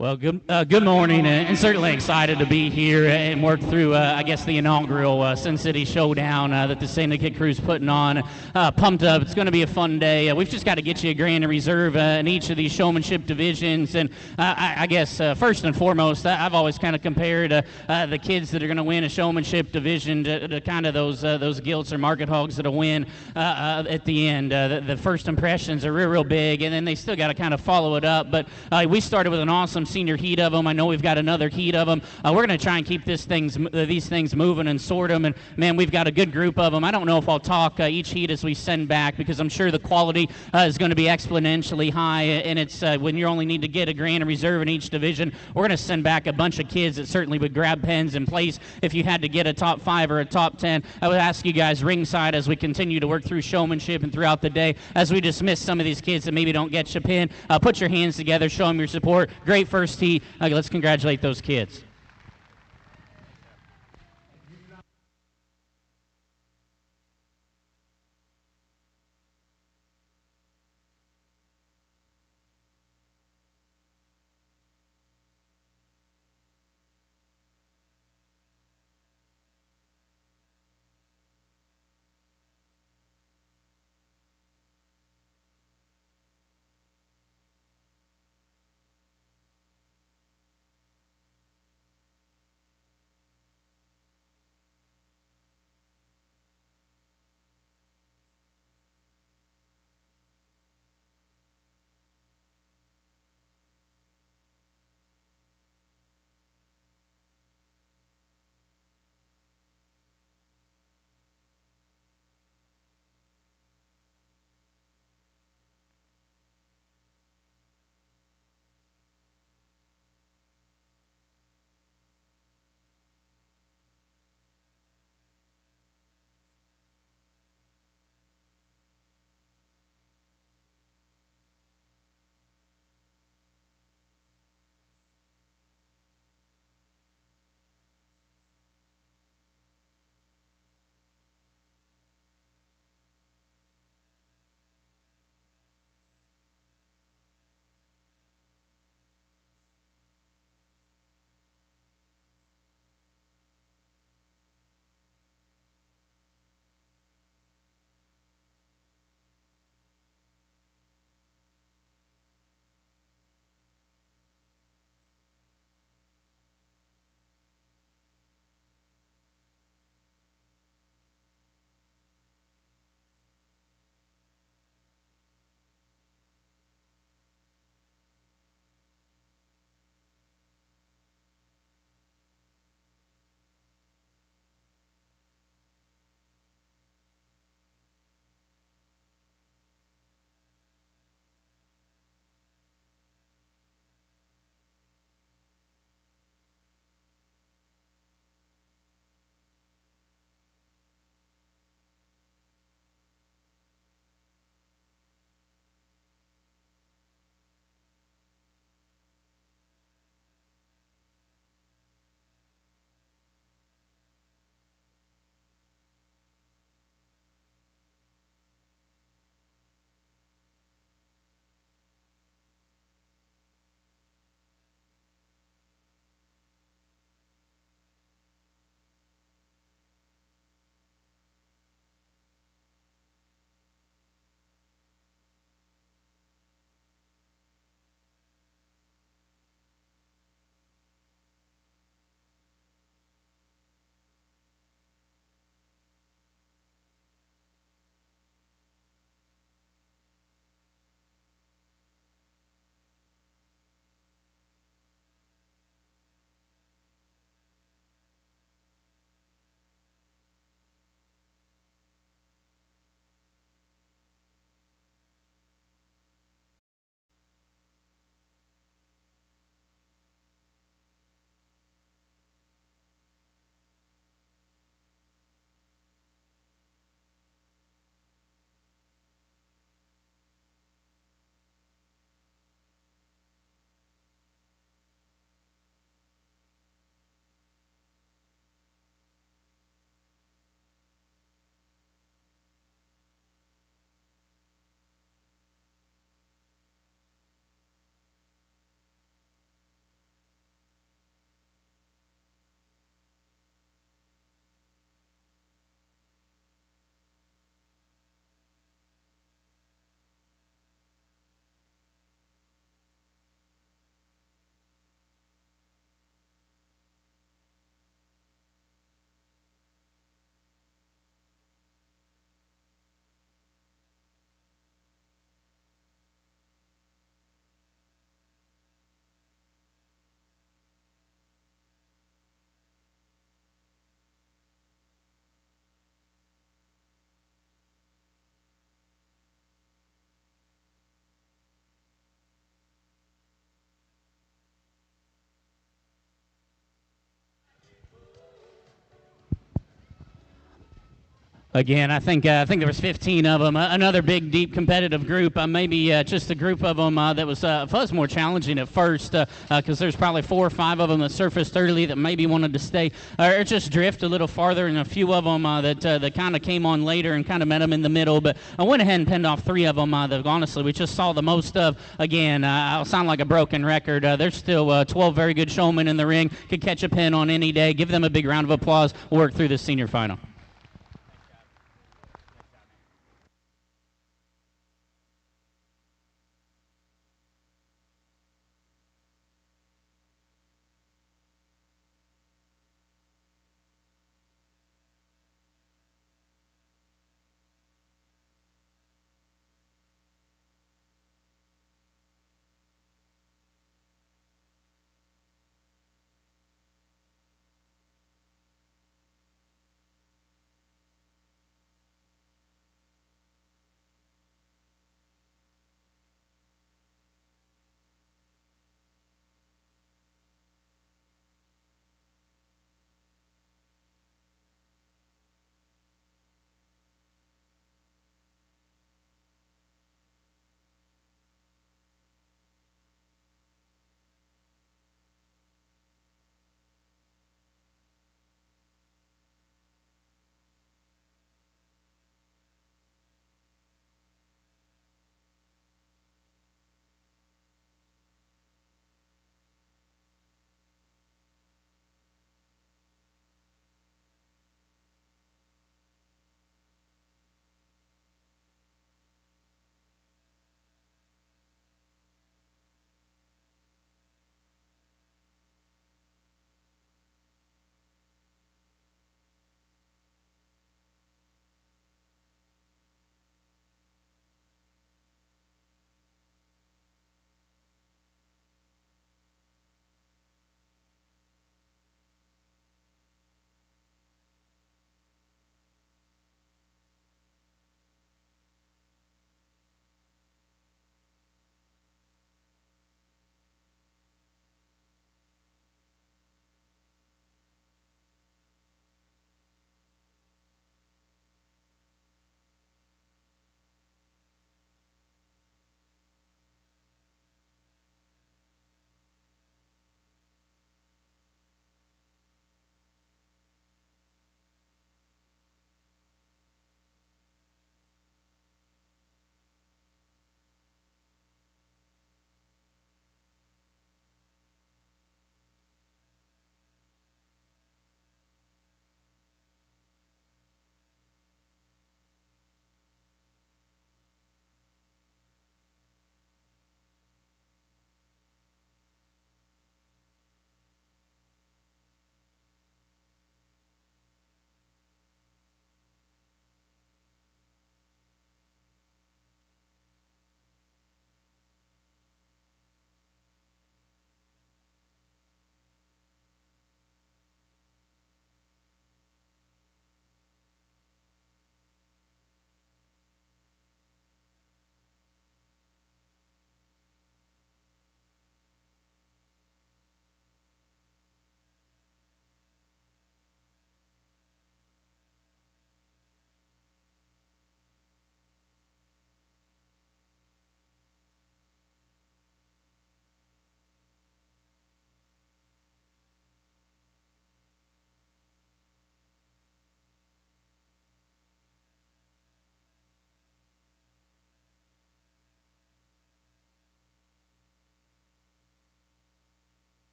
Well, good morning, and certainly excited to be here and work through, I guess, the inaugural SynCity Showdown that the Syndicate crew's putting on. Pumped up. It's going to be a fun day. We've just got to get you a grand in reserve in each of these showmanship divisions. And I guess, first and foremost, I've always kind of compared the kids that are going to win a showmanship division to kind of those gilts or market hogs that'll win at the end. The first impressions are real big, and then they still got to kind of follow it up. But we started with an awesome senior heat of them. I know we've got another heat of them. We're going to try and keep these things moving and sort them. And man, we've got a good group of them. I don't know if I'll talk each heat as we send back, because I'm sure the quality is going to be exponentially high. And it's when you only need to get a grand in reserve in each division, we're going to send back a bunch of kids that certainly would grab pens in place if you had to get a top 5 or a top 10. I would ask you guys ringside as we continue to work through showmanship and throughout the day, as we dismiss some of these kids that maybe don't get your pin, put your hands together, show them your support. Great first heat. Let's congratulate those kids. Again, I think there was 15 of them. Another big, deep, competitive group. Maybe just a group of them that was more challenging at first because there's probably 4 or 5 of them that surfaced early that maybe wanted to stay or just drift a little farther, and a few of them that kind of came on later and kind of met them in the middle. But I went ahead and pinned off 3 of them that honestly we just saw the most of. Again, I'll sound like a broken record. There's still 12 very good showmen in the ring. Could catch a pin on any day. Give them a big round of applause. We'll work through this senior final.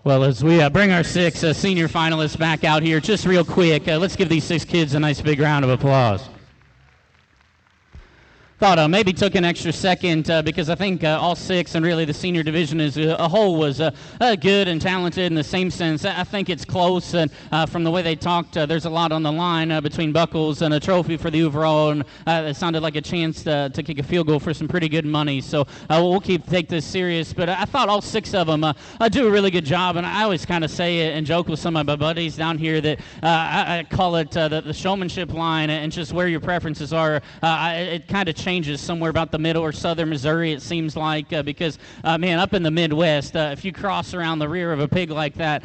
Well, as we bring our 6 senior finalists back out here, just real quick, let's give these 6 kids a nice big round of applause. Thought maybe took an extra second because I think all six and really the senior division as a whole was good and talented in the same sense. I think it's close, and from the way they talked, there's a lot on the line between buckles and a trophy for the overall, and it sounded like a chance to kick a field goal for some pretty good money. So we'll take this serious. But I thought all six of them do a really good job, and I always kind of say it and joke with some of my buddies down here that I call it the showmanship line and just where your preferences are. It kind of changes somewhere about the middle or southern Missouri, it seems like, because, man, up in the Midwest, if you cross around the rear of a pig like that,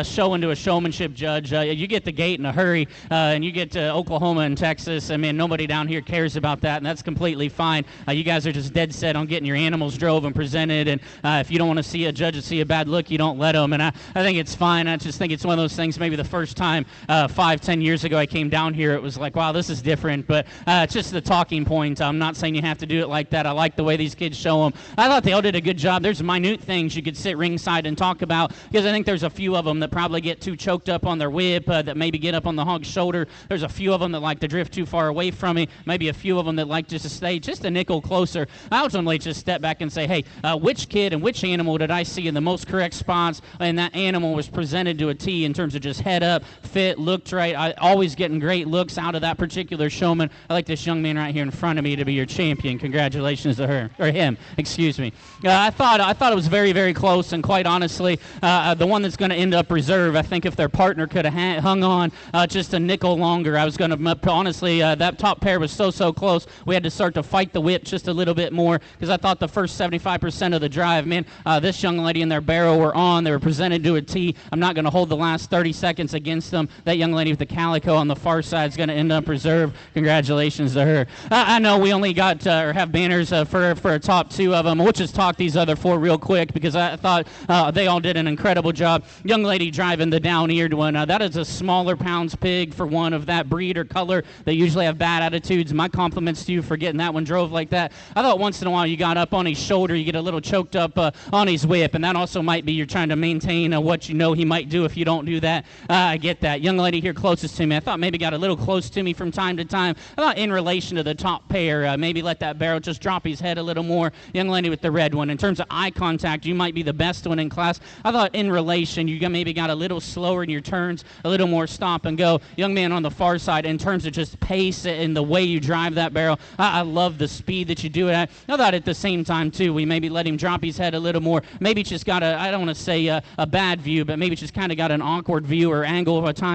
showing to a showmanship judge, you get the gate in a hurry, and you get to Oklahoma and Texas, and, man, nobody down here cares about that, and that's completely fine. You guys are just dead set on getting your animals drove and presented, and if you don't want to see a judge and see a bad look, you don't let them, and I think it's fine. I just think it's one of those things, maybe the first time 5-10 years ago I came down here, it was like, wow, this is different, but it's just the talking point. I'm not saying you have to do it like that. I like the way these kids show them. I thought they all did a good job. There's minute things you could sit ringside and talk about, because I think there's a few of them that probably get too choked up on their whip, that maybe get up on the hog's shoulder. There's a few of them that like to drift too far away from me. Maybe a few of them that like just to stay just a nickel closer. I ultimately just step back and say, hey, which kid and which animal did I see in the most correct spots, and that animal was presented to a T in terms of just head up, fit, looked right. I always getting great looks out of that particular showman. I like this young man right here in front of me to be your champion. Congratulations to her, or him, excuse me. I thought it was very, very close, and quite honestly, the one that's going to end up reserve, I think if their partner could have hung on just a nickel longer, I was going to, honestly, that top pair was so close, we had to start to fight the whip just a little bit more, because I thought the first 75% of the drive, man, this young lady and their barrel were on, they were presented to a T. I'm not going to hold the last 30 seconds against them. That young lady with the calico on the far side is going to end up reserve. Congratulations to her. I know we only got or have banners for a top two of them. We'll just talk these other four real quick because I thought they all did an incredible job. Young lady driving the down-eared one, that is a smaller pounds pig for one of that breed or color. They usually have bad attitudes. My compliments to you for getting that one drove like that. I thought once in a while you got up on his shoulder, you get a little choked up on his whip, and that also might be you're trying to maintain what you know he might do if you don't do that. I get that. Young lady here closest to me, I thought maybe got a little close to me from time to time. I thought in relation to the top pair, maybe let that barrel just drop his head a little more. Young lady with the red one. In terms of eye contact, you might be the best one in class. I thought in relation, you maybe got a little slower in your turns, a little more stop and go. Young man on the far side, in terms of just pace and the way you drive that barrel, I love the speed that you do it at. I thought at the same time, too, we maybe let him drop his head a little more. Maybe just got I don't want to say a bad view, but maybe just kind of got an awkward view or angle of a time.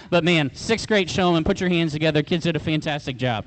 But, man, sixth grade showman. Put your hands together. Kids did a fantastic job.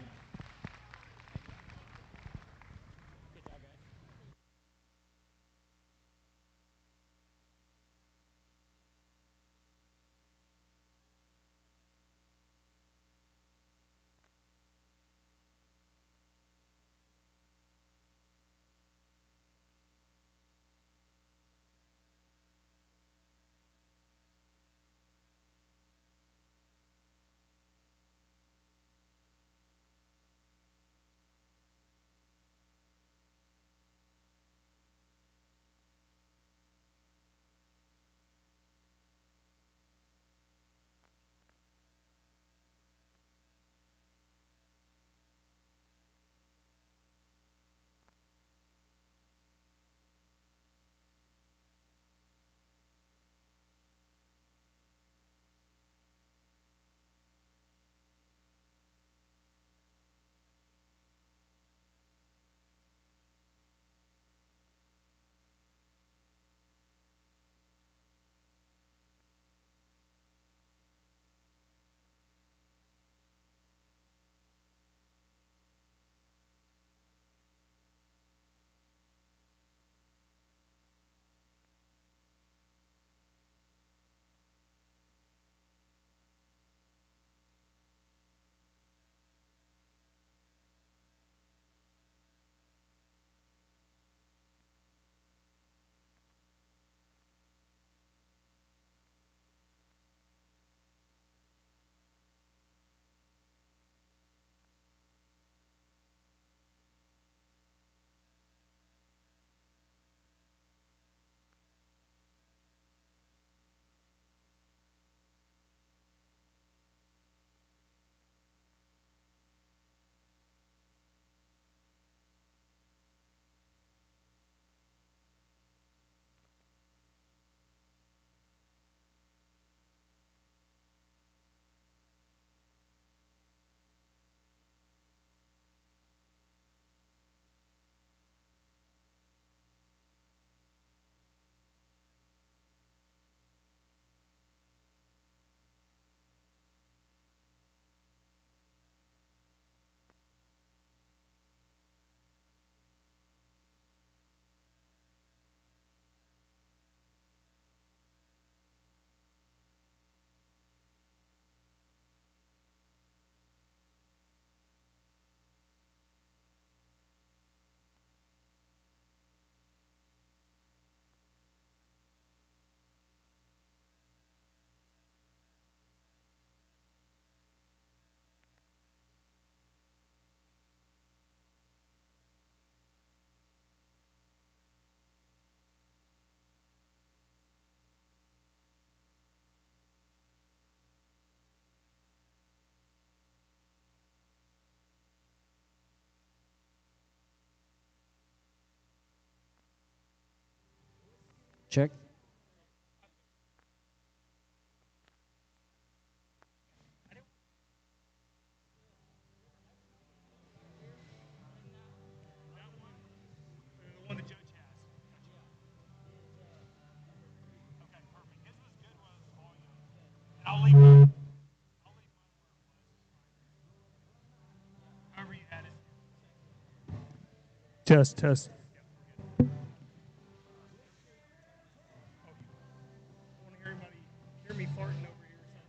Check. The one the judge has. Okay, perfect. His was good was volume. And I'll leave mine. However you had it. Test, test. I want to hear anybody hear me farting over here or something.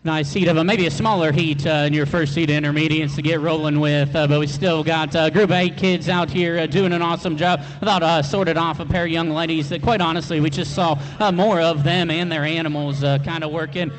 Nice heat of them. Maybe a smaller heat in your first heat of intermediates to get rolling with, but we still got a group of 8 kids out here doing an awesome job. I thought sorted off a pair of young ladies that, quite honestly, we just saw more of them and their animals kind of working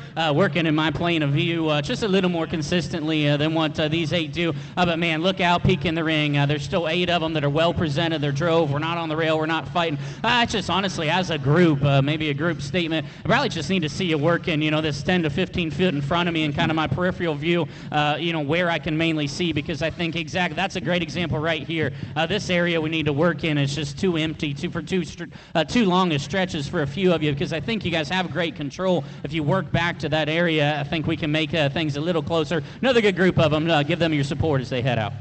in my plane of view just a little more consistently than what these 8 do. But man, look out, peek in the ring. There's still 8 of them that are well presented. They're drove. We're not on the rail. We're not fighting. It's just honestly, as a group, maybe a group statement, I probably just need to see you working, this 10 to 15 foot in front of me and kind of my peripheral view, where I can mainly see, because I think exactly that's a great example right here. This area we need to work in is just too empty, too long as stretches for a few of you, because I think you guys have great control. If you work back to that area, I think we can make things a little closer. Another good group of them. Give them your support as they head out.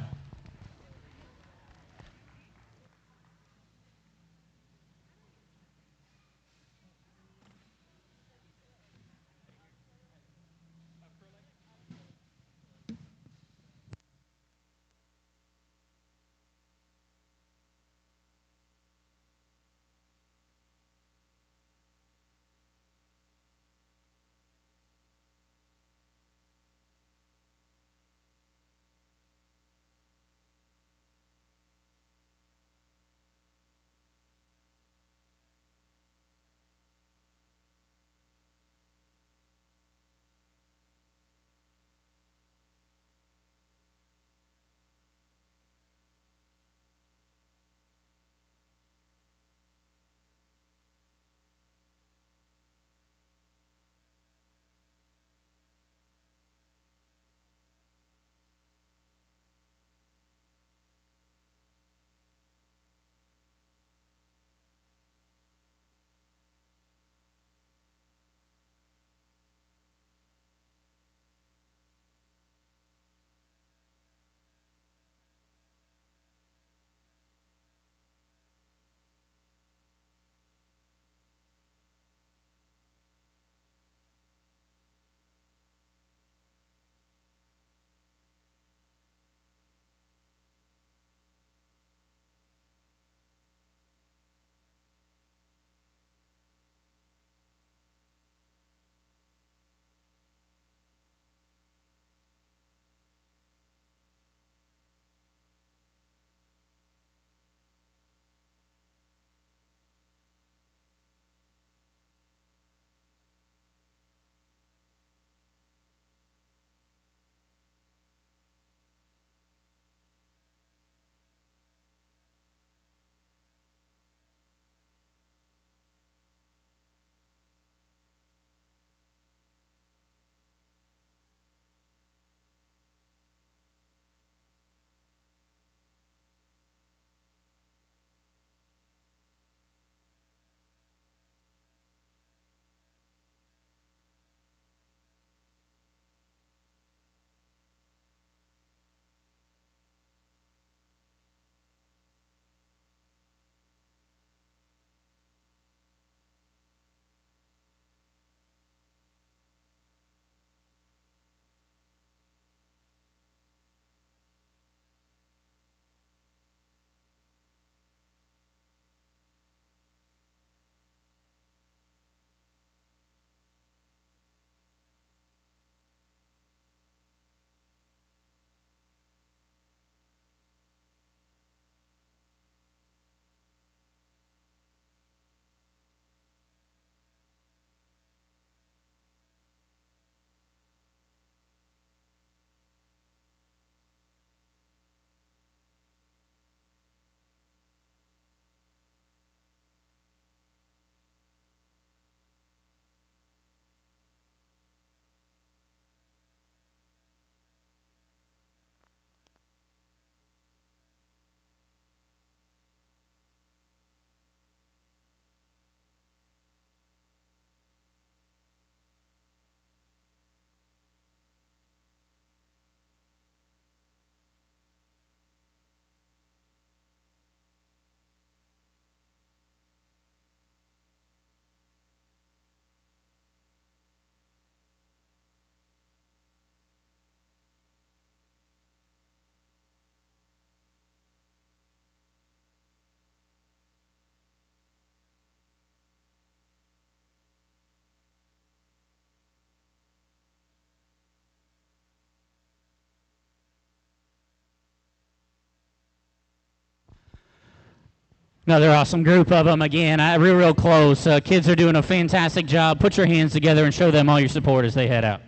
Another awesome group of them. Again, real close. Kids are doing a fantastic job. Put your hands together and show them all your support as they head out.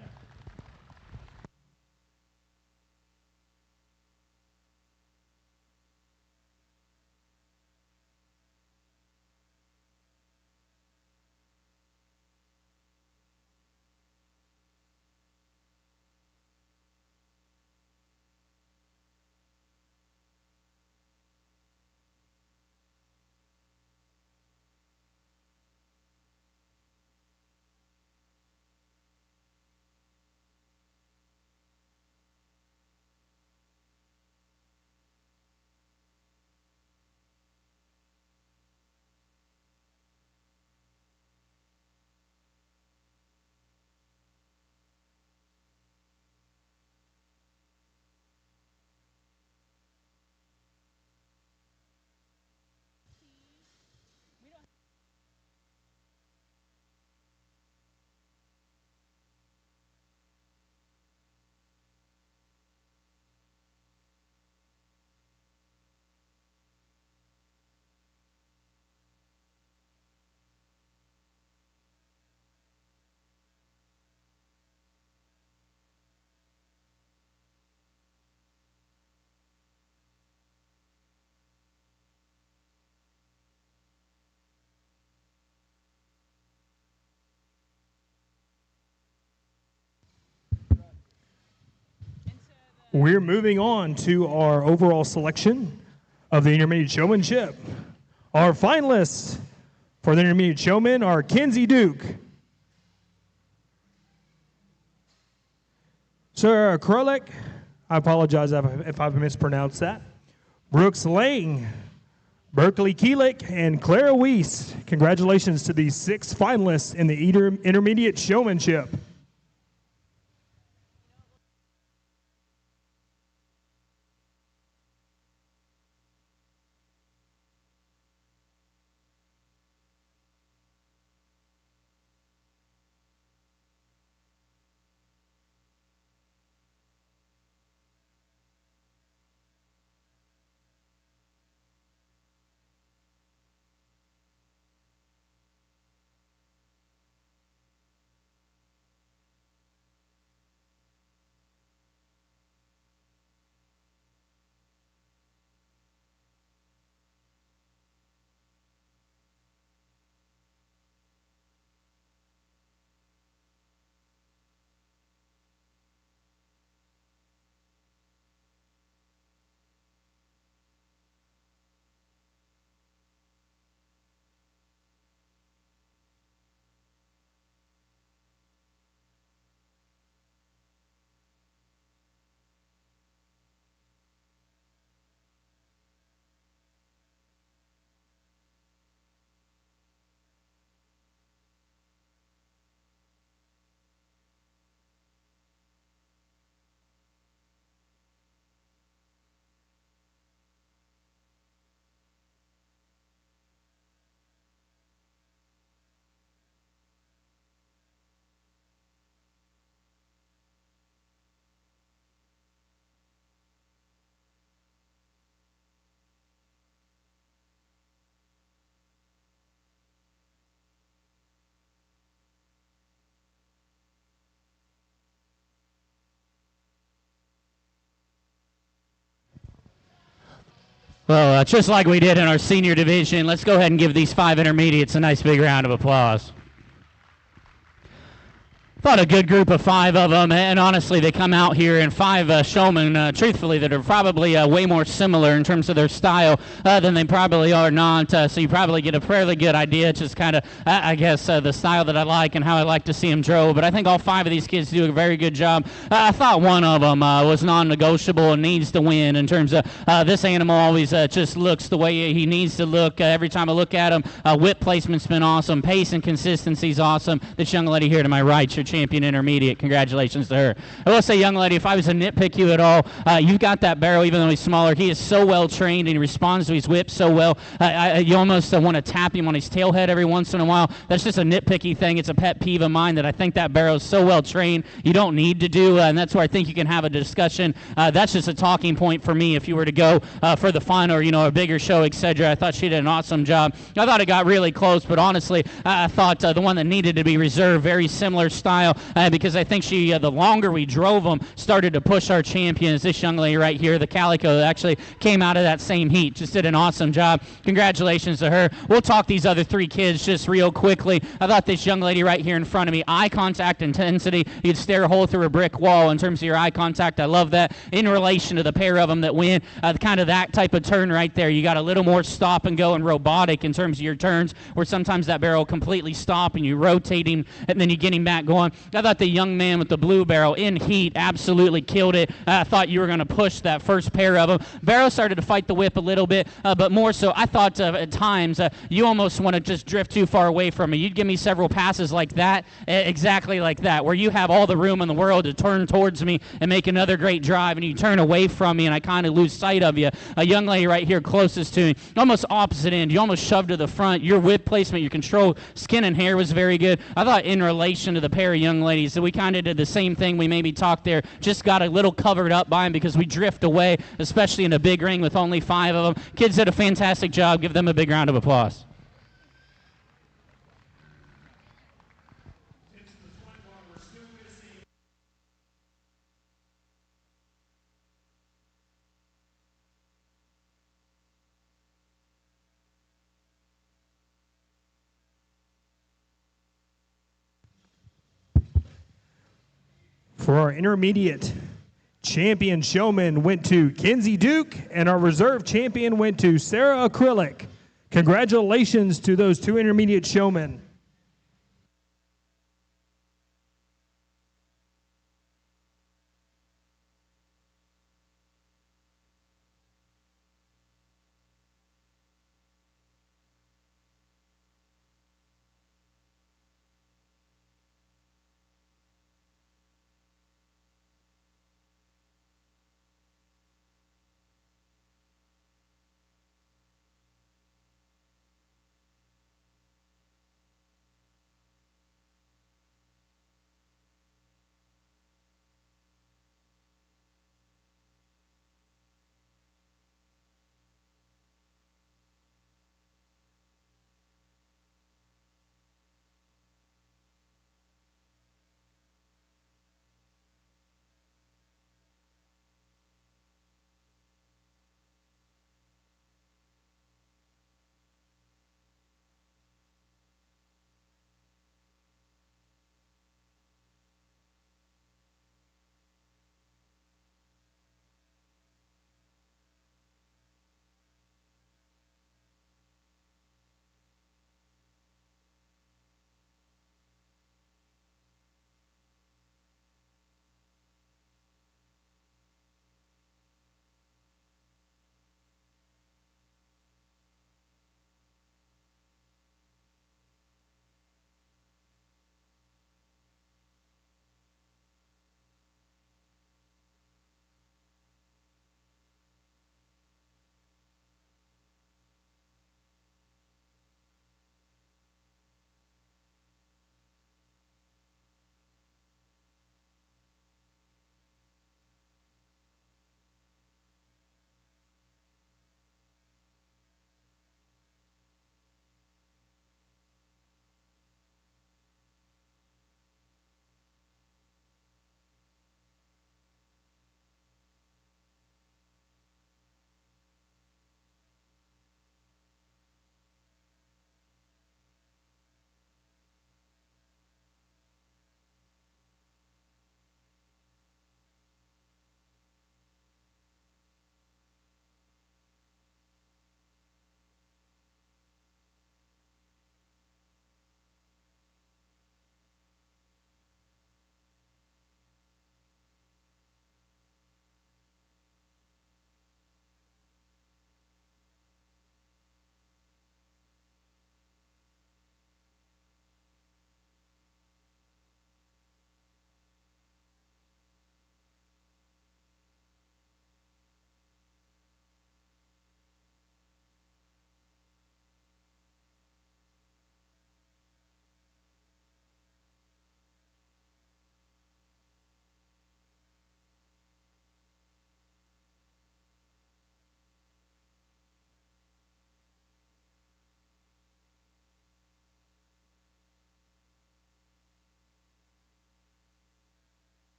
We're moving on to our overall selection of the Intermediate Showmanship. Our finalists for the Intermediate Showman are Kenzie Duke, Sarah Krolik, I apologize if I've mispronounced that, Brooks Lang, Berkeley Keelick, and Clara Weiss. Congratulations to these 6 finalists in the Intermediate Showmanship. Well, just like we did in our senior division, let's go ahead and give these 5 intermediates a nice big round of applause. Thought a good group of 5 of them, and honestly, they come out here in 5 showmen, truthfully, that are probably way more similar in terms of their style than they probably are not. So you probably get a fairly good idea, just kind of, I guess, the style that I like and how I like to see them drove. But I think all 5 of these kids do a very good job. I thought one of them was non-negotiable and needs to win in terms of this animal always just looks the way he needs to look every time I look at him. Whip placement's been awesome. Pace and consistency's awesome. This young lady here to my right, your champion intermediate. Congratulations to her. I will say, young lady, if I was to nitpick you at all, you've got that barrel, even though he's smaller. He is so well trained and he responds to his whip so well. You almost want to tap him on his tailhead every once in a while. That's just a nitpicky thing. It's a pet peeve of mine that I think that barrel is so well trained you don't need to do, and that's where I think you can have a discussion. That's just a talking point for me if you were to go for the final or, a bigger show, etc. I thought she did an awesome job. I thought it got really close, but honestly, I thought the one that needed to be reserved, very similar style, because I think she, the longer we drove them, started to push our champions. This young lady right here, the Calico, that actually came out of that same heat. Just did an awesome job. Congratulations to her. We'll talk these other three kids just real quickly. I thought this young lady right here in front of me, eye contact intensity, you'd stare a hole through a brick wall in terms of your eye contact. I love that. In relation to the pair of them that win, kind of that type of turn right there. You got a little more stop and go and robotic in terms of your turns, where sometimes that barrel completely stop and you rotate him and then you get him back going. I thought the young man with the blue barrel in heat absolutely killed it. I thought you were going to push that first pair of them. Barrow started to fight the whip a little bit, but more so, I thought at times you almost want to just drift too far away from me. You'd give me several passes like that, exactly like that, where you have all the room in the world to turn towards me and make another great drive, and you turn away from me, and I kind of lose sight of you. A young lady right here closest to me, almost opposite end. You almost shoved to the front. Your whip placement, your control, skin and hair was very good. I thought in relation to the pair of young ladies that we kind of did the same thing. We maybe talked there, just got a little covered up by them because we drift away, especially in a big ring with only 5 of them. Kids did a fantastic job. Give them a big round of applause. For our intermediate champion showman went to Kenzie Duke, and our reserve champion went to Sarah Acrylic. Congratulations to those 2 intermediate showmen.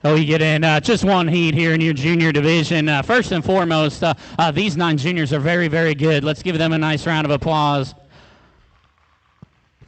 Oh, you get in just one heat here in your junior division. First and foremost, these 9 juniors are very, very good. Let's give them a nice round of applause.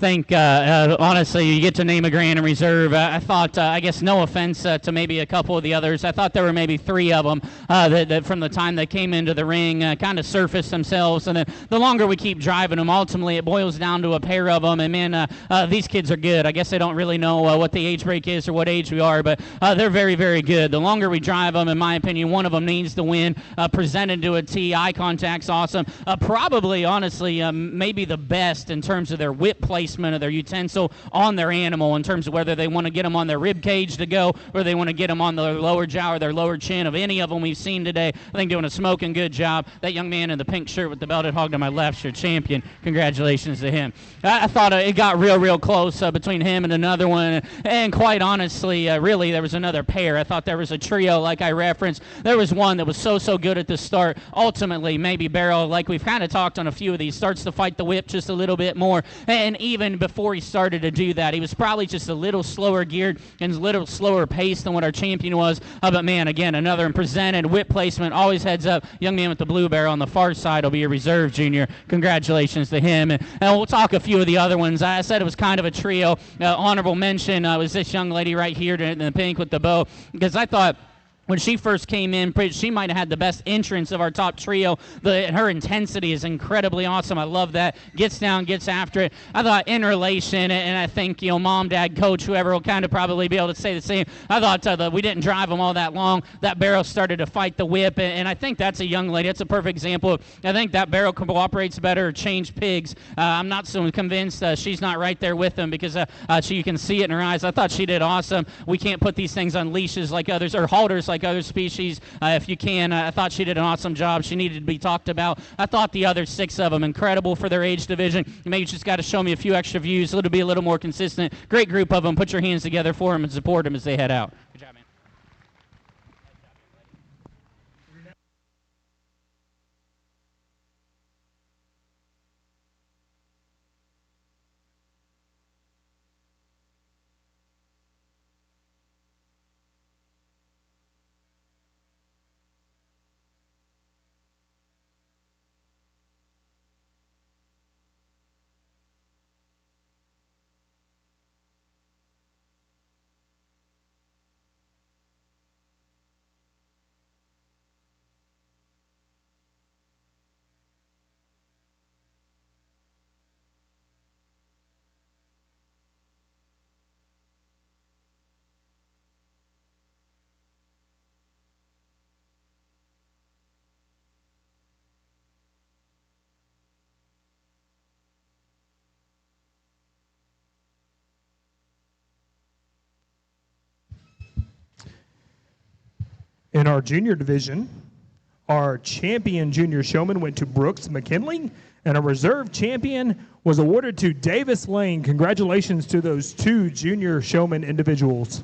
Honestly, you get to name a grand and reserve. I thought, I guess, no offense to maybe a couple of the others. I thought there were maybe 3 of them that from the time they came into the ring kind of surfaced themselves. And then the longer we keep driving them, ultimately it boils down to a pair of them. And man, these kids are good. I guess they don't really know what the age break is or what age we are, but they're very, very good. The longer we drive them, in my opinion, one of them needs to win. Presented to a T, eye contact's awesome. Probably, honestly, maybe the best in terms of their whip placement of their utensil on their animal, in terms of whether they want to get them on their rib cage to go or they want to get them on their lower jaw or their lower chin. Of any of them we've seen today, I think doing a smoking good job. That young man in the pink shirt with the belted hog to my left's your champion. Congratulations to him. I thought it got real close between him and another one, and quite honestly, really there was another pair. I thought there was a trio like I referenced. There was one that was so good at the start. Ultimately, maybe Barrow, like we've kind of talked on a few of these, starts to fight the whip just a little bit more, and even before he started to do that, he was probably just a little slower geared and a little slower paced than what our champion was. But man, again, another presented whip placement, always heads up. Young man with the blue barrel on the far side will be a reserve junior. Congratulations to him. And we'll talk a few of the other ones. I said it was kind of a trio. Honorable mention was this young lady right here in the pink with the bow, because I thought when she first came in, she might have had the best entrance of our top trio. Her intensity is incredibly awesome. I love that. Gets down, gets after it. I thought in relation, and I think, mom, dad, coach, whoever will kind of probably be able to say the same. I thought that we didn't drive them all that long. That Barrow started to fight the whip, and I think that's a young lady. That's a perfect example. I think that Barrow cooperates better, change pigs. I'm not so convinced she's not right there with them, because you can see it in her eyes. I thought she did awesome. We can't put these things on leashes like others, or halters like other species. If you can, I thought she did an awesome job. She needed to be talked about. I thought the other 6 of them incredible for their age division. Maybe you just got to show me a few extra views. It'll be a little more consistent. Great group of them. Put your hands together for them and support them as they head out. Good job, man. In our junior division, our champion junior showman went to Brooks McKinley, and a reserve champion was awarded to Davis Lane. Congratulations to those 2 junior showman individuals.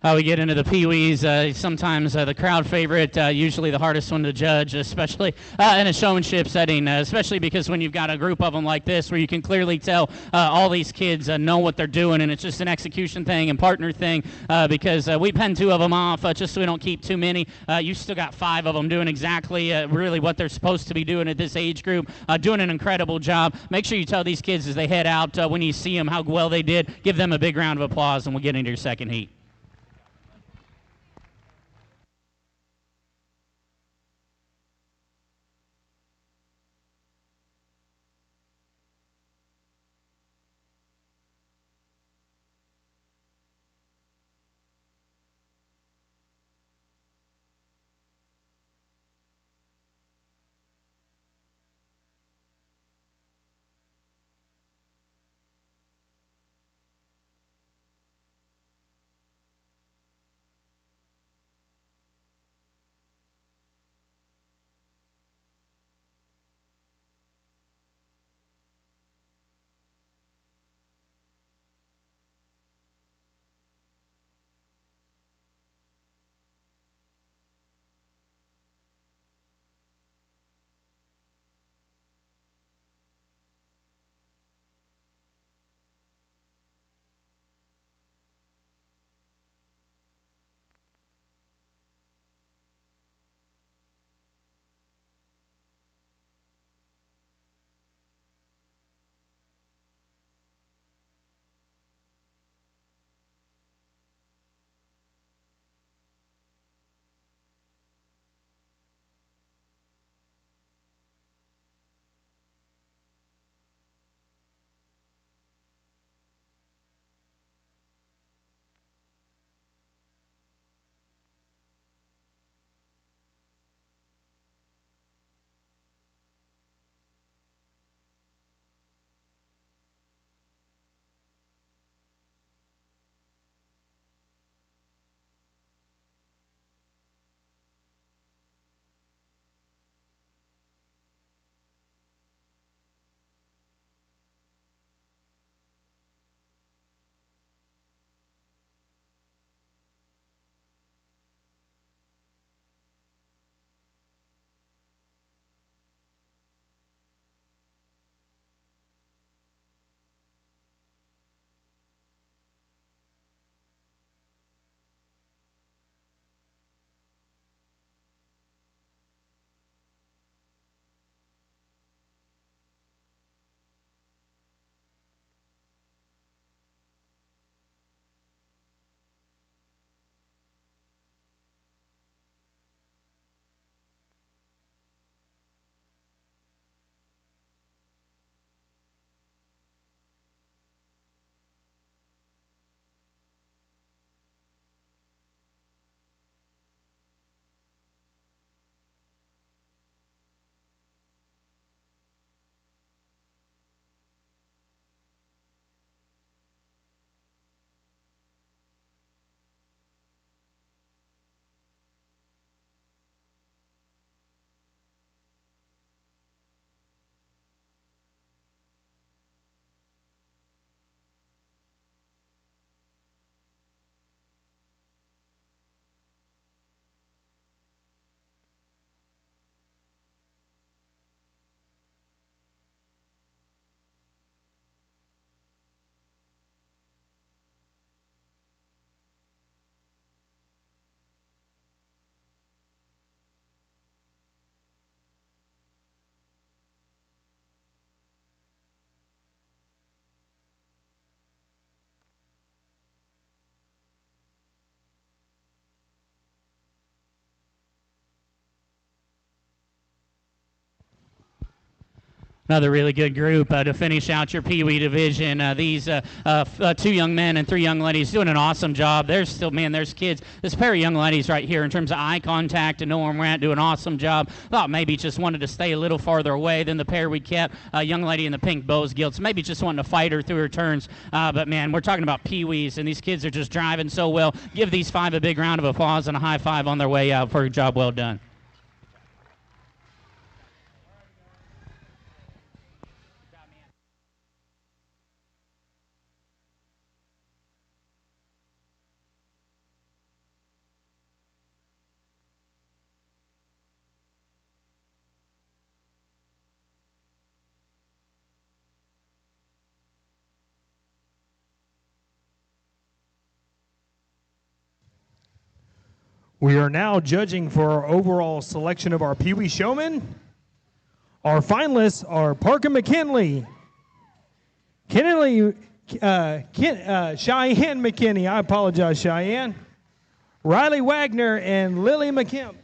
We get into the Pee-wees. Sometimes the crowd favorite, usually the hardest one to judge, especially in a showmanship setting, especially because when you've got a group of them like this where you can clearly tell all these kids know what they're doing, and it's just an execution thing and partner thing because we pen 2 of them off just so we don't keep too many. You still got 5 of them doing exactly really what they're supposed to be doing at this age group, doing an incredible job. Make sure you tell these kids as they head out when you see them how well they did. Give them a big round of applause, and we'll get into your second heat. Another really good group to finish out your Pee Wee division. These 2 young men and 3 young ladies doing an awesome job. There's still, man, there's kids. This pair of young ladies right here in terms of eye contact and knowing where we're at, do an awesome job. Thought maybe just wanted to stay a little farther away than the pair we kept. Young lady in the pink Bose gilts, maybe just wanting to fight her through her turns. But, man, we're talking about Pee Wees, and these kids are just driving so well. Give these 5 a big round of applause and a high five on their way out for a job well done. We are now judging for our overall selection of our Pee Wee showmen. Our finalists are Parker McKinley, Cheyenne McKinney, I apologize, Cheyenne, Riley Wagner, and Lily McKilt.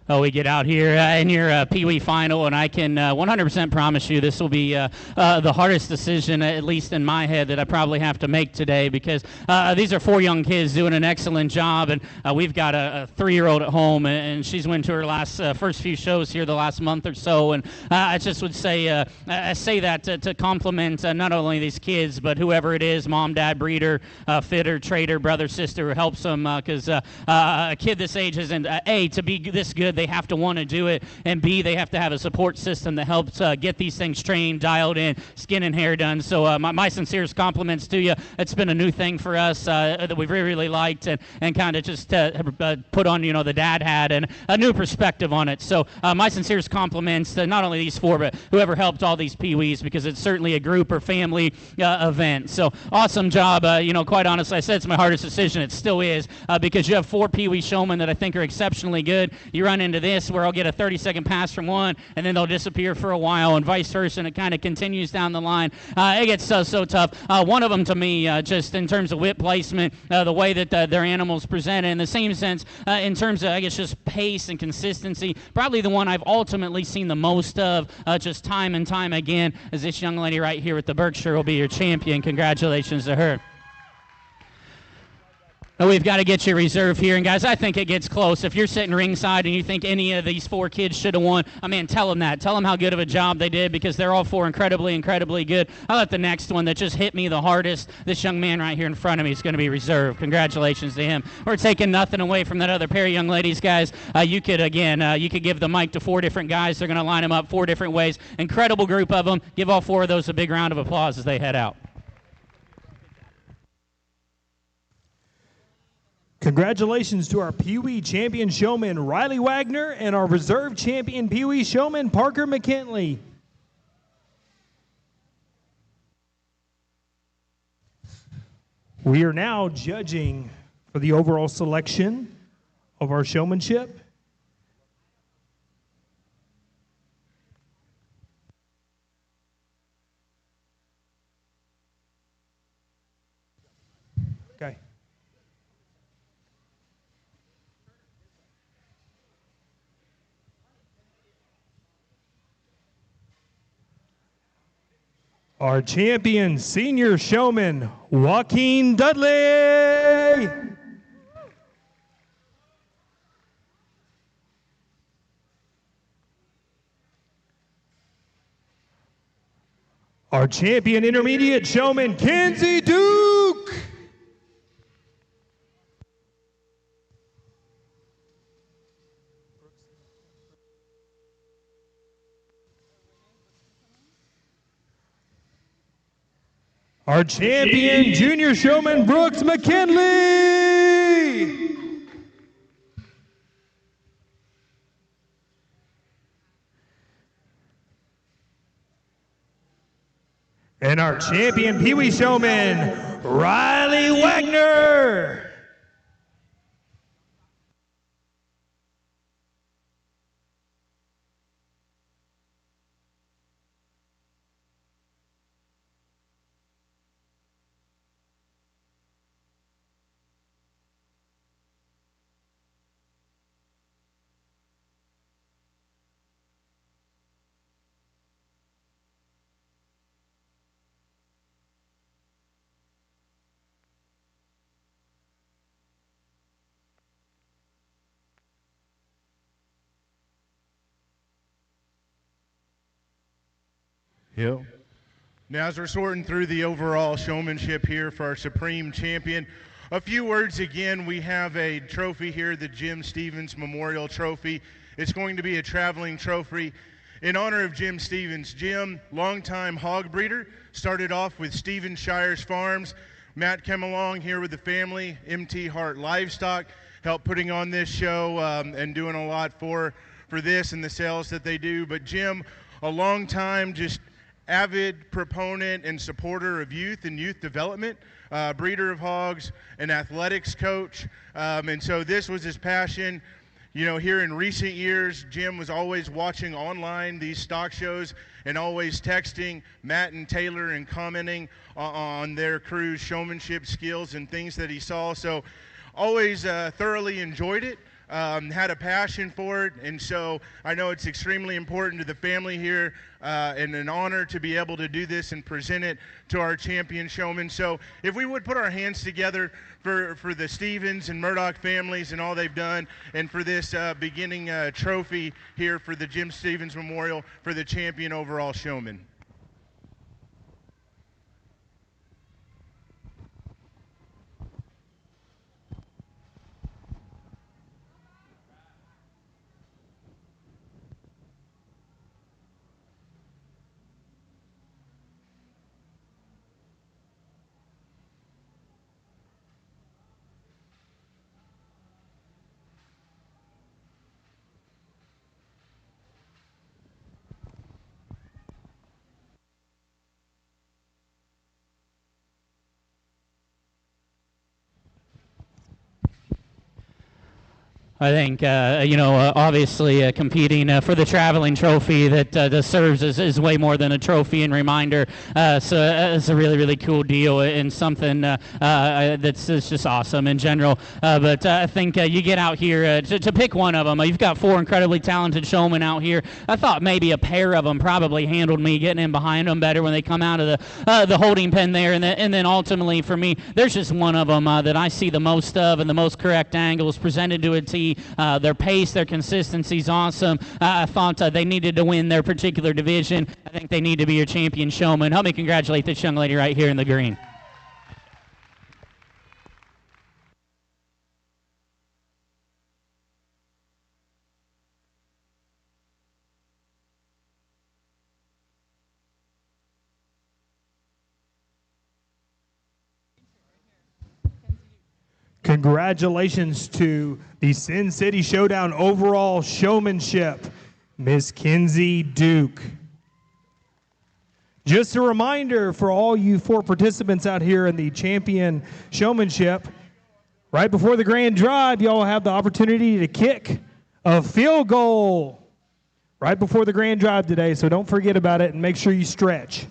Oh, we get out here in your Pee Wee final, and I can 100% promise you this will be the hardest decision, at least in my head, that I probably have to make today, because these are 4 young kids doing an excellent job, and we've got a 3-year-old at home, and she's went to her first few shows here the last month or so, and I just would say that to compliment not only these kids, but whoever it is, mom, dad, breeder, fitter, trader, brother, sister, who helps them, because a kid this age isn't, A, to be this good, they have to want to do it, and B, they have to have a support system that helps get these things trained, dialed in, skin and hair done. So my sincerest compliments to you. It's been a new thing for us that we've really liked, and kind of just put on, the dad hat and a new perspective on it. So my sincerest compliments to not only these 4, but whoever helped all these Pee Wees, because it's certainly a group or family event. So awesome job. Quite honestly, I said it's my hardest decision. It still is, because you have 4 Pee Wee showmen that I think are exceptionally good. You run into this where I'll get a 30-second pass from one, and then they'll disappear for a while, and vice versa, and it kind of continues down the line. It gets so tough. One of them, to me, just in terms of whip placement, the way that their animals present, in the same sense, in terms of, I guess, just pace and consistency, probably the one I've ultimately seen the most of, just time and time again, is this young lady right here with the Berkshire will be your champion. Congratulations to her. But we've got to get you reserved here. And, guys, I think it gets close. If you're sitting ringside and you think any of these 4 kids should have won, I mean, tell them that. Tell them how good of a job they did because they're all 4 incredibly, incredibly good. I'll let the next one that just hit me the hardest, this young man right here in front of me, is going to be reserved. Congratulations to him. We're taking nothing away from that other pair of young ladies, guys. You could give the mic to 4 different guys. They're going to line them up 4 different ways. Incredible group of them. Give all 4 of those a big round of applause as they head out. Congratulations to our Pee Wee champion showman, Riley Wagner, and our reserve champion Pee Wee showman, Parker McKinley. We are now judging for the overall selection of our showmanship. Okay. Our champion senior showman, Joaquin Dudley. Our champion intermediate showman, Kenzie Duke. Our champion junior showman, Brooks McKinley. And our champion Pee Wee showman, Riley Wagner. Yep. Now, as we're sorting through the overall showmanship here for our Supreme Champion, a few words again. We have a trophy here, the Jim Stevens Memorial Trophy. It's going to be a traveling trophy in honor of Jim Stevens. Jim, longtime hog breeder, started off with Stevens Shires Farms. Matt came along here with the family, MT Hart Livestock, helped putting on this show and doing a lot for this and the sales that they do. But Jim, a long time just avid proponent and supporter of youth and youth development, breeder of hogs, an athletics coach, and so this was his passion. You know, here in recent years, Jim was always watching online these stock shows and always texting Matt and Taylor and commenting on their crew's showmanship skills and things that he saw. So always thoroughly enjoyed it. Had a passion for it, and so I know it's extremely important to the family here and an honor to be able to do this and present it to our champion showman. So if we would put our hands together for the Stevens and Murdoch families and all they've done, and for this beginning trophy here for the Jim Stevens Memorial for the champion overall showman. I think, obviously competing for the traveling trophy that serves as way more than a trophy and reminder. So it's a really, really cool deal and something that's just awesome in general. But I think you get out here to pick one of them. You've got 4 incredibly talented showmen out here. I thought maybe a pair of them probably handled me getting in behind them better when they come out of the holding pen there. And then ultimately for me, there's just one of them that I see the most of and the most correct angles presented to a tee. Their pace, their consistency is awesome. I thought they needed to win their particular division. I think they need to be your champion showman. Help me congratulate this young lady right here in the green. Congratulations to the Sin City Showdown overall showmanship, Miss Kinsey Duke. Just a reminder for all you 4 participants out here in the champion showmanship, right before the grand drive, y'all have the opportunity to kick a field goal right before the grand drive today, so don't forget about it and make sure you stretch.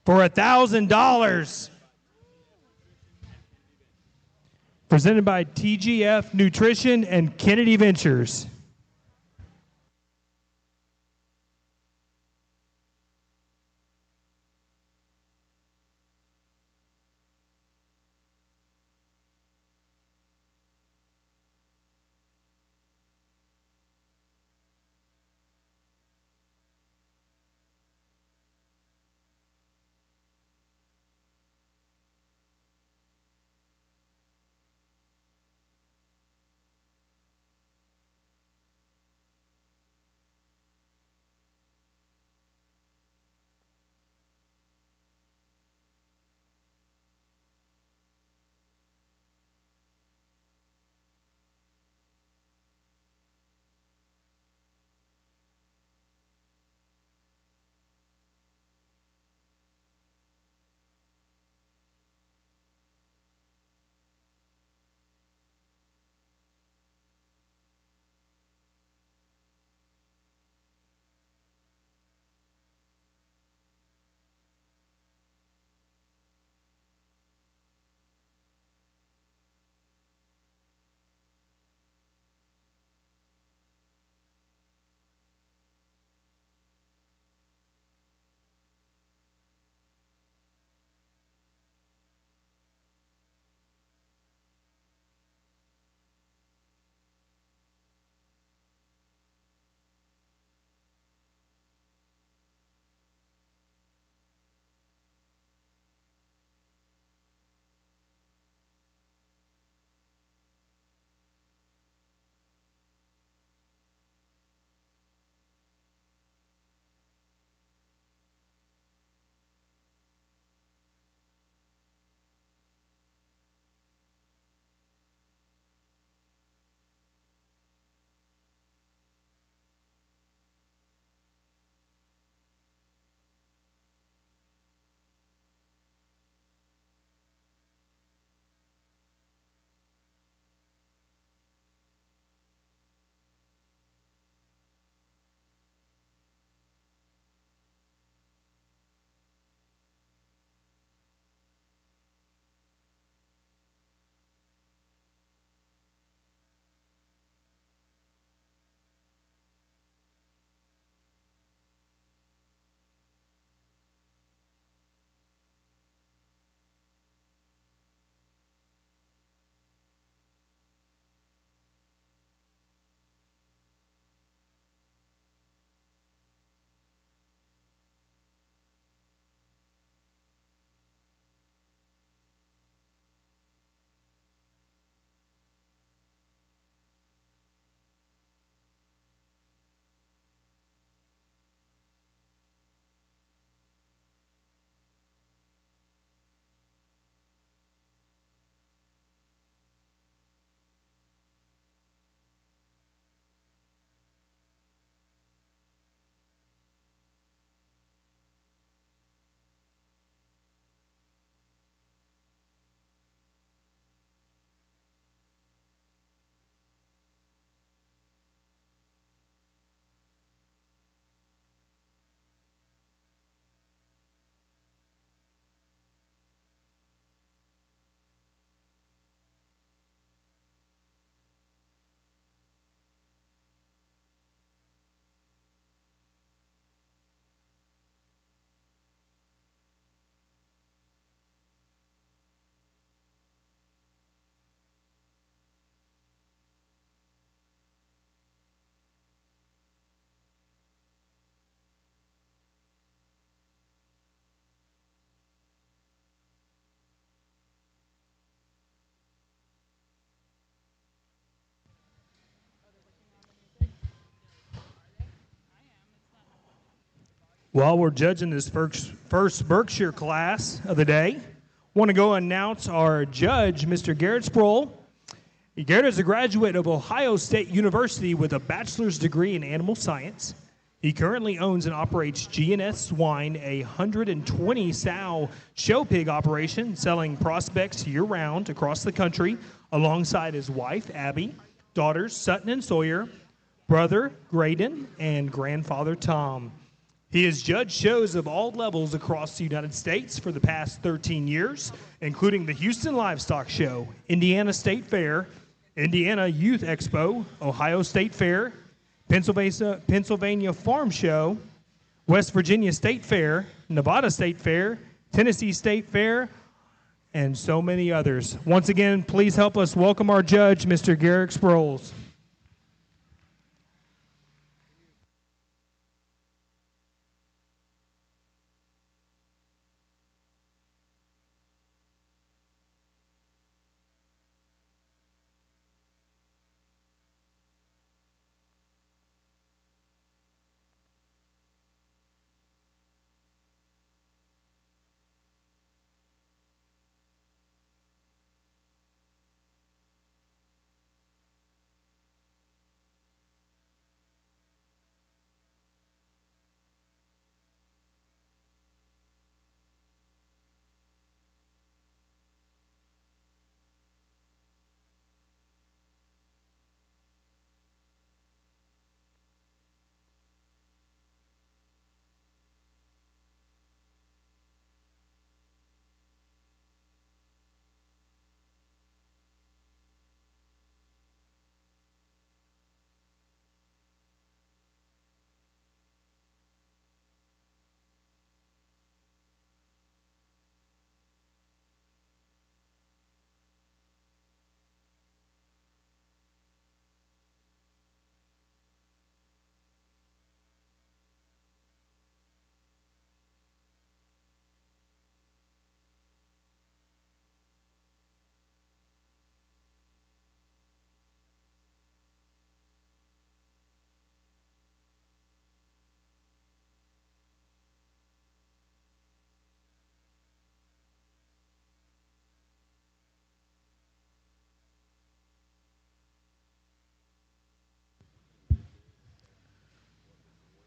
For $1,000. Presented by TGF Nutrition and Kennedy Ventures. While we're judging this first Berkshire class of the day, want to go announce our judge, Mr. Garrett Sproul. Garrett is a graduate of Ohio State University with a bachelor's degree in animal science. He currently owns and operates G&S Swine, a 120-sow show pig operation selling prospects year-round across the country, alongside his wife, Abby, daughters, Sutton and Sawyer, brother, Graydon, and grandfather, Tom. He has judged shows of all levels across the United States for the past 13 years, including the Houston Livestock Show, Indiana State Fair, Indiana Youth Expo, Ohio State Fair, Pennsylvania Farm Show, West Virginia State Fair, Nevada State Fair, Tennessee State Fair, and so many others. Once again, please help us welcome our judge, Mr. Garrett Sproles.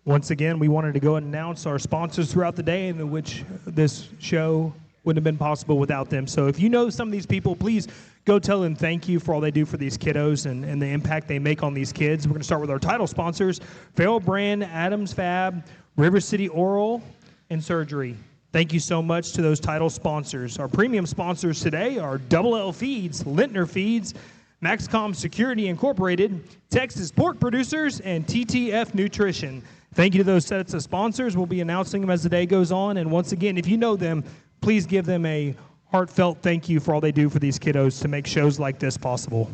Once again, we wanted to go and announce our sponsors throughout the day, in which this show wouldn't have been possible without them. So if you know some of these people, please go tell them thank you for all they do for these kiddos and the impact they make on these kids. We're going to start with our title sponsors, Farrell Brand, Adams Fab, River City Oral, and Surgery. Thank you so much to those title sponsors. Our premium sponsors today are Double L Feeds, Lintner Feeds, Maxcom Security Incorporated, Texas Pork Producers, and TTF Nutrition. Thank you to those sets of sponsors. We'll be announcing them as the day goes on. And once again, if you know them, please give them a heartfelt thank you for all they do for these kiddos to make shows like this possible.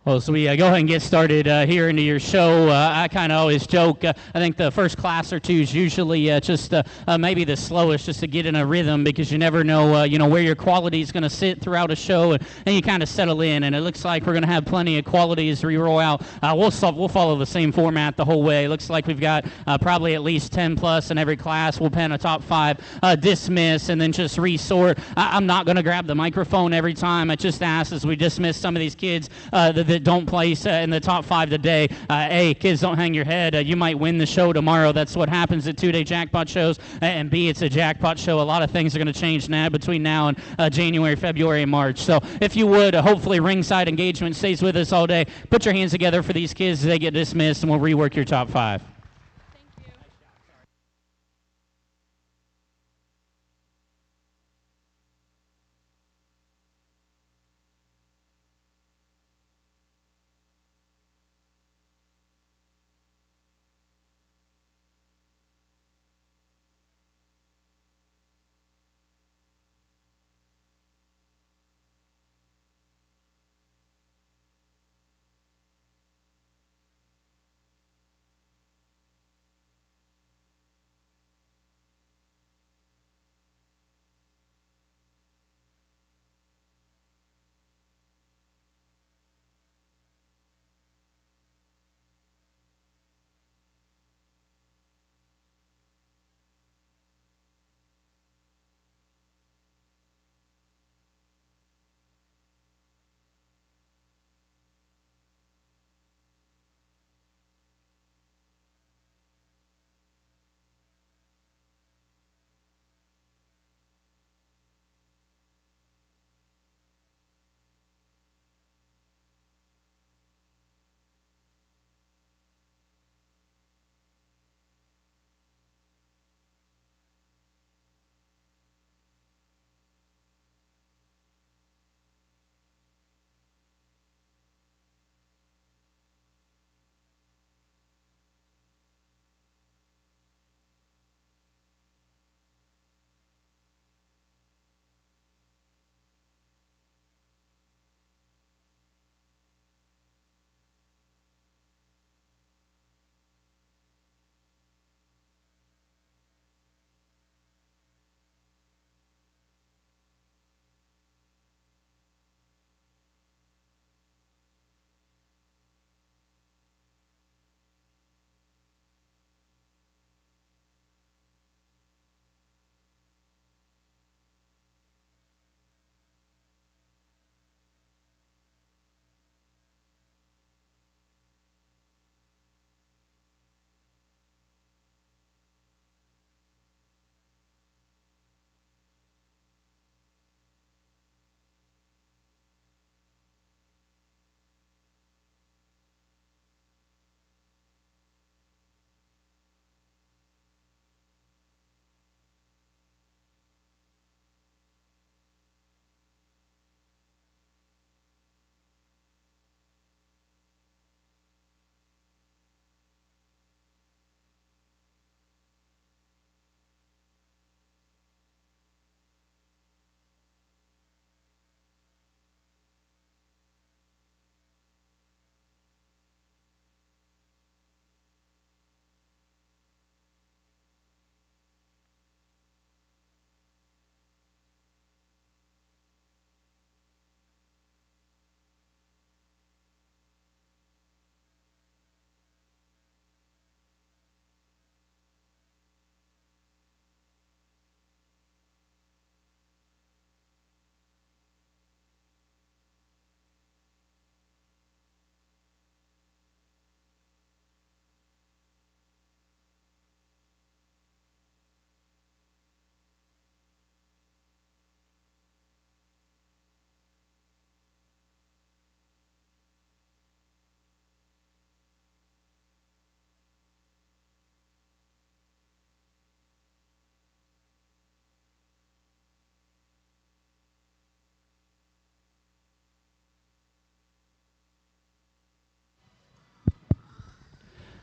Well, so we go ahead and get started here into your show. I kind of always joke, I think the first class or two is usually just maybe the slowest, just to get in a rhythm, because you never know, where your quality is going to sit throughout a show, and you kind of settle in. And it looks like we're going to have plenty of quality as we roll out. We'll follow the same format the whole way. It looks like we've got probably at least 10 plus in every class. We'll pen a top 5, dismiss, and then just resort. I'm not going to grab the microphone every time. I just ask as we dismiss some of these kids that don't place in the top 5 today. A, kids, don't hang your head. You might win the show tomorrow. That's what happens at two-day jackpot shows. And B, it's a jackpot show. A lot of things are going to change now between now and January, February, and March. So if you would, hopefully ringside engagement stays with us all day. Put your hands together for these kids as they get dismissed, and we'll rework your top 5.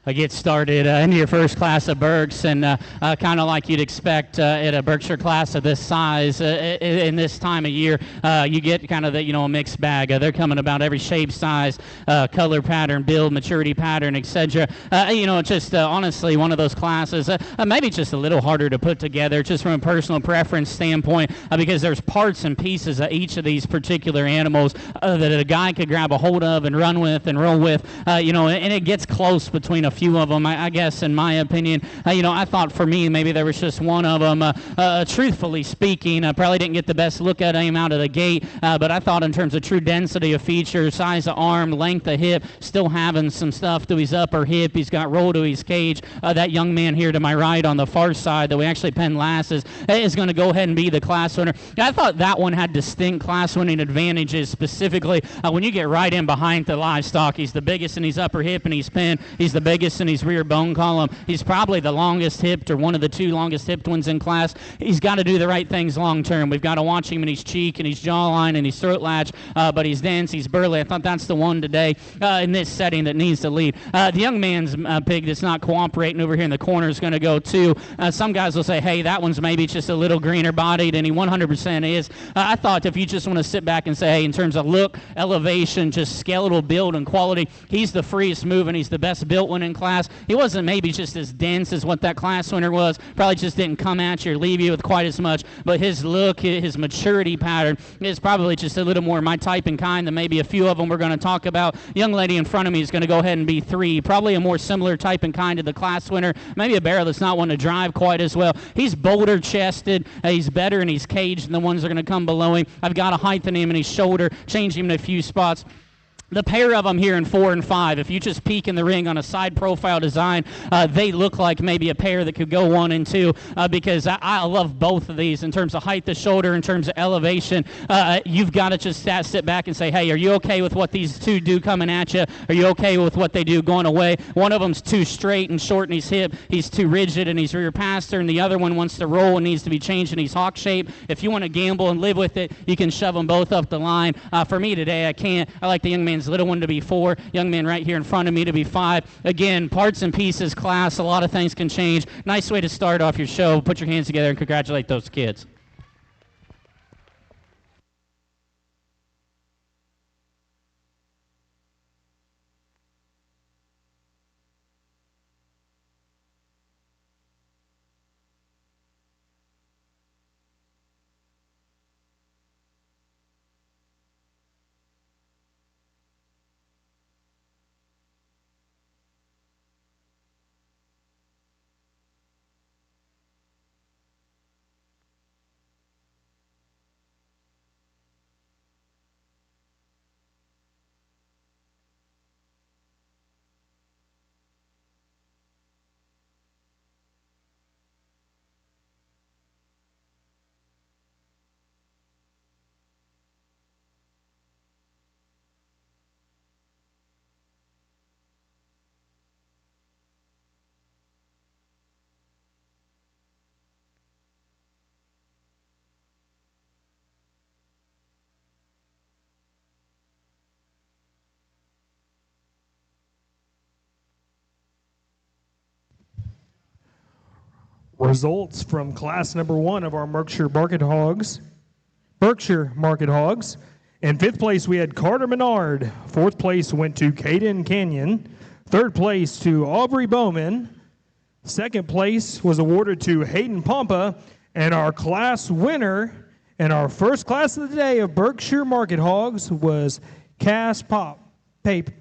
Get started into your first class of Berks, and kind of like you'd expect at a Berkshire class of this size in this time of year, you get kind of a mixed bag. They're coming about every shape, size, color pattern, build, maturity pattern, etc. Just honestly one of those classes maybe just a little harder to put together just from a personal preference standpoint because there's parts and pieces of each of these particular animals that a guy could grab a hold of and run with and roll with, and it gets close between a few of them, I guess, in my opinion. I thought for me maybe there was just one of them. Truthfully speaking, I probably didn't get the best look at him out of the gate, but I thought in terms of true density of features, size of arm, length of hip, still having some stuff to his upper hip. He's got roll to his cage. That young man here to my right on the far side that we actually penned last is going to go ahead and be the class winner. I thought that one had distinct class winning advantages, specifically when you get right in behind the livestock. He's the biggest in his upper hip and he's penned. He's the biggest in his rear bone column. He's probably the longest hipped or one of the two longest hipped ones in class. He's got to do the right things long term. We've got to watch him in his cheek and his jawline and his throat latch, but he's dense, he's burly. I thought that's the one today in this setting that needs to lead. The young man's pig that's not cooperating over here in the corner is going to go too. Some guys will say, hey, that one's maybe just a little greener bodied, and he 100% is. I thought if you just want to sit back and say, hey, in terms of look, elevation, just skeletal build and quality, he's the freest moving, he's the best built one in class. He wasn't maybe just as dense as what that class winner was, probably just didn't come at you or leave you with quite as much, but his look, his maturity pattern is probably just a little more my type and kind than maybe a few of them we're going to talk about. Young lady in front of me is going to go ahead and be 3, probably a more similar type and kind to the class winner, maybe a barrel that's not one to drive quite as well. He's bolder chested, he's better in his cage than the ones that are going to come below him. I've got to heighten him in his shoulder, change him in a few spots. The pair of them here in 4 and 5, if you just peek in the ring on a side profile design, they look like maybe a pair that could go 1 and 2 because I love both of these in terms of height of shoulder, in terms of elevation. You've got to just sit back and say, hey, are you okay with what these two do coming at you? Are you okay with what they do going away? One of them's too straight and short in his hip. He's too rigid in his rear pastor, and the other one wants to roll and needs to be changed in his hawk shape. If you want to gamble and live with it, you can shove them both up the line. For me today, I can't. I like the young man's little one to be 4, young man right here in front of me to be 5. Again, parts and pieces class, a lot of things can change. Nice way to start off your show. Put your hands together and congratulate those kids. Results from class number 1 of our Berkshire Market Hogs. In 5th place, we had Carter Menard. 4th place went to Caden Canyon. 3rd place to Aubrey Bowman. 2nd place was awarded to Hayden Pompa. And our class winner in our first class of the day of Berkshire Market Hogs was Cass Pape.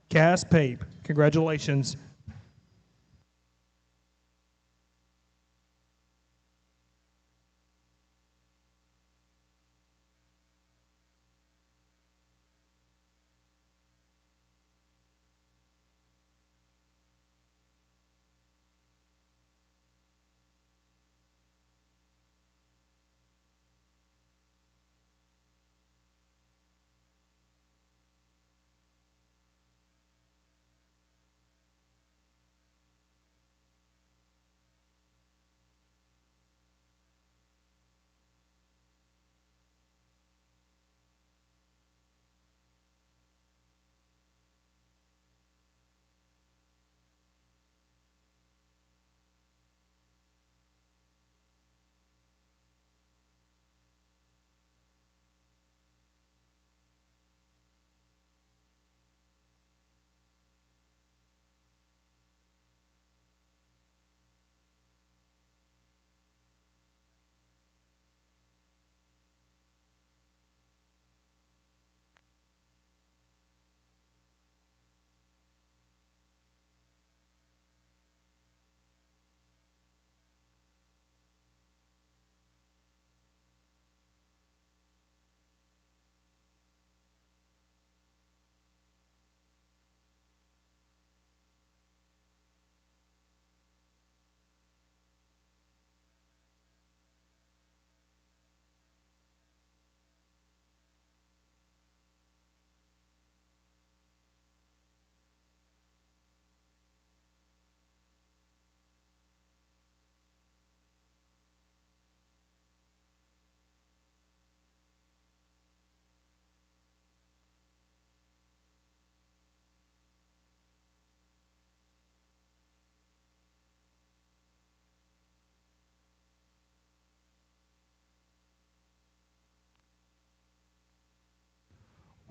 Congratulations.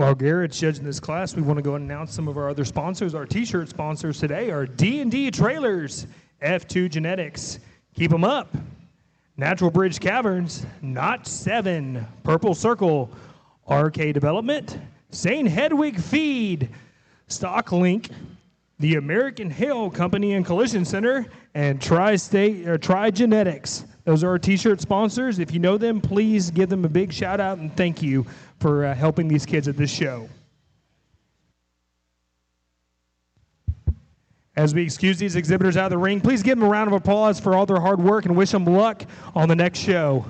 While Garrett's judging this class, we want to go and announce some of our other sponsors. Our t-shirt sponsors today are D&D Trailers, F2 Genetics, Keep 'em Up, Natural Bridge Caverns, Notch 7, Purple Circle, RK Development, St. Hedwig Feed, StockLink, the American Hail Company and Collision Center, and Tri-Genetics. Those are our t-shirt sponsors. If you know them, please give them a big shout out and thank you for helping these kids at this show. As we excuse these exhibitors out of the ring, please give them a round of applause for all their hard work and wish them luck on the next show.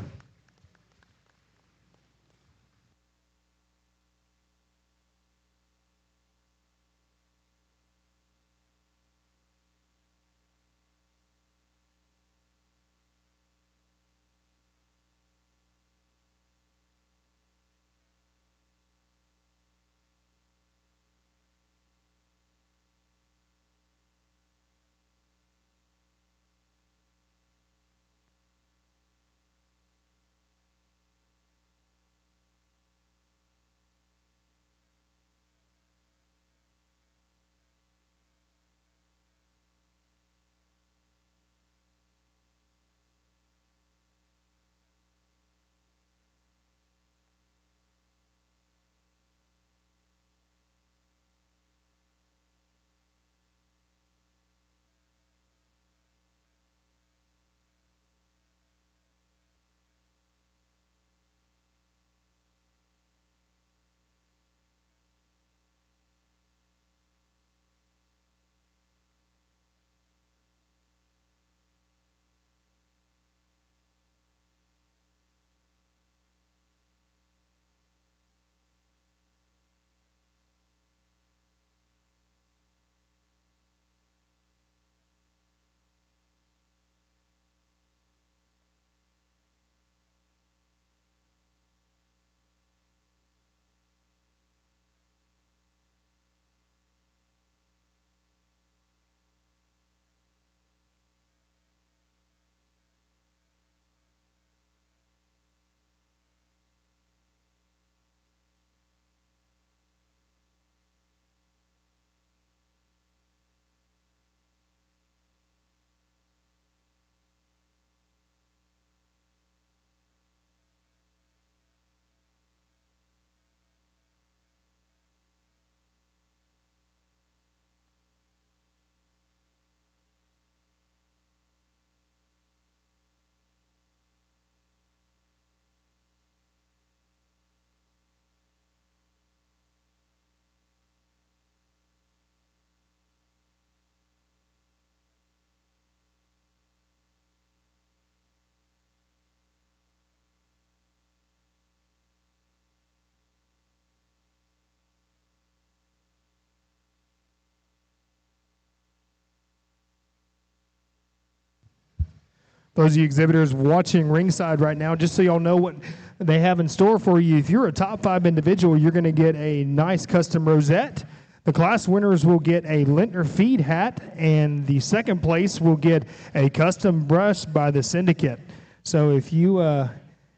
Those of you exhibitors watching ringside right now, just so y'all know what they have in store for you, if you're a top 5 individual, you're going to get a nice custom rosette. The class winners will get a Lintner Feed hat, and the second place will get a custom brush by the Syndicate. So if you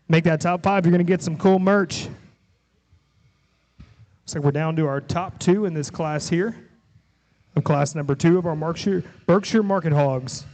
make that top 5, you're going to get some cool merch. Looks like we're down to our top 2 in this class here, of class number 2 of our Berkshire Market Hogs.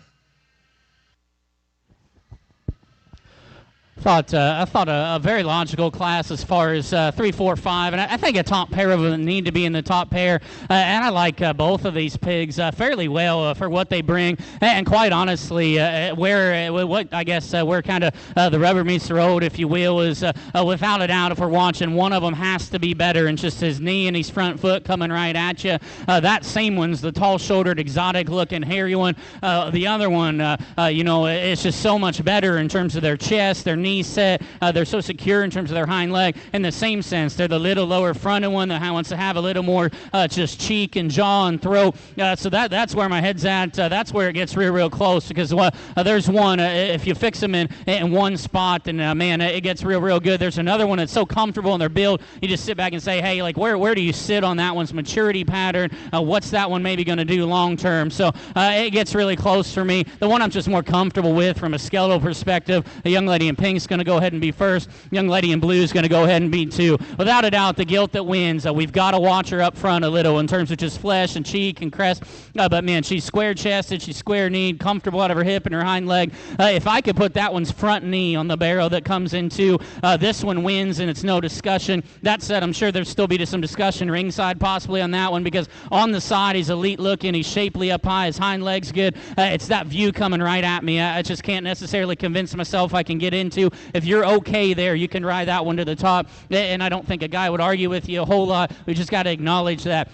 I thought a very logical class as far as 3, 4, 5, and I think a top pair of them need to be in the top pair. And I like both of these pigs fairly well for what they bring. And quite honestly, where kind of the rubber meets the road, if you will, is without a doubt, if we're watching, one of them has to be better. And just his knee and his front foot coming right at you. That same one's the tall-shouldered, exotic-looking, hairy one. The other one, it's just so much better in terms of their chest, their knee set. They're so secure in terms of their hind leg. In the same sense, they're the little lower fronted one that wants to have a little more just cheek and jaw and throat. So that's where my head's at. That's where it gets real close, because there's one, if you fix them in one spot, then man, it gets real good. There's another one that's so comfortable in their build, you just sit back and say, hey, like where do you sit on that one's maturity pattern? What's that one maybe going to do long term? So it gets really close for me. The one I'm just more comfortable with from a skeletal perspective, the young lady in pink is going to go ahead and be first. Young lady in blue is going to go ahead and be 2. Without a doubt, the gilt that wins. We've got to watch her up front a little in terms of just flesh and cheek and crest. But, man, she's square-chested. She's square-kneed, comfortable out of her hip and her hind leg. If I could put that one's front knee on the barrel that comes into, this one wins, and it's no discussion. That said, I'm sure there'll still be some discussion ringside possibly on that one, because on the side he's elite-looking. He's shapely up high. His hind leg's good. It's that view coming right at me. I just can't necessarily convince myself I can get into. If you're okay there, you can ride that one to the top, and I don't think a guy would argue with you a whole lot. We just got to acknowledge that.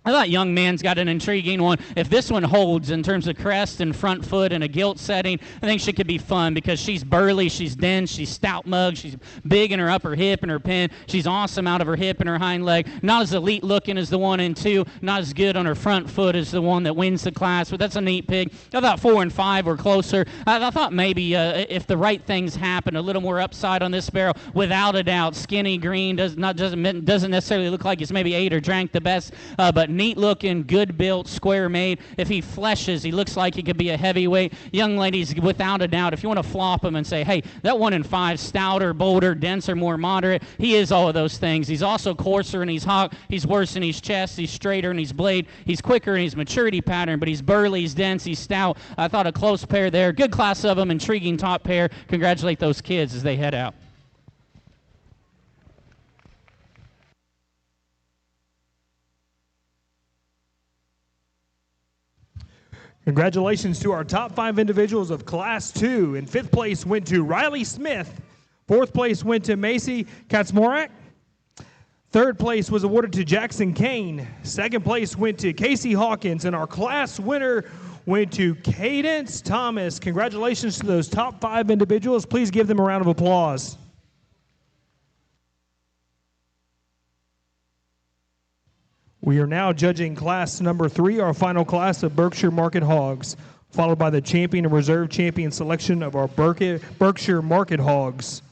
I thought Young Man's got an intriguing one. If this one holds in terms of crest and front foot in a gilt setting, I think she could be fun because she's burly, she's dense, she's stout mug, she's big in her upper hip and her pin. She's awesome out of her hip and her hind leg. Not as elite looking as the 1 and 2, not as good on her front foot as the one that wins the class, but that's a neat pig. I thought 4 and 5 were closer. I thought maybe if the right things happen, a little more upside on this barrel. Without a doubt, skinny green doesn't necessarily look like he's maybe ate or drank the best, but neat looking, good built, square made. If he fleshes, he looks like he could be a heavyweight. Young ladies, without a doubt, if you want to flop him and say, hey, that 1 and 5, stouter, bolder, denser, more moderate, he is all of those things. He's also coarser and he's hot. He's worse in his chest. He's straighter and he's blade. He's quicker in his maturity pattern, but he's burly, he's dense, he's stout. I thought a close pair there. Good class of them, intriguing top pair. Congratulate those kids as they head out. Congratulations to our top 5 individuals of Class 2. In 5th place went to Riley Smith. 4th place went to Macy Katzmorak. 3rd place was awarded to Jackson Kane. 2nd place went to Casey Hawkins. And our class winner went to Cadence Thomas. Congratulations to those top 5 individuals. Please give them a round of applause. We are now judging class number 3, our final class of Berkshire Market Hogs, followed by the champion and reserve champion selection of our Berkshire Market Hogs.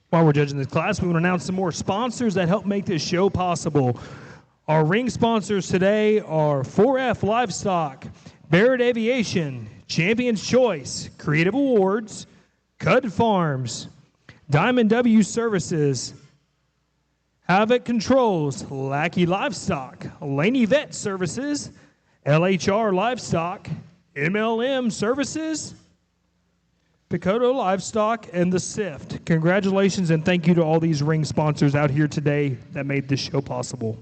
While we're judging this class, we want to announce some more sponsors that help make this show possible. Our ring sponsors today are 4F Livestock, Barrett Aviation, Champion's Choice, Creative Awards, Cud Farms, Diamond W Services, Havoc Controls, Lackey Livestock, Laney Vet Services, LHR Livestock, MLM Services, Picoto Livestock, and The Sift. Congratulations and thank you to all these ring sponsors out here today that made this show possible.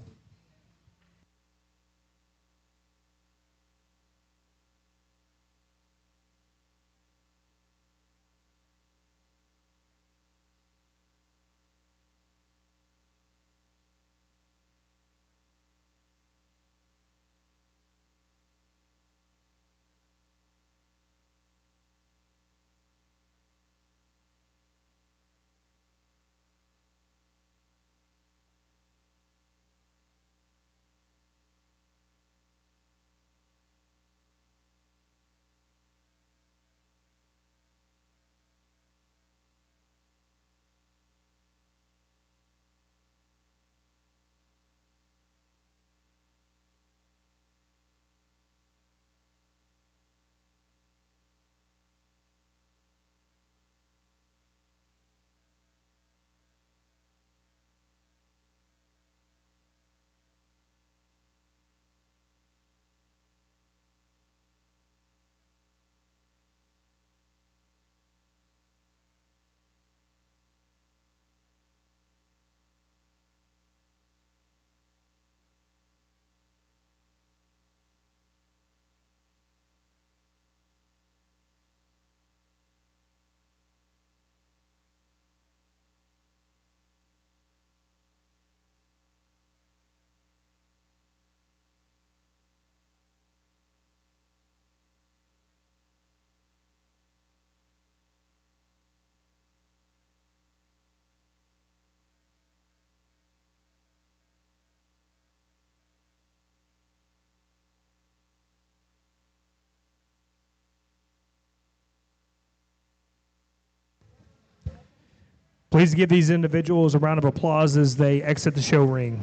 Please give these individuals a round of applause as they exit the show ring.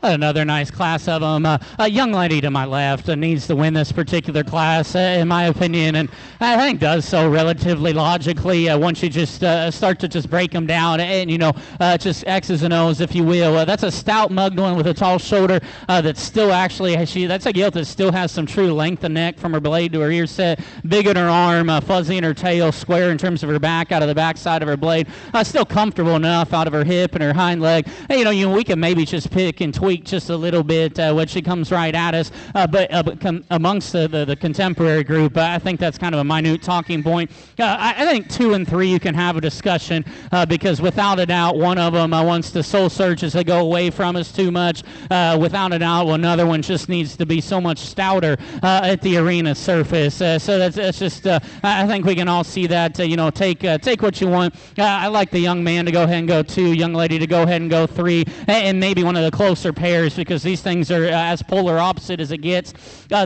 Another nice class of them. A young lady to my left needs to win this particular class, in my opinion, and I think does so relatively logically once you just start to just break them down and, just X's and O's, if you will. That's a stout mugged one with a tall shoulder that's still actually, that's a gilt that still has some true length of neck from her blade to her ear set, big in her arm, fuzzy in her tail, square in terms of her back out of the back side of her blade, still comfortable enough out of her hip and her hind leg. We can maybe just pick and tweak just a little bit when she comes right at us, but amongst the contemporary group, I think that's kind of a minute talking point. I think 2 and 3 you can have a discussion because without a doubt one of them wants to soul search as they go away from us too much. Without a doubt another one just needs to be so much stouter at the arena surface. So that's just I think we can all see that. Take what you want. I like the young man to go ahead and go 2, young lady to go ahead and go 3, and maybe one of the closer pairs because these things are as polar opposite as it gets.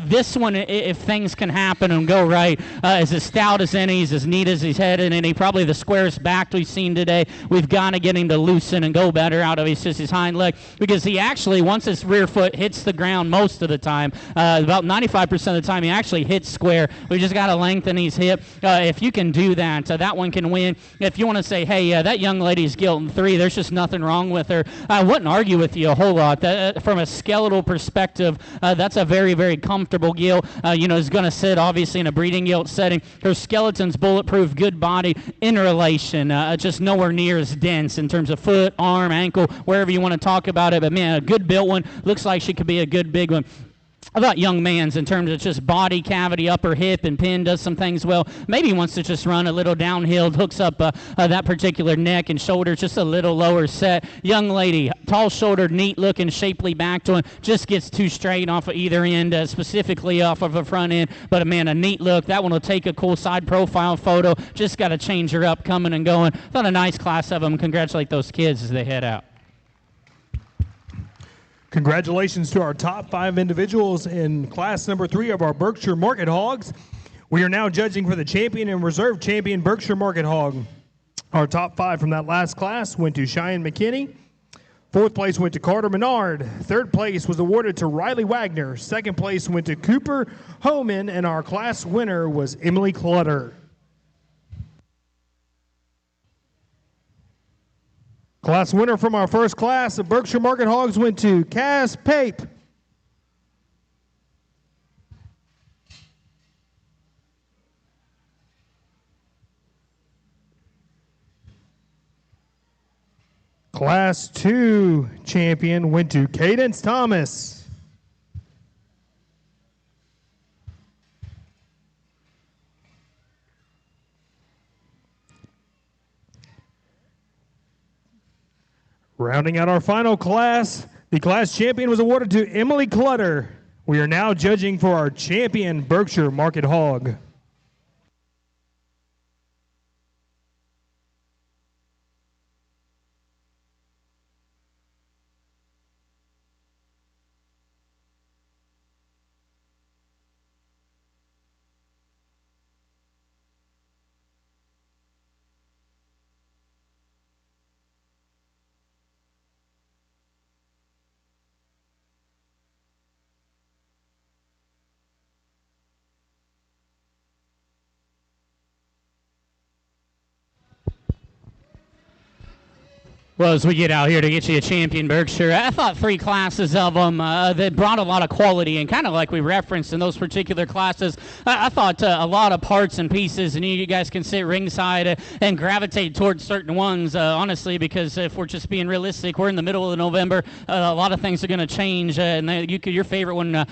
This one, if things can happen and go right, is as stout as any, he's as neat as he's headed, and he probably the squarest back we've seen today. We've got to get him to loosen and go better out of his hind leg because he actually, once his rear foot hits the ground most of the time, about 95% of the time, he actually hits square. We just got to lengthen his hip. If you can do that, that one can win. If you want to say, hey, that young lady's Gilton 3, there's just nothing wrong with her, I wouldn't argue with you a whole lot. From a skeletal perspective, that's a very, very comfortable gilt. Is going to sit, obviously, in a breeding gilt setting. Her skeleton's bulletproof, good body, interrelation, just nowhere near as dense in terms of foot, arm, ankle, wherever you want to talk about it. But, man, a good built one. Looks like she could be a good big one. How about young man's in terms of just body cavity, upper hip, and pin, does some things well. Maybe wants to just run a little downhill, hooks up that particular neck and shoulders just a little lower set. Young lady, tall-shouldered, neat-looking, shapely back to him, just gets too straight off of either end, specifically off of the front end. But, man, a neat look. That one will take a cool side profile photo. Just got to change her up, coming and going. Thought a nice class of them. Congratulate those kids as they head out. Congratulations to our top 5 individuals in class number 3 of our Berkshire Market Hogs. We are now judging for the champion and reserve champion Berkshire Market Hog. Our top 5 from that last class went to Cheyenne McKinney. 4th place went to Carter Menard. 3rd place was awarded to Riley Wagner. 2nd place went to Cooper Homan, and our class winner was Emily Clutter. Class winner from our first class of Berkshire Market Hogs went to Cass Pape. Class 2 champion went to Cadence Thomas. Rounding out our final class, the class champion was awarded to Emily Clutter. We are now judging for our champion Berkshire Market Hog. Well, as we get out here to get you a champion Berkshire, I thought 3 classes of them that brought a lot of quality, and kind of like we referenced in those particular classes, I thought a lot of parts and pieces, and you guys can sit ringside and gravitate towards certain ones, honestly, because if we're just being realistic, we're in the middle of November, a lot of things are going to change, and your favorite one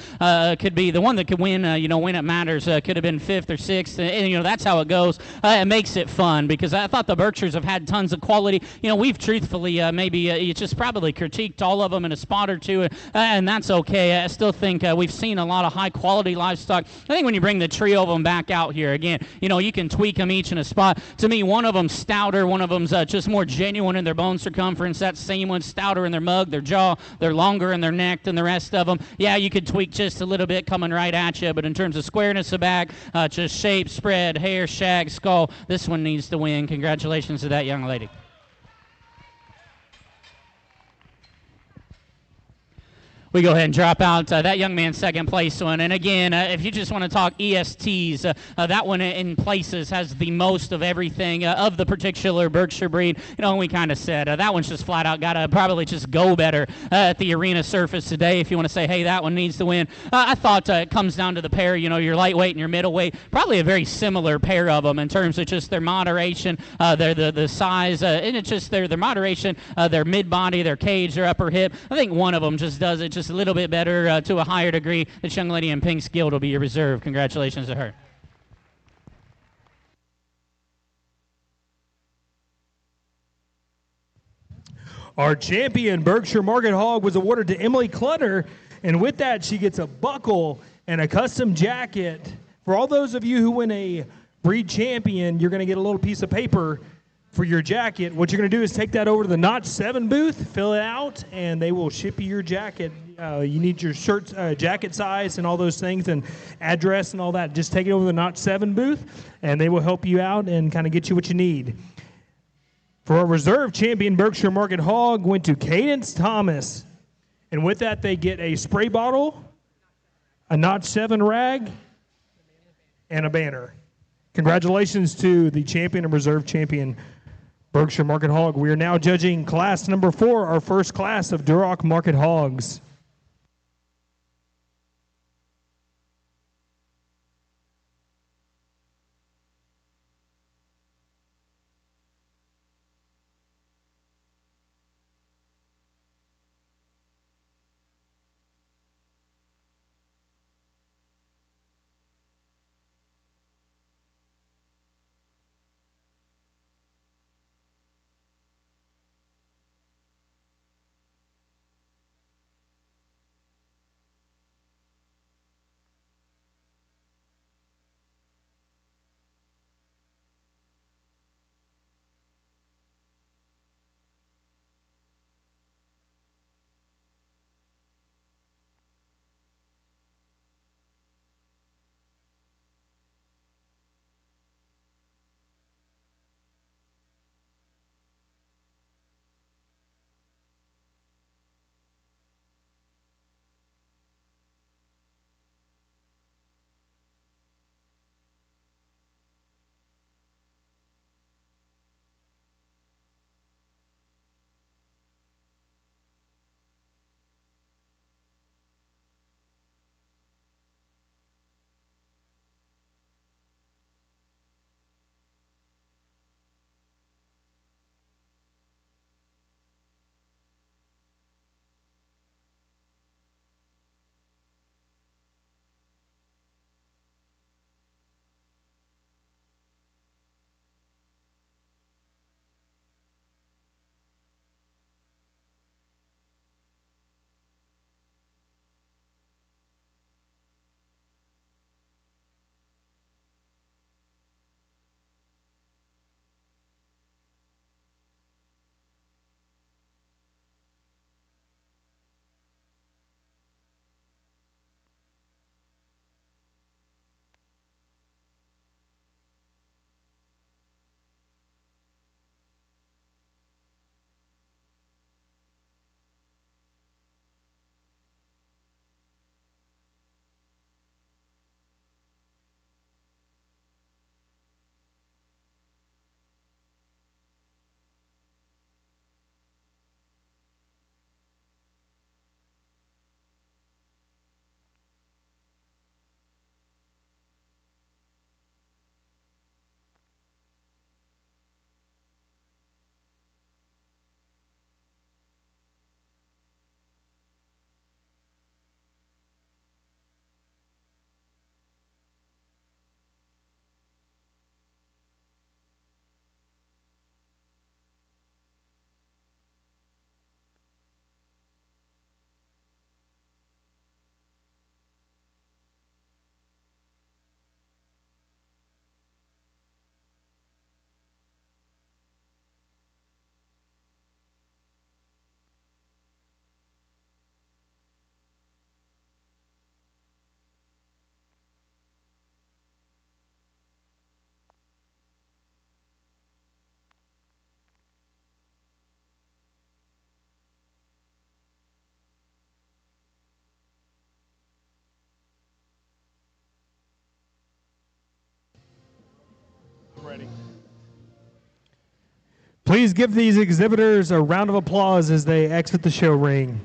could be the one that could win, when it matters, could have been 5th or 6th, and that's how it goes. It makes it fun, because I thought the Berkshires have had tons of quality. We've truthfully maybe you just probably critiqued all of them in a spot or two, and that's okay. I still think we've seen a lot of high-quality livestock. I think when you bring the trio of them back out here, again, you can tweak them each in a spot. To me, one of them's stouter, one of them's just more genuine in their bone circumference. That same one's stouter in their mug, their jaw, they're longer in their neck than the rest of them. Yeah, you could tweak just a little bit coming right at you, but in terms of squareness of back, just shape, spread, hair, shag, skull, this one needs to win. Congratulations to that young lady. We go ahead and drop out that young man's second place one. And again, if you just want to talk ESTs, that one in places has the most of everything of the particular Berkshire breed. We kind of said that one's just flat out got to probably just go better at the arena surface today if you want to say, hey, that one needs to win. I thought it comes down to the pair, your lightweight and your middleweight, probably a very similar pair of them in terms of just their moderation, the size, and it's just their moderation, their mid-body, their cage, their upper hip. I think one of them just does it just a little bit better to a higher degree. This young lady in pink's gilt will be your reserve. Congratulations to her. Our champion Berkshire Market Hog was awarded to Emily Clutter, and with that she gets a buckle and a custom jacket. For all those of you who win a breed champion, you're going to get a little piece of paper for your jacket, what you're going to do is take that over to the Notch 7 booth, fill it out, and they will ship you your jacket. You need your shirt, jacket size, and all those things, and address and all that. Just take it over to the Notch 7 booth, and they will help you out and kind of get you what you need. For our reserve champion, Berkshire Market Hog went to Cadence Thomas. And with that, they get a spray bottle, a Notch 7 rag, and a banner. Congratulations to the champion and reserve champion, Berkshire Market Hog. We are now judging class number 4, our first class of Duroc Market Hogs. Ready. Please give these exhibitors a round of applause as they exit the show ring.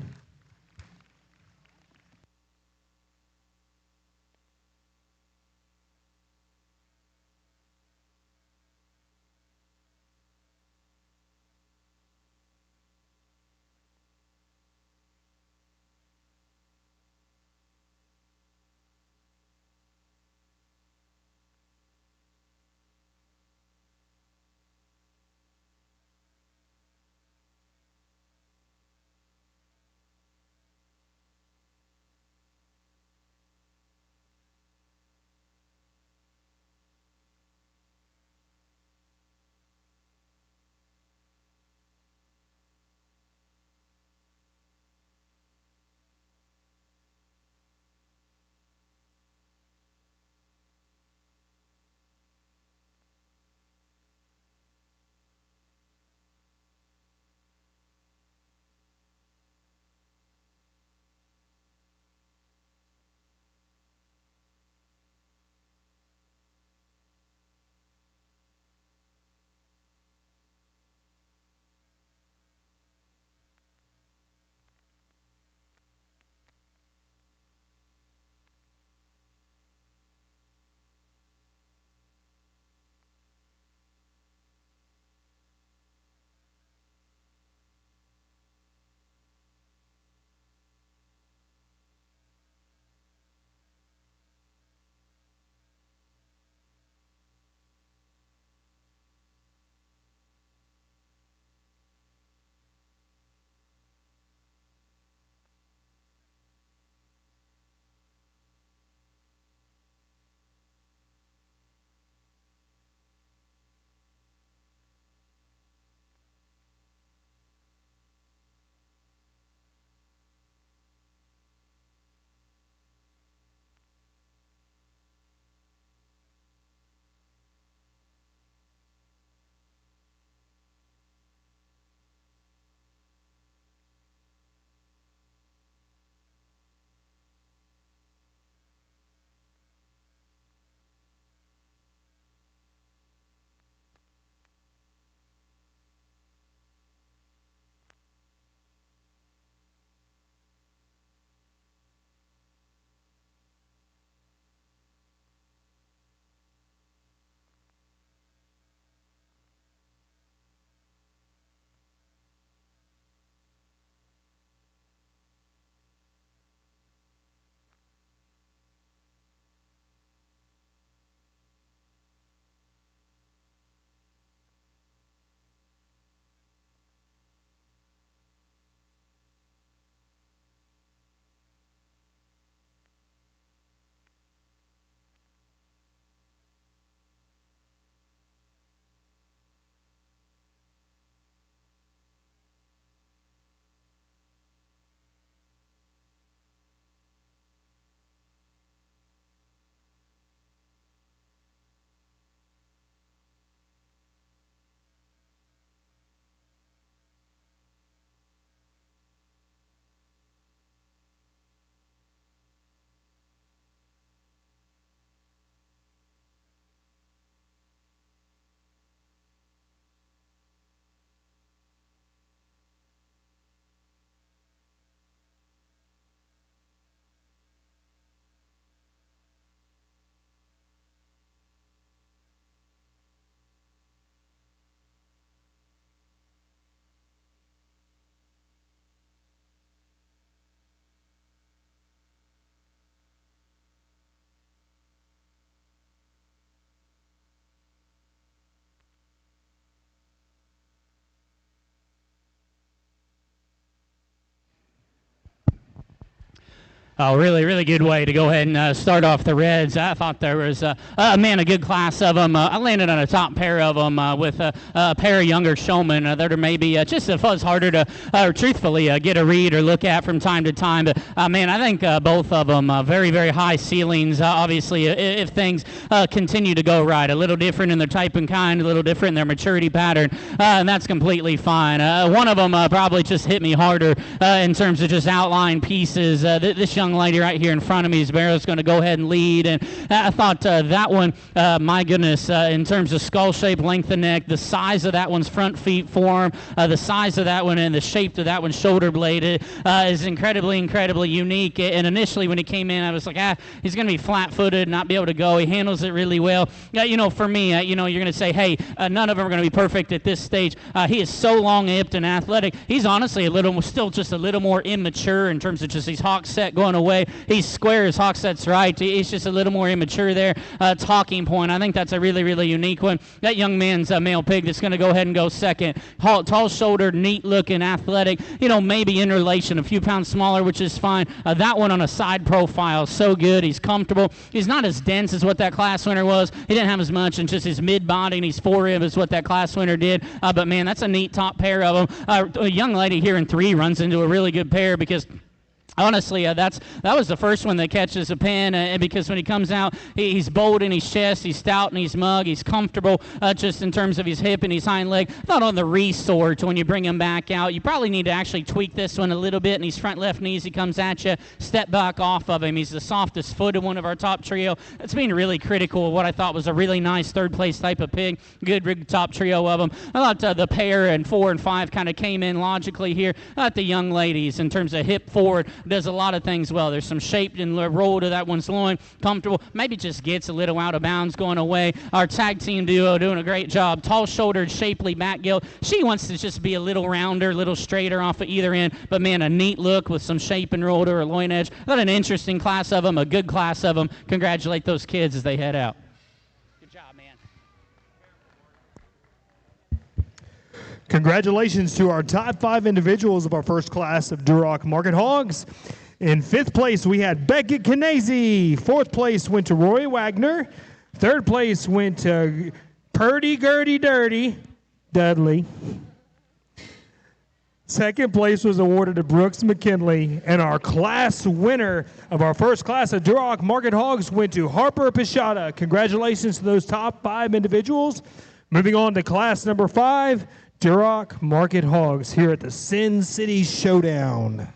Oh, really, really good way to go ahead and start off the Reds. I thought there was, a good class of them. I landed on a top pair of them with a pair of younger showmen that are maybe just a fuzz harder to truthfully get a read or look at from time to time. But, man, I think both of them very, very high ceilings. Obviously, if things continue to go right. A little different in their type and kind, a little different in their maturity pattern, and that's completely fine. One of them probably just hit me harder in terms of just outline pieces. This young lady right here in front of me, Isabel's going to go ahead and lead, and I thought that one, my goodness, in terms of skull shape, length of neck, the size of that one's front feet form, the size of that one and the shape of that one's shoulder blade is incredibly, incredibly unique. And initially when he came in, I was like, he's going to be flat-footed, not be able to go. He handles it really well. For me, you're going to say, hey, none of them are going to be perfect at this stage. He is so long-hipped and athletic. He's honestly still just a little more immature in terms of just his hawk set going away. He's square, his hawk set's right. He's just a little more immature there. Talking point, I think that's a really, really unique one. That young man's a male pig that's going to go ahead and go second. Tall-shouldered, neat-looking, athletic, maybe in relation, a few pounds smaller, which is fine. That one on a side profile, so good. He's comfortable. He's not as dense as what that class winner was. He didn't have as much, and just his mid-body and his forerib is what that class winner did. But, man, that's a neat top pair of them. A young lady here in 3 runs into a really good pair because honestly, that was the first one that catches a pin, because when he comes out, he's bold in his chest, he's stout in his mug, he's comfortable just in terms of his hip and his hind leg. Not on the resort when you bring him back out. You probably need to actually tweak this one a little bit, and his front left knees, he comes at you, step back off of him. He's the softest foot in one of our top trio. That's being really critical of what I thought was a really nice third-place type of pig. Good rigged top trio of them. I thought the pair and 4 and 5 kind of came in logically here. I thought the young ladies, in terms of hip forward, does a lot of things well. There's some shape and roll to that one's loin, comfortable, maybe just gets a little out of bounds going away. Our tag team duo doing a great job. Tall-shouldered, shapely back gill. She wants to just be a little rounder, a little straighter off of either end, but man, a neat look with some shape and roll to her loin edge. Not an interesting class of them, a good class of them. Congratulate those kids as they head out. Good job, man. Congratulations to our top 5 individuals of our first class of Duroc Market Hogs. In 5th place, we had Beckett Canese. 4th place went to Roy Wagner. 3rd place went to Purdy Gurdy Dirty Dudley. 2nd place was awarded to Brooks McKinley. And our class winner of our first class of Duroc Market Hogs went to Harper Pichata. Congratulations to those top 5 individuals. Moving on to class number 5, Duroc Market Hogs here at the SynCity Showdown.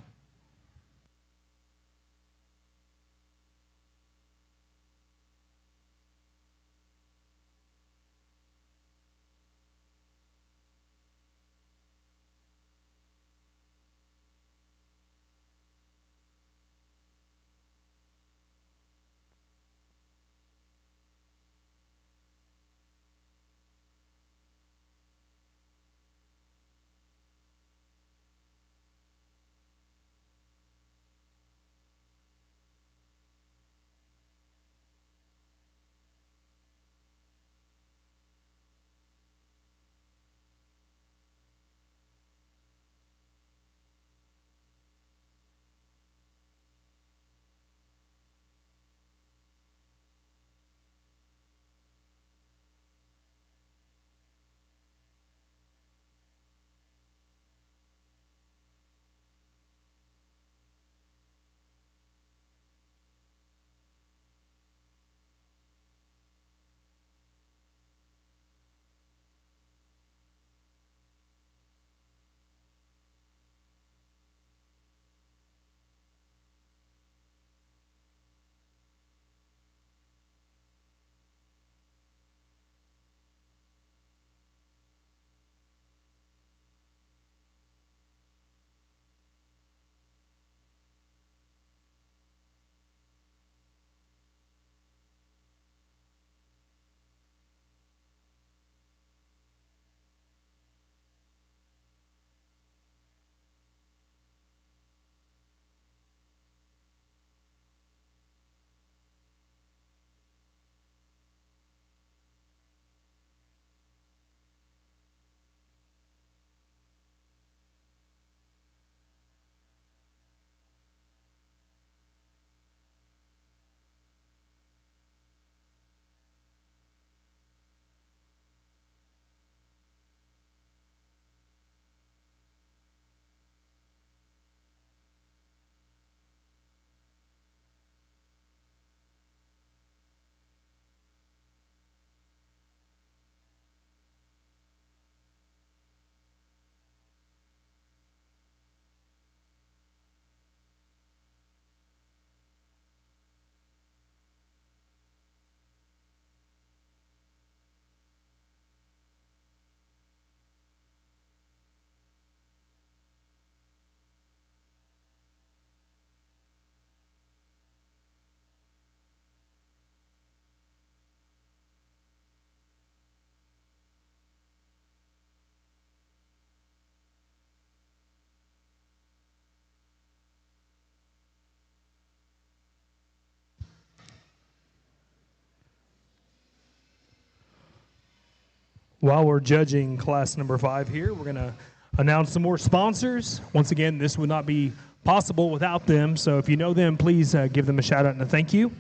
While we're judging class number 5 here, we're going to announce some more sponsors. Once again, this would not be possible without them, so if you know them, please give them a shout out and a thank you.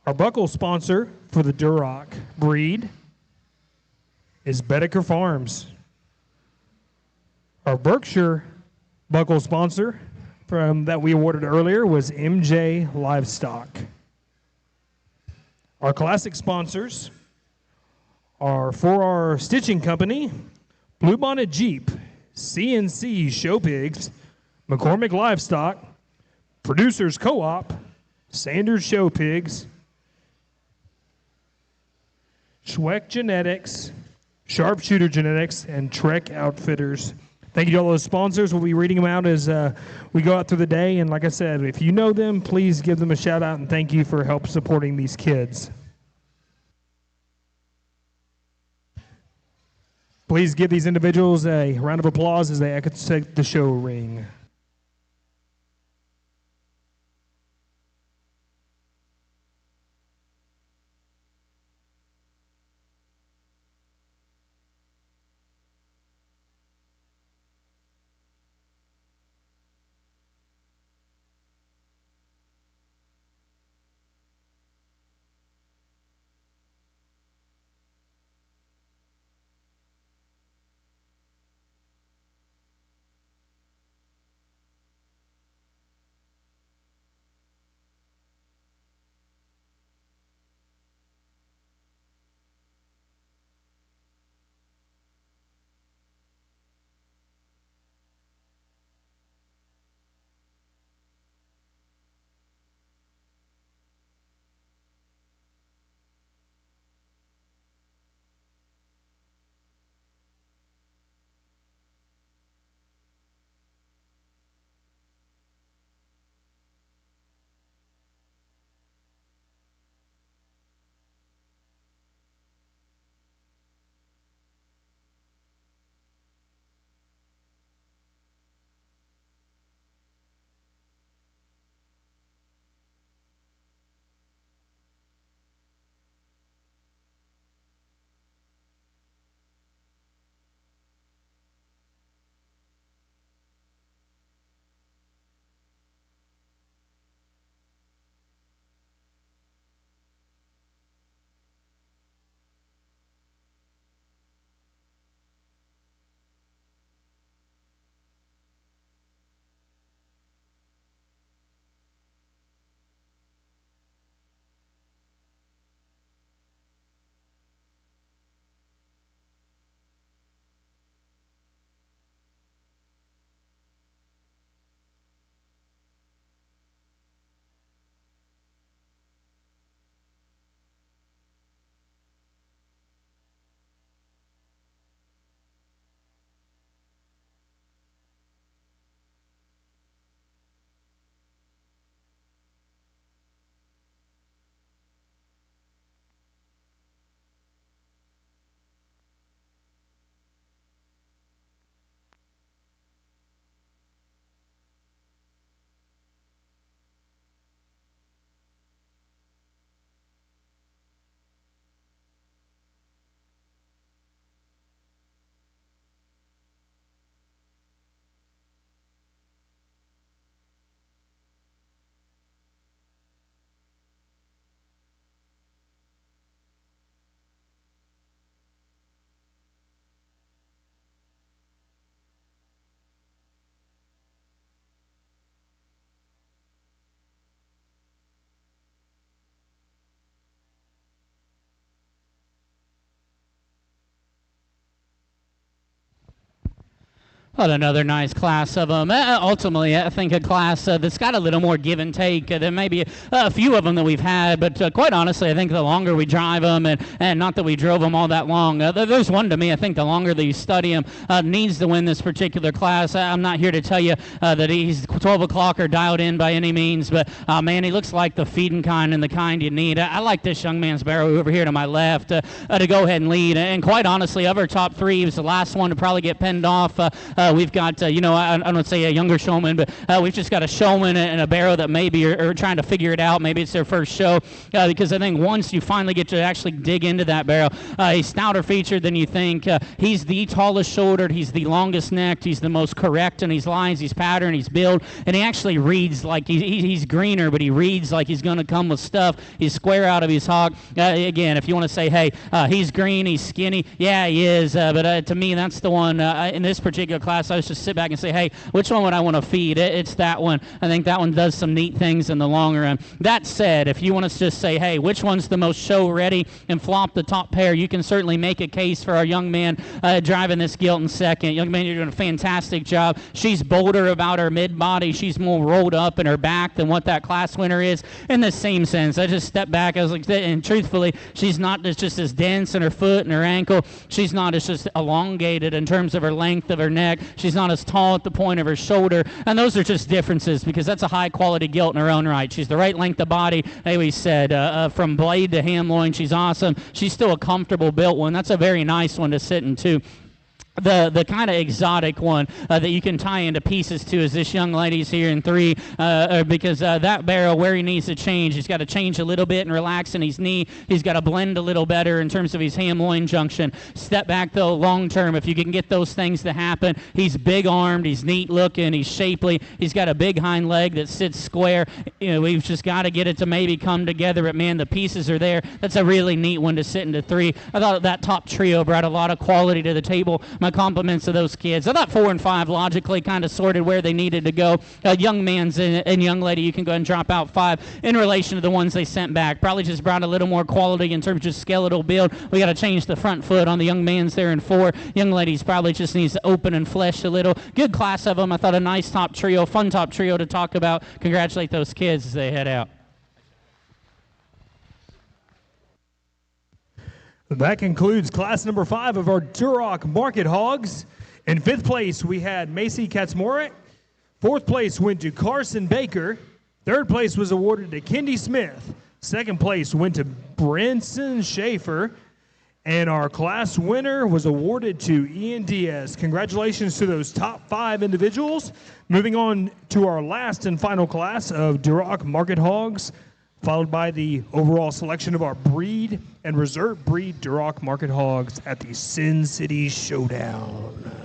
Our buckle sponsor for the Duroc breed is Bedecker Farms. Our Berkshire buckle sponsor that we awarded earlier was MJ Livestock. Our classic sponsors are for our stitching company, Bluebonnet Jeep, CNC Show Pigs, McCormick Livestock, Producers Co-op, Sanders Show Pigs, Schweck Genetics, Sharpshooter Genetics, and Trek Outfitters. Thank you to all those sponsors. We'll be reading them out as we go out through the day. And like I said, if you know them, please give them a shout out and thank you for help supporting these kids. Please give these individuals a round of applause as they exit the show ring. Well, another nice class of them. Ultimately, I think a class that's got a little more give and take than maybe a few of them that we've had. But quite honestly, I think the longer we drive them, and not that we drove them all that long, there's one to me, I think the longer that you study him, needs to win this particular class. I'm not here to tell you that he's 12 o'clock or dialed in by any means, but man, he looks like the feeding kind and the kind you need. I like this young man's barrel over here to my left to go ahead and lead. And quite honestly, of our top three, he was the last one to probably get pinned off we've got, I don't say a younger showman, but we've just got a showman and a barrow that maybe are trying to figure it out. Maybe it's their first show, because I think once you finally get to actually dig into that barrow, he's stouter featured than you think. He's the tallest shouldered, he's the longest necked, he's the most correct in his lines, his pattern, his build, and he actually reads like he's greener, but he reads like he's going to come with stuff. He's square out of his hog. Again, if you want to say, hey, he's green, he's skinny, yeah, he is, but to me, that's the one in this particular class. I was just sit back and say, hey, which one would I want to feed? It's that one. I think that one does some neat things in the long run. That said, if you want to just say, hey, which one's the most show ready and flop the top pair, you can certainly make a case for our young man driving this gilt in second. Young man, you're doing a fantastic job. She's bolder about her mid-body. She's more rolled up in her back than what that class winner is in the same sense. I just stepped back. I was like, and truthfully, she's not just as dense in her foot and her ankle. She's not as just elongated in terms of her length of her neck. She's not as tall at the point of her shoulder. And those are just differences because that's a high-quality gilt in her own right. She's the right length of body. Like we said, from blade to ham loin, she's awesome. She's still a comfortable built one. That's a very nice one to sit in, too. The kind of exotic one that you can tie into pieces to is this young lady's here in 3 because that barrel where he needs to change, he's got to change a little bit and relax in his knee. He's got to blend a little better in terms of his ham-loin junction. Step back, though, long term, if you can get those things to happen. He's big-armed, he's neat-looking, he's shapely. He's got a big hind leg that sits square. We've just got to get it to maybe come together, but, man, the pieces are there. That's a really neat one to sit into 3. I thought that top trio brought a lot of quality to the table. My compliments to those kids. I thought 4 and 5 logically kind of sorted where they needed to go. Young man's and young lady, you can go ahead and drop out 5 in relation to the ones they sent back. Probably just brought a little more quality in terms of just skeletal build. We got to change the front foot on the young man's there in 4. Young ladies probably just needs to open and flesh a little. Good class of them. I thought a nice top trio, fun top trio to talk about. Congratulate those kids as they head out. That concludes class number 5 of our Duroc Market Hogs. In 5th place, we had Macy Katzmorik. 4th place went to Carson Baker. 3rd place was awarded to Kendi Smith. 2nd place went to Brinson Schaefer. And our class winner was awarded to Ian Diaz. Congratulations to those top 5 individuals. Moving on to our last and final class of Duroc Market Hogs, followed by the overall selection of our breed and reserve breed Duroc Market Hogs at the SynCity Showdown.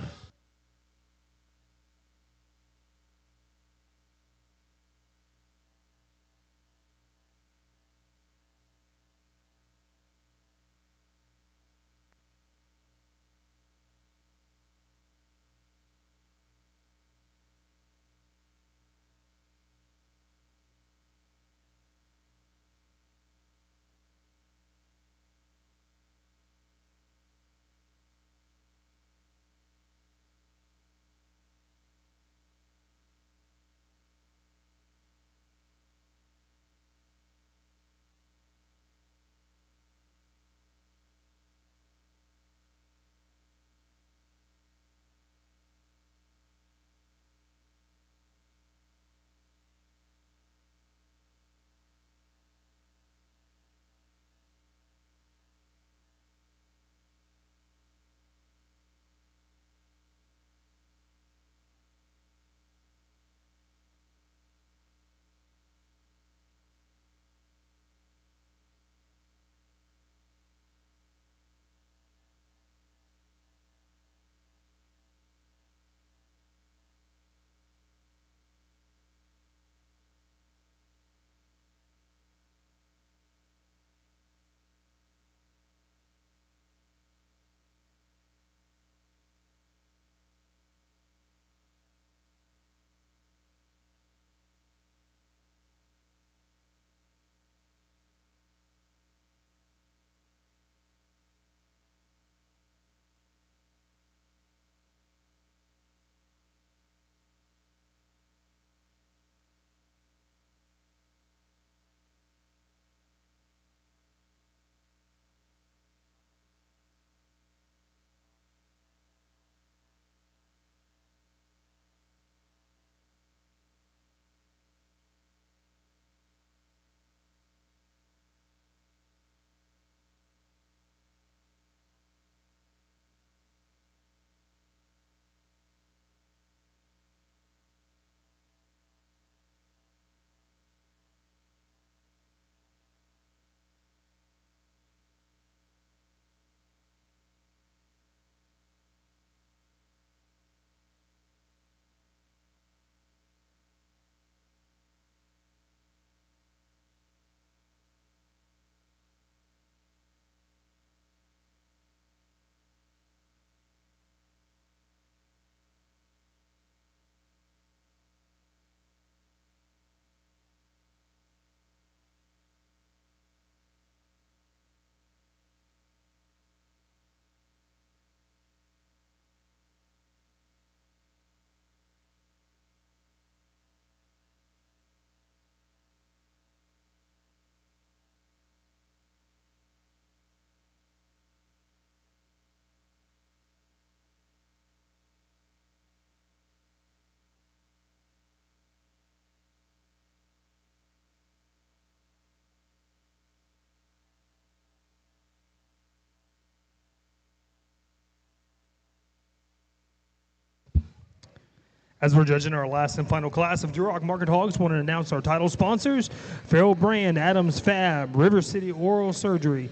As we're judging our last and final class of Duroc Market Hogs, want to announce our title sponsors: Farrell Brand, Adams Fab, River City Oral Surgery.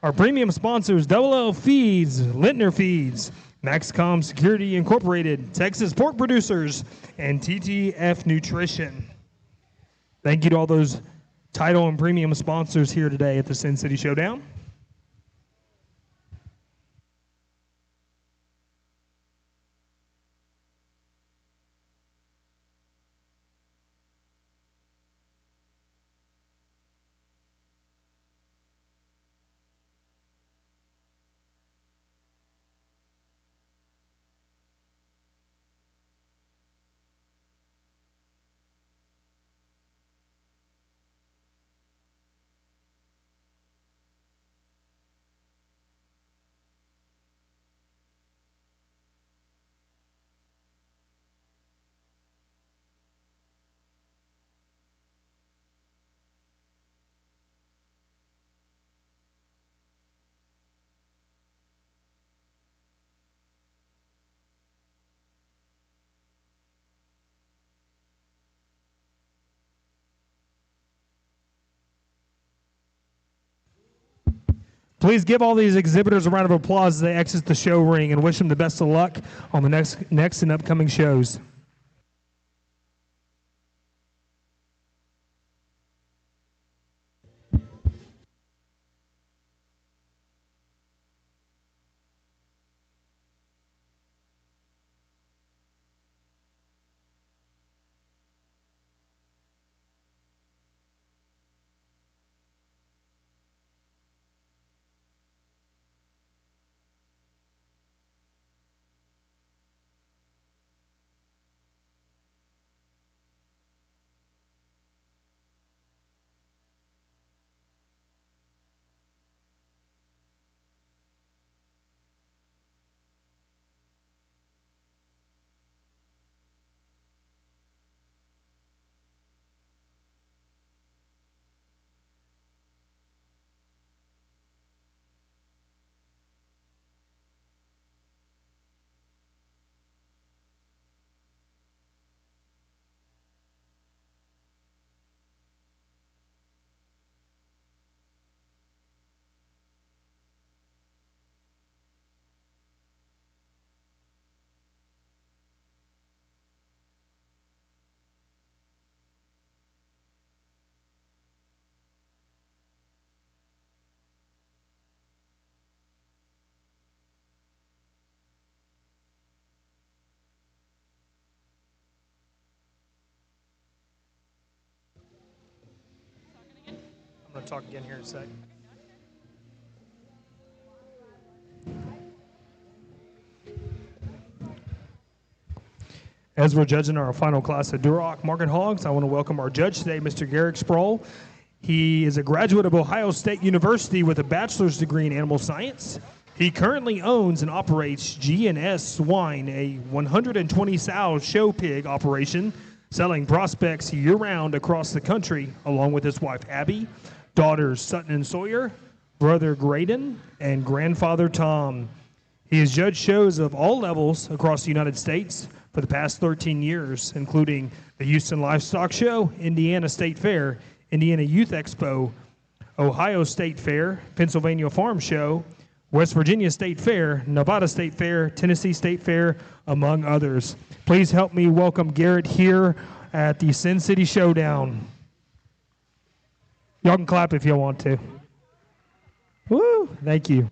Our premium sponsors: Double L Feeds, Lintner Feeds, Maxcom Security Incorporated, Texas Pork Producers, and TTF Nutrition. Thank you to all those title and premium sponsors here today at the SynCity Showdown. Please give all these exhibitors a round of applause as they exit the show ring, and wish them the best of luck on the next and upcoming shows. I'm going to talk again here in a sec. As we're judging our final class of Duroc Market Hogs, I want to welcome our judge today, Mr. Garrick Sproul. He is a graduate of Ohio State University with a bachelor's degree in animal science. He currently owns and operates G&S Swine, a 120 sow show pig operation, selling prospects year-round across the country, along with his wife Abby, daughters Sutton and Sawyer, brother Graydon, and grandfather Tom. He has judged shows of all levels across the United States for the past 13 years, including the Houston Livestock Show, Indiana State Fair, Indiana Youth Expo, Ohio State Fair, Pennsylvania Farm Show, West Virginia State Fair, Nevada State Fair, Tennessee State Fair, among others. Please help me welcome Garrett here at the SynCity Showdown. Y'all can clap if you want to. Woo! Thank you.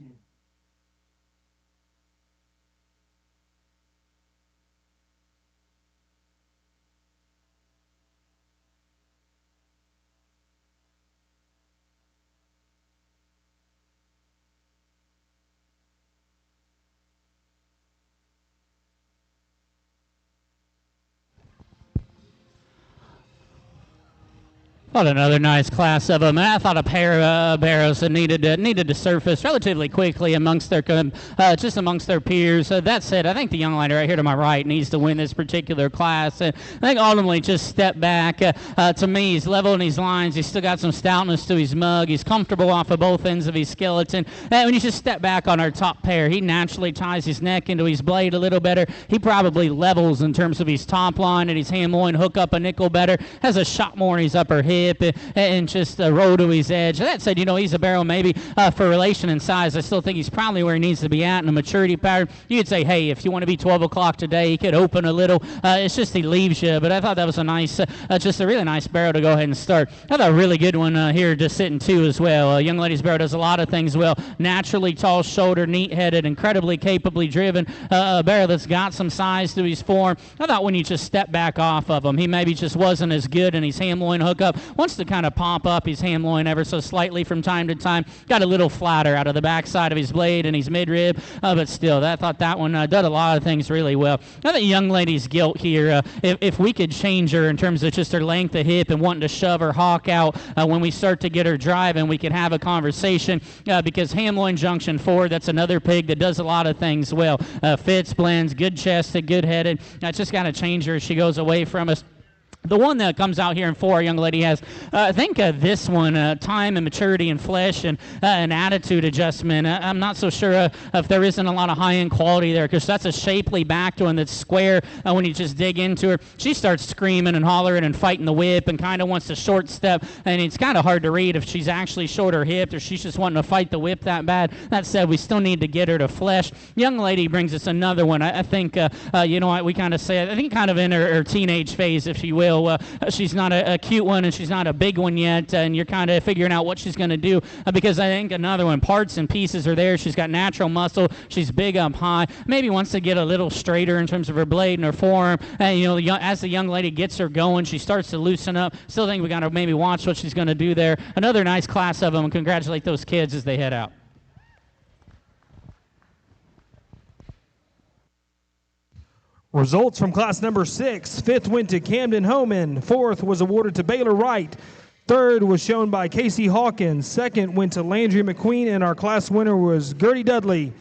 What another nice class of them. I thought a pair of barrows needed to surface relatively quickly amongst their peers. That said, I think the young lady right here to my right needs to win this particular class. And I think ultimately just step back. To me, he's leveling these lines. He's still got some stoutness to his mug. He's comfortable off of both ends of his skeleton. And when you just step back on our top pair, he naturally ties his neck into his blade a little better. He probably levels in terms of his top line and his ham loin hook up a nickel better. Has a shot more in his upper hip and just roll to his edge. That said, he's a barrel maybe for relation and size. I still think he's probably where he needs to be at in a maturity pattern. You could say, hey, if you want to be 12 o'clock today, he could open a little. It's just he leaves you. But I thought that was a nice, just a really nice barrel to go ahead and start. I thought a really good one here just sitting two as well. Young lady's barrel does a lot of things well. Naturally tall shoulder, neat-headed, incredibly capably driven. A barrel that's got some size to his form. I thought when you just step back off of him, he maybe just wasn't as good in his ham loin hookup. Wants to kind of pop up his ham loin ever so slightly from time to time. Got a little flatter out of the backside of his blade and his midrib, but still, I thought that one did a lot of things really well. I think young lady's gilt here, if we could change her in terms of just her length of hip and wanting to shove her hawk out when we start to get her driving, we could have a conversation because ham loin junction forward, that's another pig that does a lot of things well. Fits, blends, good chested, good headed. I just got to change her as she goes away from us. The one that comes out here in 4, our young lady has, I think this one, time and maturity and flesh and an attitude adjustment. I'm not so sure if there isn't a lot of high-end quality there because that's a shapely backed one that's square when you just dig into her. She starts screaming and hollering and fighting the whip and kind of wants to short step, and it's kind of hard to read if she's actually shorter hipped or she's just wanting to fight the whip that bad. That said, we still need to get her to flesh. Young lady brings us another one. I think, you know what, we kind of say, I think kind of in her teenage phase, if she will. She's not a cute one and she's not a big one yet, and you're kind of figuring out what she's going to do because I think another one, parts and pieces are there. She's got natural muscle. She's big up high. Maybe wants to get a little straighter in terms of her blade and her forearm. And, as the young lady gets her going, she starts to loosen up. Still think we got to maybe watch what she's going to do there. Another nice class of them, and congratulate those kids as they head out. Results from class number 6. 5th went to Camden Homan. 4th was awarded to Baylor Wright. 3rd was shown by Casey Hawkins. 2nd went to Landry McQueen, and our class winner was Gertie Dudley.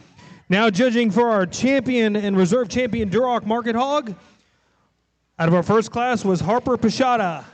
Now judging for our champion and reserve champion Duroc Market Hog, out of our first class was Harper Pashada.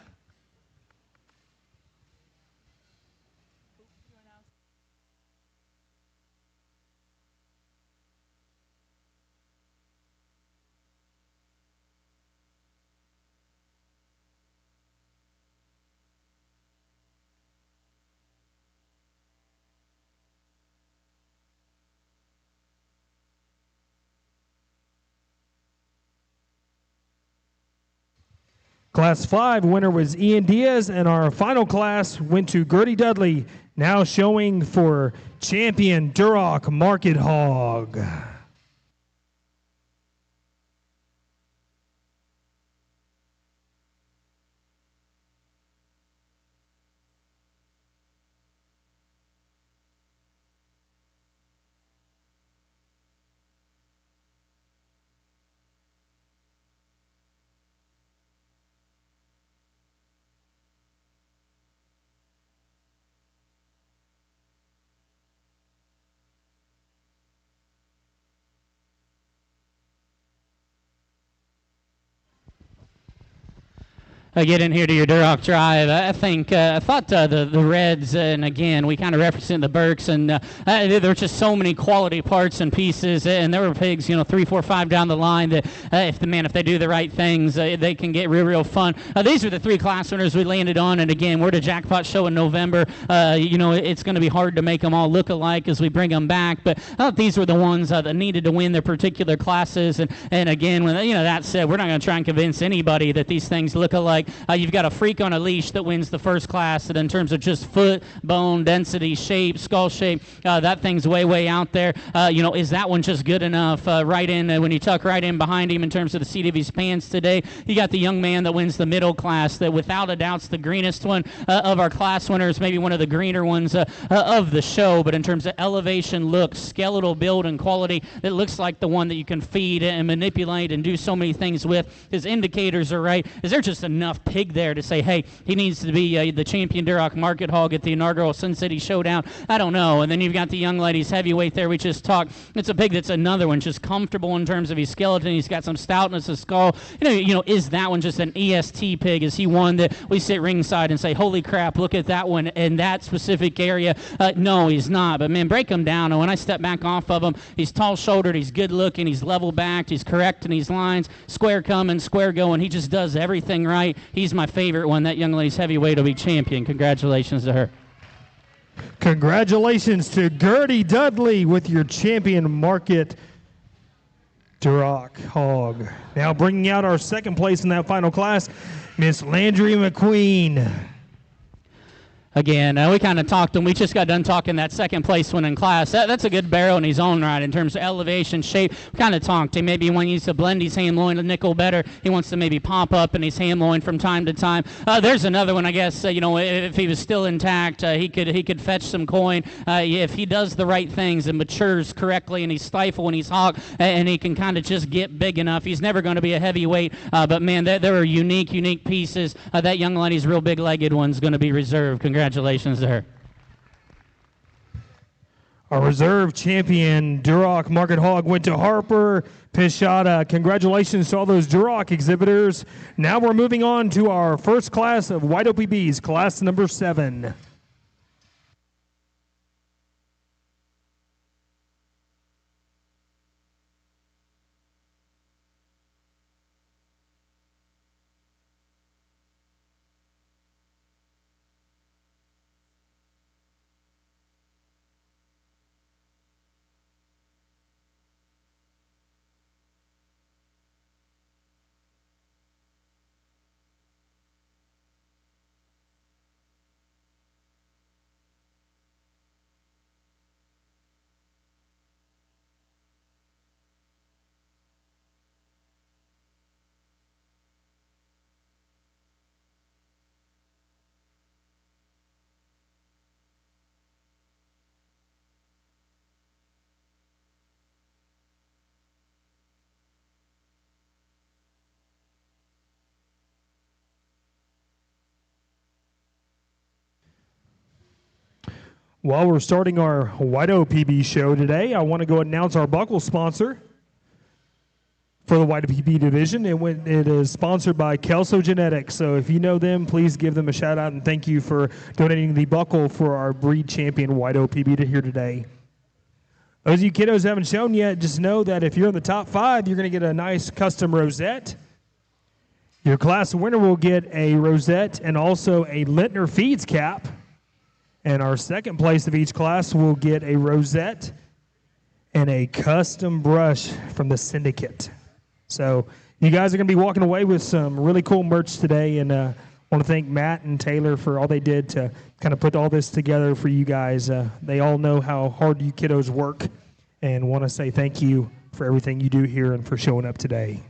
Class 5 winner was Ian Diaz, and our final class went to Gertie Dudley, now showing for champion Duroc Market Hog. Get in here to your Duroc Drive. I thought the Reds, and again, we kind of represent the Burks, and there were just so many quality parts and pieces, and there were pigs, 3, 4, 5 down the line that if they do the right things, they can get real fun. These are the 3 class winners we landed on, and again, we're at a jackpot show in November. It's going to be hard to make them all look alike as we bring them back, but I thought these were the ones that needed to win their particular classes, and again, when that said, we're not going to try and convince anybody that these things look alike. You've got a freak on a leash that wins the first class, and in terms of just foot, bone, density, shape, skull shape, that thing's way out there. Is that one just good enough? Right in when you tuck right in behind him in terms of the seat of his pants today, you got the young man that wins the middle class, that without a doubt's the greenest one of our class winners, maybe one of the greener ones of the show, but in terms of elevation, look, skeletal build, and quality, it looks like the one that you can feed and manipulate and do so many things with. His indicators are right. Is there just enough enough pig there to say, hey, he needs to be the champion Duroc Market Hog at the inaugural SynCity Showdown? I don't know. And then you've got the young ladies heavyweight there we just talked. It's a pig that's another one, just comfortable in terms of his skeleton. He's got some stoutness of skull. Is that one just an EST pig? Is he one that we sit ringside and say, holy crap, look at that one in that specific area? No, he's not. But, man, break him down. And when I step back off of him, he's tall-shouldered, he's good-looking, he's level-backed, he's correct in these lines, square coming, square going. He just does everything right. He's my favorite one. That young lady's heavyweight will be champion. Congratulations to her. Congratulations to Gertie Dudley with your champion market Duroc Hog. Now bringing out our second place in that final class, Miss Landry McQueen. Again, we kind of talked, and we just got done talking that second place one in class. That's a good barrel in his own right in terms of elevation, shape. We kind of talked. Maybe when he needs to blend his ham loin a nickel better, he wants to maybe pop up in his ham loin from time to time. There's another one, I guess. If he was still intact, he could fetch some coin. If he does the right things and matures correctly, and he's stifle and he's hawk, and he can kind of just get big enough. He's never going to be a heavyweight, but man, there are unique pieces. That young lady's real big-legged one's going to be reserved. Congratulations to her. Our reserve champion Duroc Market Hog went to Harper Pichata. Congratulations to all those Duroc exhibitors. Now we're moving on to our first class of White OPBs, class number 7. While we're starting our White OPB show today, I want to go and announce our buckle sponsor for the White OPB division. It is sponsored by Kelso Genetics. So if you know them, please give them a shout out and thank you for donating the buckle for our breed champion White OPB to here today. Those of you kiddos who haven't shown yet, just know that if you're in the top 5, you're going to get a nice custom rosette. Your class winner will get a rosette and also a Lintner Feeds cap. And our second place of each class will get a rosette and a custom brush from the syndicate. So you guys are going to be walking away with some really cool merch today. And I want to thank Matt and Taylor for all they did to kind of put all this together for you guys. They all know how hard you kiddos work and want to say thank you for everything you do here and for showing up today.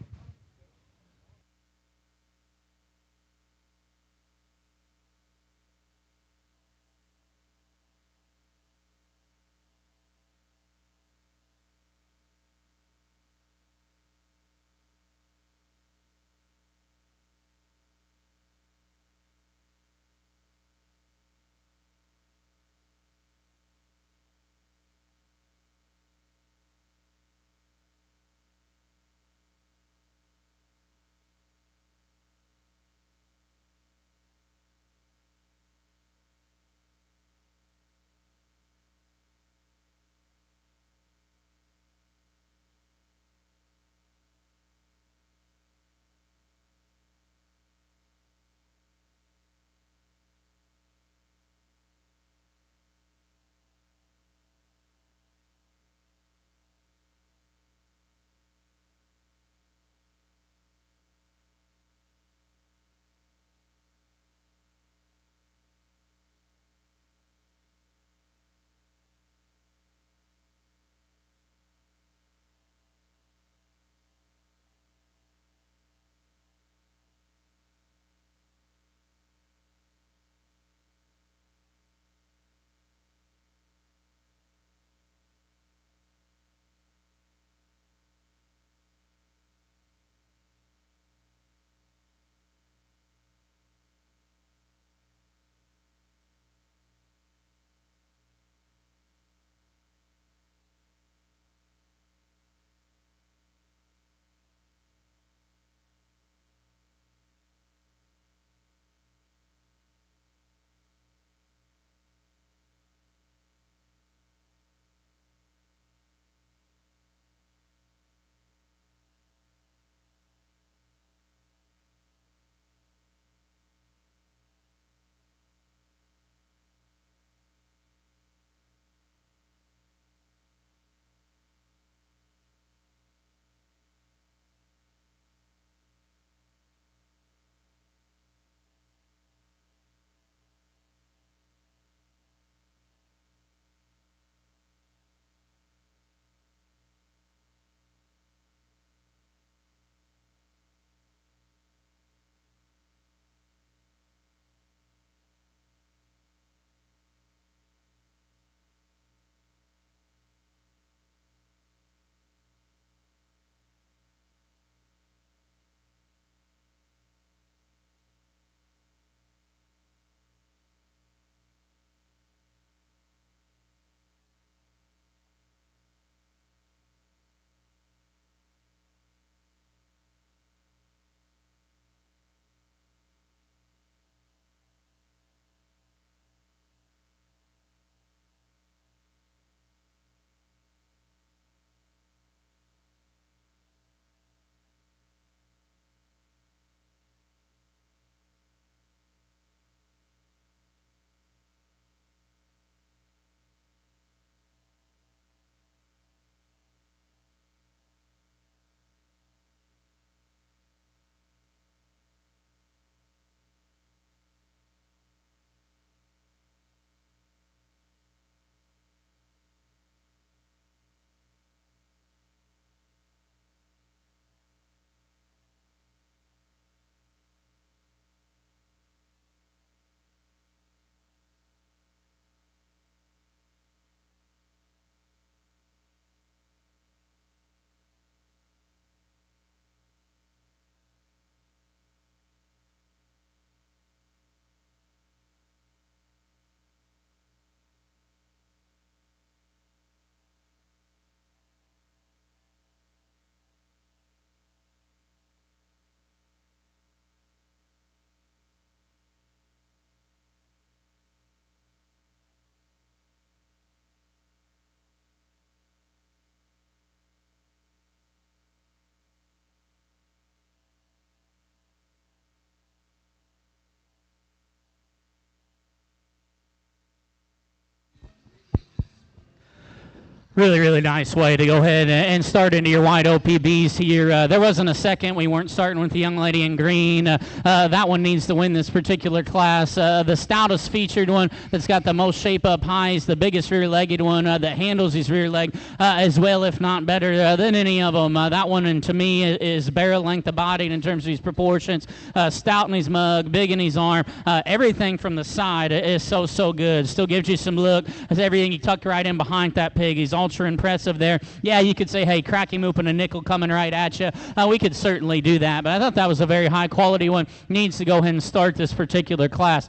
Really, really nice way to go ahead and start into your wide OPBs here. There wasn't a second. We weren't starting with the young lady in green. That one needs to win this particular class. The stoutest featured one that's got the most shape up highs, the biggest rear-legged one that handles his rear leg as well, if not better than any of them. That one, and to me, is barrel length of body in terms of his proportions. Stout in his mug, big in his arm. Everything from the side is so good. Still gives you some look. As everything he tucked right in behind that pig. He's ultra impressive there. Yeah, you could say, hey, crack him open a nickel coming right at you. We could certainly do that, but I thought that was a very high quality one. Needs to go ahead and start this particular class.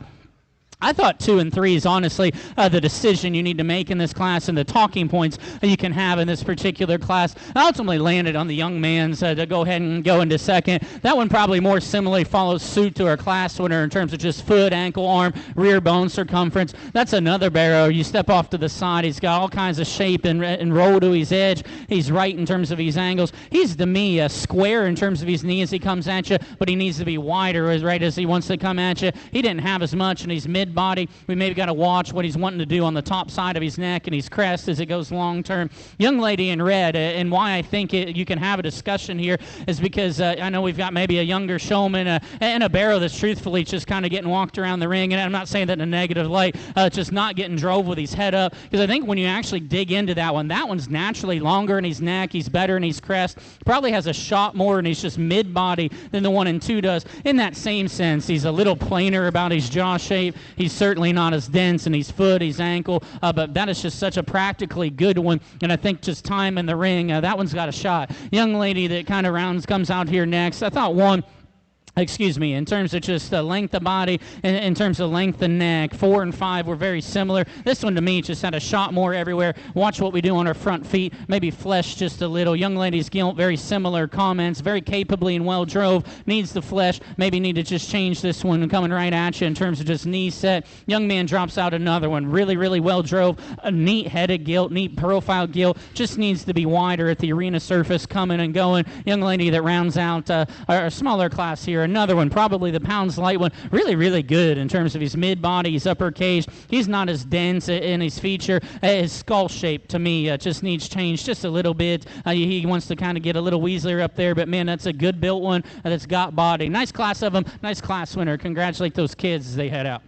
I thought 2 and 3 is honestly the decision you need to make in this class and the talking points you can have in this particular class. I ultimately landed on the young man's to go ahead and go into second. That one probably more similarly follows suit to our class winner in terms of just foot, ankle, arm, rear bone circumference. That's another barrow. You step off to the side. He's got all kinds of shape and roll to his edge. He's right in terms of his angles. He's, to me, a square in terms of his knee as he comes at you, but he needs to be wider right as he wants to come at you. He didn't have as much in his mid-body. We maybe got to watch what he's wanting to do on the top side of his neck and his crest as it goes long-term. Young lady in red, and why I think you can have a discussion here is because I know we've got maybe a younger showman and a barrow that's truthfully just kind of getting walked around the ring, and I'm not saying that in a negative light, just not getting drove with his head up, because I think when you actually dig into that one's naturally longer in his neck, he's better in his crest, probably has a shot more in his just mid-body than the 1 and 2 does. In that same sense, he's a little plainer about his jaw shape. He's certainly not as dense in his foot, his ankle, but that is just such a practically good one, and I think just time in the ring, that one's got a shot. Young lady that kind of comes out here next, I thought in terms of just length of body, in terms of length of neck, 4 and 5 were very similar. This one to me just had a shot more everywhere. Watch what we do on our front feet, maybe flesh just a little. Young lady's gilt, very similar comments, very capably and well drove, needs the flesh, maybe need to just change this one coming right at you in terms of just knee set. Young man drops out another one, really, really well drove, a neat headed gilt, neat profile gilt, just needs to be wider at the arena surface coming and going. Young lady that rounds out our smaller class here. Another one, probably the pounds light one, really, really good in terms of his mid-body, his upper cage. He's not as dense in his feature. His skull shape, to me, just needs change just a little bit. He wants to kind of get a little Weasler up there, but, man, that's a good built one that's got body. Nice class of them. Nice class winner. Congratulate those kids as they head out.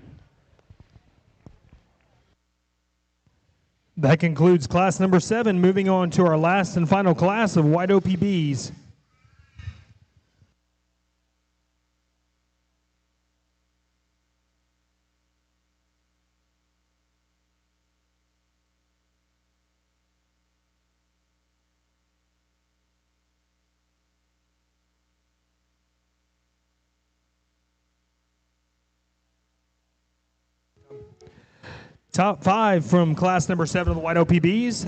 That concludes class number 7. Moving on to our last and final class of wide OPBs. Top 5 from class number 7 of the wide OPBs.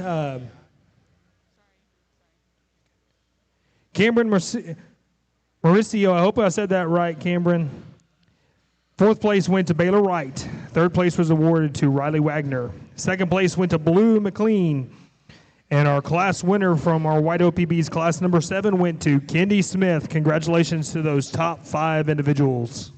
Cameron Mauricio, I hope I said that right, Cameron. 4th place went to Baylor Wright. 3rd place was awarded to Riley Wagner. 2nd place went to Blue McLean. And our class winner from our wide OPBs class number 7 went to Kendi Smith. Congratulations to those top 5 individuals.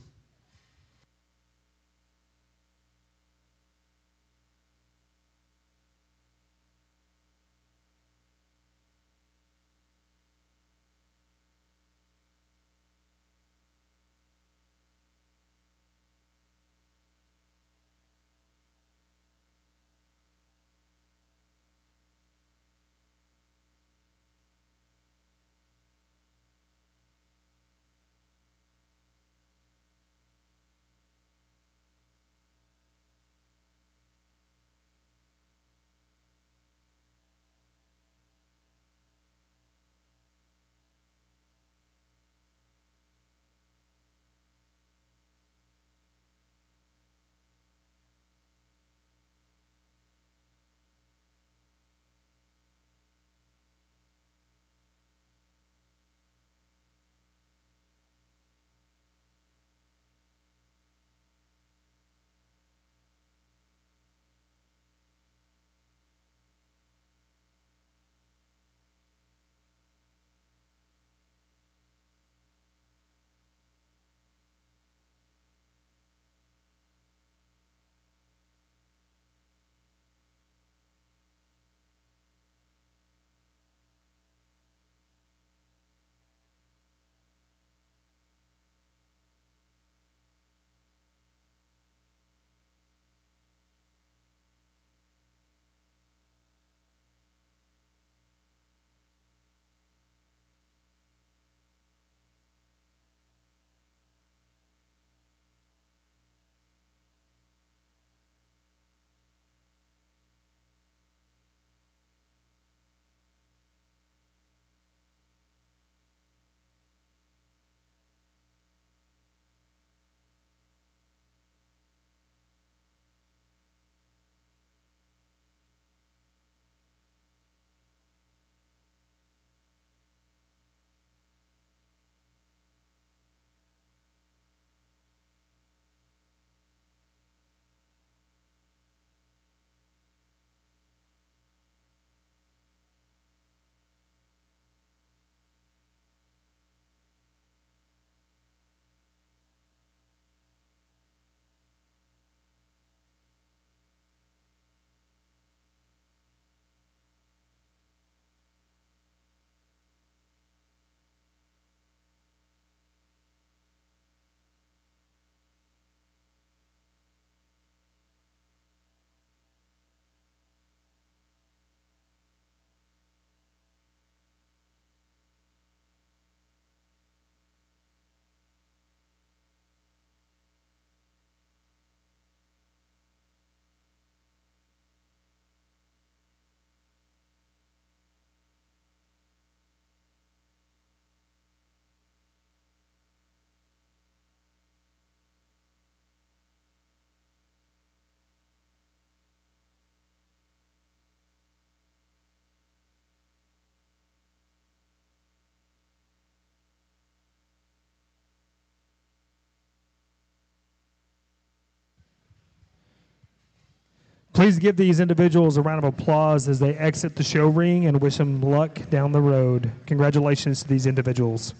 Please give these individuals a round of applause as they exit the show ring and wish them luck down the road. Congratulations to these individuals.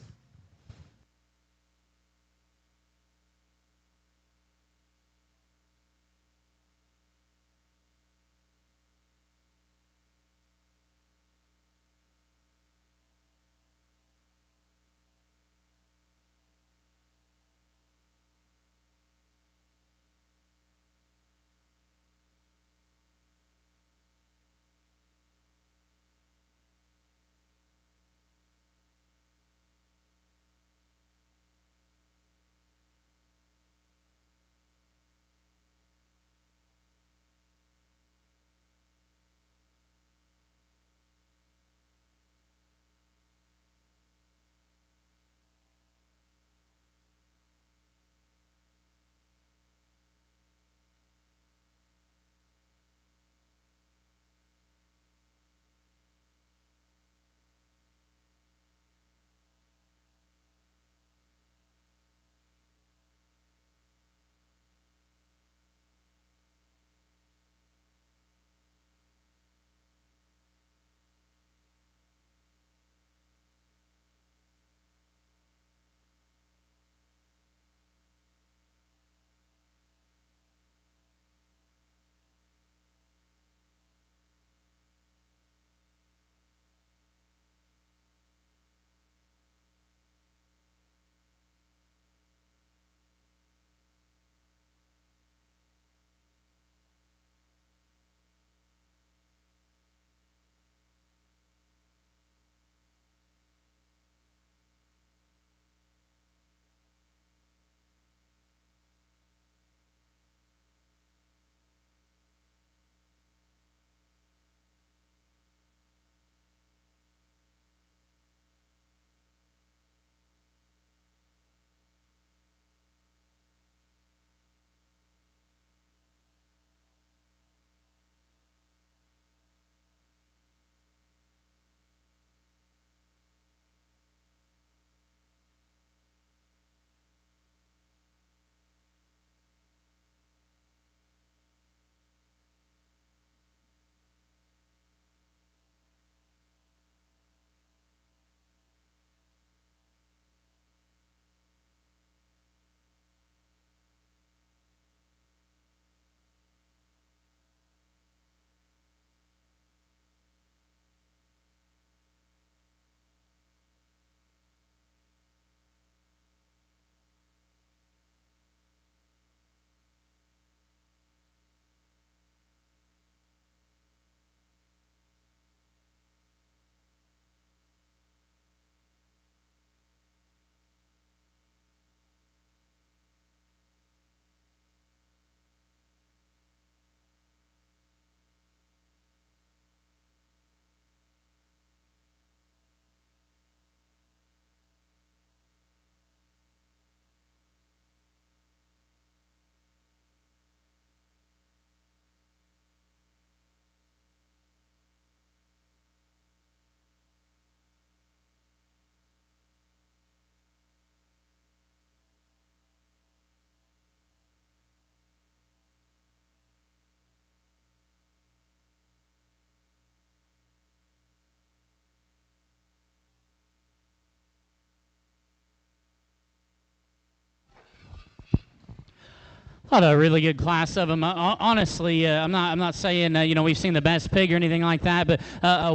Had a really good class of them. Honestly, I'm not saying we've seen the best pig or anything like that, but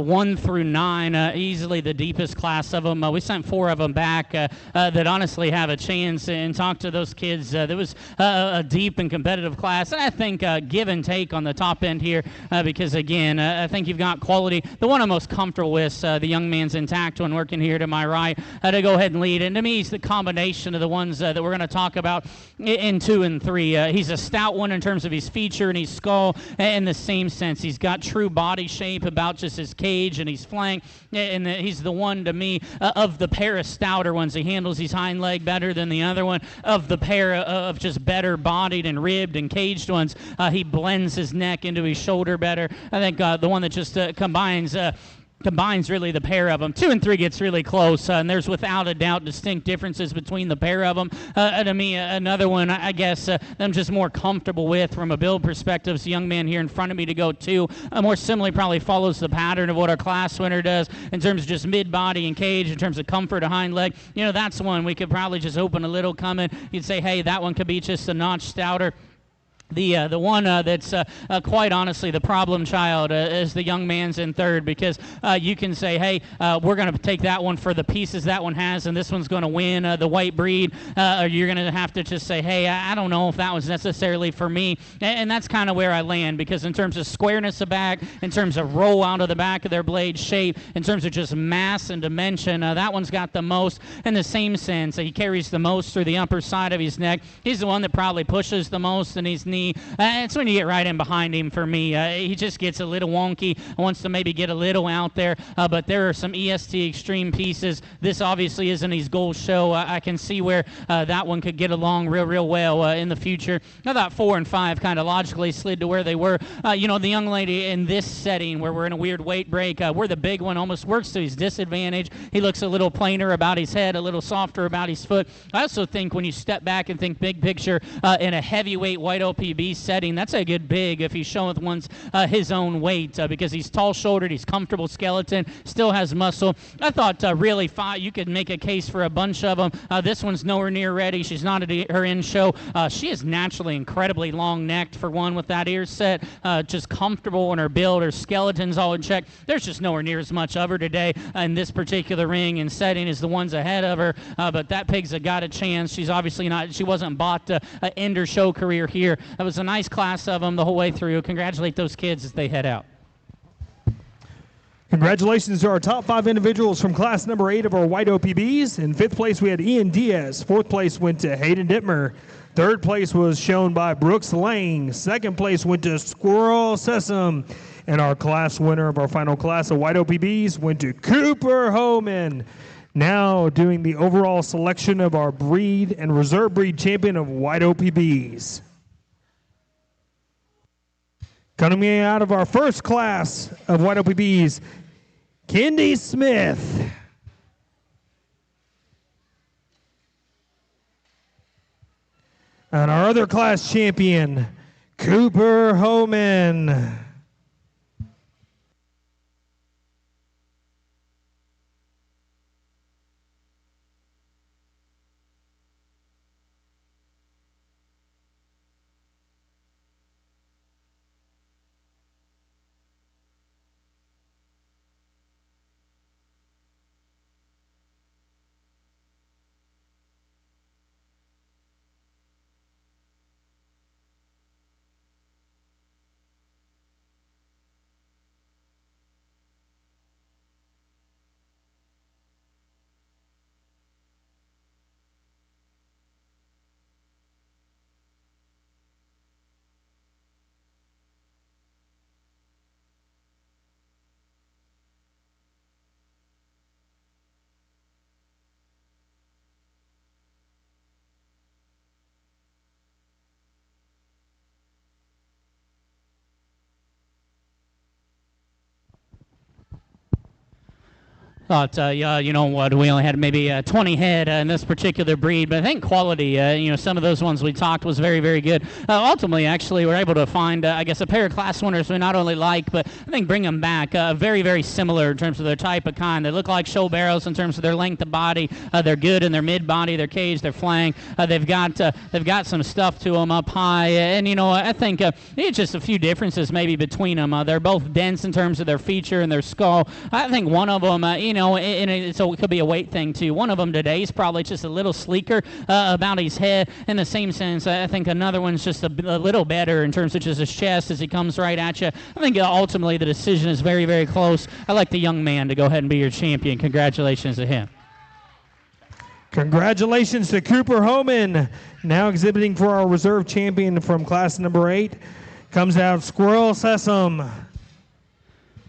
1 through 9, easily the deepest class of them. We sent 4 of them back that honestly have a chance and talk to those kids. There was a deep and competitive class, and I think give and take on the top end here because again, I think you've got quality. The one I'm most comfortable with, the young man's intact one working here to my right, to go ahead and lead. And to me, it's the combination of the ones that we're going to talk about in 2 and 3. He's a stout one in terms of his feature and his skull in the same sense. He's got true body shape about just his cage and his flank, and he's the one to me of the pair of stouter ones. He handles his hind leg better than the other one. Of the pair of just better bodied and ribbed and caged ones, he blends his neck into his shoulder better. I think the one that just combines combines really the pair of them. 2 and 3 gets really close, and there's without a doubt distinct differences between the pair of them. To me, another one, I guess, I'm just more comfortable with from a build perspective. This young man here in front of me to go 2, more similarly probably follows the pattern of what our class winner does in terms of just mid-body and cage, in terms of comfort of hind leg. That's one we could probably just open a little coming. You'd say, hey, that one could be just a notch stouter. The one that's quite honestly the problem child is the young man's in third, because you can say, hey, we're going to take that one for the pieces that one has, and this one's going to win the white breed, or you're going to have to just say, hey, I don't know if that was necessarily for me, and that's kind of where I land, because in terms of squareness of back, in terms of roll out of the back of their blade shape, in terms of just mass and dimension, that one's got the most. In the same sense, he carries the most through the upper side of his neck. He's the one that probably pushes the most in his knee. It's when you get right in behind him for me. He just gets a little wonky, wants to maybe get a little out there, but there are some EST extreme pieces. This obviously isn't his goal show. I can see where that one could get along real well in the future. I thought 4 and 5 kind of logically slid to where they were. The young lady in this setting where we're in a weird weight break, where the big one almost works to his disadvantage. He looks a little plainer about his head, a little softer about his foot. I also think when you step back and think big picture in a heavyweight white OPB setting, that's a good big if he's showing one's his own weight, because he's tall-shouldered, he's comfortable skeleton, still has muscle. I thought really you could make a case for a bunch of them. This one's nowhere near ready. She's not at her end show. She is naturally incredibly long-necked for one with that ear set, just comfortable in her build. Her skeleton's all in check. There's just nowhere near as much of her today in this particular ring and setting as the ones ahead of her, but that pig's got a chance. She's obviously not, she wasn't bought to end her show career here. That was a nice class of them the whole way through. Congratulate those kids as they head out. Congratulations to our top 5 individuals from class number 8 of our white OPBs. In 5th place, we had Ian Diaz. 4th place went to Hayden Dittmer. 3rd place was shown by Brooks Lang. 2nd place went to Squirrel Sesame. And our class winner of our final class of white OPBs went to Cooper Homan. Now doing the overall selection of our breed and reserve breed champion of white OPBs. Coming out of our first class of white OPBs, Kendi Smith. And our other class champion, Cooper Homan. Thought, you know what, we only had maybe 20 head in this particular breed, but I think quality, some of those ones we talked was very, very good. Ultimately, actually, we're able to find, I guess, a pair of class winners we not only like, but I think bring them back very, very similar in terms of their type of kind. They look like show barrows in terms of their length of body. They're good in their mid-body, their cage, their flank. They've got some stuff to them up high, and, I think it's just a few differences maybe between them. They're both dense in terms of their feature and their skull. I think one of them, so it could be a weight thing too. One of them today is probably just a little sleeker about his head. In the same sense, I think another one's just a little better in terms of just his chest as he comes right at you. I think ultimately the decision is very, very close. I like the young man to go ahead and be your champion. Congratulations to him. Congratulations to Cooper Homan. Now exhibiting for our reserve champion from class number 8. Comes out Squirrel Sesame.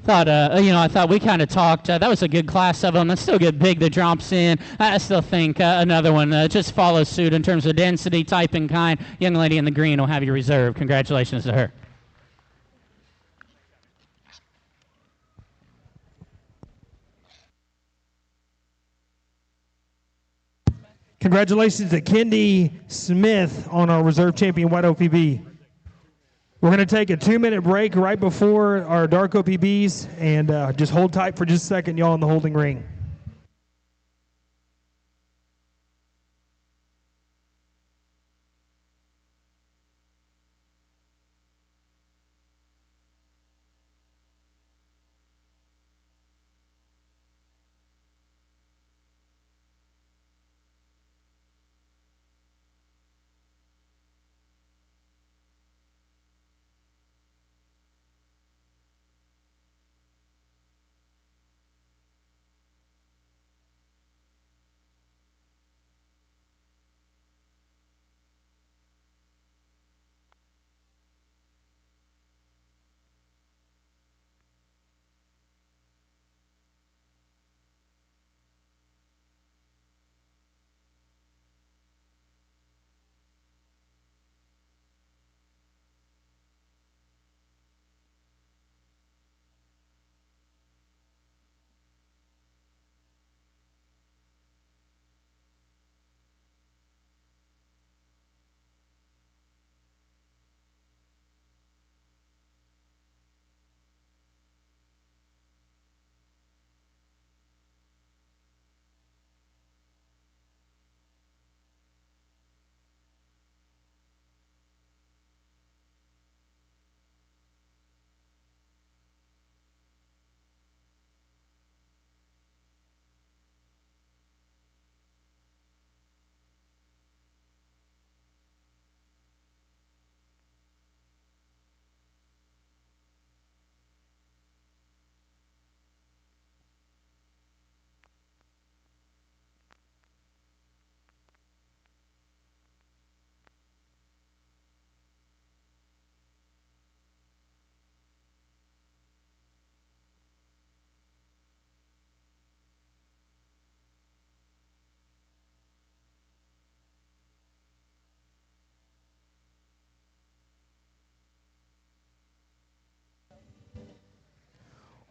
I thought we kind of talked. That was a good class of them. That's still good big that drops in. I still think another one just follows suit in terms of density, type, and kind. Young lady in the green will have you reserved. Congratulations to her. Congratulations to Kendi Smith on our reserve champion white OPB. We're going to take a 2-minute break right before our dark OPBs, and just hold tight for just a second, y'all, in the holding ring.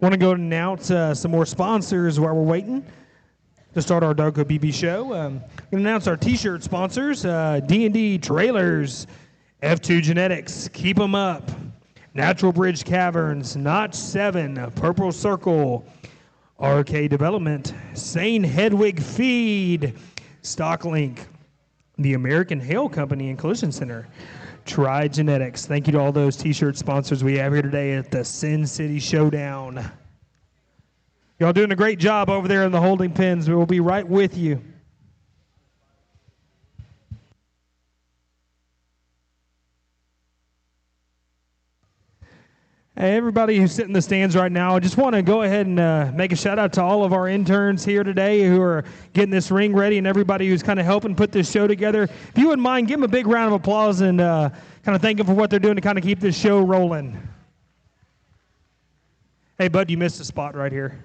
Want to go and announce some more sponsors while we're waiting to start our Darko BB show. Going to announce our T-shirt sponsors: D&D Trailers, F2 Genetics, Keep 'Em Up, Natural Bridge Caverns, Notch 7, Purple Circle, RK Development, Sane Hedwig Feed, Stocklink, the American Hail Company and Collision Center, Try Genetics. Thank you to all those T-shirt sponsors we have here today at the Sin City Showdown. Y'all doing a great job over there in the holding pens. We'll be right with you. Hey, everybody who's sitting in the stands right now, I just want to go ahead and make a shout out to all of our interns here today who are getting this ring ready, and everybody who's kind of helping put this show together. If you wouldn't mind, give them a big round of applause and kind of thank them for what they're doing to kind of keep this show rolling. Hey, bud, you missed a spot right here.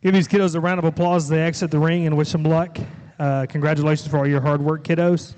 Give these kiddos a round of applause as they exit the ring and wish them luck. Congratulations for all your hard work, kiddos.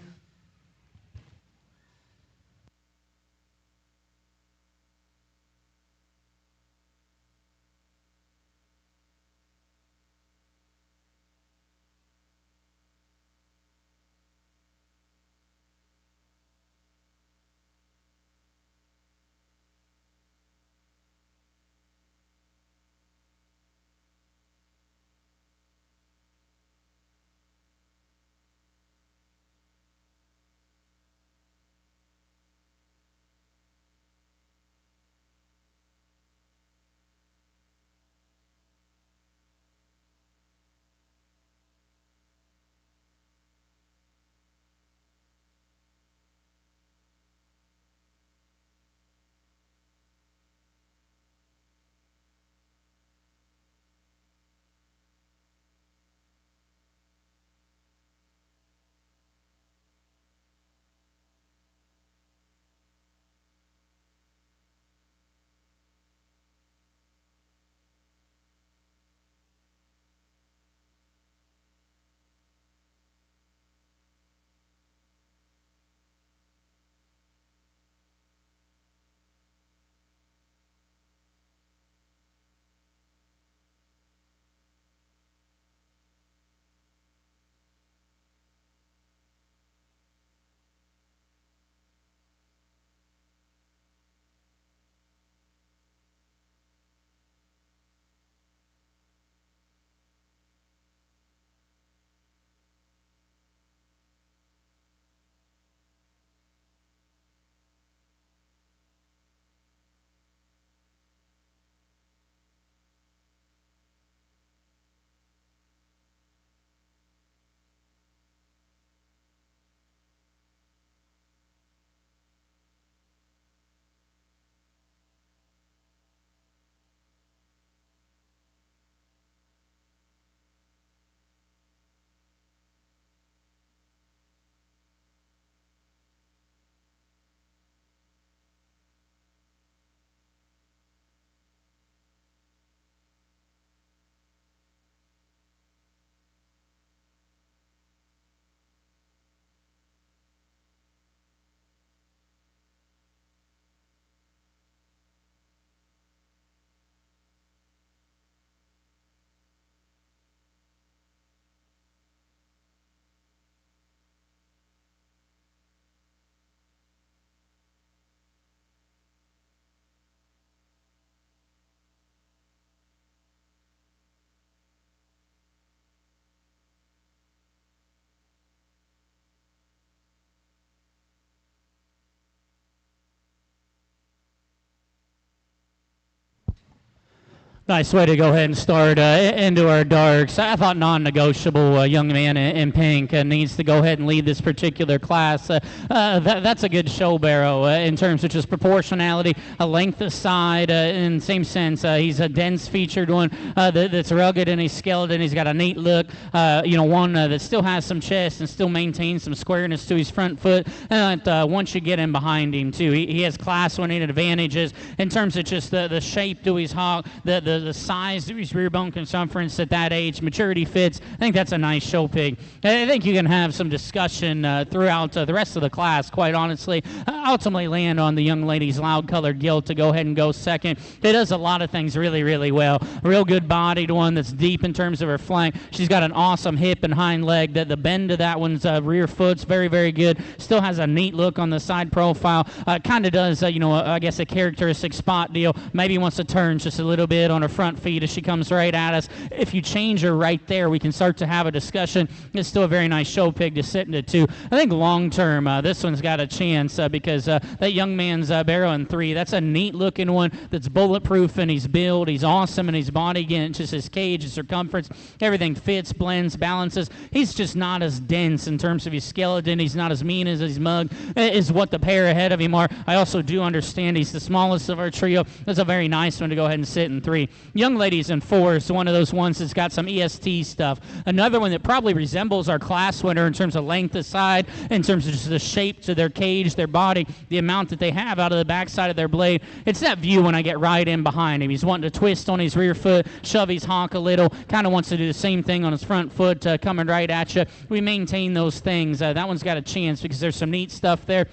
Nice way to go ahead and start into our darks. I thought non-negotiable young man in pink needs to go ahead and lead this particular class. That's a good show, Barrow, in terms of just proportionality, a length aside, in the same sense. He's a dense-featured one that's rugged in his skeleton. He's got a neat look, one that still has some chest and still maintains some squareness to his front foot. And once you get in behind him, too, he has class-winning advantages in terms of just the shape to his hog, the size of his rear bone circumference at that age, maturity fits. I think that's a nice show pig. I think you can have some discussion throughout the rest of the class, quite honestly. Ultimately land on the young lady's loud-colored gilt to go ahead and go second. It does a lot of things really, really well. Real good bodied one that's deep in terms of her flank. She's got an awesome hip and hind leg. The bend of that one's rear foot's very, very good. Still has a neat look on the side profile. Kind of does, I guess a characteristic spot deal. Maybe wants to turn just a little bit on her front feet as she comes right at us. If you change her right there, we can start to have a discussion. It's still a very nice show pig to sit into, too. I think long-term, this one's got a chance because that young man's Barrow in 3, that's a neat-looking one that's bulletproof in his build. He's awesome in his body. Again, just his cage, his circumference, everything fits, blends, balances. He's just not as dense in terms of his skeleton. He's not as mean as his mug, is what the pair ahead of him are. I also do understand he's the smallest of our trio. That's a very nice one to go ahead and sit in 3. Young ladies in 4 is one of those ones that's got some EST stuff. Another one that probably resembles our class winner in terms of length of side, in terms of just the shape to their cage, their body, the amount that they have out of the backside of their blade. It's that view when I get right in behind him. He's wanting to twist on his rear foot, shove his honk a little, kind of wants to do the same thing on his front foot, coming right at you. We maintain those things. That one's got a chance because there's some neat stuff there.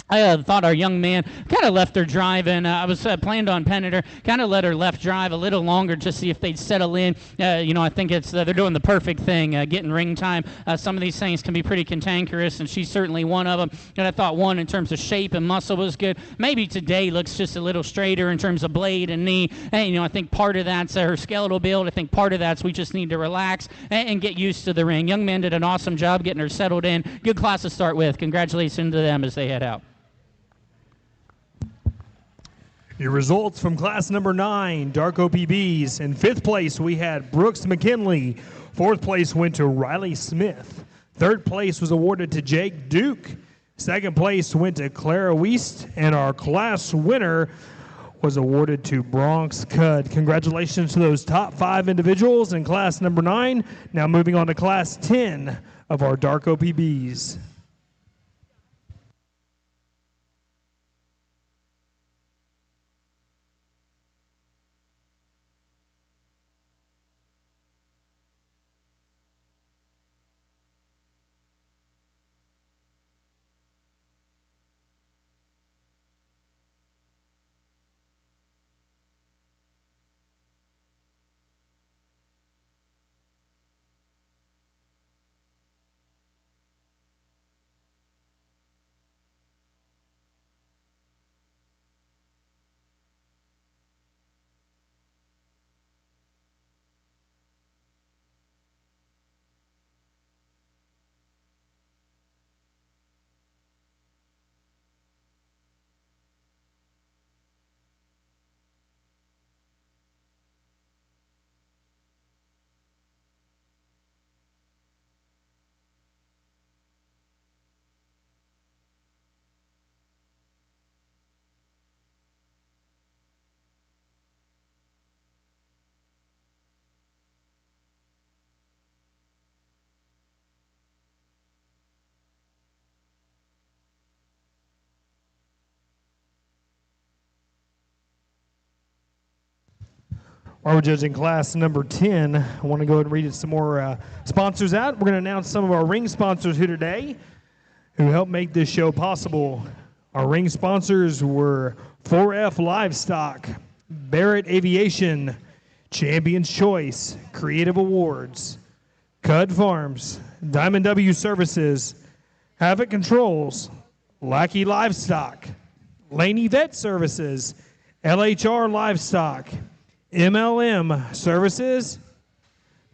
I thought our young man kind of left her driving. I was planned on penning her, kind of let her left drive a little longer to see if they'd settle in. I think it's they're doing the perfect thing, getting ring time. Some of these things can be pretty cantankerous, and she's certainly one of them. And I thought one in terms of shape and muscle was good. Maybe today looks just a little straighter in terms of blade and knee. And, I think part of that's her skeletal build. I think part of that's we just need to relax and get used to the ring. Young man did an awesome job getting her settled in. Good class to start with. Congratulations to them as they head out. Your results from class number 9, Dark OPBs. In 5th place, we had Brooks McKinley. 4th place went to Riley Smith. 3rd place was awarded to Jake Duke. 2nd place went to Clara Wiest. And our class winner was awarded to Bronx Cud. Congratulations to those top 5 individuals in class number 9. Now moving on to class 10 of our Dark OPBs. While we're judging class number 10, I want to go ahead and read some more sponsors out. We're going to announce some of our ring sponsors here today who helped make this show possible. Our ring sponsors were 4F Livestock, Barrett Aviation, Champion's Choice, Creative Awards, Cud Farms, Diamond W Services, Havoc Controls, Lackey Livestock, Laney Vet Services, LHR Livestock, MLM Services,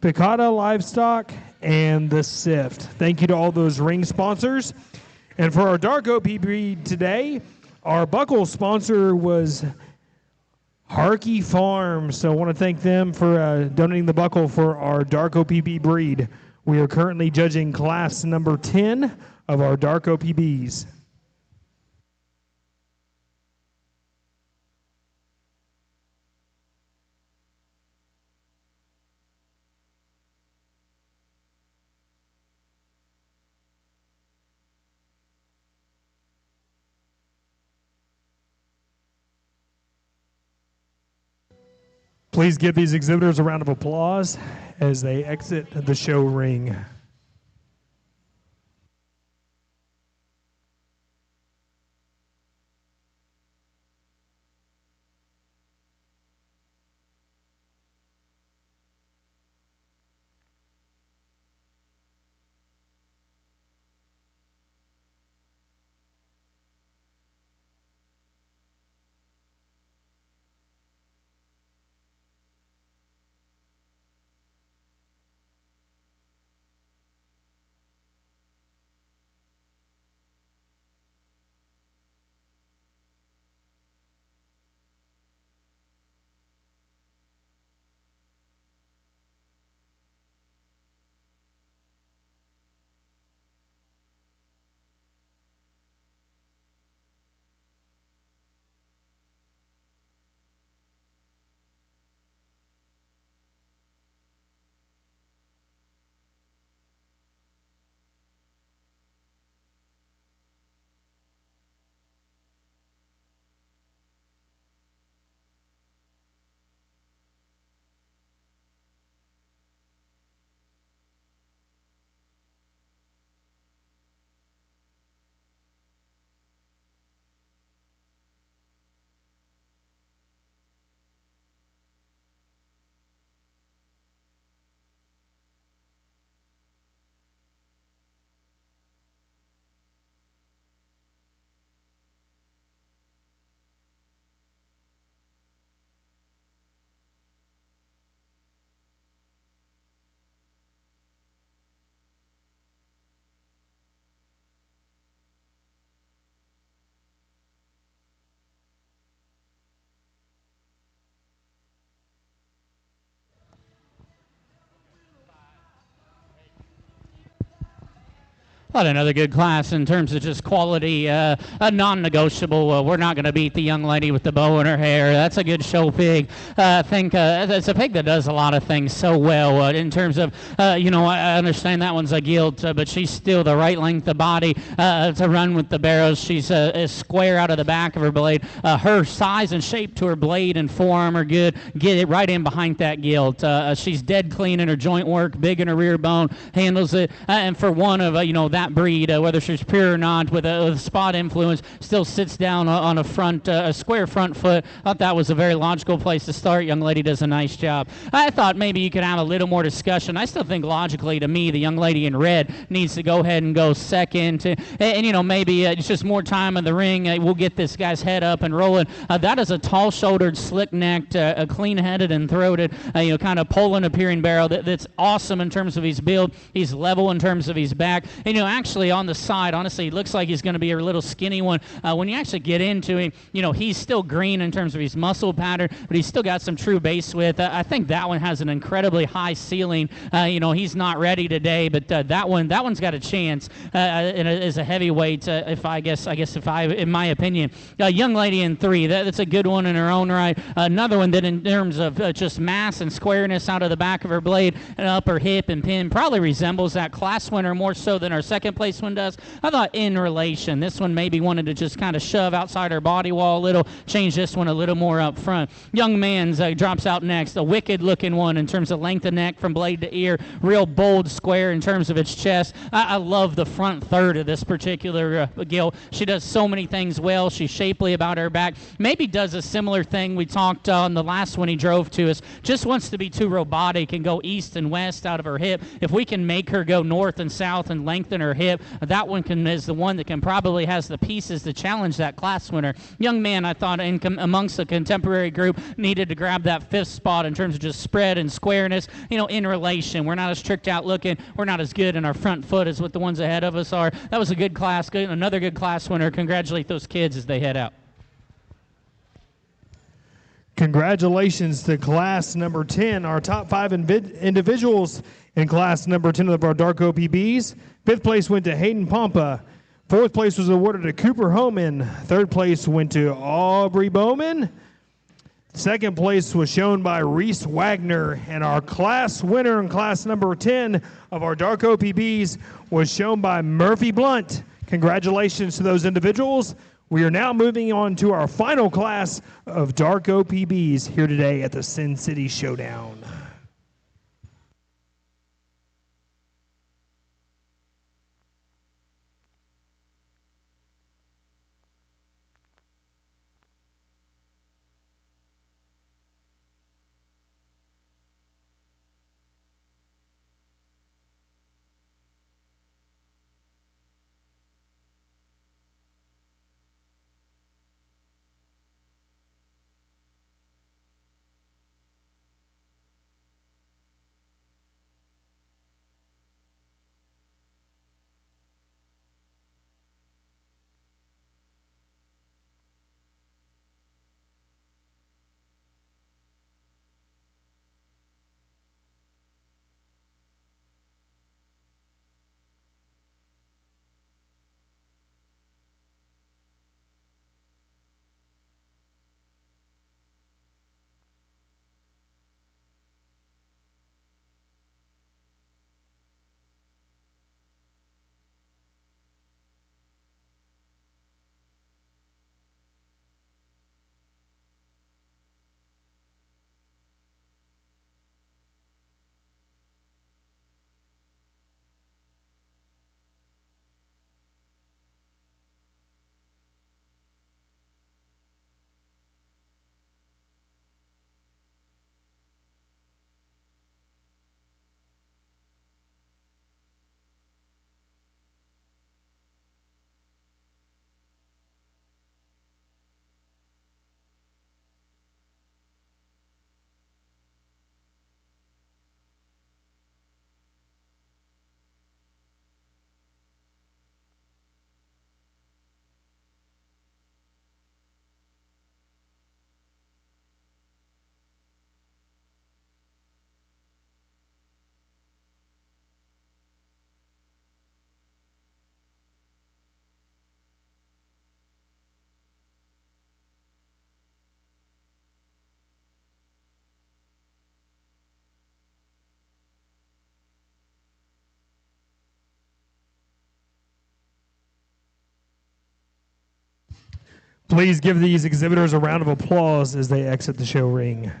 Picata Livestock, and The Sift. Thank you to all those ring sponsors. And for our Dark OPB today, our buckle sponsor was Harkey Farms. So I want to thank them for donating the buckle for our Dark OPB breed. We are currently judging class number 10 of our Dark OPBs. Please give these exhibitors a round of applause as they exit the show ring. But another good class in terms of just quality, a non-negotiable. We're not going to beat the young lady with the bow in her hair. That's a good show pig. I think it's a pig that does a lot of things so well in terms of, I understand that one's a gilt, but she's still the right length of body to run with the barrows. She's square out of the back of her blade. Her size and shape to her blade and forearm are good. Get it right in behind that gilt. She's dead clean in her joint work, big in her rear bone, handles it. And for one of, that breed, whether she's pure or not, with a spot influence, still sits down on a square front foot. I thought that was a very logical place to start. Young lady does a nice job. I thought maybe you could have a little more discussion. I still think logically, to me, the young lady in red needs to go ahead and go second. And maybe it's just more time in the ring. We'll get this guy's head up and rolling. That is a tall-shouldered, slick-necked, clean-headed and throated, kind of Poland-appearing barrel that's awesome in terms of his build. He's level in terms of his back. And, actually on the side, honestly, he looks like he's going to be a little skinny one. When you actually get into him, he's still green in terms of his muscle pattern, but he's still got some true base width. I think that one has an incredibly high ceiling. He's not ready today, but that one's got a chance as a heavyweight. In my opinion, young lady in 3, that's a good one in her own right. Another one that in terms of just mass and squareness out of the back of her blade and up her hip and pin probably resembles that class winner more so than our second place one does. I thought in relation, this one maybe wanted to just kind of shove outside her body wall a little, change this one a little more up front. Young man's drops out next, a wicked looking one in terms of length of neck from blade to ear, real bold square in terms of its chest. I love the front third of this particular gilt. She does so many things well. She's shapely about her back. Maybe does a similar thing we talked on the last one he drove to us. Just wants to be too robotic and go east and west out of her hip. If we can make her go north and south and lengthen her hip, that one is the one that can probably has the pieces to challenge that class winner. Young man, I thought amongst the contemporary group needed to grab that 5th spot in terms of just spread and squareness. In relation, we're not as tricked out looking. We're not as good in our front foot as what the ones ahead of us are. That was a good class, another good class winner. Congratulate those kids as they head out. Congratulations to class number 10, our top 5 individuals in class number 10 of our Dark OPBs. 5th place went to Hayden Pompa. 4th place was awarded to Cooper Homan. 3rd place went to Aubrey Bowman. 2nd place was shown by Reese Wagner. And our class winner in class number 10 of our Dark OPBs was shown by Murphy Blunt. Congratulations to those individuals. We are now moving on to our final class of Dark OPBs here today at the SynCity Showdown. Please give these exhibitors a round of applause as they exit the show ring.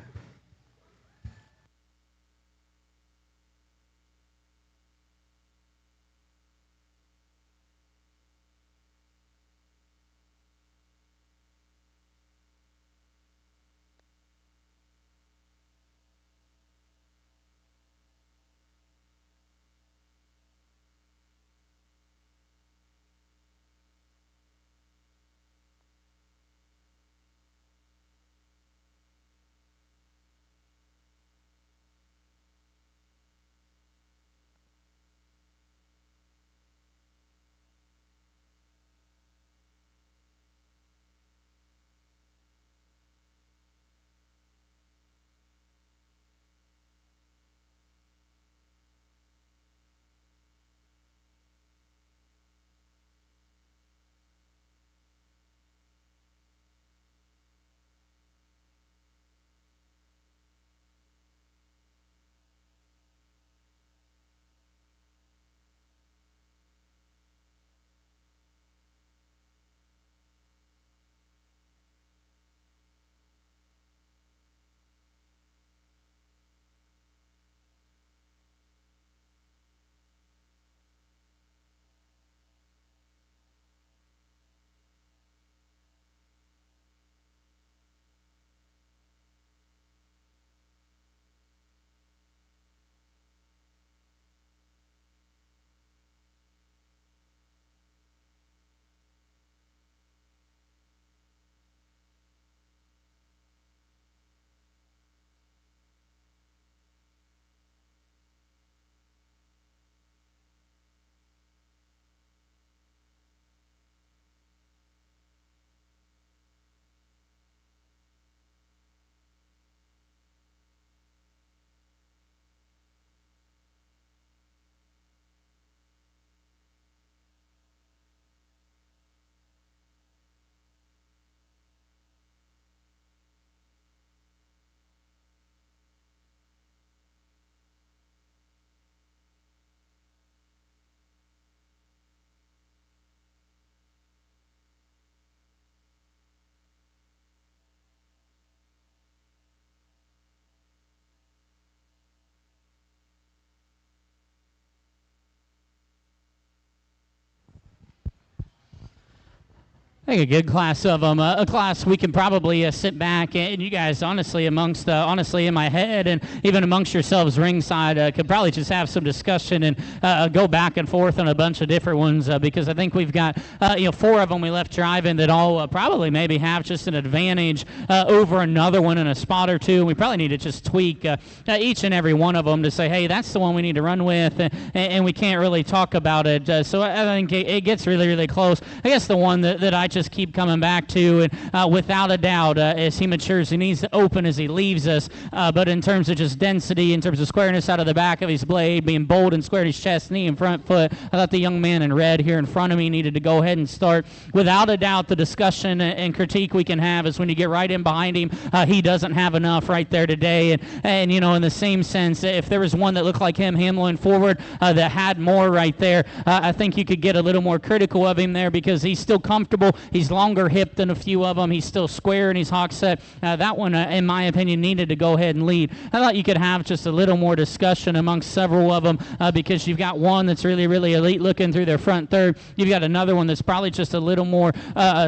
I think a good class of them, a class we can probably sit back and you guys, honestly, honestly, in my head and even amongst yourselves ringside, could probably just have some discussion and go back and forth on a bunch of different ones because I think we've got, 4 of them we left driving that all probably maybe have just an advantage over another one in a spot or two. We probably need to just tweak each and every one of them to say, hey, that's the one we need to run with, and we can't really talk about it. So I think it gets really, really close. I guess the one that I just keep coming back to, and without a doubt, as he matures, he needs to open as he leaves us. But in terms of just density, in terms of squareness out of the back of his blade, being bold and square to his chest, knee, and front foot, I thought the young man in red here in front of me needed to go ahead and start. Without a doubt, the discussion and critique we can have is when you get right in behind him, he doesn't have enough right there today. And in the same sense, if there was one that looked like him handling forward that had more right there, I think you could get a little more critical of him there because he's still comfortable. He's longer hipped than a few of them. He's still square and he's hawk set. That one, in my opinion, needed to go ahead and lead. I thought you could have just a little more discussion amongst several of them because you've got one that's really, really elite looking through their front third. You've got another one that's probably just a little more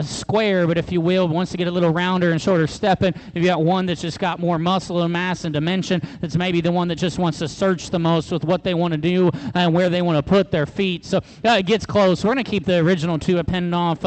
square, but if you will, wants to get a little rounder and shorter stepping. You've got one that's just got more muscle and mass and dimension. That's maybe the one that just wants to search the most with what they want to do and where they want to put their feet. So it gets close. We're going to keep the original two pinned off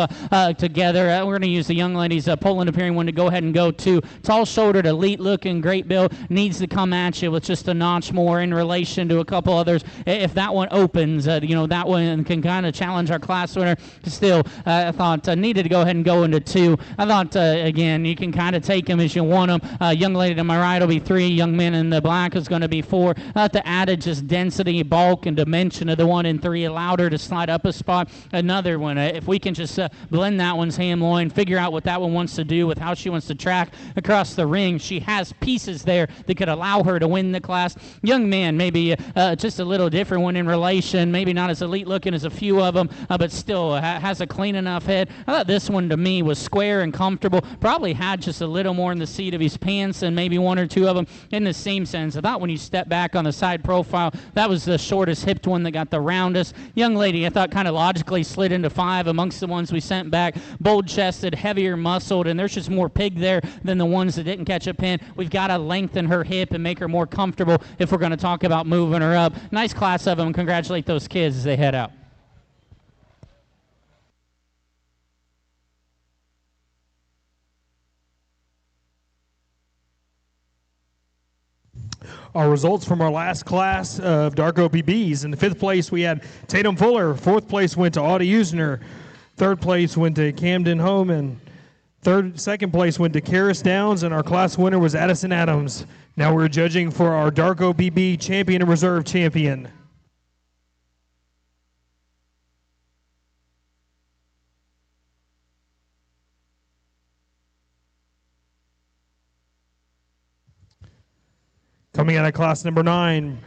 together. We're going to use the young lady's Poland appearing one to go ahead and go to. Tall-shouldered, elite-looking, great build. Needs to come at you with just a notch more in relation to a couple others. If that one opens, that one can kind of challenge our class winner. Still, I thought needed to go ahead and go into 2. I thought, again, you can kind of take them as you want them. Young lady to my right will be 3. Young man in the black is going to be 4. The added just density, bulk, and dimension of the one in 3 allowed her to slide up a spot. Another one, if we can just blend that that one's ham loin, figure out what that one wants to do with how she wants to track across the ring. She has pieces there that could allow her to win the class. Young man, maybe just a little different one in relation, maybe not as elite looking as a few of them, but still has a clean enough head. I thought this one to me was square and comfortable, probably had just a little more in the seat of his pants than maybe one or two of them in the same sense. I thought when you step back on the side profile, that was the shortest hipped one that got the roundest. Young lady, I thought kind of logically slid into 5 amongst the ones we sent back. Bold-chested, heavier muscled, and there's just more pig there than the ones that didn't catch a pin. We've got to lengthen her hip and make her more comfortable if we're going to talk about moving her up. Nice class of them. Congratulate those kids as they head out. Our results from our last class of Dark OPBs. In the 5th place, we had Tatum Fuller. 4th place went to Audie Usner. 3rd place went to Camden Homan. 2nd place went to Karis Downs, and our class winner was Addison Adams. Now we're judging for our Dark OPB champion and reserve champion. Coming out of class number 9,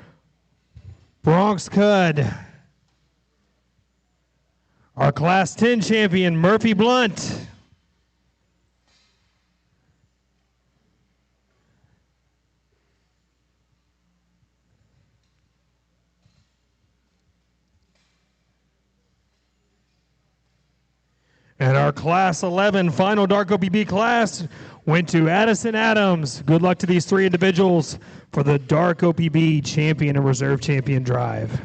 Bronx Cud. Our class 10 champion, Murphy Blunt. And our class 11 final Dark OPB class went to Addison Adams. Good luck to these 3 individuals for the Dark OPB champion and reserve champion drive.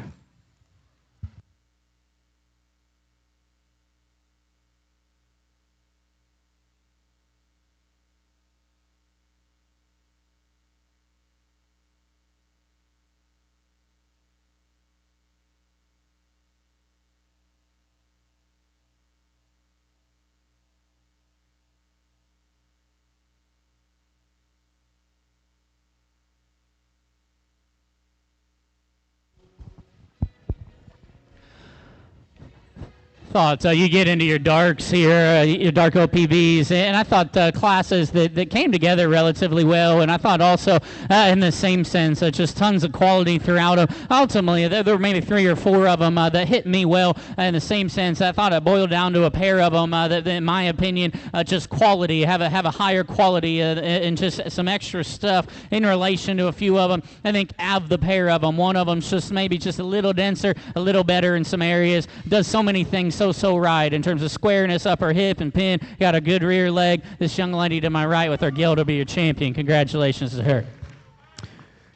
Thought you get into your darks here, your dark OPBs, and I thought classes that came together relatively well, and I thought also in the same sense, just tons of quality throughout them. Ultimately, there were maybe 3 or 4 of them that hit me well in the same sense. I thought it boiled down to a pair of them that, in my opinion, just quality, have a higher quality and just some extra stuff in relation to a few of them. I think of the pair of them, one of them's just maybe just a little denser, a little better in some areas, does so many things so right in terms of squareness, upper hip and pin. Got a good rear leg. This young lady to my right with her gilt will be your champion. Congratulations to her.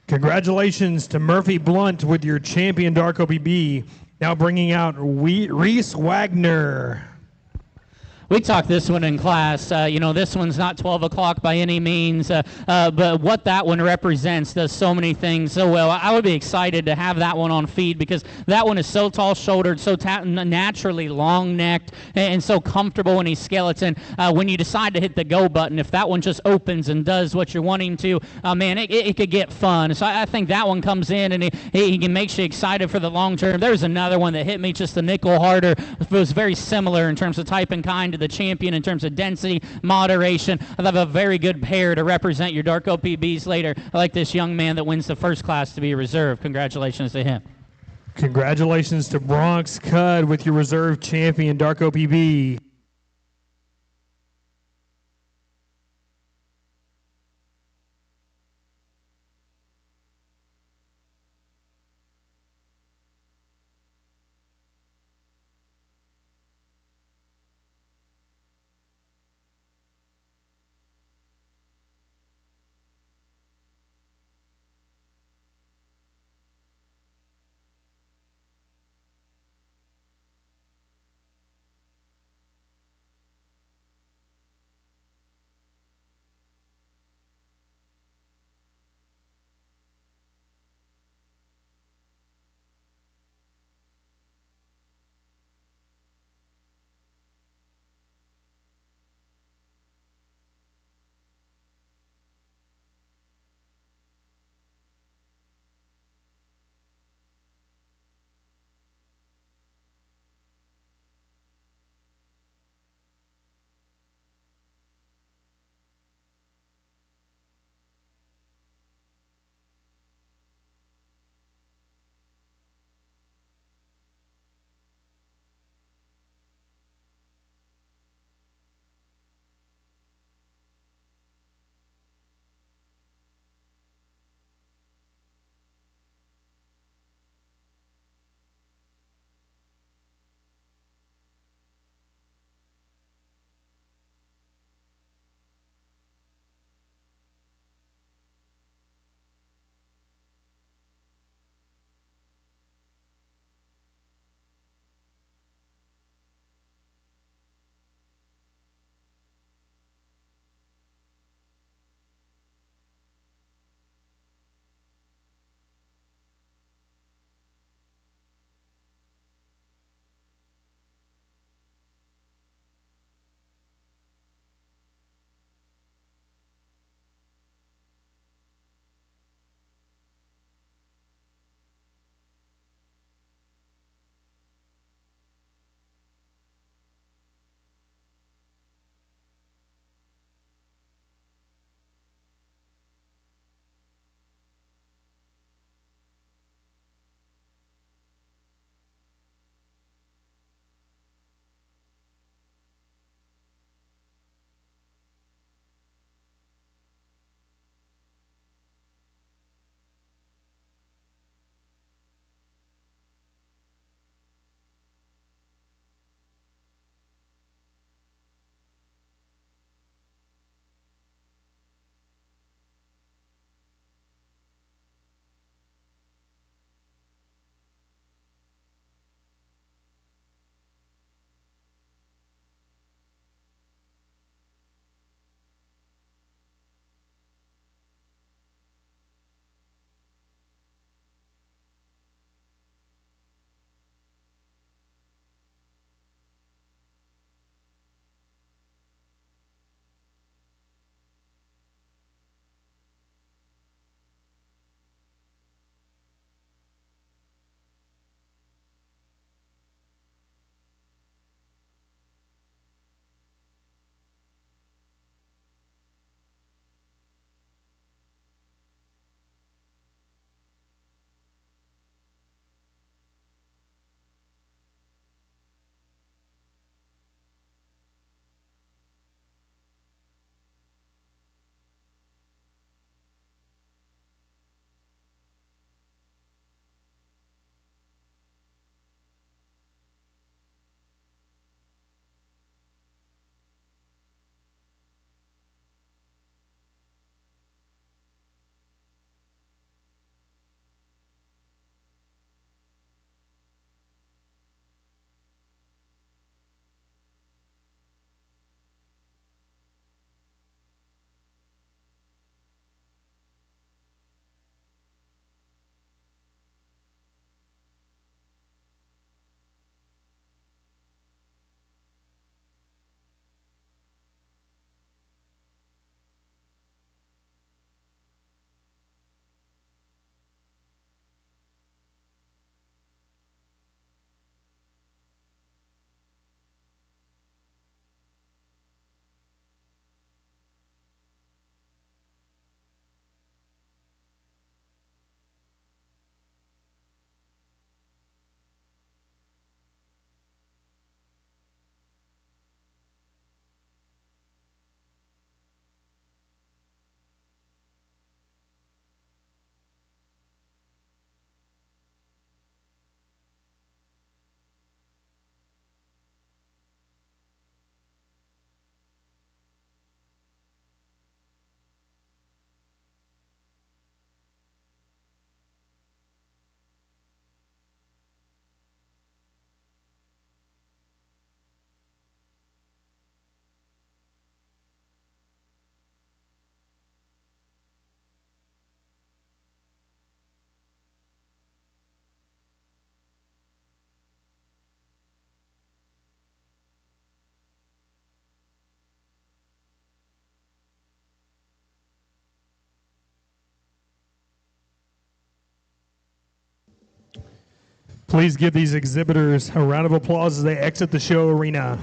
Congratulations to Murphy Blunt with your champion Dark OPB. Now bringing out Reese Wagner. We talked this one in class. This one's not 12 o'clock by any means, but what that one represents does so many things so well. I would be excited to have that one on feed because that one is so tall-shouldered, so naturally long-necked, and so comfortable in his skeleton. When you decide to hit the go button, if that one just opens and does what you're wanting to, man, it could get fun. So I think that one comes in, and he can make you excited for the long term. There's another one that hit me just a nickel harder. It was very similar in terms of type and kind to the champion in terms of density, moderation. I have a very good pair to represent your Dark OPBs later. I like this young man that wins the first class to be a reserve. Congratulations to him. Congratulations to Bronx Cud with your reserve champion Dark OPB. Please give these exhibitors a round of applause as they exit the show arena.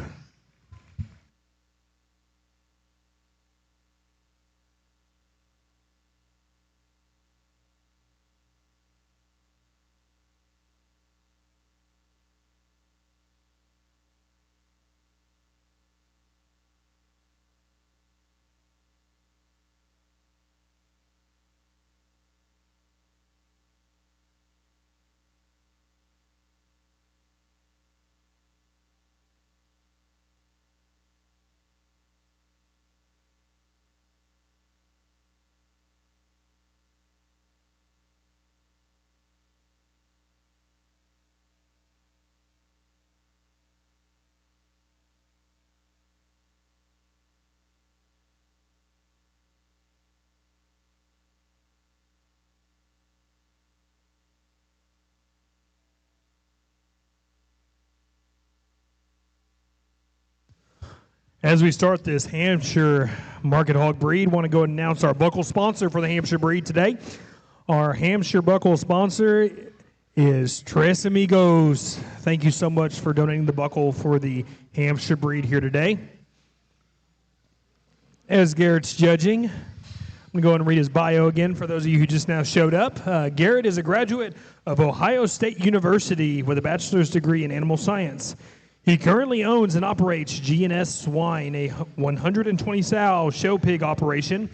As we start this Hampshire Market Hog breed, want to go and announce our buckle sponsor for the Hampshire breed today. Our Hampshire buckle sponsor is Tres Amigos. Thank you so much for donating the buckle for the Hampshire breed here today. As Garrett's judging, I'm going to go ahead and read his bio again for those of you who just now showed up. Garrett is a graduate of Ohio State University with a bachelor's degree in animal science. He currently owns and operates G&S Swine, a 120-sow show pig operation,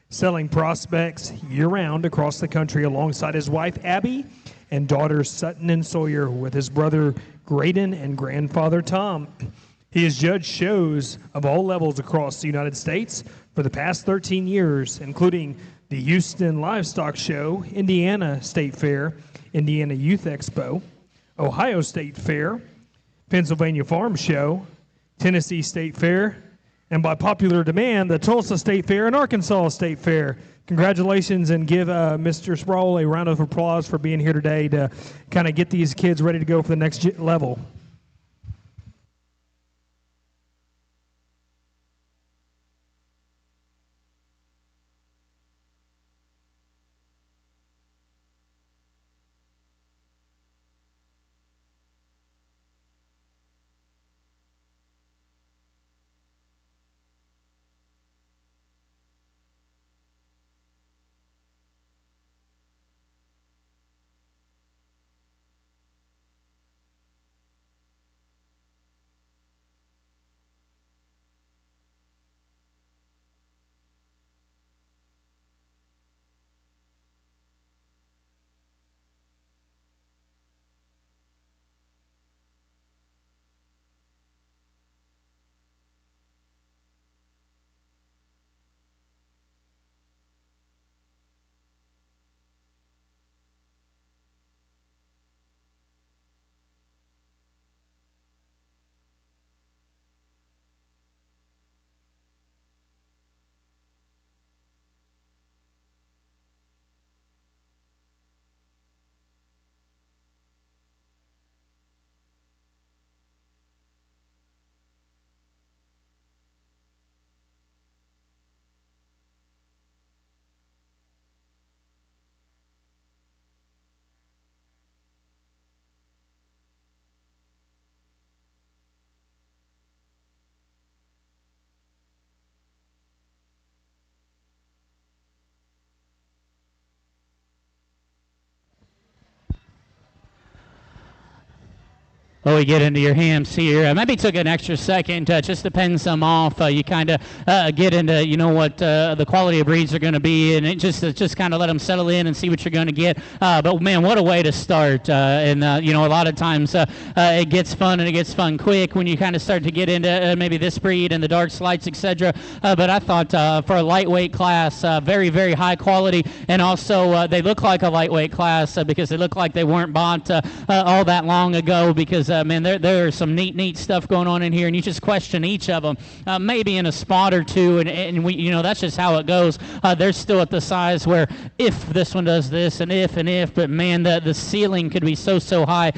selling prospects year-round across the country alongside his wife, Abby, and daughters Sutton and Sawyer, with his brother, Graydon, and grandfather, Tom. He has judged shows of all levels across the United States for the past 13 years, including the Houston Livestock Show, Indiana State Fair, Indiana Youth Expo, Ohio State Fair, Pennsylvania Farm Show, Tennessee State Fair, and by popular demand, the Tulsa State Fair and Arkansas State Fair. Congratulations, and give Mr. Sproul a round of applause for being here today to kind of get these kids ready to go for the next level. Well, we get into your hams here. Maybe took an extra second just to pen some off. You kind of get into, you know, what the quality of breeds are going to be, and it just kind of let them settle in and see what you're going to get. But, man, what a way to start. You know, a lot of times it gets fun, and it gets fun quick when you kind of start to get into maybe this breed and the dark slights, etc. But I thought for a lightweight class, very, very high quality, and also they look like a lightweight class because they look like they weren't bought all that long ago, because man, there is some neat stuff going on in here, and you just question each of them, maybe in a spot or two, and we, that's just how it goes. They're still at the size where if this one does this, and if, but man, the ceiling could be so high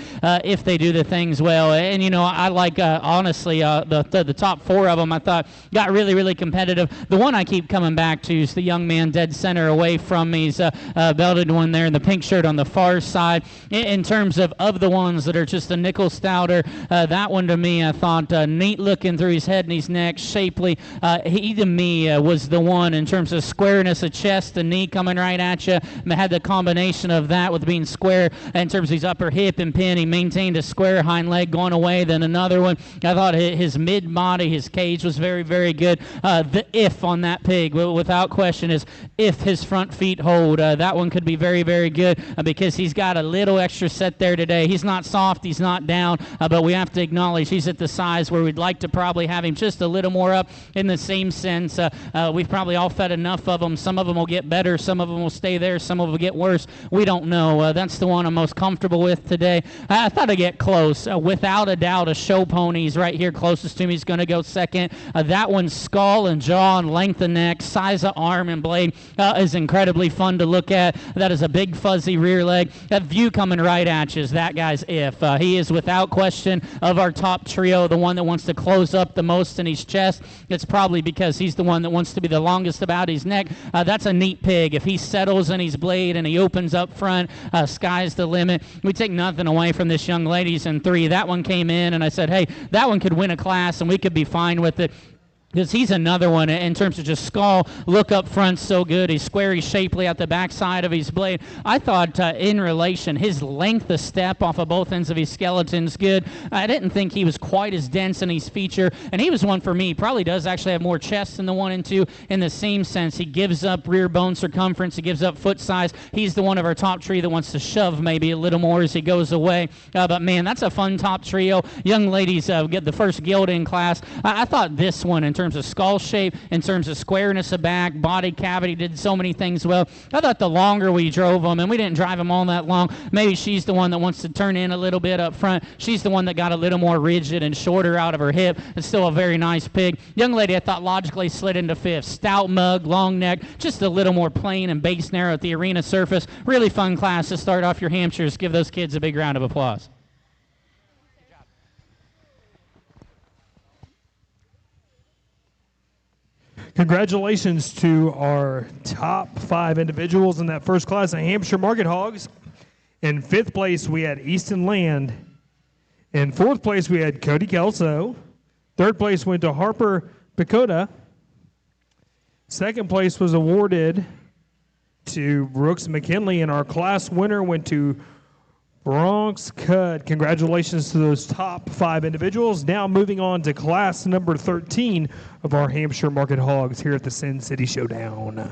if they do the things well. And I like honestly the top 4 of them. I thought got really competitive. The one I keep coming back to is the young man dead center away from me. He's belted one there in the pink shirt on the far side. In terms of the ones that are just a nickel stouter, that one to me I thought neat looking through his head and his neck, shapely. He to me was the one in terms of squareness of chest and knee coming right at you. Had the combination of that with being square in terms of his upper hip and pin. He maintained a square hind leg going away. Then another one, I thought his mid body, his cage was very good. The if on that pig, without question, is if his front feet hold. That one could be very good because he's got a little extra set there today. He's not soft, he's not down, but we have to acknowledge he's at the size where we'd like to probably have him just a little more up in the same sense. We've probably all fed enough of them. Some of them will get better, some of them will stay there, some of them will get worse. We don't know. That's the one I'm most comfortable with today. I thought I'd get close. Without a doubt, a show pony's right here closest to me. He's going to go second. That one's skull and jaw and length of neck, size of arm and blade is incredibly fun to look at. That is a big fuzzy rear leg. That view coming right at you is that guy's if. He is without question of our top trio, the one that wants to close up the most in his chest. It's probably because he's the one that wants to be the longest about his neck. That's a neat pig. If he settles in his blade and he opens up front, sky's the limit. We take nothing away from this young lady's in 3. That one came in and I said, hey, that one could win a class and we could be fine with it. Because he's another one in terms of just skull, look up front, so good. He's square, he's shapely at the backside of his blade. I thought in relation, his length of step off of both ends of his skeleton's good. I didn't think he was quite as dense in his feature, and he was one for me. Probably does actually have more chest than the 1 and 2 in the same sense. He gives up rear bone circumference, he gives up foot size. He's the one of our top trio that wants to shove maybe a little more as he goes away. But man, that's a fun top trio. Young ladies get the first guild in class. I thought this one in terms of skull shape, in terms of squareness of back, body cavity, did so many things well. I thought the longer we drove them, and we didn't drive them all that long, maybe she's the one that wants to turn in a little bit up front. She's the one that got a little more rigid and shorter out of her hip. It's still a very nice pig. Young lady I thought logically slid into 5th. Stout mug, long neck, just a little more plain and base narrow at the arena surface. Really fun class to start off your Hampshires. Give those kids a big round of applause. Congratulations to our top 5 individuals in that first class of Hampshire Market Hogs. In 5th place, we had Easton Land. In 4th place, we had Cody Kelso. 3rd place went to Harper Pecota. 2nd place was awarded to Brooks McKinley, and our class winner went to Bronx Cud. Congratulations to those top 5 individuals. Now moving on to class number 13 of our Hampshire Market Hogs here at the SynCity Showdown.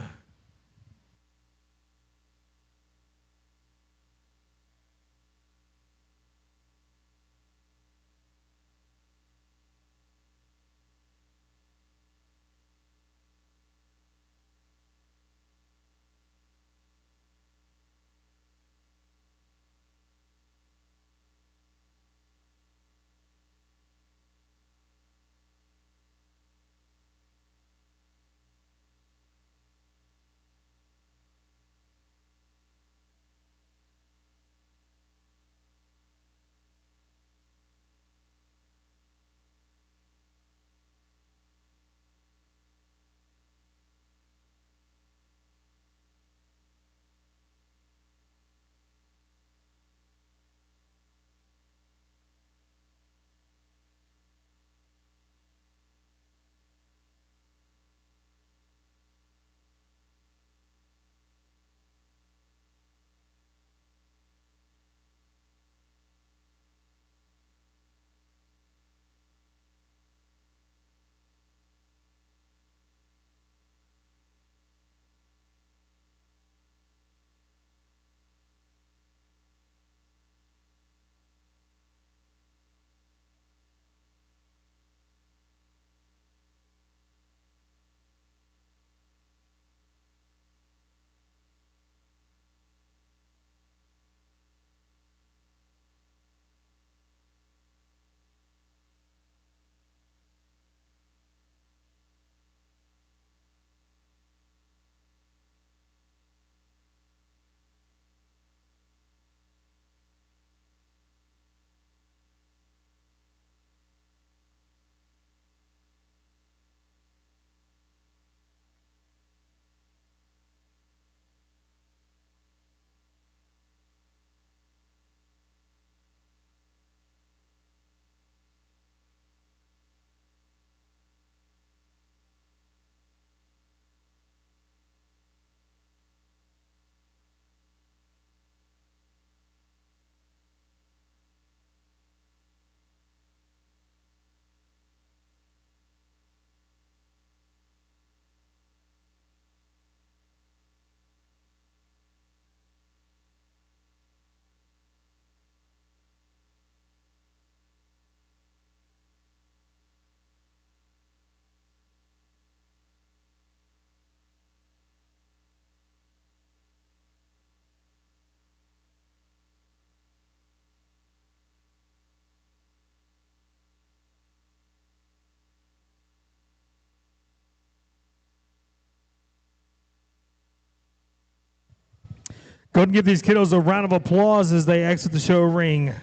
Go ahead and give these kiddos a round of applause as they exit the show ring.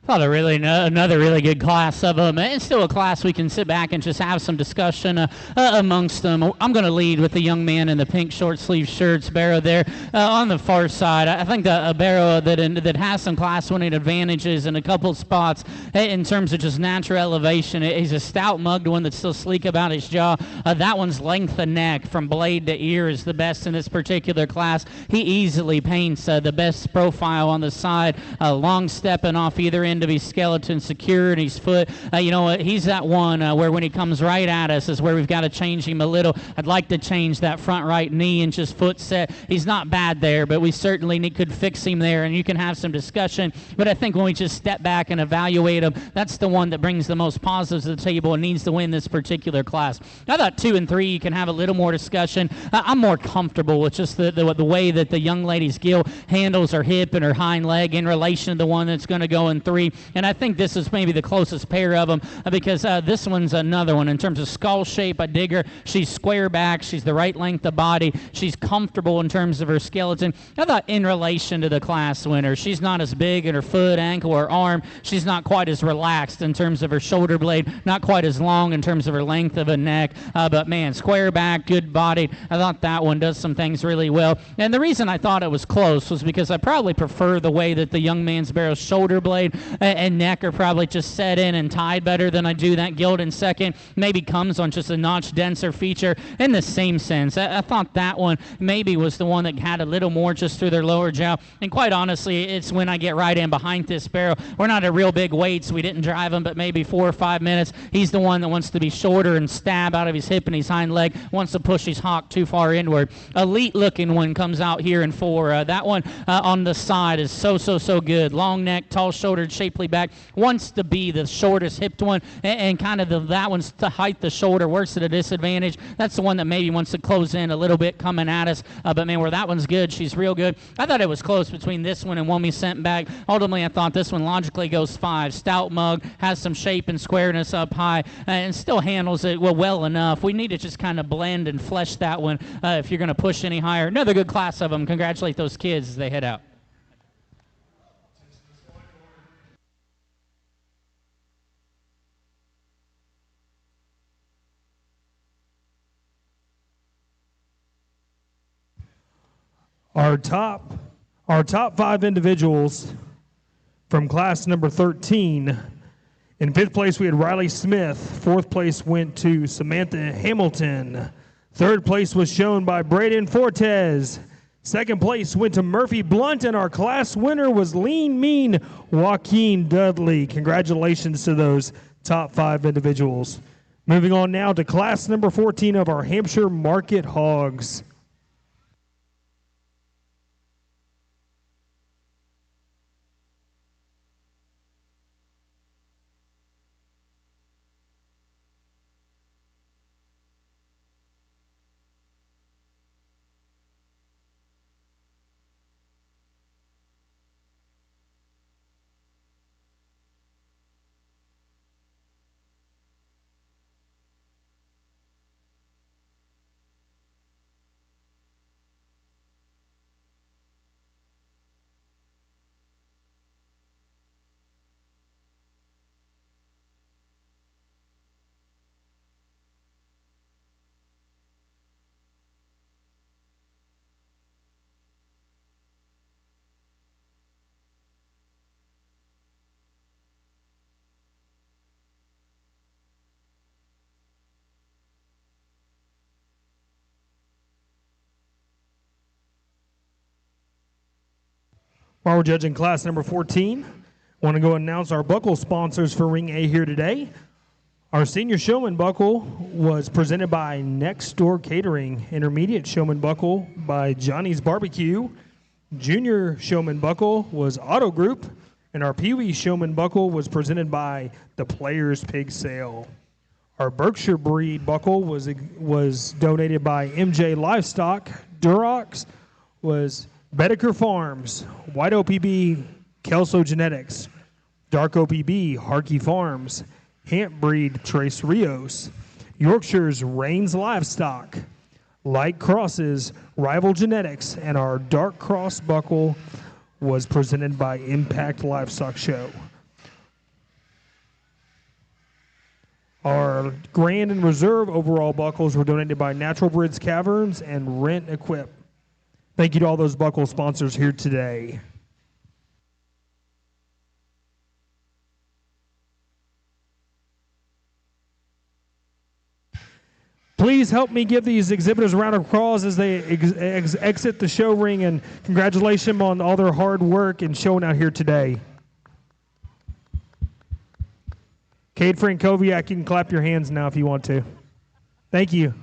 Thought another really good class of them. It's still a class we can sit back and just have some discussion amongst them. I'm going to lead with the young man in the pink short sleeve shirts, Barrow there on the far side. I think a Barrow that has some class winning advantages in a couple spots in terms of just natural elevation. He's a stout mugged one that's still sleek about his jaw. That one's length of neck from blade to ear is the best in this particular class. He easily paints the best profile on the side, long stepping off either end of his skeleton, secure in his foot. You know what? He's that one where when he comes right at us is where we've got to change him a little. I'd like to change that front right knee and just foot set. He's not bad there, but we certainly could fix him there, and you can have some discussion. But I think when we just step back and evaluate him, that's the one that brings the most positives to the table and needs to win this particular class. I thought 2 and 3 you can have a little more discussion. I'm more comfortable with just the way that the young lady's gill handles her hip and her hind leg in relation to the one that's going to go in 3. And I think this is maybe the closest pair of them because this one's another one. In terms of skull shape, I dig her. She's square back. She's the right length of body. She's comfortable in terms of her skeleton. I thought in relation to the class winner, she's not as big in her foot, ankle, or arm. She's not quite as relaxed in terms of her shoulder blade, not quite as long in terms of her length of a neck. But, man, square back, good bodied. I thought that one does some things really well. And the reason I thought it was close was because I probably prefer the way that the young man's Barrow's shoulder blade and neck are probably just set in and tied better than I do that gilt in second. Maybe comes on just a notch denser feature in the same sense. I thought that one maybe was the one that had a little more just through their lower jaw. And quite honestly, it's when I get right in behind this barrel. We're not at real big weights. We didn't drive him, but maybe 4 or 5 minutes. He's the one that wants to be shorter and stab out of his hip and his hind leg, wants to push his hock too far inward. Elite looking one comes out here in 4. That one on the side is so good. Long neck, tall shouldered, shapely back. Wants to be the shortest hipped one, and kind of that one's to height the shoulder, works at a disadvantage. That's the one that maybe wants to close in a little bit coming at us. But man, where that one's good, she's real good. I thought it was close between this one and one we sent back. Ultimately, I thought this one logically goes 5. Stout mug, has some shape and squareness up high, and still handles it well enough. We need to just kind of blend and flesh that one if you're going to push any higher. Another good class of them. Congratulate those kids as they head out. Our top 5 individuals from class number 13. In 5th place, we had Riley Smith. 4th place went to Samantha Hamilton. 3rd place was shown by Braden Fortes. 2nd place went to Murphy Blunt, and our class winner was Lean Mean Joaquin Dudley. Congratulations to those top 5 individuals. Moving on now to class number 14 of our Hampshire Market Hogs. While we're judging class number 14, I want to go announce our buckle sponsors for Ring A here today. Our senior showman buckle was presented by Next Door Catering. Intermediate showman buckle by Johnny's Barbecue. Junior showman buckle was Auto Group. And our Pee Wee showman buckle was presented by the Players Pig Sale. Our Berkshire breed buckle was donated by MJ Livestock. Durox was Bedecker Farms. White OPB, Kelso Genetics. Dark OPB, Harkey Farms. Hamp breed, Trace Rios. Yorkshire's Rains Livestock. Light Crosses, Rival Genetics. And our Dark Cross buckle was presented by Impact Livestock Show. Our Grand and Reserve overall buckles were donated by Natural Bridge Caverns and Rent Equip. Thank you to all those buckle sponsors here today. Please help me give these exhibitors a round of applause as they exit the show ring, and congratulations on all their hard work and showing out here today. Cade Frankowiak, you can clap your hands now if you want to. Thank you.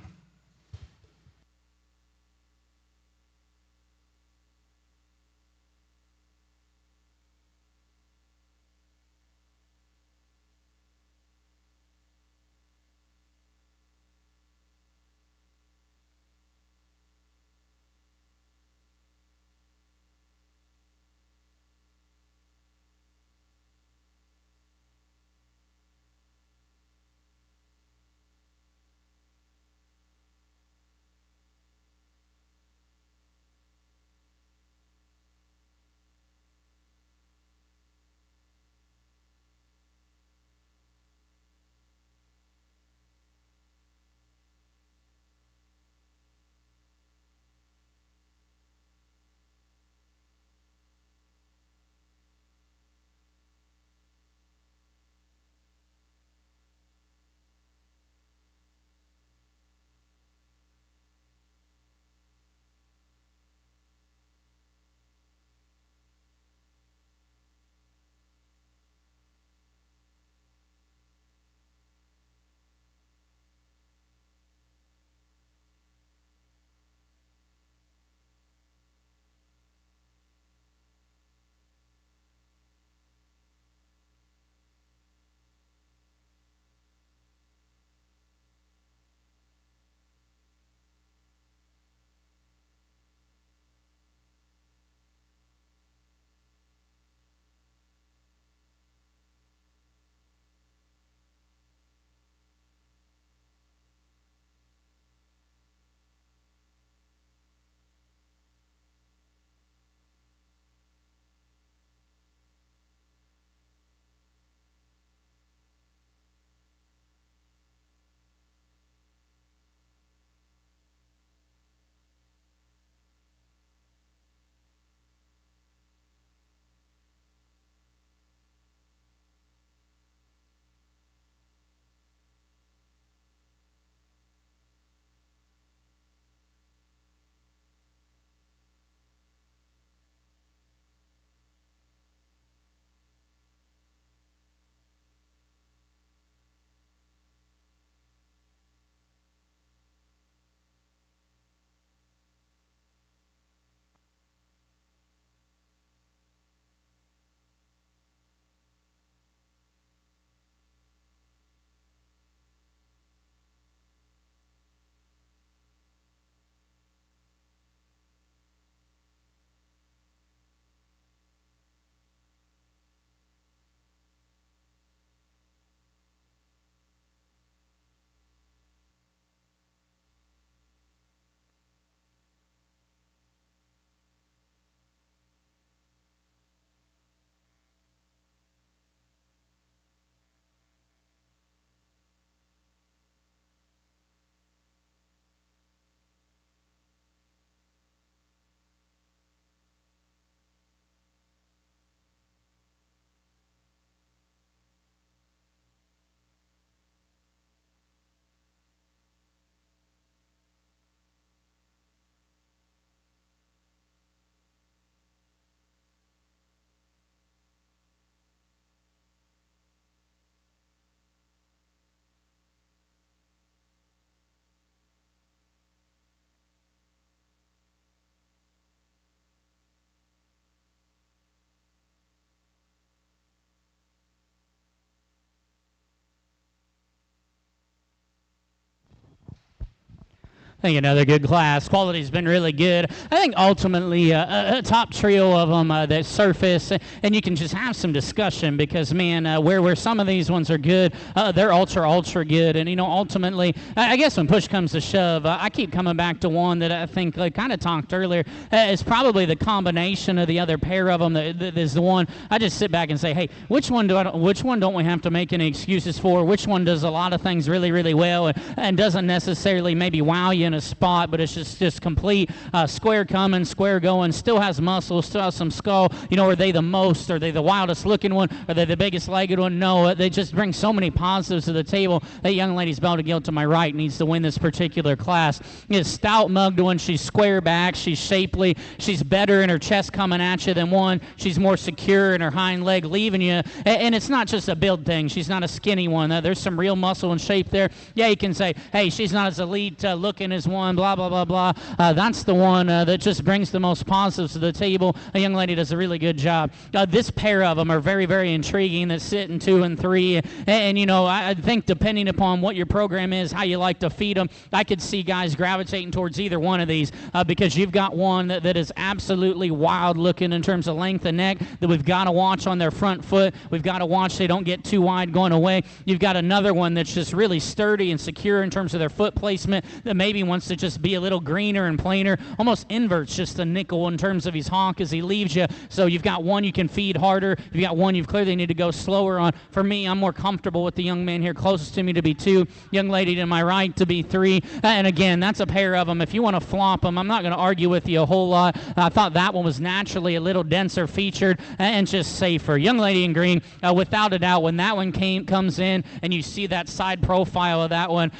I think another good class. Quality's been really good. I think ultimately a top trio of them that surface, and you can just have some discussion because, man, where some of these ones are good, they're ultra good. And, ultimately, I guess when push comes to shove, I keep coming back to one that I think, like kind of talked earlier, is probably the combination of the other pair of them that is the one. I just sit back and say, hey, which one don't we have to make any excuses for? Which one does a lot of things really, really well and doesn't necessarily maybe wow you in a spot, but it's just complete square coming, square going, still has muscle, still has some skull. Are they the most? Are they the wildest looking one? Are they the biggest legged one? No, they just bring so many positives to the table. That young lady's Belta Gill to my right needs to win this particular class. Is stout mugged one. She's square back. She's shapely. She's better in her chest coming at you than one. She's more secure in her hind leg leaving you. And it's not just a build thing. She's not a skinny one. There's some real muscle and shape there. Yeah, you can say, hey, she's not as elite looking as one, blah, blah, blah, blah. That's the one that just brings the most positives to the table. A young lady does a really good job. This pair of them are very, very intriguing that sit in 2 and 3. And I think depending upon what your program is, how you like to feed them, I could see guys gravitating towards either one of these because you've got one that is absolutely wild looking in terms of length and neck that we've got to watch on their front foot. We've got to watch they don't get too wide going away. You've got another one that's just really sturdy and secure in terms of their foot placement that maybe wants to just be a little greener and plainer, almost inverts just a nickel in terms of his honk as he leaves you. So you've got one you can feed harder. You've got one you clearly need to go slower on. For me, I'm more comfortable with the young man here closest to me to be 2, young lady to my right to be 3. And again, that's a pair of them. If you want to flop them, I'm not going to argue with you a whole lot. I thought that one was naturally a little denser featured and just safer. Young lady in green, without a doubt, when that one comes in and you see that side profile of that one,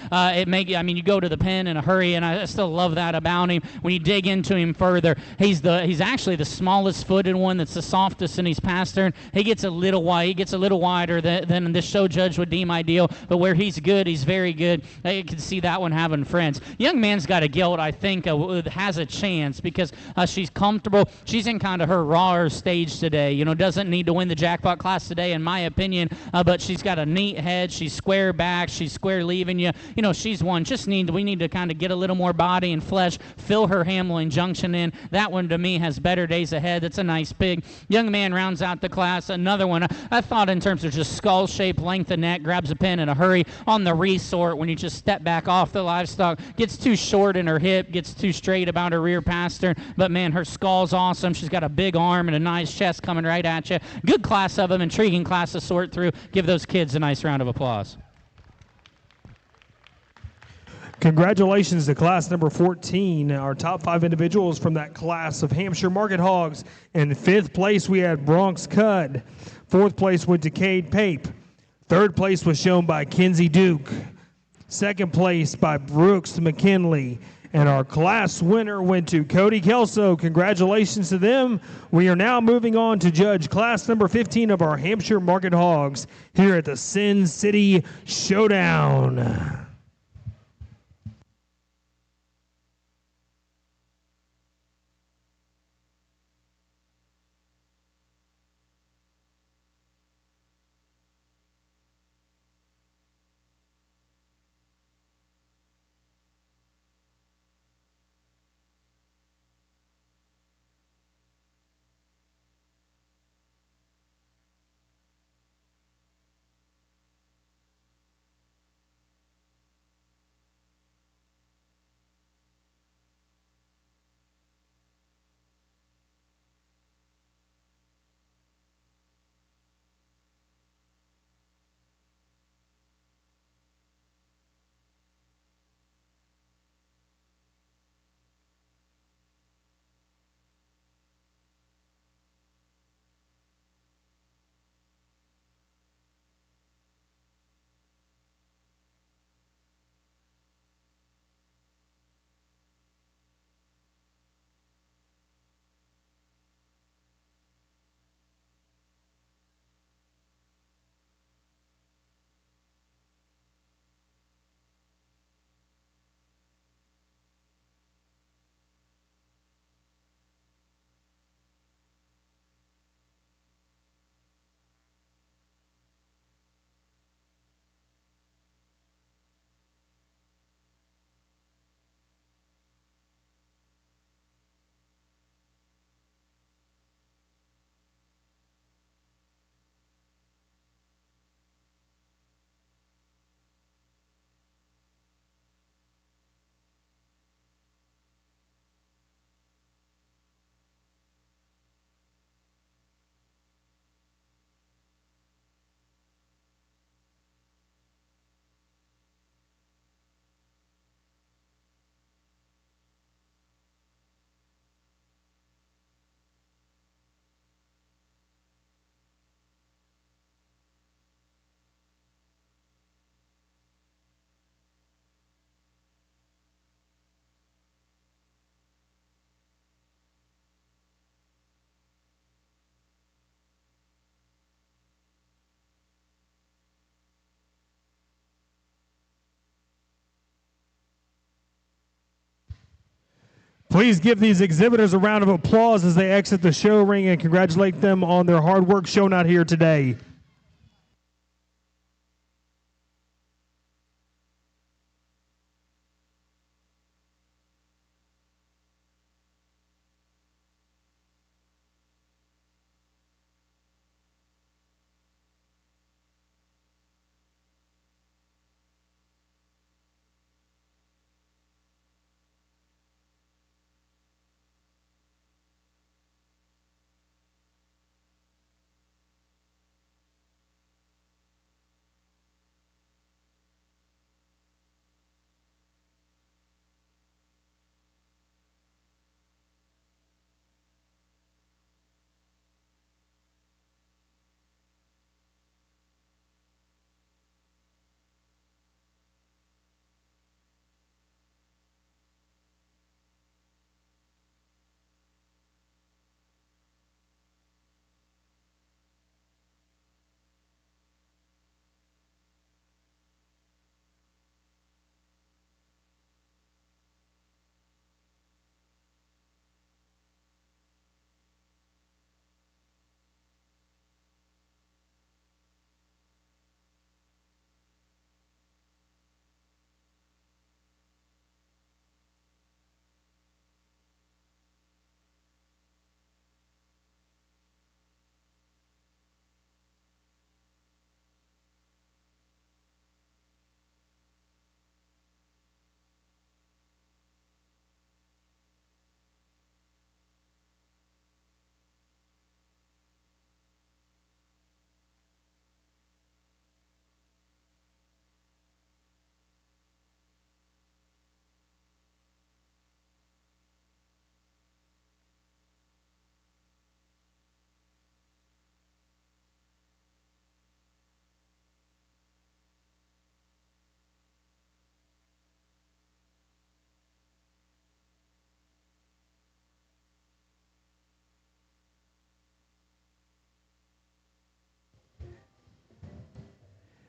you go to the pin in a hurry, and I still love that about him. When you dig into him further, he's actually the smallest footed one that's the softest in his pastern. He gets a little wide. He gets a little wider than the show judge would deem ideal, but where he's good, he's very good. You can see that one having friends. Young man's got a gilt, I think, has a chance because she's comfortable. She's in kind of her rawer stage today. Doesn't need to win the jackpot class today, in my opinion, but she's got a neat head. She's square back. She's square leaving you. She's one. We need to kind of get a little more body and flesh, fill her Hamlin Junction in. That one, to me, has better days ahead. That's a nice pig. Young man rounds out the class. Another one, I thought in terms of just skull shape, length of neck, grabs a pin in a hurry. On the resort, when you just step back off the livestock, gets too short in her hip, gets too straight about her rear pastern. But, man, her skull's awesome. She's got a big arm and a nice chest coming right at you. Good class of them, intriguing class to sort through. Give those kids a nice round of applause. Congratulations to class number 14, our top 5 individuals from that class of Hampshire Market Hogs. In 5th place, we had Bronx Cud. 4th place went to Cade Pape. 3rd place was shown by Kenzie Duke. 2nd place by Brooks McKinley. And our class winner went to Cody Kelso. Congratulations to them. We are now moving on to judge class number 15 of our Hampshire Market Hogs here at the SynCity Showdown. Please give these exhibitors a round of applause as they exit the show ring and congratulate them on their hard work shown out here today.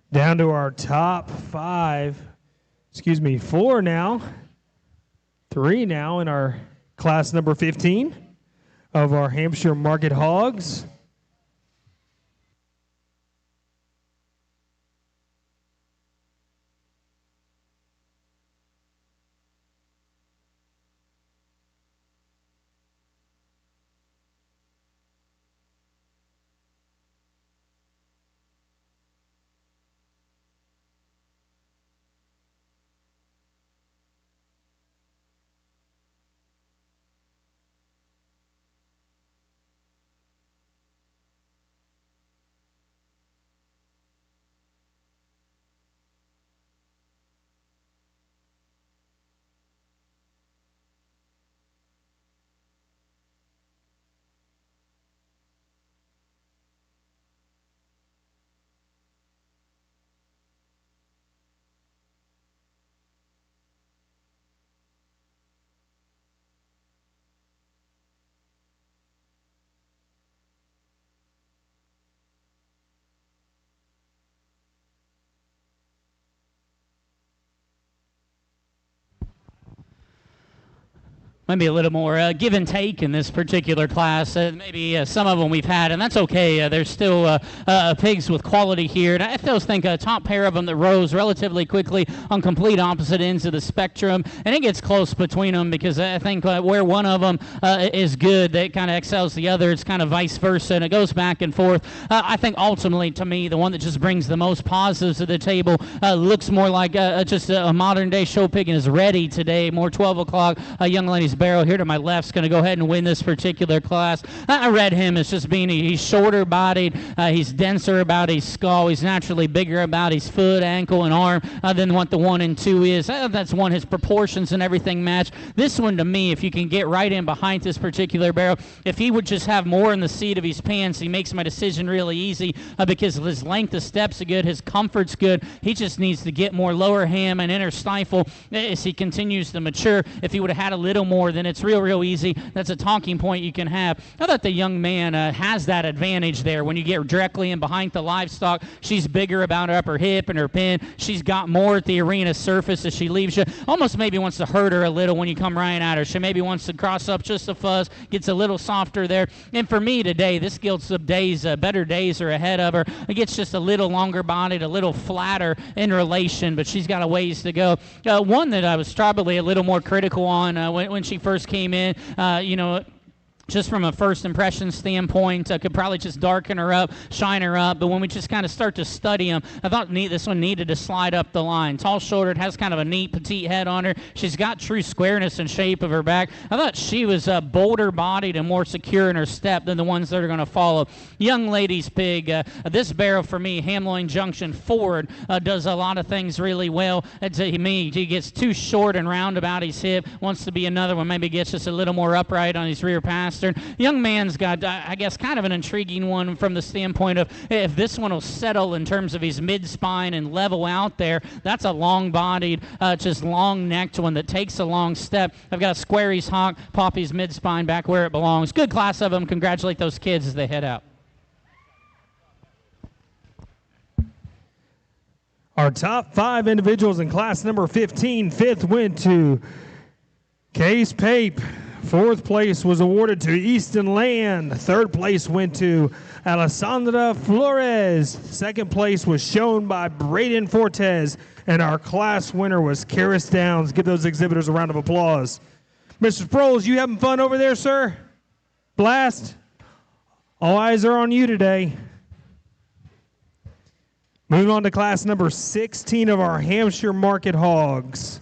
Down to our top four now. 3 now in our class number 15 of our Hampshire Market Hogs. Maybe a little more give and take in this particular class. Maybe some of them we've had, and that's okay. There's still pigs with quality here. And I still think a top pair of them that rose relatively quickly on complete opposite ends of the spectrum. And it gets close between them because I think where one of them is good, that kind of excels the other. It's kind of vice versa, and it goes back and forth. I think ultimately, to me, the one that just brings the most positives to the table looks more like just a modern-day show pig and is ready today. More 12 o'clock young ladies barrel here to my left is going to go ahead and win this particular class. I read him as just being he's shorter bodied, he's denser about his skull, he's naturally bigger about his foot, ankle, and arm than what the 1 and 2 is. That's one, his proportions and everything match. This one, to me, if you can get right in behind this particular barrel, if he would just have more in the seat of his pants, he makes my decision really easy because his length of steps are good, his comfort's good. He just needs to get more lower ham and inner stifle as he continues to mature. If he would have had a little more more, then it's real easy. That's a talking point you can have. I thought the young man has that advantage there. When you get directly in behind the livestock, she's bigger about her upper hip and her pin. She's got more at the arena surface as she leaves you. Almost maybe wants to hurt her a little when you come right at her. She maybe wants to cross up just a fuzz, gets a little softer there. And for me today, this gets some days, better days are ahead of her. It gets just a little longer bodied, a little flatter in relation, but she's got a ways to go. One that I was probably a little more critical on when she first came in, just from a first impression standpoint, could probably just darken her up, shine her up. But when we just kind of start to study them, I thought this one needed to slide up the line. Tall-shouldered, has kind of a neat petite head on her. She's got true squareness and shape of her back. I thought she was bolder-bodied and more secure in her step than the ones that are going to follow. Young lady's pig. This barrel for me, Hamloin Junction forward, does a lot of things really well. To me, he gets too short and round about his hip. Wants to be another one. Maybe gets just a little more upright on his rear pass. Young man's got, I guess, kind of an intriguing one from the standpoint of if this one will settle in terms of his mid-spine and level out there. That's a long-bodied, just long-necked one that takes a long step. I've got a squaries hock, Poppy's mid-spine back where it belongs. Good class of them. Congratulate those kids as they head out. Our top 5 individuals in class number 15. Fifth went to Case Pape. Fourth place was awarded to Easton Land. Third place went to Alessandra Flores. Second place was shown by Braden Fortes. And our class winner was Karis Downs. Give those exhibitors a round of applause. Mr. Sproles, you having fun over there, sir? Blast? All eyes are on you today. Moving on to class number 16 of our Hampshire Market Hogs.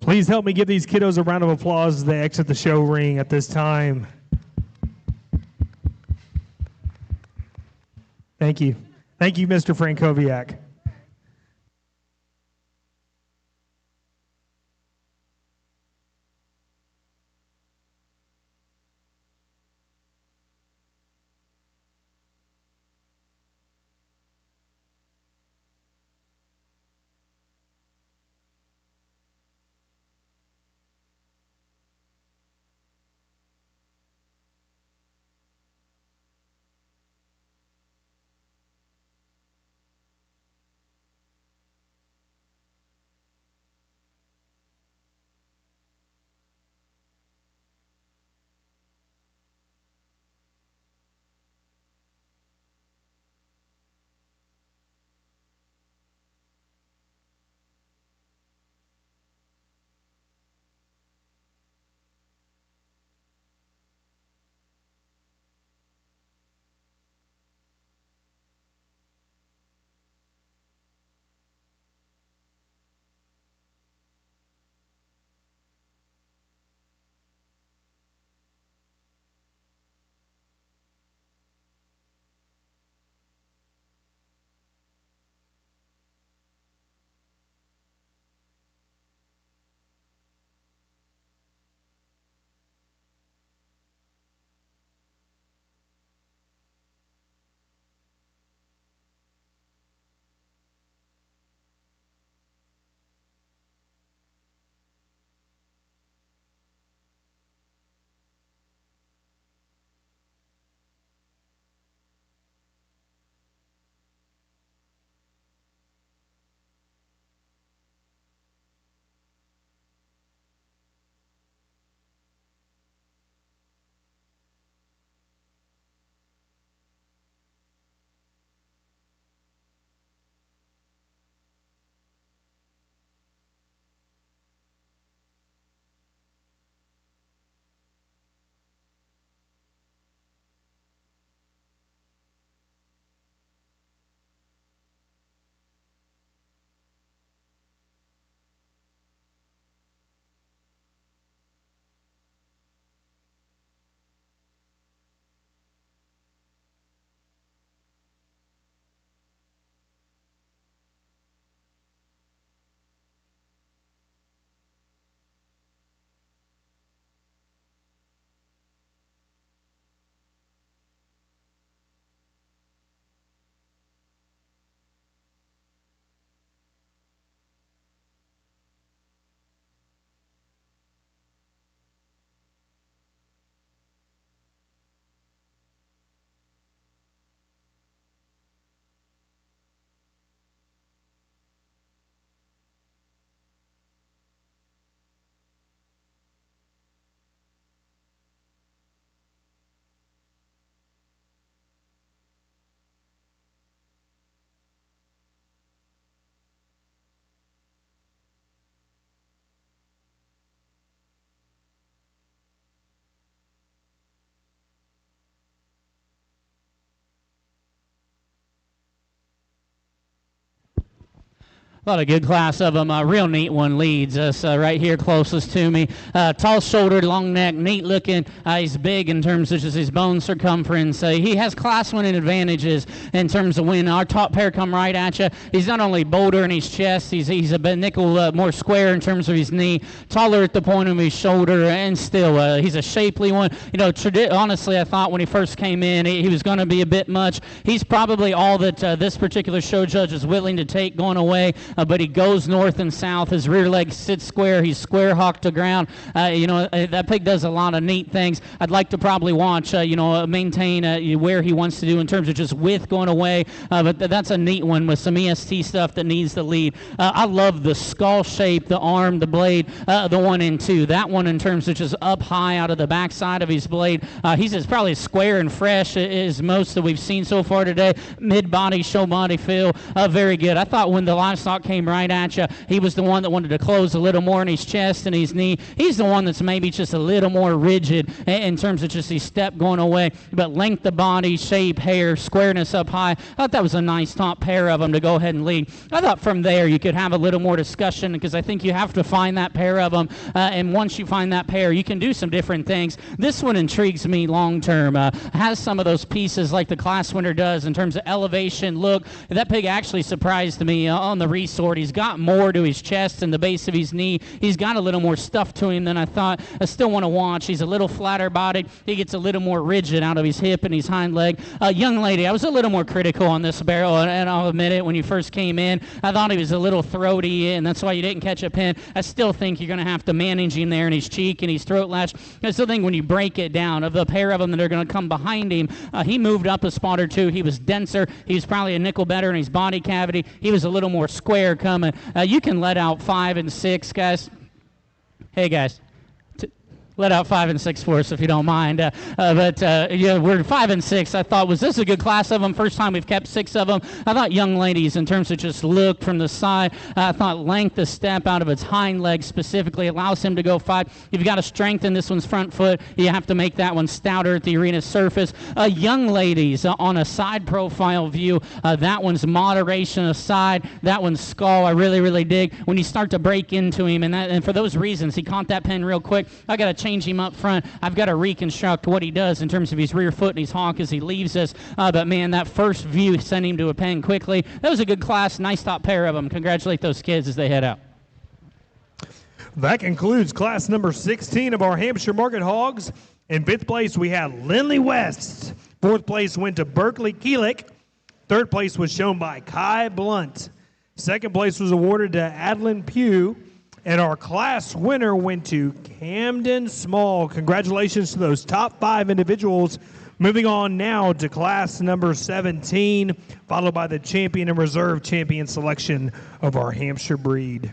Please help me give these kiddos a round of applause as they exit the show ring at this time. Thank you. Thank you, Mr. Frankowiak. A lot of good class of them. A real neat one leads us right here closest to me. Tall-shouldered, long neck, neat looking. He's big in terms of just his bone circumference. He has class-winning advantages in terms of when our top pair come right at you. He's not only bolder in his chest, he's a bit nickel more square in terms of his knee, taller at the point of his shoulder, and still he's a shapely one. You know, honestly, I thought when he first came in, he was going to be a bit much. He's probably all that this particular show judge is willing to take going away. But he goes north and south. His rear leg sits square. He's square hawk to ground. That pig does a lot of neat things. I'd like to probably watch, maintain where he wants to do in terms of just width going away. But that's a neat one with some EST stuff that needs the lead. I love the skull shape, the arm, the blade, the 1 and 2. That one in terms of just up high out of the backside of his blade. He's as probably as square and fresh as most that we've seen so far today. Mid-body, show body feel. Very good. I thought when the livestock came right at you, he was the one that wanted to close a little more in his chest and his knee. He's the one that's maybe just a little more rigid in terms of just his step going away. But length of body, shape, hair, squareness up high, I thought that was a nice top pair of them to go ahead and lead. I thought from there you could have a little more discussion because I think you have to find that pair of them. And once you find that pair, you can do some different things. This one intrigues me long term. Has some of those pieces like the class winner does in terms of elevation, look. That pig actually surprised me on the resort. He's got more to his chest and the base of his knee. He's got a little more stuff to him than I thought. I still want to watch. He's a little flatter bodied. He gets a little more rigid out of his hip and his hind leg. Young lady, I was a little more critical on this barrel, and I'll admit it, when you first came in, I thought he was a little throaty, and that's why you didn't catch a pin. I still think you're going to have to manage him there in his cheek and his throat lash. I still think when you break it down, of the pair of them that are going to come behind him, he moved up a spot or two. He was denser. He was probably a nickel better in his body cavity. He was a little more square coming. You can let out 5 and 6, guys. Hey, guys. Let out 5 and 6 for us if you don't mind. We're 5 and 6. I thought, was this a good class of them? First time we've kept 6 of them. I thought young ladies, in terms of just look from the side, I thought length of step out of its hind leg specifically allows him to go 5. You've got to strengthen this one's front foot. You have to make that one stouter at the arena surface. Young ladies, on a side profile view, that one's moderation aside. That one's skull. I really, really dig. When you start to break into him, and for those reasons, he caught that pin real quick. I got to change him up front. I've got to reconstruct what he does in terms of his rear foot and his honk as he leaves us. But man, that first view sent him to a pen quickly. That was a good class. Nice top pair of them. Congratulate those kids as they head out. That concludes class number 16 of our Hampshire Market Hogs. In 5th place, we had Lindley West. 4th place went to Berkeley Keelik. 3rd place was shown by Kai Blunt. 2nd place was awarded to Adlin Pugh. And our class winner went to Camden Small. Congratulations to those top 5 individuals. Moving on now to class number 17, followed by the champion and reserve champion selection of our Hampshire breed.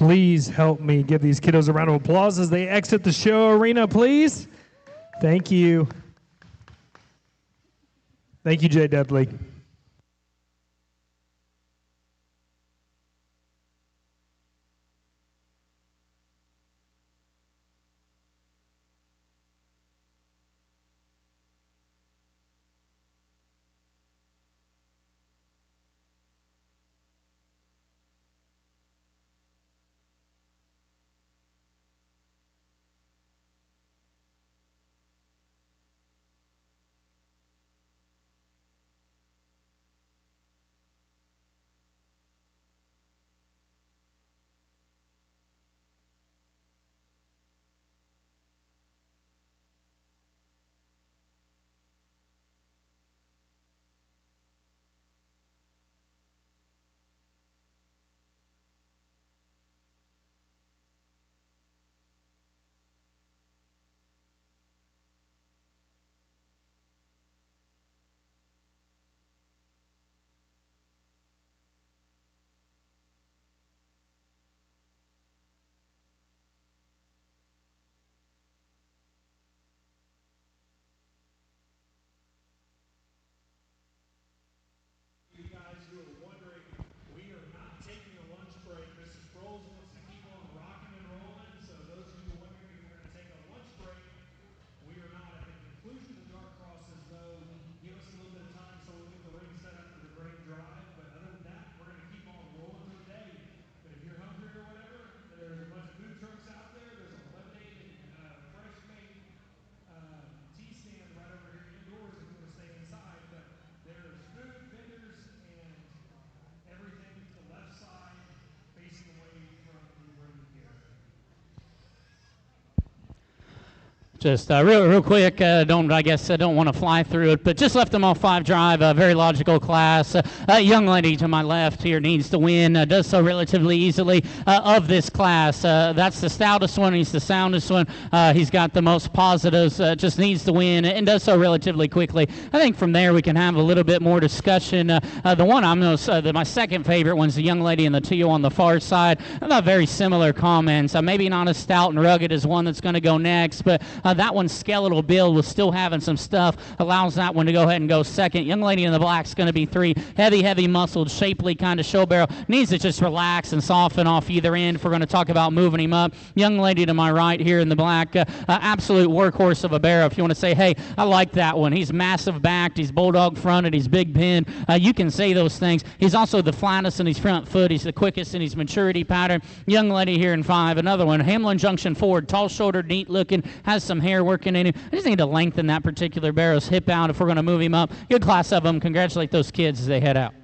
please help me give these kiddos a round of applause as they exit the show arena, please. Thank you. Thank you, Jay Dudley. Just real quick, don't want to fly through it, but just left them off 5 drive, a very logical class. Young lady to my left here needs to win, does so relatively easily of this class. That's the stoutest one, he's the soundest one, he's got the most positives, just needs to win and does so relatively quickly. I think from there we can have a little bit more discussion. The one I'm most, my second favorite one's the young lady in the teal on the far side. Very similar comments, maybe not as stout and rugged as one that's going to go next, but that one's skeletal build was still having some stuff, allows that one to go ahead and go second. Young lady in the black's going to be 3. Heavy muscled, shapely kind of show barrel. Needs to just relax and soften off either end if we're going to talk about moving him up. Young lady to my right here in the black, absolute workhorse of a barrel. If you want to say, hey, I like that one. He's massive backed, he's bulldog fronted, he's big pinned. You can say those things. He's also the flattest in his front foot. He's the quickest in his maturity pattern. Young lady here in 5. Another one, Hamlin Junction Ford, tall shouldered, neat looking, has some hair working in him. I just need to lengthen that particular barrel's hip out if we're going to move him up. Good class of them. Congratulate those kids as they head out.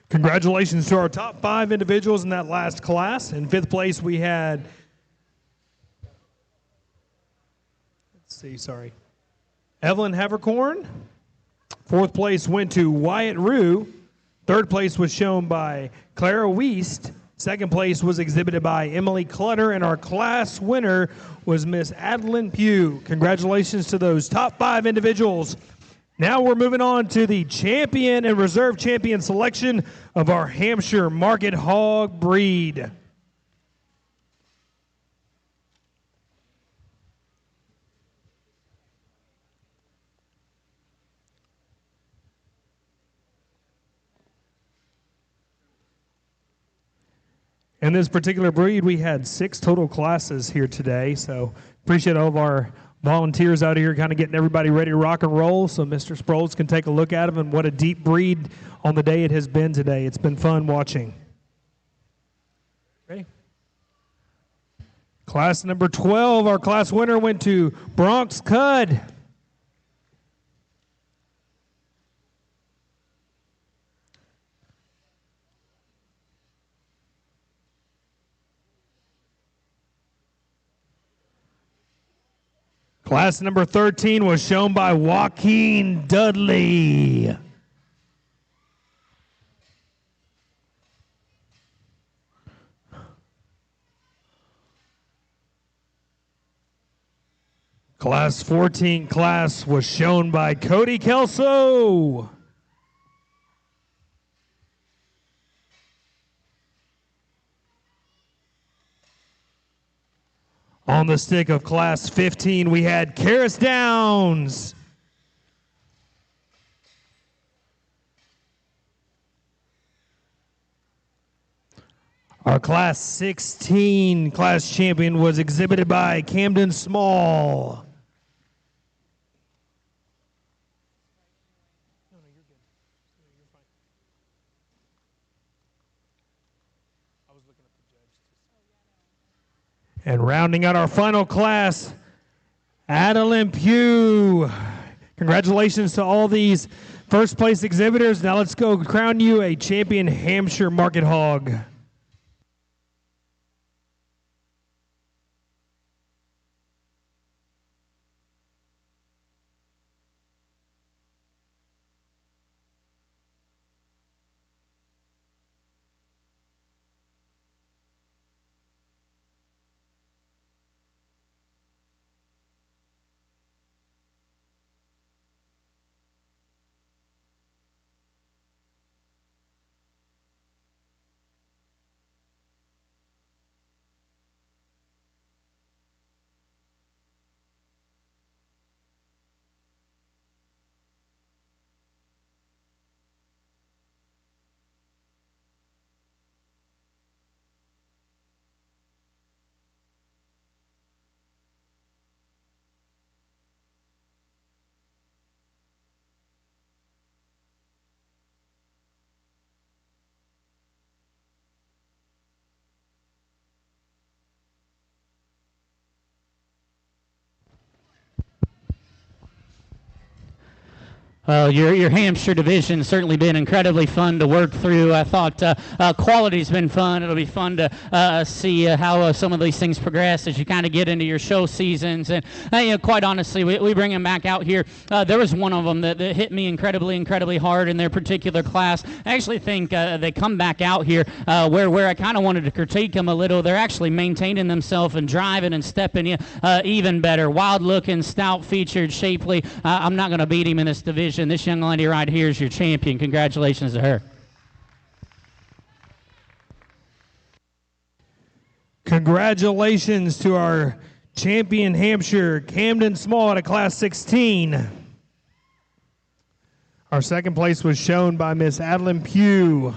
Congratulations to our top 5 individuals in that last class. In 5th place, we had, Evelyn Havercorn. 4th place went to Wyatt Rue. 3rd place was shown by Clara Wiest. 2nd place was exhibited by Emily Clutter, and our class winner was Miss Adeline Pugh. Congratulations to those top 5 individuals. Now we're moving on to the champion and reserve champion selection of our Hampshire Market Hog breed. In this particular breed, we had 6 total classes here today, so appreciate all of our volunteers out here kind of getting everybody ready to rock and roll so Mr. Sproles can take a look at them, and what a deep breed on the day it has been today. It's been fun watching. Ready? Class number 12, our class winner went to Bronx Cud. Class number 13 was shown by Joaquin Dudley. Class 14 class was shown by Cody Kelso. On the stick of Class 15, we had Karis Downs. Our Class 16 class champion was exhibited by Camden Small. And rounding out our final class, Adeline Pugh. Congratulations to all these first place exhibitors. Now let's go crown you a champion Hampshire Market Hog. Your Hampshire division has certainly been incredibly fun to work through. I thought quality's been fun. It'll be fun to see how some of these things progress as you kind of get into your show seasons. And quite honestly, we bring them back out here. There was one of them that hit me incredibly hard in their particular class. I actually think they come back out here where I kind of wanted to critique them a little. They're actually maintaining themselves and driving and stepping even better. Wild-looking, stout-featured, shapely. I'm not going to beat him in this division. This young lady right here is your champion. Congratulations to her. Congratulations to our champion Hampshire, Camden Small, out of Class 16. Our second place was shown by Miss Adeline Pugh.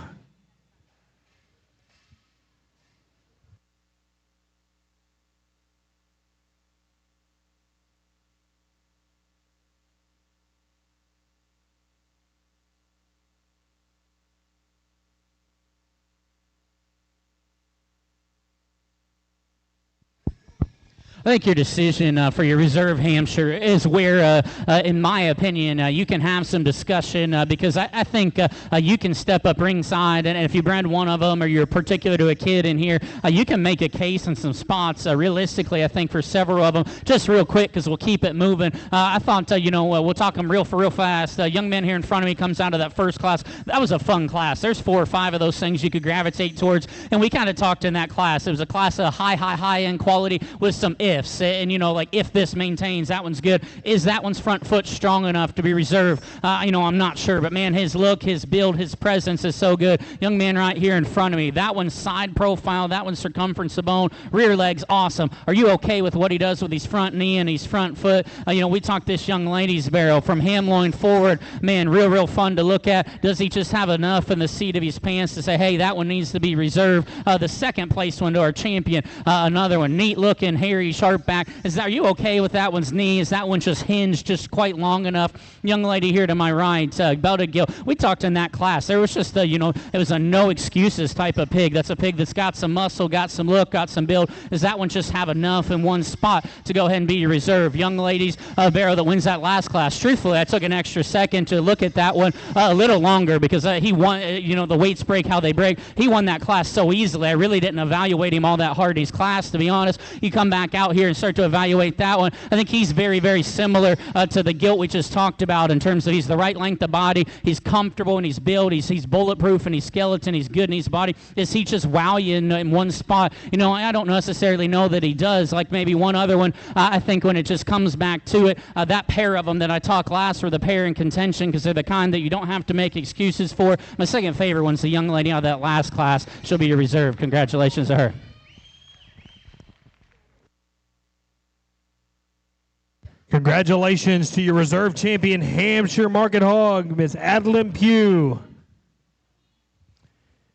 I think your decision for your reserve Hampshire is where, in my opinion, you can have some discussion because I think you can step up ringside, and if you bred one of them or you're particular to a kid in here, you can make a case in some spots. Realistically, I think for several of them, just real quick because we'll keep it moving. I thought, we'll talk them real fast. Young man here in front of me comes out of that first class. That was a fun class. There's 4 or 5 of those things you could gravitate towards, and we kind of talked in that class. It was a class of high-end quality with some ifs. And like if this maintains, that one's good. Is that one's front foot strong enough to be reserved? I'm not sure, but man, his look, his build, his presence is so good. Young man right here in front of me, that one's side profile, that one's circumference of bone, rear legs, awesome. Are you okay with what he does with his front knee and his front foot? We talked this young lady's barrel from ham loin forward, man, real fun to look at. Does he just have enough in the seat of his pants to say, hey, that one needs to be reserved? The second place one to our champion, another one, neat looking, hairy, sharp back. Are you okay with that one's knee? Is that one just hinged just quite long enough? Young lady here to my right, belted gill. We talked in that class. There was just it was a no excuses type of pig. That's a pig that's got some muscle, got some look, got some build. Does that one just have enough in one spot to go ahead and be your reserve? Young ladies, barrel that wins that last class. Truthfully, I took an extra second to look at that one a little longer because he won, the weights break how they break. He won that class so easily. I really didn't evaluate him all that hard in his class, to be honest. You come back out here and start to evaluate that one. I think he's very similar to the gilt we just talked about in terms of he's the right length of body, he's comfortable in his build, he's bulletproof in his skeleton, he's good in his body. Does he just wow you in one spot? I don't necessarily know that he does, like maybe one other one. I think when it just comes back to it, that pair of them that I talked last were the pair in contention because they're the kind that you don't have to make excuses for. My second favorite one's the young lady out of that last class. She'll be your reserve. Congratulations to her. Congratulations to your reserve champion, Hampshire Market Hog, Miss Adeline Pugh.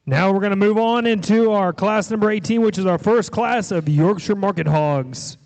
Now we're going to move on into our class number 18, which is our first class of Yorkshire Market Hogs.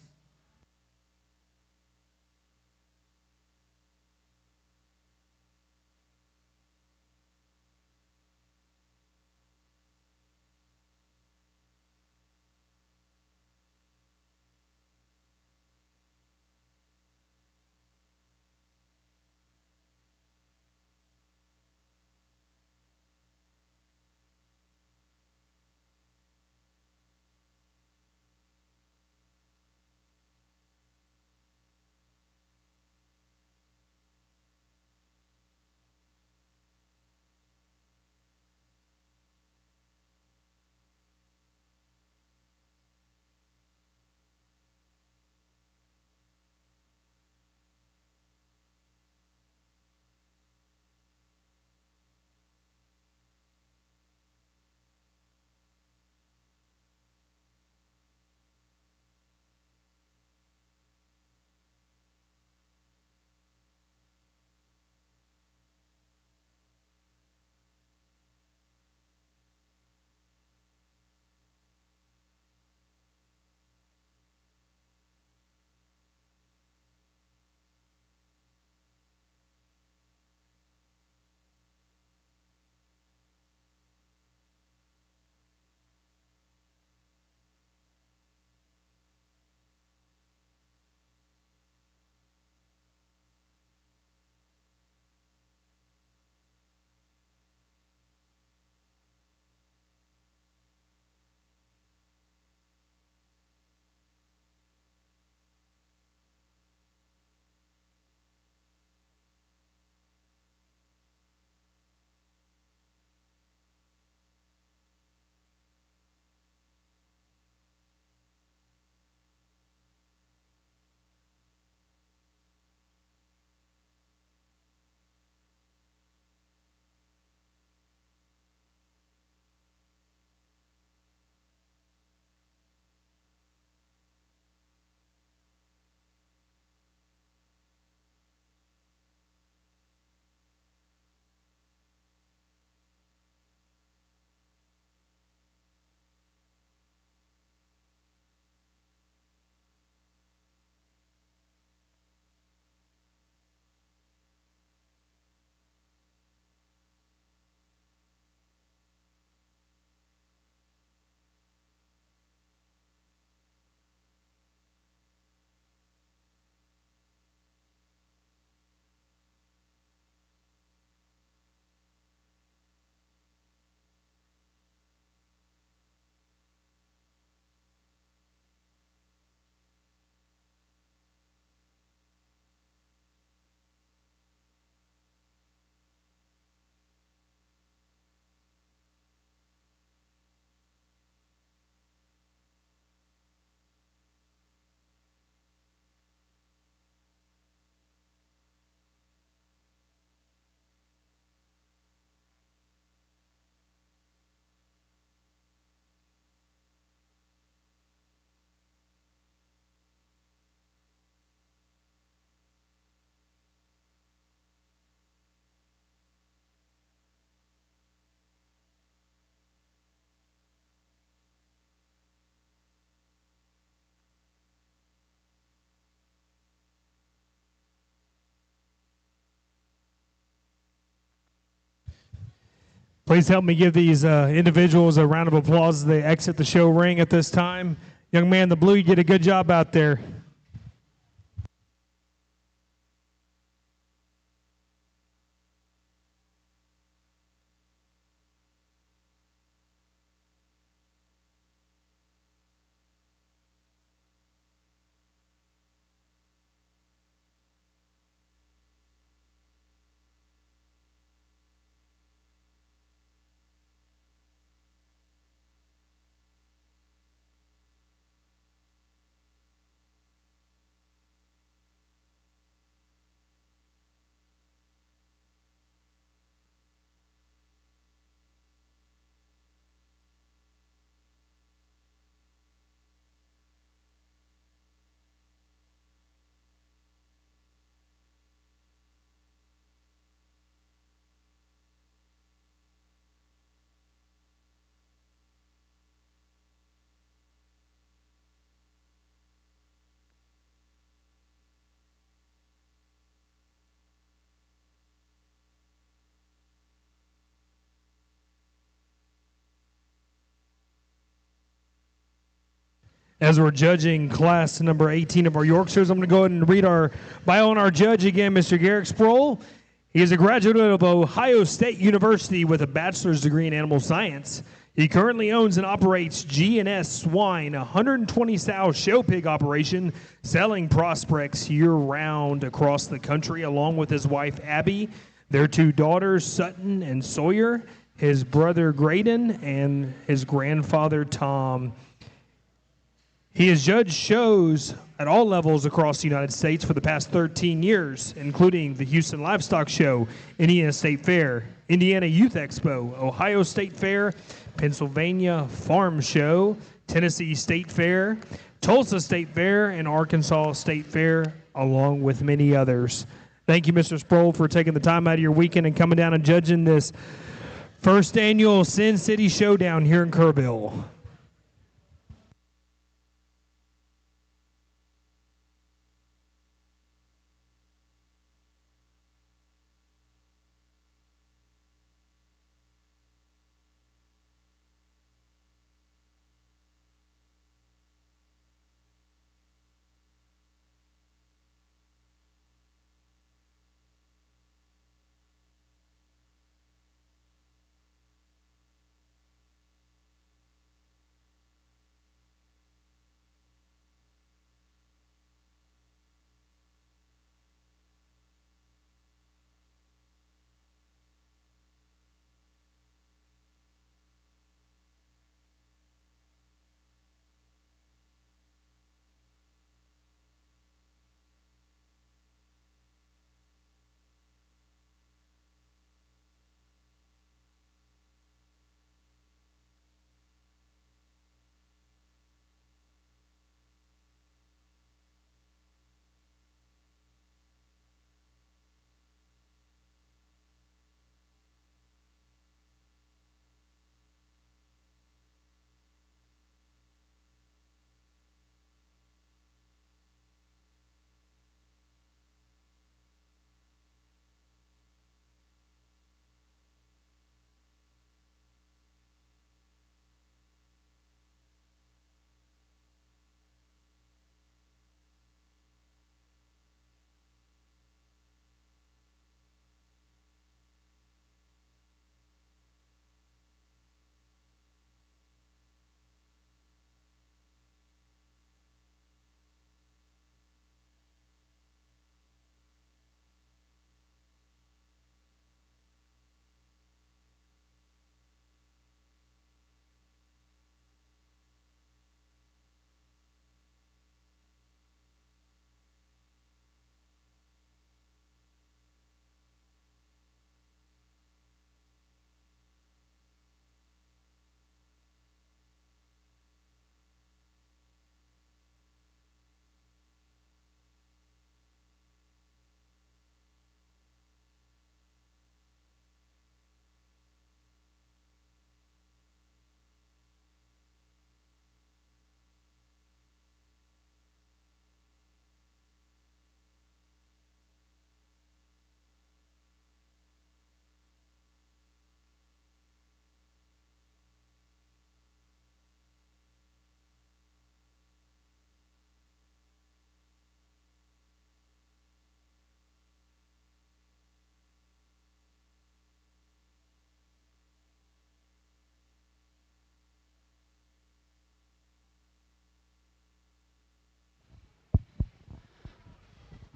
Please help me give these individuals a round of applause as they exit the show ring at this time. Young man in the blue, you did a good job out there. As we're judging class number 18 of our Yorkshires, I'm going to go ahead and read our bio on our judge again, Mr. Garrick Sproul. He is a graduate of Ohio State University with a bachelor's degree in animal science. He currently owns and operates G&S Swine, a 120-sow show pig operation, selling prospects year-round across the country, along with his wife, Abby, their 2 daughters, Sutton and Sawyer, his brother, Graydon, and his grandfather, Tom. He has judged shows at all levels across the United States for the past 13 years, including the Houston Livestock Show, Indiana State Fair, Indiana Youth Expo, Ohio State Fair, Pennsylvania Farm Show, Tennessee State Fair, Tulsa State Fair, and Arkansas State Fair, along with many others. Thank you, Mr. Sproul, for taking the time out of your weekend and coming down and judging this first annual SynCity Showdown here in Kerrville.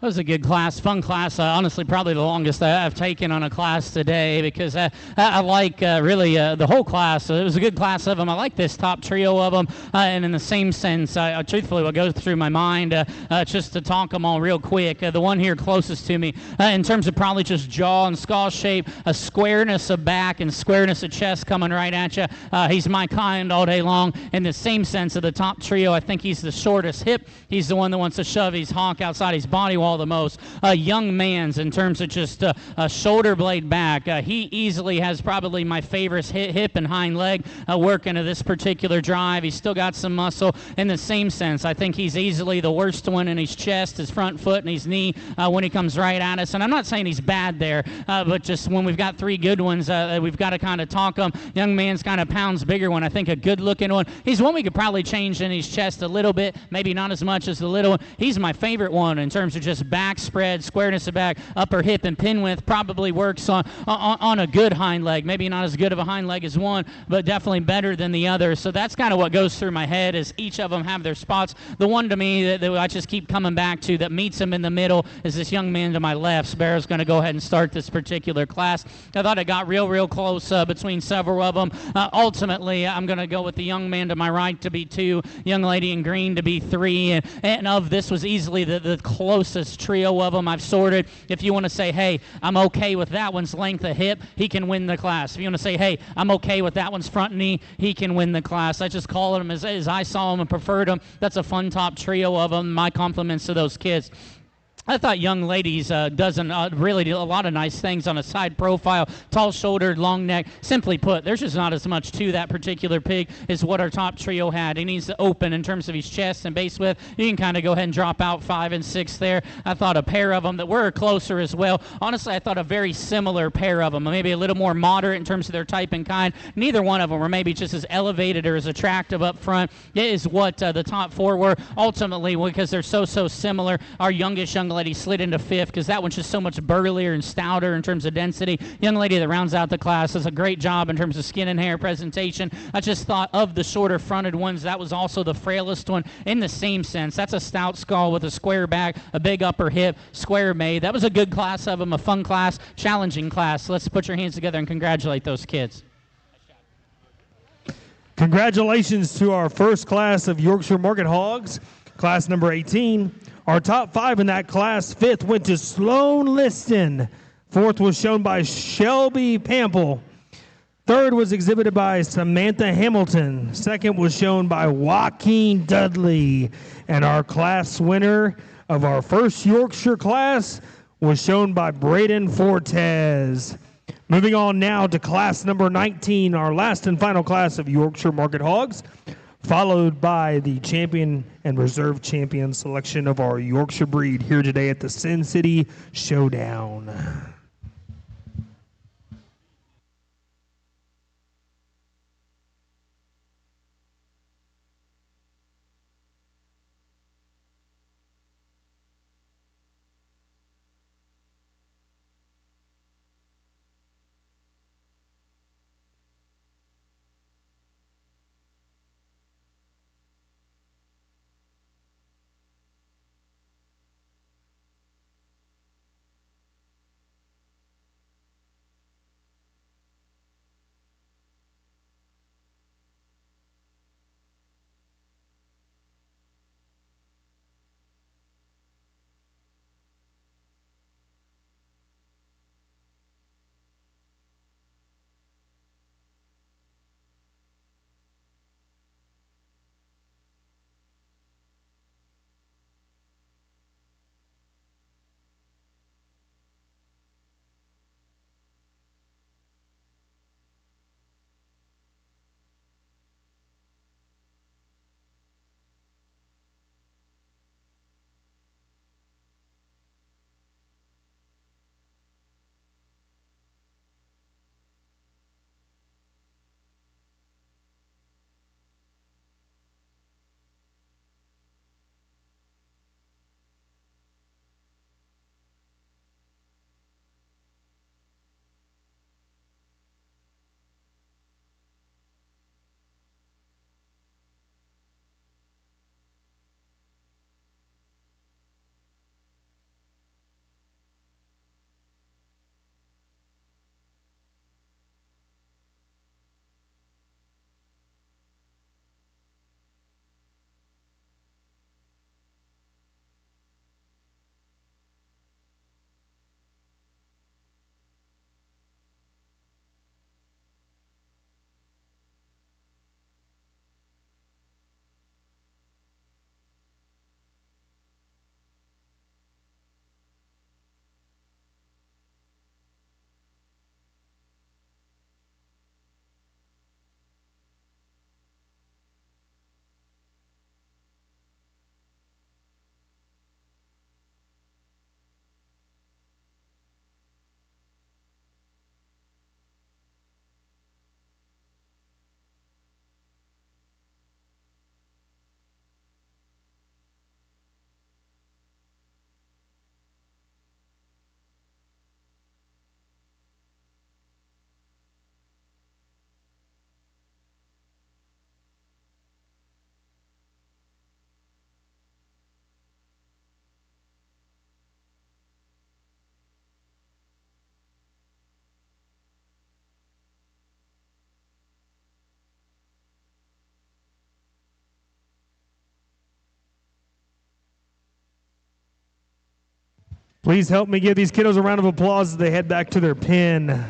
That was a good class, fun class. Honestly, probably the longest I've taken on a class today because I like really the whole class. It was a good class of them. I like this top trio of them. And in the same sense, truthfully, what goes through my mind, just to talk them all real quick, the one here closest to me, in terms of probably just jaw and skull shape, a squareness of back and squareness of chest coming right at you. He's my kind all day long. In the same sense of the top trio, I think he's the shortest hip. He's the one that wants to shove his honk outside his body wall overall the most. Young Man's in terms of just shoulder blade back. He easily has probably my favorite hip and hind leg work into this particular drive. He's still got some muscle in the same sense. I think he's easily the worst one in his chest, his front foot, and his knee when he comes right at us. And I'm not saying he's bad there, but just when we've got three good ones, we've got to kind of talk them. Young Man's kind of pounds bigger one. I think a good-looking one. He's one we could probably change in his chest a little bit, maybe not as much as the little one. He's my favorite one in terms of just back spread, squareness of back, upper hip, and pin width. Probably works on a good hind leg. Maybe not as good of a hind leg as one, but definitely better than the other. So that's kind of what goes through my head, is each of them have their spots. The one to me that I just keep coming back to that meets him in the middle is this young man to my left. Sparrow's going to go ahead and start this particular class. I thought it got real close between several of them. Ultimately, I'm going to go with the young man to my right to be 2, young lady in green to be 3, and of this was easily the closest trio of them I've sorted. If you want to say, hey, I'm okay with that one's length of hip, he can win the class. If you want to say, hey, I'm okay with that one's front knee, he can win the class. I just call them as I saw them and preferred them. That's a fun top trio of them. My compliments to those kids. I thought Young Ladies does really a lot of nice things on a side profile, tall-shouldered, long neck. Simply put, there's just not as much to that particular pig as what our top trio had. He needs to open in terms of his chest and base width. You can kind of go ahead and drop out 5 and 6 there. I thought a pair of them that were closer as well. Honestly, I thought a very similar pair of them, maybe a little more moderate in terms of their type and kind. Neither one of them were maybe just as elevated or as attractive up front. It is what the top 4 were. Ultimately, because they're so similar, our youngest young lady slid into 5th because that one's just so much burlier and stouter in terms of density. Young lady that rounds out the class does a great job in terms of skin and hair presentation. I just thought of the shorter fronted ones, that was also the frailest one in the same sense. That's a stout skull with a square back, a big upper hip, square made. That was a good class of them, a fun class, challenging class. So let's put your hands together and congratulate those kids. Congratulations to our first class of Yorkshire Market Hogs, class number 18. Our top 5 in that class, 5th went to Sloan Liston. 4th was shown by Shelby Pample. 3rd was exhibited by Samantha Hamilton. 2nd was shown by Joaquin Dudley. And our class winner of our first Yorkshire class was shown by Braden Fortes. Moving on now to class number 19, our last and final class of Yorkshire Market Hogs, followed by the champion and reserve champion selection of our Yorkshire breed here today at the SynCity Showdown. Please help me give these kiddos a round of applause as they head back to their pen.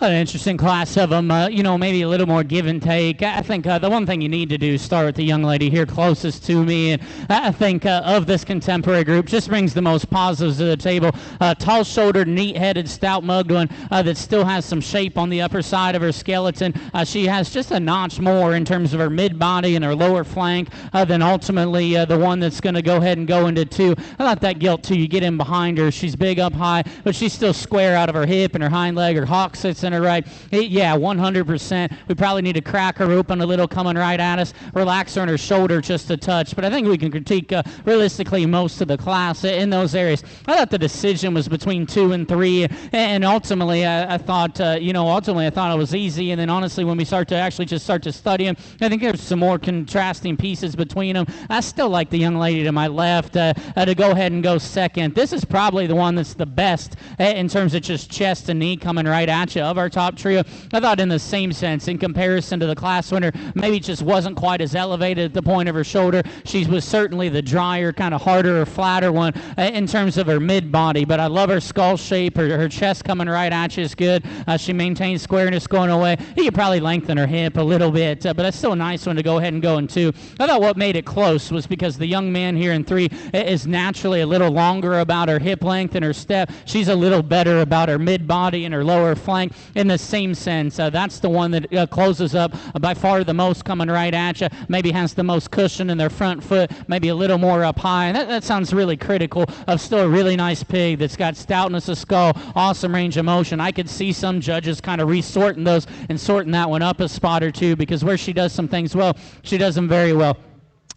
An interesting class of them, maybe a little more give and take. I think the one thing you need to do is start with the young lady here closest to me. And I think of this contemporary group, just brings the most positives to the table. Tall-shouldered, neat-headed, stout-mugged one that still has some shape on the upper side of her skeleton. She has just a notch more in terms of her mid-body and her lower flank than ultimately the one that's going to go ahead and go into 2. I thought that gilt, too. You get in behind her. She's big up high, but she's still square out of her hip and her hind leg. Her hock sits in her right. Yeah, 100%. We probably need to crack her open a little coming right at us, relax her in her shoulder just a touch. But I think we can critique realistically most of the class in those areas. I thought the decision was between 2 and 3, and ultimately I thought, I thought it was easy. And then honestly, when we start to study them, I think there's some more contrasting pieces between them. I still like the young lady to my left to go ahead and go second. This is probably the one that's the best in terms of just chest and knee coming right at you of our top trio. I thought in the same sense, in comparison to the class winner, maybe just wasn't quite as elevated at the point of her shoulder. She was certainly the drier, kind of harder or flatter one in terms of her mid-body, but I love her skull shape. Her chest coming right at you is good. She maintains squareness going away. You could probably lengthen her hip a little bit, but that's still a nice one to go ahead and go in 2. I thought what made it close was because the young man here in 3 is naturally a little longer about her hip length and her step. She's a little better about her mid-body and her lower flank in the same sense. That's the one that closes up by far the most coming right at you, maybe has the most cushion in their front foot, maybe a little more up high. And that sounds really critical of still a really nice pig that's got stoutness of skull, awesome range of motion. I could see some judges kind of resorting those and sorting that one up a spot or two, because where she does some things well, she does them very well.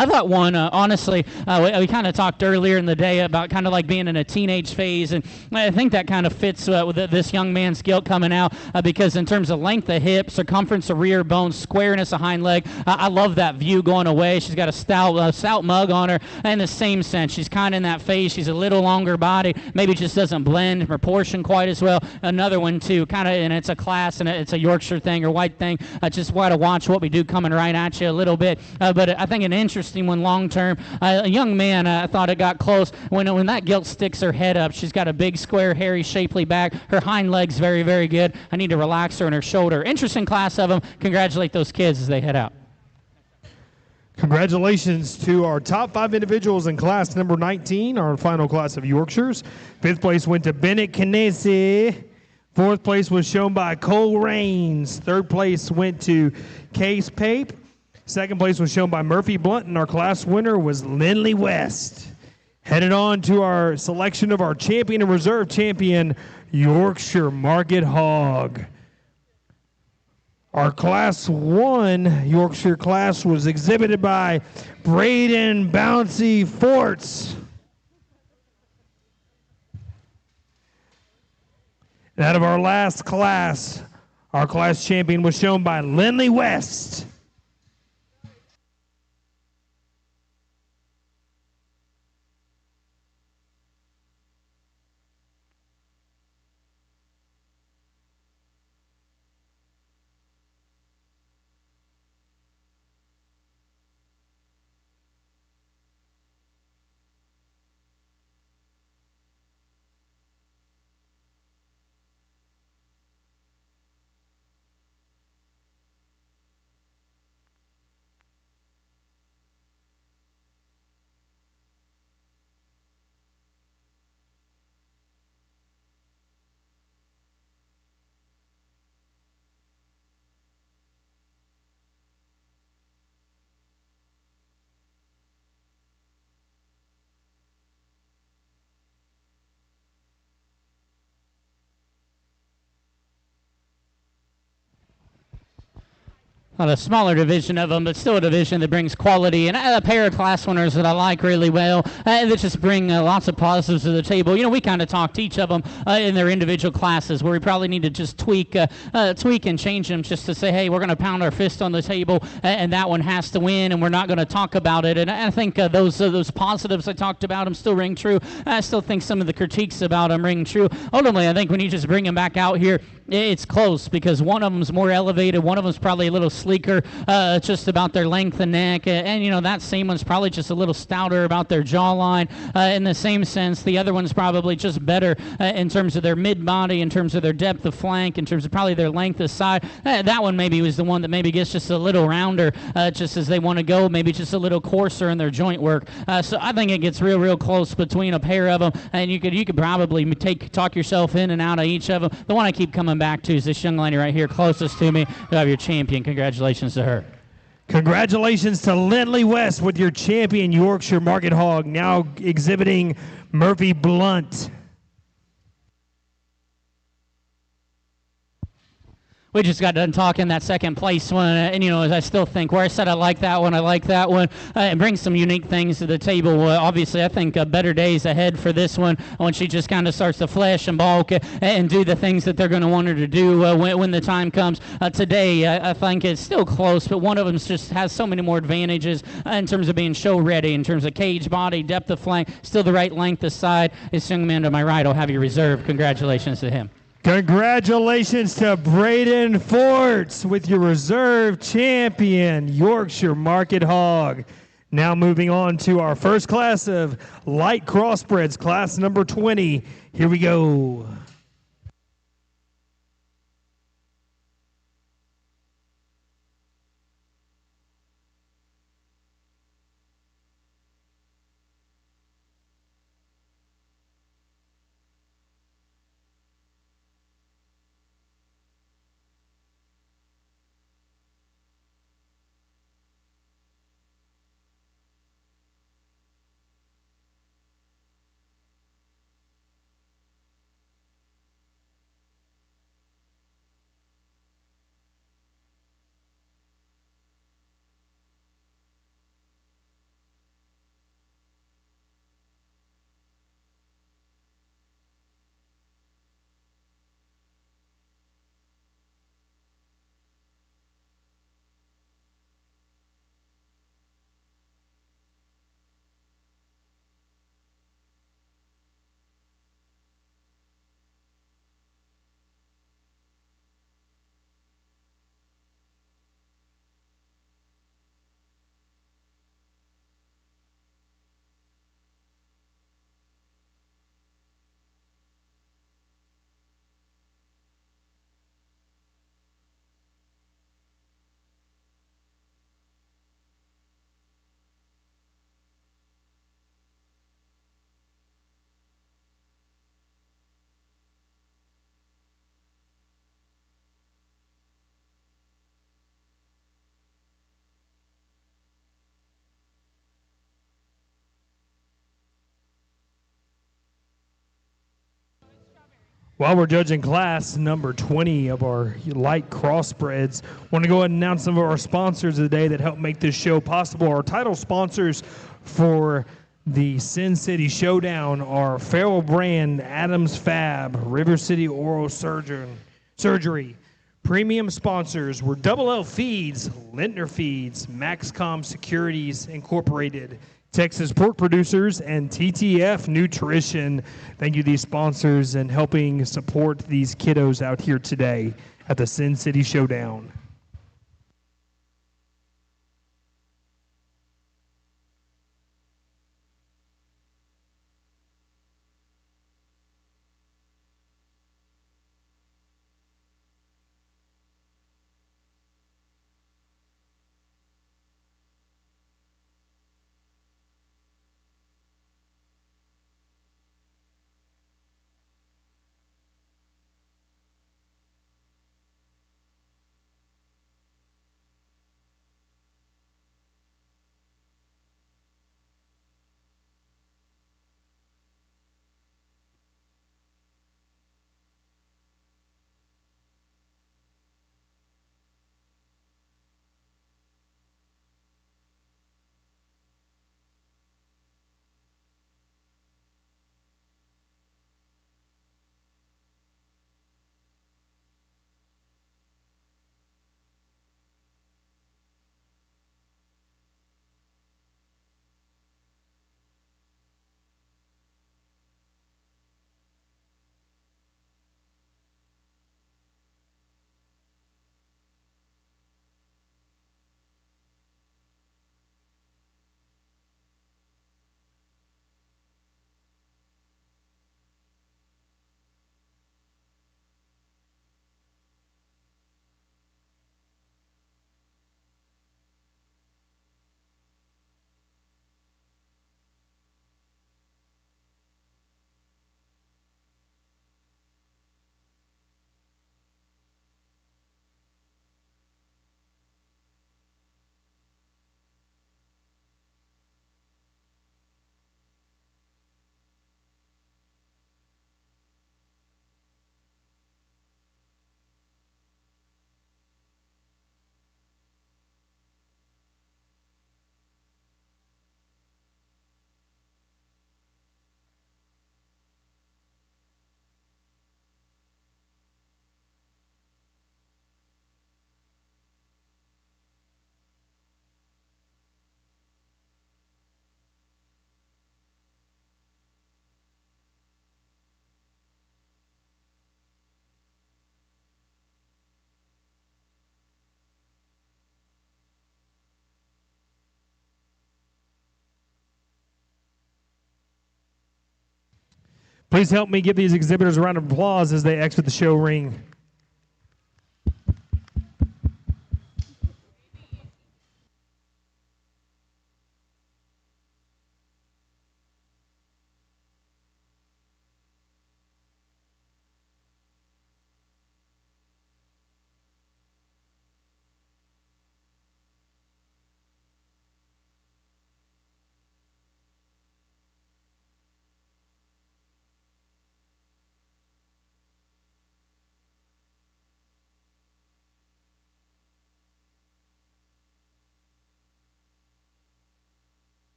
I thought one, honestly, we kind of talked earlier in the day about kind of like being in a teenage phase, and I think that kind of fits with this young man's guilt coming out because in terms of length of hip, circumference of rear bone, squareness of hind leg, I love that view going away. She's got a stout mug on her, and in the same sense, she's kind of in that phase. She's a little longer body, maybe just doesn't blend proportion quite as well. Another one too, kind of, and it's a class and it's a Yorkshire thing or white thing. Just want to watch what we do coming right at you a little bit, but I think an interesting one long term. A young man, I thought it got close. When that gilt sticks her head up, she's got a big, square, hairy, shapely back. Her hind leg's very, very good. I need to relax her in her shoulder. Interesting class of them. Congratulate those kids as they head out. Congratulations to our top 5 individuals in class number 19, our final class of Yorkshires. 5th place went to Bennett Canesi. 4th place was shown by Cole Rains. 3rd place went to Case Pape. 2nd place was shown by Murphy Blunt, and our class winner was Lindley West. Headed on to our selection of our champion and reserve champion, Yorkshire Market Hog. Our Class 1 Yorkshire class was exhibited by Braden Bouncy Forts. And out of our last class, our class champion was shown by Lindley West. Well, a smaller division of them, but still a division that brings quality. And a pair of class winners that I like really well, that just bring lots of positives to the table. You know, we kind of talked to each of them in their individual classes where we probably need to just tweak and change them just to say, hey, we're going to pound our fist on the table, and that one has to win, and we're not going to talk about it. And I think those positives I talked about them still ring true. I still think some of the critiques about them ring true. Ultimately, I think when you just bring them back out here, it's close because one of them's more elevated, one of them's probably a little sleeker, just about their length and neck, and you know that same one's probably just a little stouter about their jawline. In the same sense, the other one's probably just better in terms of their mid-body, in terms of their depth of flank, in terms of probably their length of side. That one maybe was the one that maybe gets just a little rounder, just as they want to go, maybe just a little coarser in their joint work. So I think it gets real close between a pair of them, and you could probably talk yourself in and out of each of them. The one I keep coming back to is this young lady right here closest to me. You have your champion. Congratulations to her. Congratulations to Lindley West with your champion Yorkshire Market Hog, now exhibiting Murphy Blunt. We just got done talking that second place one, and you know, as I still think, where I said I like that one, it brings some unique things to the table. Obviously, I think better days ahead for this one when she just kind of starts to flesh and bulk and do the things that they're going to want her to do when the time comes. Today, I think it's still close, but one of them just has so many more advantages in terms of being show ready, in terms of cage body, depth of flank, still the right length of side. This young man to my right will have you reserved. Congratulations to him. Congratulations to Braden Forts with your reserve champion, Yorkshire Market Hog. Now moving on to our first class of light crossbreds, class number 20. Here we go. While we're judging class number 20 of our light crossbreds, want to go ahead and announce some of our sponsors of the day that help make this show possible. Our title sponsors for the SynCity Showdown are Farrell Brand, Adams Fab, River City Oral Surgery. Premium sponsors were Double L Feeds, Lintner Feeds, Maxcom Securities Incorporated, Texas Pork Producers, and TTF Nutrition. Thank you to these sponsors and helping support these kiddos out here today at the SynCity Showdown. Please help me give these exhibitors a round of applause as they exit the show ring.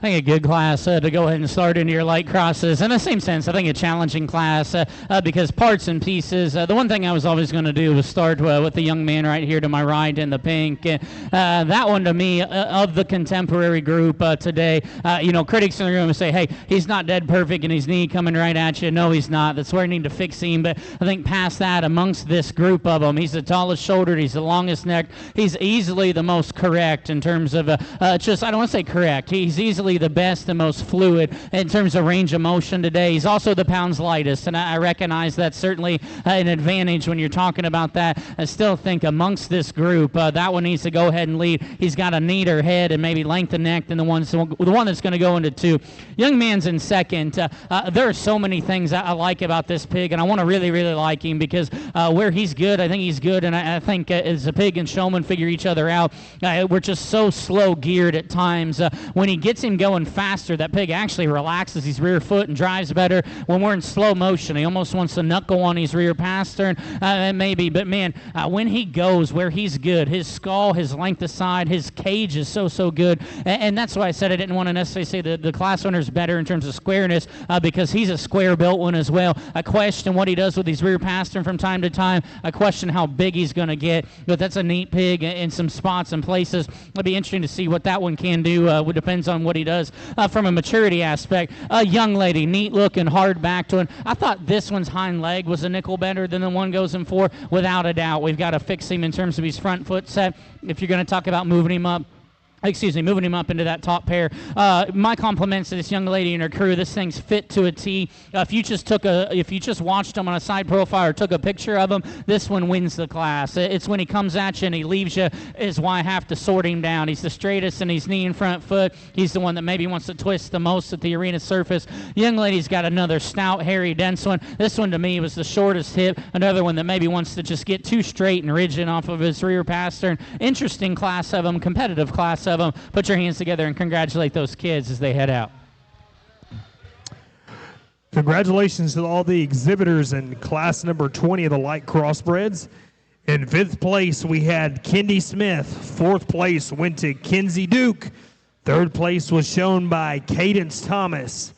I think a good class to go ahead and start into your light crosses. In the same sense, I think a challenging class because parts and pieces. The one thing I was always going to do was start with the young man right here to my right in the pink. That one to me, of the contemporary group today, critics in the room say, hey, he's not dead perfect and his knee coming right at you. No, he's not. That's where I need to fix him. But I think past that, amongst this group of them, he's the tallest shouldered, he's the longest necked, he's easily the most correct in terms of I don't want to say correct. He's easily the best and most fluid in terms of range of motion today. He's also the pounds lightest, and I recognize that's certainly an advantage when you're talking about that. I still think amongst this group, that one needs to go ahead and lead. He's got a neater head and maybe length of neck than the one that's going to go into two. Young man's in second. There are so many things I like about this pig, and I want to really, really like him because where he's good, I think he's good, and I think as a pig and showman figure each other out, we're just so slow geared at times. When he gets him going faster, that pig actually relaxes his rear foot and drives better. When we're in slow motion, he almost wants to knuckle on his rear pastern, maybe. But man, when he goes where he's good, his skull, his length of side, his cage is so good. And that's why I said I didn't want to necessarily say the class winner's better in terms of squareness because he's a square built one as well. I question what he does with his rear pastern from time to time. I question how big he's going to get. But that's a neat pig in some spots and places. It'll be interesting to see what that one can do. It depends on what he does from a maturity aspect. A young lady, neat looking, hard back to him. I thought this one's hind leg was a nickel better than the one goes in four. Without a doubt, we've got to fix him in terms of his front foot set. If you're going to talk about moving him up into that top pair. My compliments to this young lady and her crew. This thing's fit to a T. If you just watched him on a side profile or took a picture of him, this one wins the class. It's when he comes at you and he leaves you is why I have to sort him down. He's the straightest in his knee and front foot. He's the one that maybe wants to twist the most at the arena surface. Young lady's got another stout, hairy, dense one. This one to me was the shortest hip. Another one that maybe wants to just get too straight and rigid off of his rear pastern. Interesting class of them, competitive class of them. Put your hands together and congratulate those kids as they head out. Congratulations to all the exhibitors in class number 20 of the light crossbreds. In 5th place, we had Kendi Smith. 4th place went to Kenzie Duke. 3rd place was shown by Cadence Thomas.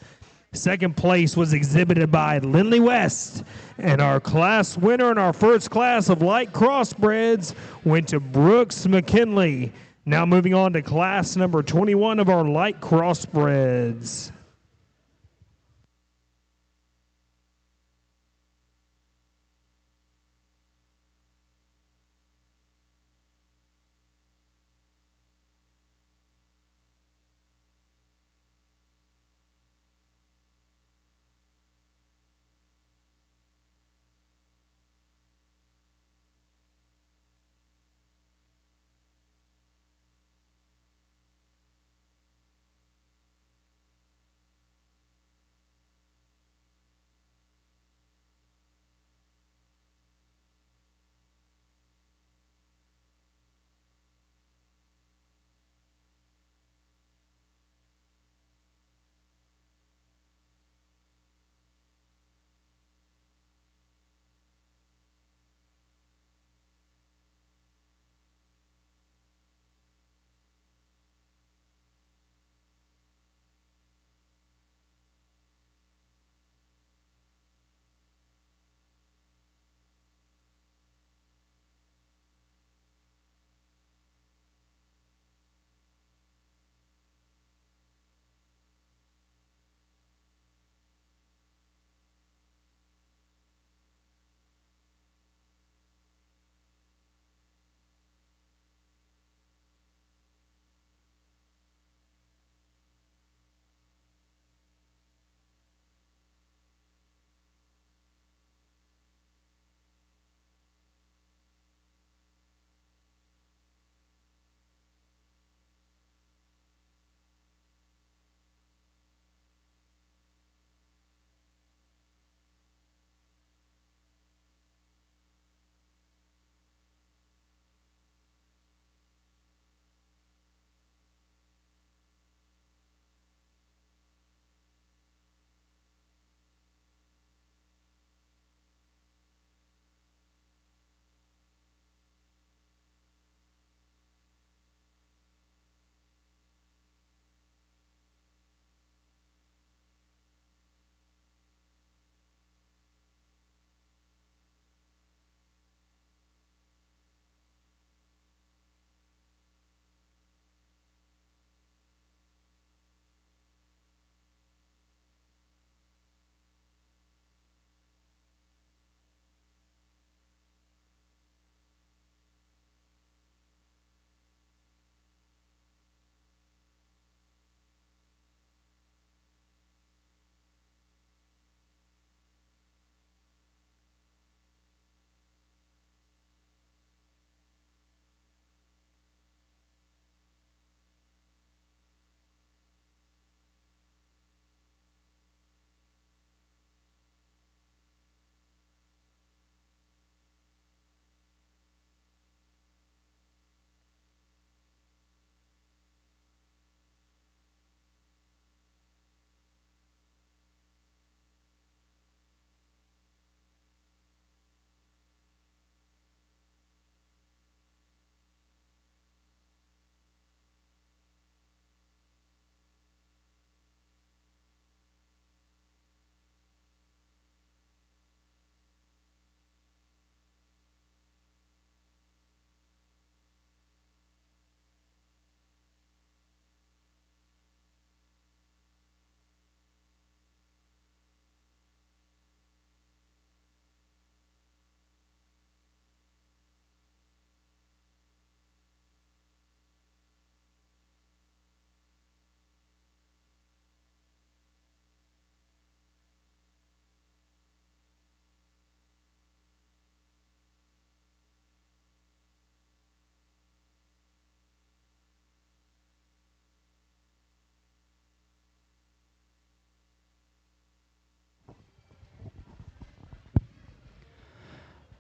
2nd place was exhibited by Lindley West. And our class winner in our first class of light crossbreds went to Brooks McKinley. Now moving on to class number 21 of our light crossbreds.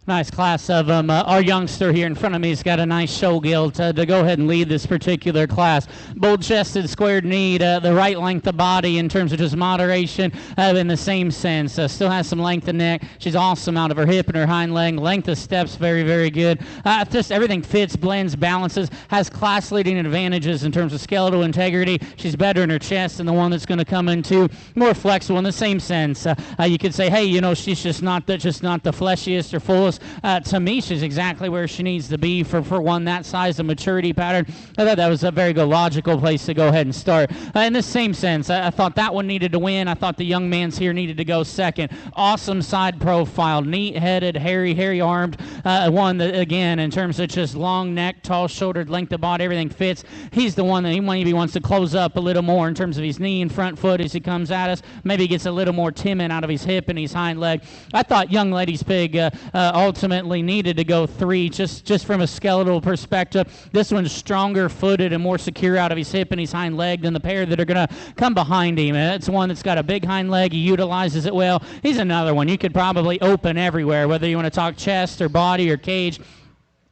Nice class of them. Our youngster here in front of me has got a nice show gill to go ahead and lead this particular class. Bold-chested, squared-kneed, the right length of body in terms of just moderation in the same sense. Still has some length of neck. She's awesome out of her hip and her hind leg. Length of steps, very, very good. Just everything fits, blends, balances, has class-leading advantages in terms of skeletal integrity. She's better in her chest than the one that's going to come into. More flexible in the same sense. You could say, hey, she's just not the fleshiest or fullest. To me, she's exactly where she needs to be for one that size of maturity pattern. I thought that was a very good logical place to go ahead and start. In the same sense, I thought that one needed to win. I thought the young man's here needed to go second. Awesome side profile, neat-headed, hairy-armed. One that, again, in terms of just long neck, tall-shouldered, length of body, everything fits. He's the one that he maybe wants to close up a little more in terms of his knee and front foot as he comes at us. Maybe he gets a little more timid out of his hip and his hind leg. I thought young lady's pig ultimately needed to go 3 just from a skeletal perspective. This one's stronger footed and more secure out of his hip and his hind leg than the pair that are going to come behind him. It's one that's got a big hind leg. He utilizes it well. He's another one you could probably open everywhere, whether you want to talk chest or body or cage.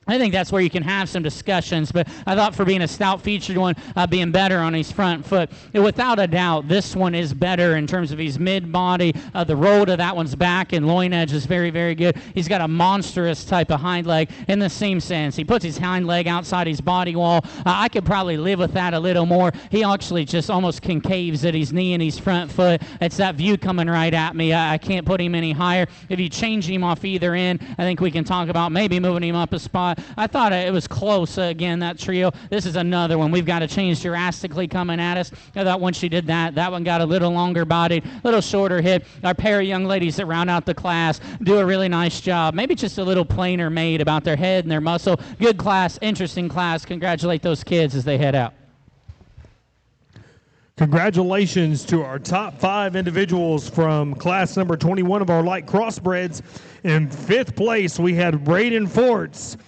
I think that's where you can have some discussions, but I thought for being a stout-featured one, being better on his front foot, without a doubt, this one is better in terms of his mid-body. The roll to that one's back and loin edge is very, very good. He's got a monstrous type of hind leg in the same sense. He puts his hind leg outside his body wall. I could probably live with that a little more. He actually just almost concaves at his knee and his front foot. It's that view coming right at me. I can't put him any higher. If you change him off either end, I think we can talk about maybe moving him up a spot. I thought it was close, again, that trio. This is another one. We've got to change drastically coming at us. I thought once she did that, that one got a little longer bodied, a little shorter hip. Our pair of young ladies that round out the class do a really nice job. Maybe just a little plainer made about their head and their muscle. Good class, interesting class. Congratulate those kids as they head out. Congratulations to our top 5 individuals from class number 21 of our light crossbreds. In 5th place, we had Braden Forts.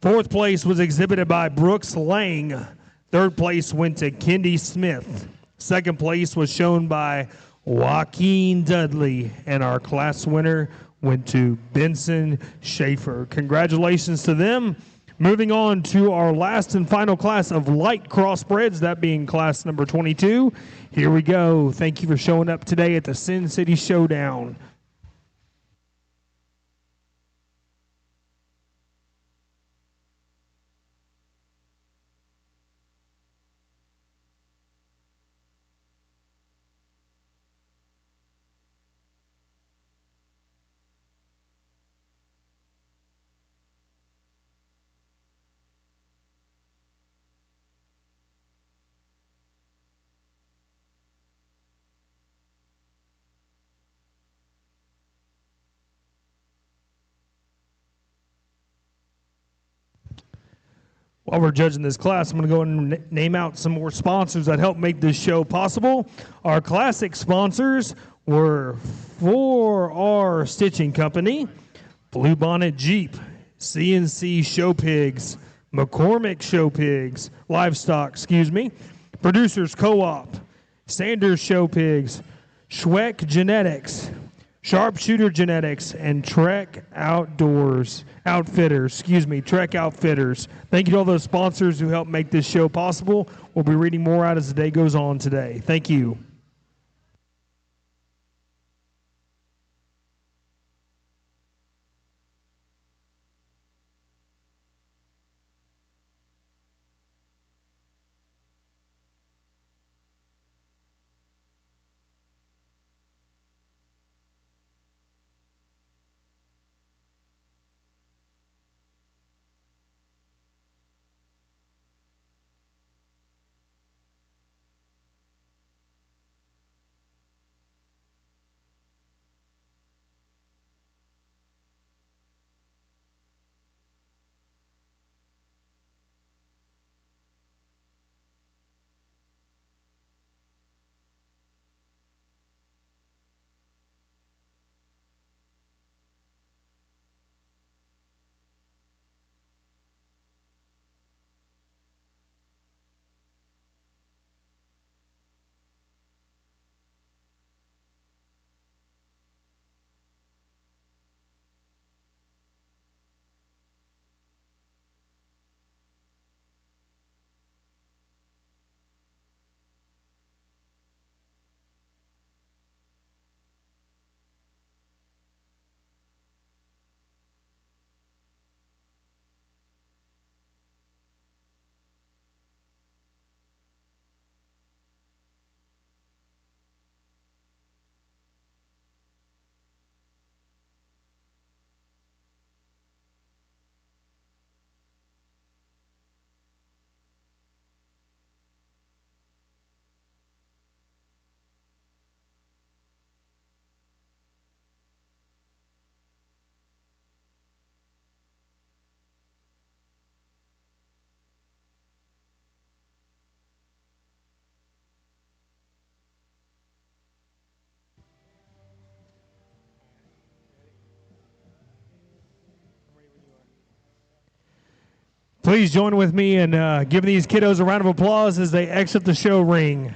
4th place was exhibited by Brooks Lang. 3rd place went to Kendi Smith. 2nd place was shown by Joaquin Dudley. And our class winner went to Benson Schaefer. Congratulations to them. Moving on to our last and final class of light crossbreds, that being class number 22. Here we go. Thank you for showing up today at the SynCity Showdown. While we're judging this class, I'm going to go and name out some more sponsors that help make this show possible. Our classic sponsors were 4R Stitching Company, Blue Bonnet Jeep, CNC Show Pigs, McCormick Show Pigs, Livestock, Producers Co-op, Sanders Show Pigs, Schweck Genetics, Sharpshooter Genetics, and Trek Outfitters. Thank you to all those sponsors who helped make this show possible. We'll be reading more out as the day goes on today. Thank you. Please join with me in giving these kiddos a round of applause as they exit the show ring.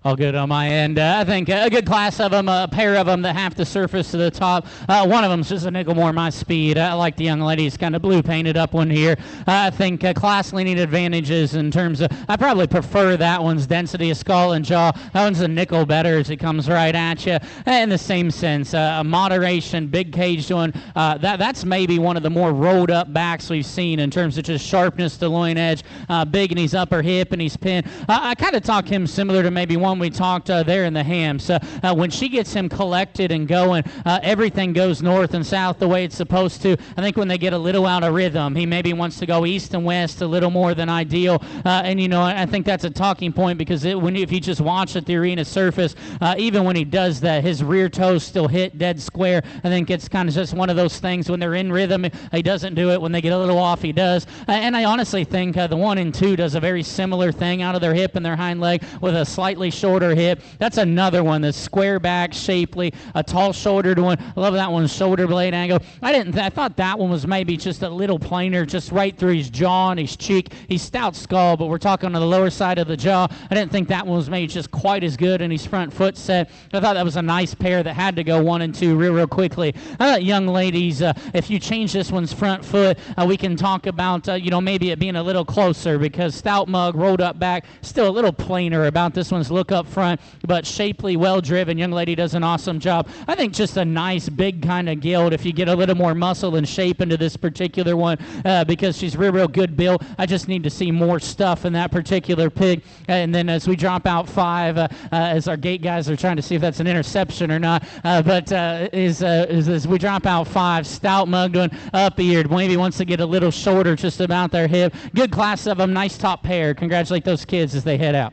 All good on my end. I think a good class of them, a pair of them that have to surface to the top. One of them's just a nickel more my speed. I like the young lady's kind of blue painted up one here. I think class leaning advantages in terms of, I probably prefer that one's density of skull and jaw. That one's a nickel better as it comes right at you. In the same sense, moderation, big caged one. That's maybe one of the more rolled up backs we've seen in terms of just sharpness to loin edge, big in his upper hip and his pin. I kind of talk him similar to maybe one we talked there in the hams. When she gets him collected and going, everything goes north and south the way it's supposed to. I think when they get a little out of rhythm, he maybe wants to go east and west a little more than ideal. And, you know, I think that's a talking point because if you just watch at the arena surface, even when he does that, his rear toes still hit dead square. I think it's kind of just one of those things when they're in rhythm, he doesn't do it. When they get a little off, he does. And I honestly think the 1 and 2 does a very similar thing out of their hip and their hind leg with a slightly shorter hip. That's another one that's square back, shapely, a tall shouldered one. I love that one's shoulder blade angle. I thought that one was maybe just a little plainer, just right through his jaw and his cheek. He's stout skull, but we're talking on the lower side of the jaw. I didn't think that one was maybe just quite as good in his front foot set. I thought that was a nice pair that had to go 1 and 2 real quickly. I thought young ladies, if you change this one's front foot, we can talk about, maybe it being a little closer because stout mug, rolled up back, still a little plainer about this one's look up front, but shapely, well-driven. Young lady does an awesome job. I think just a nice, big kind of gilt if you get a little more muscle and shape into this particular one because she's real good built. I just need to see more stuff in that particular pig. And then as we drop out 5, as our gate guys are trying to see if that's an interception or not, as we drop out 5, stout mug doing up-eared, maybe wants to get a little shorter just about their hip. Good class of them, nice top pair. Congratulate those kids as they head out.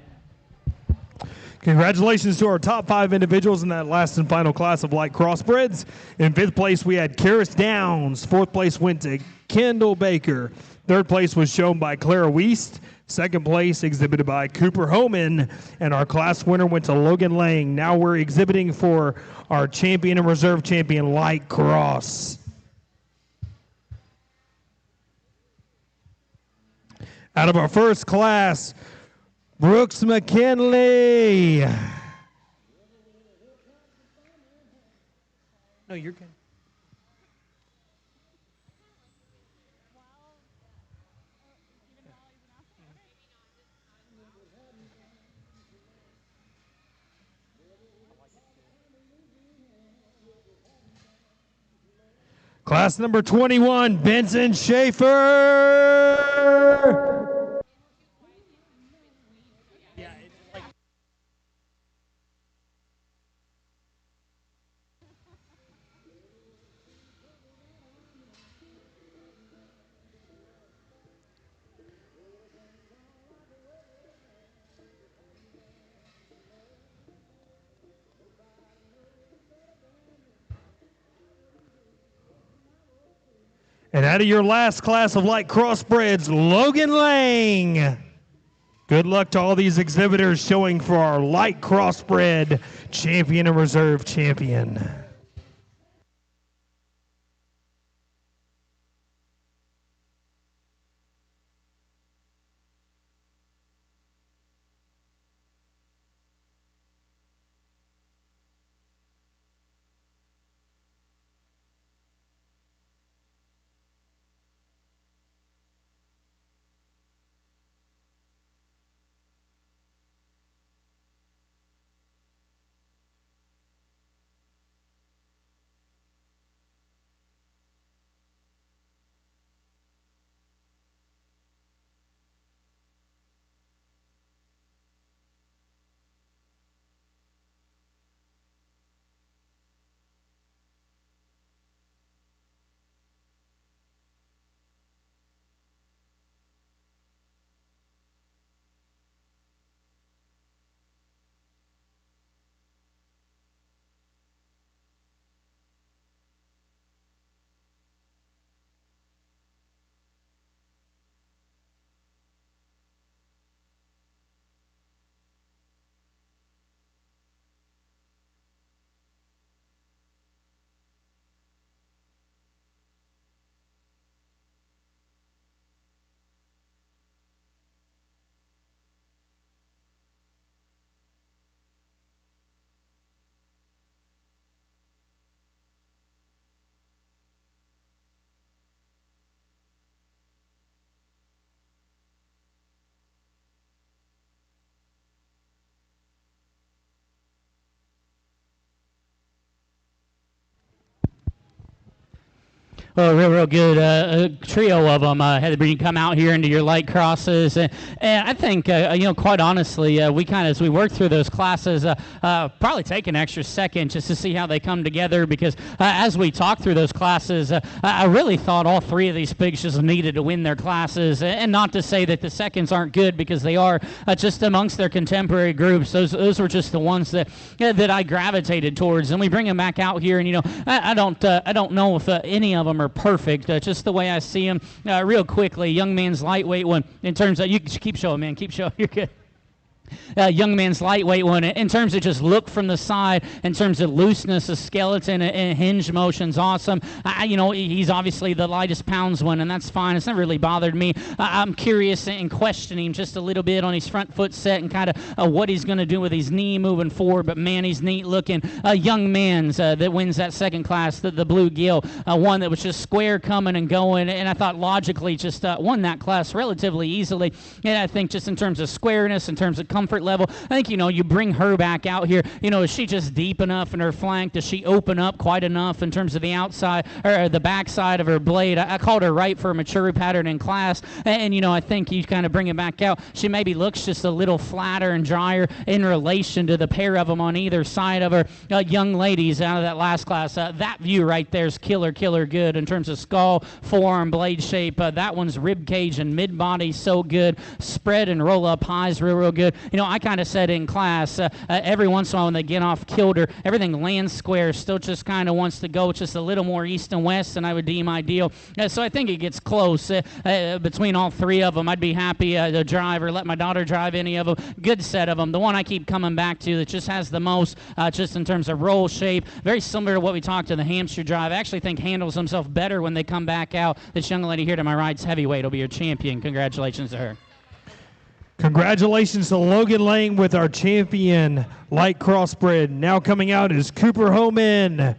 Congratulations to our top 5 individuals in that last and final class of light crossbreeds. In 5th place, we had Karis Downs. 4th place went to Kendall Baker. 3rd place was shown by Clara Wiest. 2nd place exhibited by Cooper Homan. And our class winner went to Logan Lang. Now we're exhibiting for our champion and reserve champion light cross. Out of our first class, Brooks McKinley. No, you're good. Class number 21, Benson Schaefer. And out of your last class of light crossbreds, Logan Lang. Good luck to all these exhibitors showing for our light crossbred champion and reserve champion. Well, real good. A trio of them had to come out here into your light crosses, and I think quite honestly, we kind of as we work through those classes, probably take an extra second just to see how they come together because as we talk through those classes, I really thought all 3 of these pigs just needed to win their classes, and not to say that the seconds aren't good because they are just amongst their contemporary groups. Those were just the ones that I gravitated towards, and we bring them back out here, and I don't know if any of them are perfect, just the way I see them. Real quickly, young man's lightweight one, in terms of, you keep showing, man, keep showing, you're good. Young man's lightweight one, in terms of just look from the side, in terms of looseness of skeleton and hinge motion's awesome. He's obviously the lightest pounds one, and that's fine. It's never really bothered me. I'm curious and questioning him just a little bit on his front foot set and kind of what he's going to do with his knee moving forward, but man, he's neat looking. Young man's that wins that second class, the blue gill, one that was just square coming and going, and I thought logically just won that class relatively easily. And I think just in terms of squareness, in terms of comfort level, I think, you bring her back out here. Is she just deep enough in her flank? Does she open up quite enough in terms of the outside or the backside of her blade? I called her right for a mature pattern in class, and I think you kind of bring it back out. She maybe looks just a little flatter and drier in relation to the pair of them on either side of her. Young ladies out of that last class, that view right there is killer good in terms of skull, forearm, blade shape. That one's rib cage and mid body so good. Spread and roll up highs real good. I kind of said in class, every once in a while when they get off kilter, everything lands square, still just kind of wants to go just a little more east and west than I would deem ideal. So I think it gets close between all three of them. I'd be happy to drive or let my daughter drive any of them. Good set of them. The one I keep coming back to that just has the most, just in terms of roll shape, very similar to what we talked to the Hampshire Drive. I actually think handles himself better when they come back out. This young lady here to my right's heavyweight will be your champion. Congratulations to her. Congratulations to Logan Lang with our champion light crossbred. Now coming out is Cooper Homan.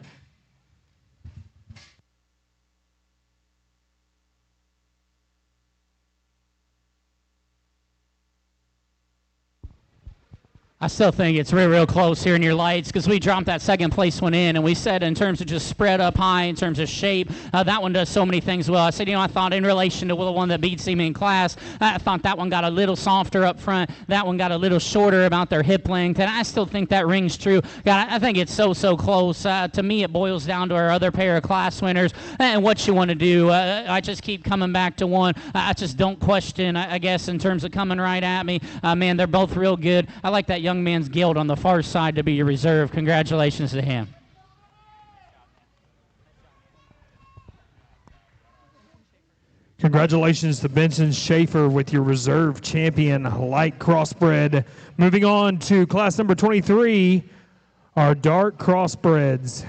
I still think it's real close here in your lights because we dropped that second place one in, and we said in terms of just spread up high, in terms of shape, that one does so many things well. I said, I thought in relation to the one that beats him in class, I thought that one got a little softer up front. That one got a little shorter about their hip length, and I still think that rings true. God, I think it's so close. To me, it boils down to our other pair of class winners and what you want to do. I just keep coming back to one. I just don't question, I guess, in terms of coming right at me. Man, they're both real good. I like that young man's guild on the far side to be your reserve. Congratulations to him. Congratulations to Benson Schaefer with your reserve champion light crossbred. Moving on to class number 23, our dark crossbreds.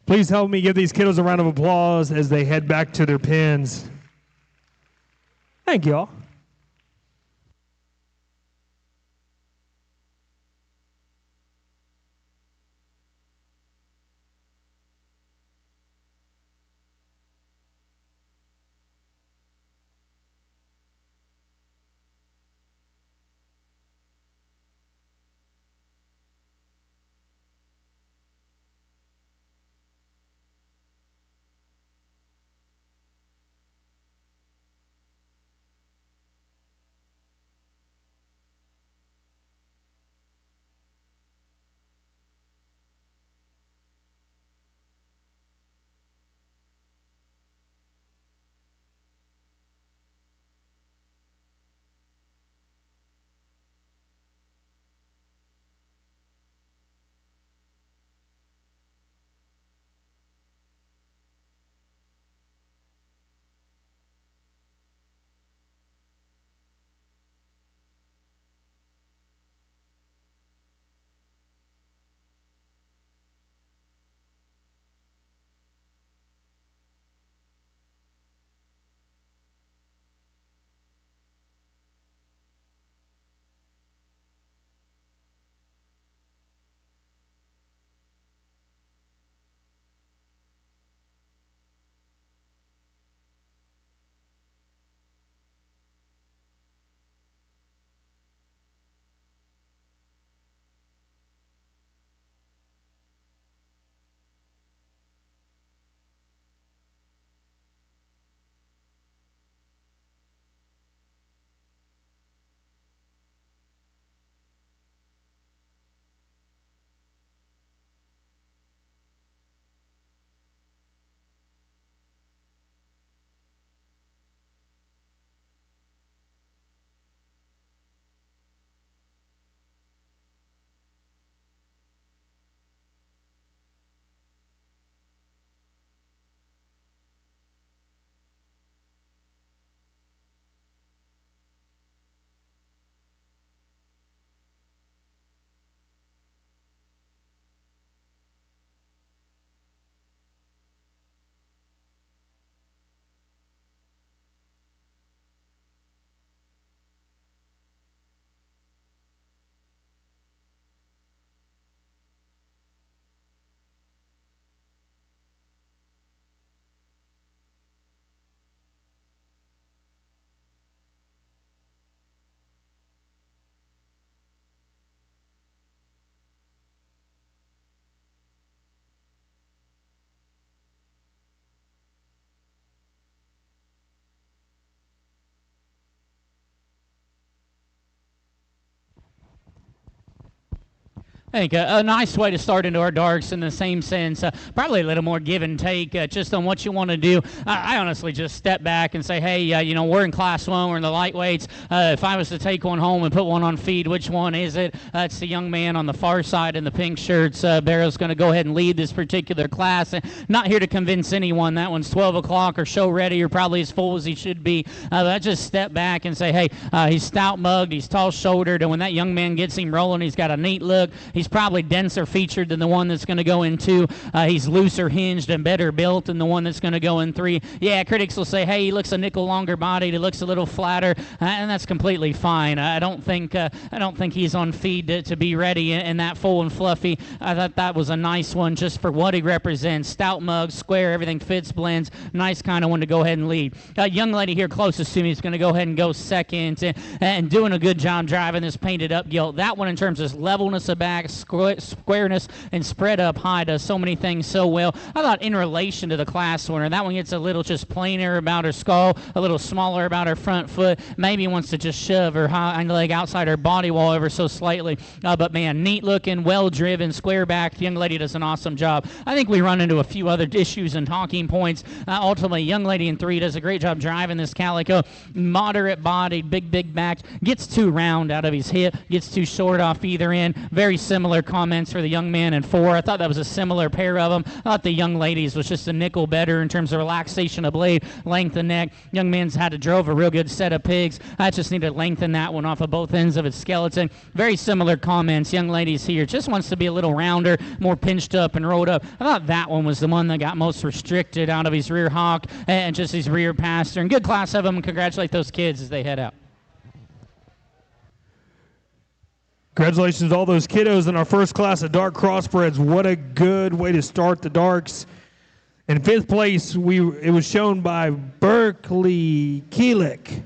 Please help me give these kiddos a round of applause as they head back to their pens. Thank you all. I think a nice way to start into our darks in the same sense, probably a little more give and take just on what you want to do. I honestly just step back and say, hey, we're in Class 1, we're in the lightweights. If I was to take one home and put one on feed, which one is it? It's the young man on the far side in the pink shirts. Barrow's going to go ahead and lead this particular class. Not here to convince anyone. That one's 12 o'clock or show ready or probably as full as he should be. I just step back and say, hey, he's stout-mugged, he's tall-shouldered, and when that young man gets him rolling, he's got a neat look. He's probably denser featured than the one that's going to go in 2. He's looser hinged and better built than the one that's going to go in 3. Yeah, critics will say, hey, he looks a nickel longer bodied, he looks a little flatter, and that's completely fine. I don't think he's on feed to be ready in that full and fluffy. I thought that was a nice one just for what he represents. Stout mug, square, everything fits, blends. Nice kind of one to go ahead and lead. Young lady here closest to me is going to go ahead and go second and doing a good job driving this painted up gilt. That one in terms of levelness of back, squareness, and spread up high does so many things so well. I thought in relation to the class winner, that one gets a little just plainer about her skull, a little smaller about her front foot, maybe wants to just shove her hind leg outside her body wall ever so slightly. But man, neat looking, well driven, square back. The young lady does an awesome job. I think we run into a few other issues and talking points. Ultimately, young lady in 3 does a great job driving this calico. Moderate bodied, big backed, gets too round out of his hip, gets too short off either end. Very similar similar comments for the young man in 4. I thought that was a similar pair of them. I thought the young ladies was just a nickel better in terms of relaxation of blade, length of neck. Young man's drove a real good set of pigs. I just need to lengthen that one off of both ends of its skeleton. Very similar comments. Young ladies here just wants to be a little rounder, more pinched up and rolled up. I thought that one was the one that got most restricted out of his rear hock and just his rear pastor. And good class of them. Congratulate those kids as they head out. Congratulations to all those kiddos in our first class of dark crossbreds. What a good way to start the darks. In 5th place, it was shown by Berkeley Keelick.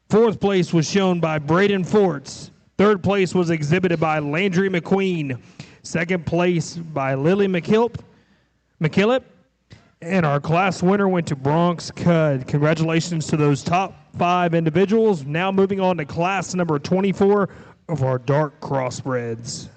4th place was shown by Braden Forts. 3rd place was exhibited by Landry McQueen. 2nd place by Lily McKillip. And our class winner went to Bronx Cud. Congratulations to those top 5 individuals. Now moving on to class number 24 of our dark crossbreds.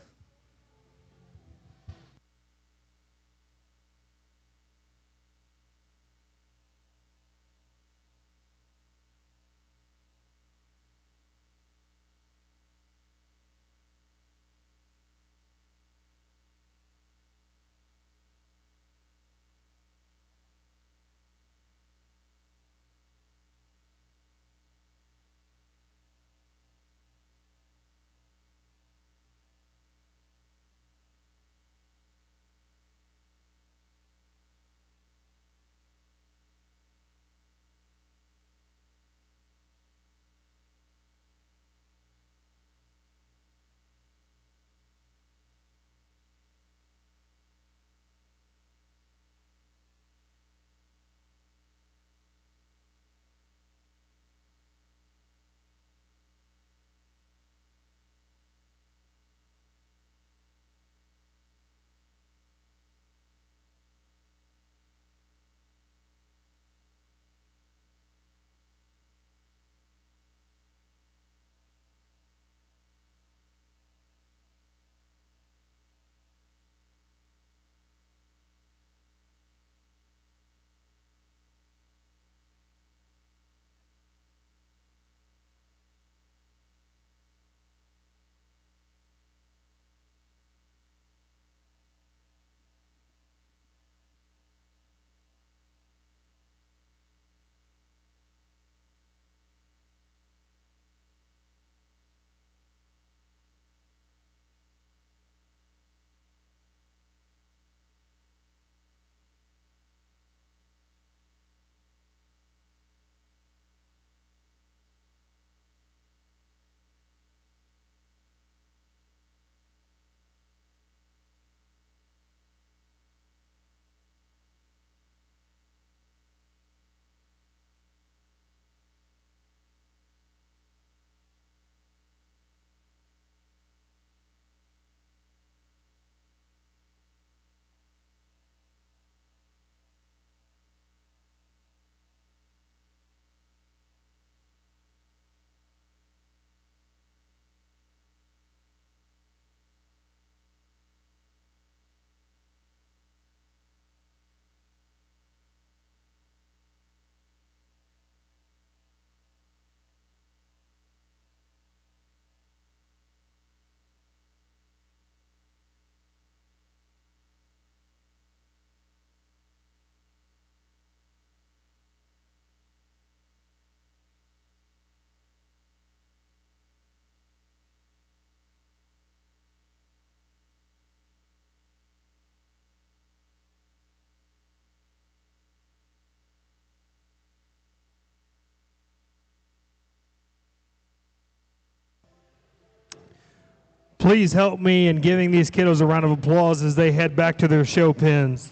Please help me in giving these kiddos a round of applause as they head back to their show pens.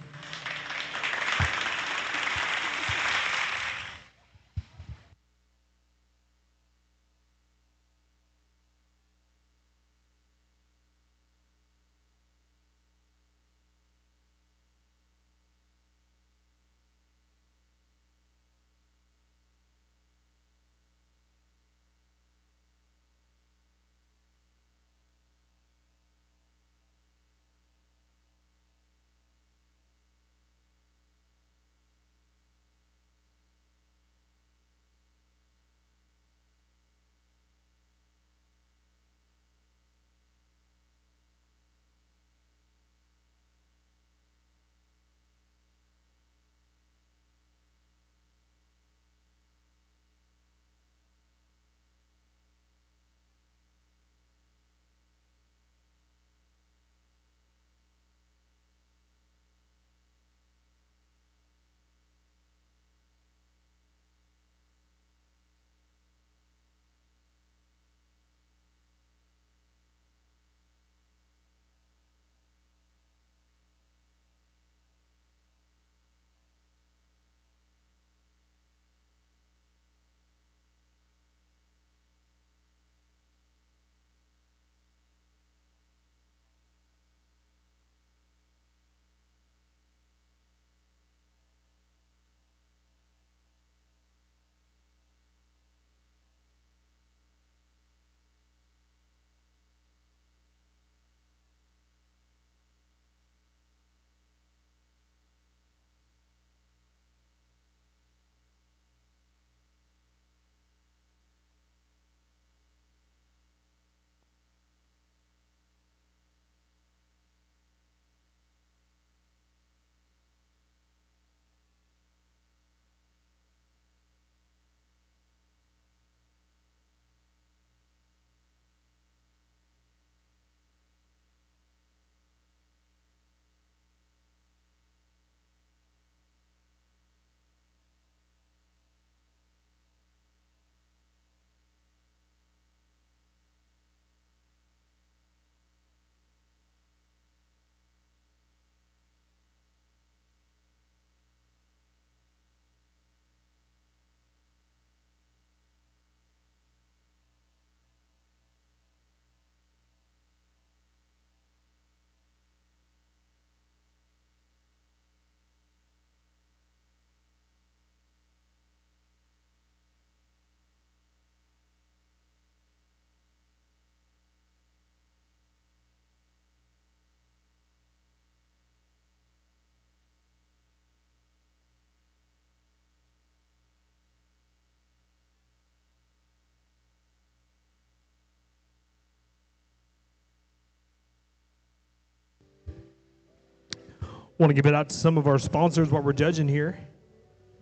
Want to give it out to some of our sponsors while we're judging here.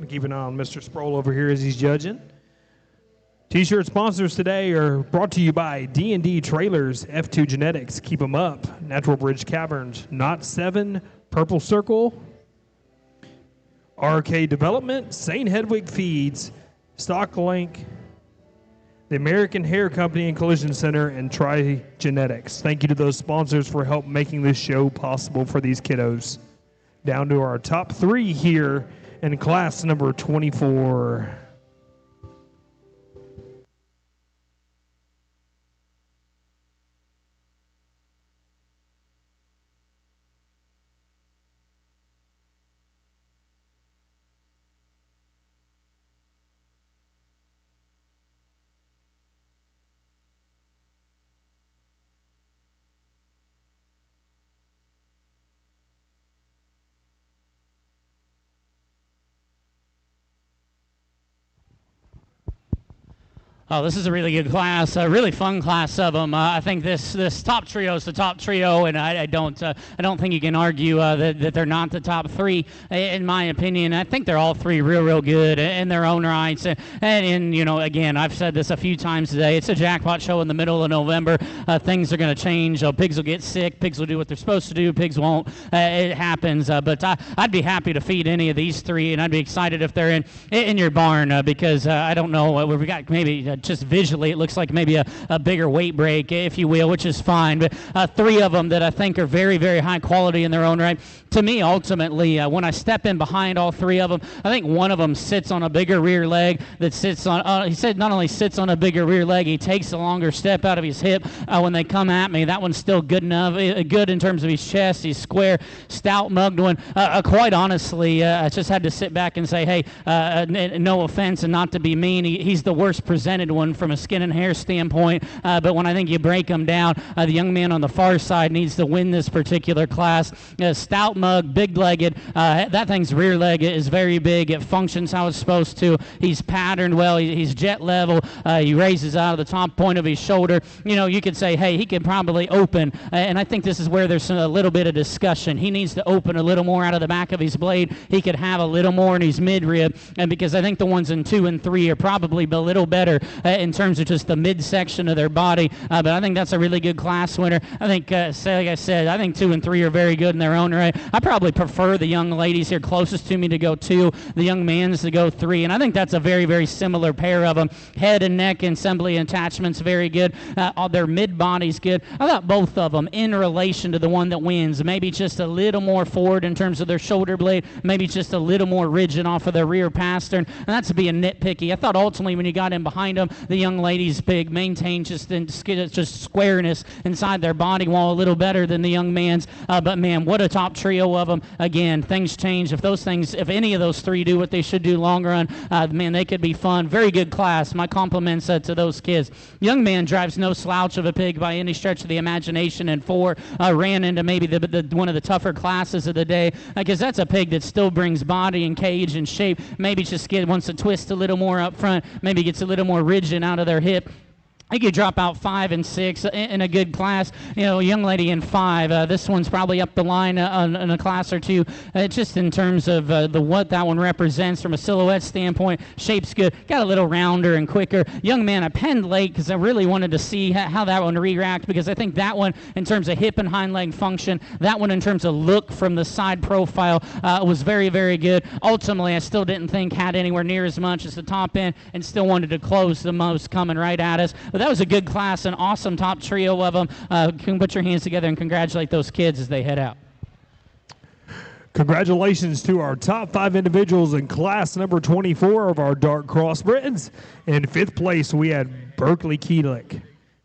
Keep an eye on Mr. Sproul over here as he's judging. T-shirt sponsors today are brought to you by D&D Trailers, F2 Genetics, Keep 'em Up, Natural Bridge Caverns, Knot 7, Purple Circle, RK Development, St. Hedwig Feeds, Stock Link, the American Hair Company and Collision Center, and Tri Genetics. Thank you to those sponsors for help making this show possible for these kiddos. Down to our top 3 here in class number 24. Oh, this is a really good class, a really fun class of them. I think this top trio is the top trio, and I don't think you can argue that they're not the top 3 in my opinion. I think they're all 3 real good in their own rights. And you know, again, I've said this a few times today. It's a jackpot show in the middle of November. Things are going to change. Pigs will get sick. Pigs will do what they're supposed to do. Pigs won't. It happens. But I'd be happy to feed any of these 3, and I'd be excited if they're in your barn because I don't know. We got maybe. Just visually, it looks like maybe a bigger weight break, if you will, which is fine. But 3 of them that I think are very, very high quality in their own right. To me, ultimately, when I step in behind all 3 of them, I think one of them sits on a bigger rear leg that sits on, he said not only sits on a bigger rear leg, he takes a longer step out of his hip when they come at me. That one's still good enough, good in terms of his chest. He's square, stout, mugged one. Quite honestly, I just had to sit back and say, hey, no offense and not to be mean, he's the worst presented one from a skin and hair standpoint, but when I think you break them down, the young man on the far side needs to win this particular class. Stout mug, big-legged, that thing's rear leg is very big. It functions how it's supposed to. He's patterned well. He's jet level. He raises out of the top point of his shoulder. You know, you could say, hey, he could probably open, and I think this is where there's a little bit of discussion. He needs to open a little more out of the back of his blade. He could have a little more in his midrib, and because I think the ones in 2 and 3 are probably a little better in terms of just the midsection of their body, but I think that's a really good class winner. I think, like I said, I think 2 and 3 are very good in their own right. I probably prefer the young ladies here closest to me to go 2, the young man's to go 3, and I think that's a very, very similar pair of them. Head and neck assembly attachments, very good. Their mid-body's good. I thought both of them in relation to the one that wins, maybe just a little more forward in terms of their shoulder blade, maybe just a little more rigid off of their rear pastern, and that's being nitpicky. I thought ultimately when you got in behind them, the young ladies big maintain just squareness inside their body wall a little better than the young man's, but man, what a top trio of them. Again, things change. If any of those 3 do what they should do long run, man, they could be fun. Very good class. My compliments to those kids. Young man drives no slouch of a pig by any stretch of the imagination, and 4 ran into maybe one of the tougher classes of the day, because that's a pig that still brings body and cage and shape. Maybe just wants to twist a little more up front, maybe gets a little more rigid out of their hip. I could drop out 5 and 6 in a good class. You know, young lady in 5. This one's probably up the line in a class or 2. Just in terms of what that one represents from a silhouette standpoint. Shape's good. Got a little rounder and quicker. Young man, I penned late because I really wanted to see how that one react, because I think that one in terms of hip and hind leg function, that one in terms of look from the side profile was very, very good. Ultimately, I still didn't think had anywhere near as much as the top end, and still wanted to close the most coming right at us. But that was a good class, an awesome top trio of them. Can put your hands together and congratulate those kids as they head out. Congratulations to our top 5 individuals in class number 24 of our Dark Cross Britons. In 5th place, we had Berkeley Keelick.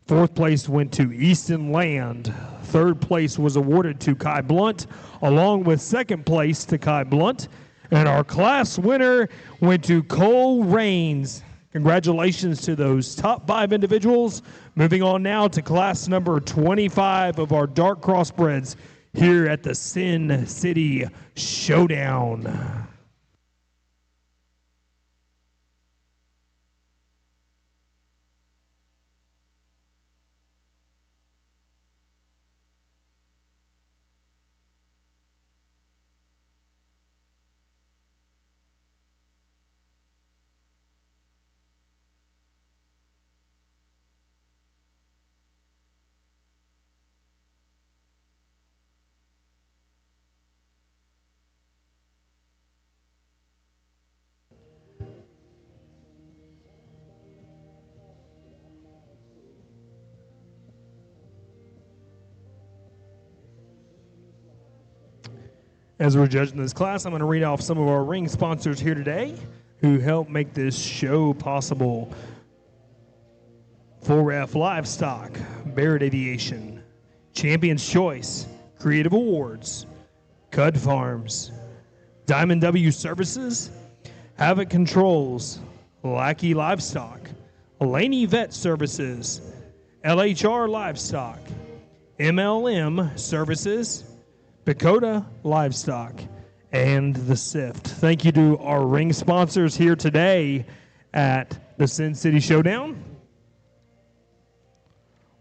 4th place went to Easton Land. 3rd place was awarded to Kai Blunt, along with 2nd place to Kai Blunt. And our class winner went to Cole Rains. Congratulations to those top 5 individuals. Moving on now to class number 25 of our Dark Crossbreds here at the SynCity Showdown. As we're judging this class, I'm going to read off some of our ring sponsors here today who help make this show possible. 4F Livestock, Barrett Aviation, Champion's Choice, Creative Awards, Cud Farms, Diamond W Services, Havoc Controls, Lackey Livestock, Laney Vet Services, LHR Livestock, MLM Services, Dakota Livestock, and The Sift. Thank you to our ring sponsors here today at the SynCity Showdown.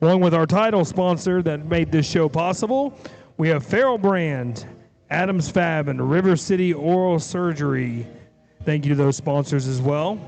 Along with our title sponsor that made this show possible, we have Farrell Brand, Adams Fab, and River City Oral Surgery. Thank you to those sponsors as well.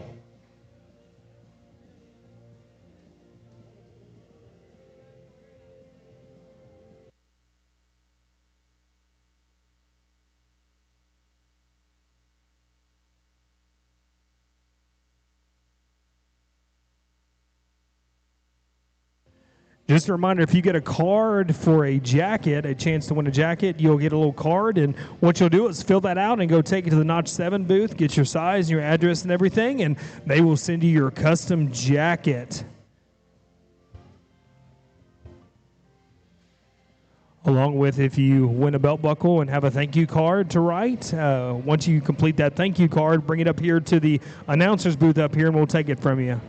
Just a reminder, if you get a card for a jacket, a chance to win a jacket, you'll get a little card, and what you'll do is fill that out and go take it to the Notch 7 booth, get your size, your address, and everything, and they will send you your custom jacket. Along with, if you win a belt buckle and have a thank you card to write, once you complete that thank you card, bring it up here to the announcer's booth up here, and we'll take it from you.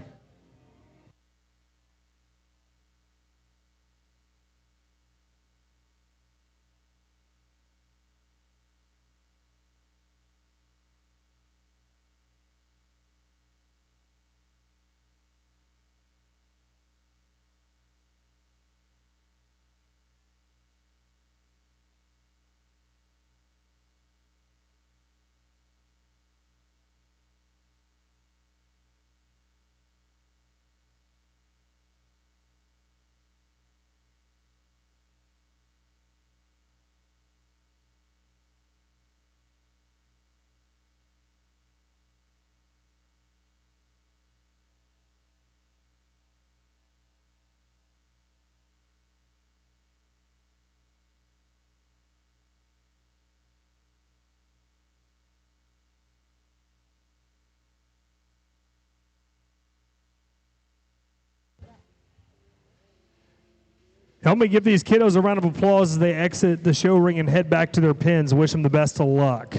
Help me give these kiddos a round of applause as they exit the show ring and head back to their pens. Wish them the best of luck.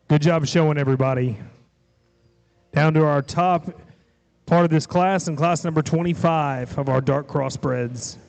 Good job showing everybody. Down to our top part of this class, and class number 25 of our dark crossbreds.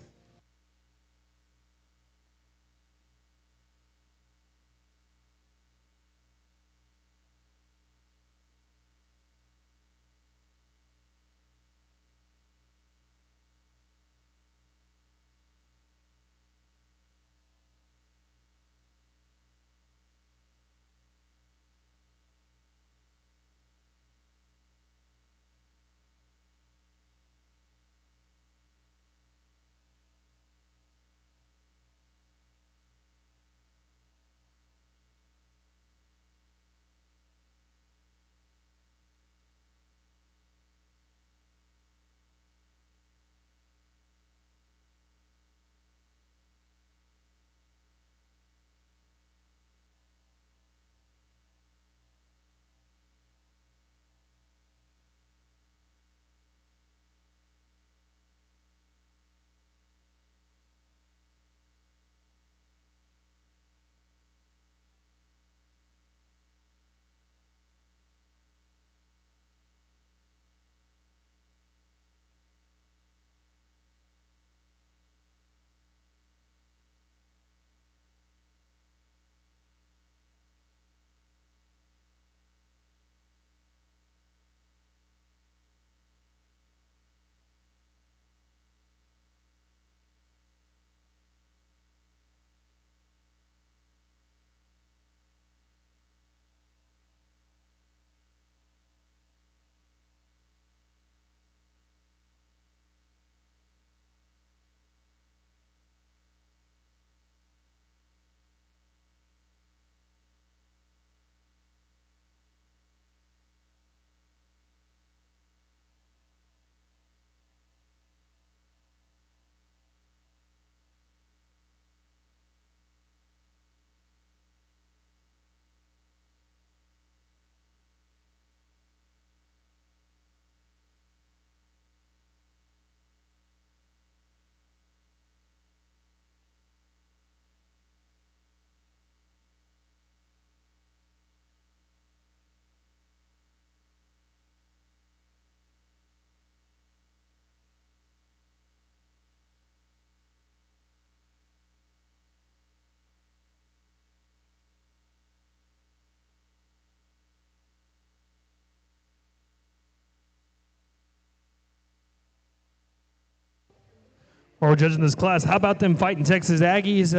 While we're judging this class, how about them fighting Texas Aggies?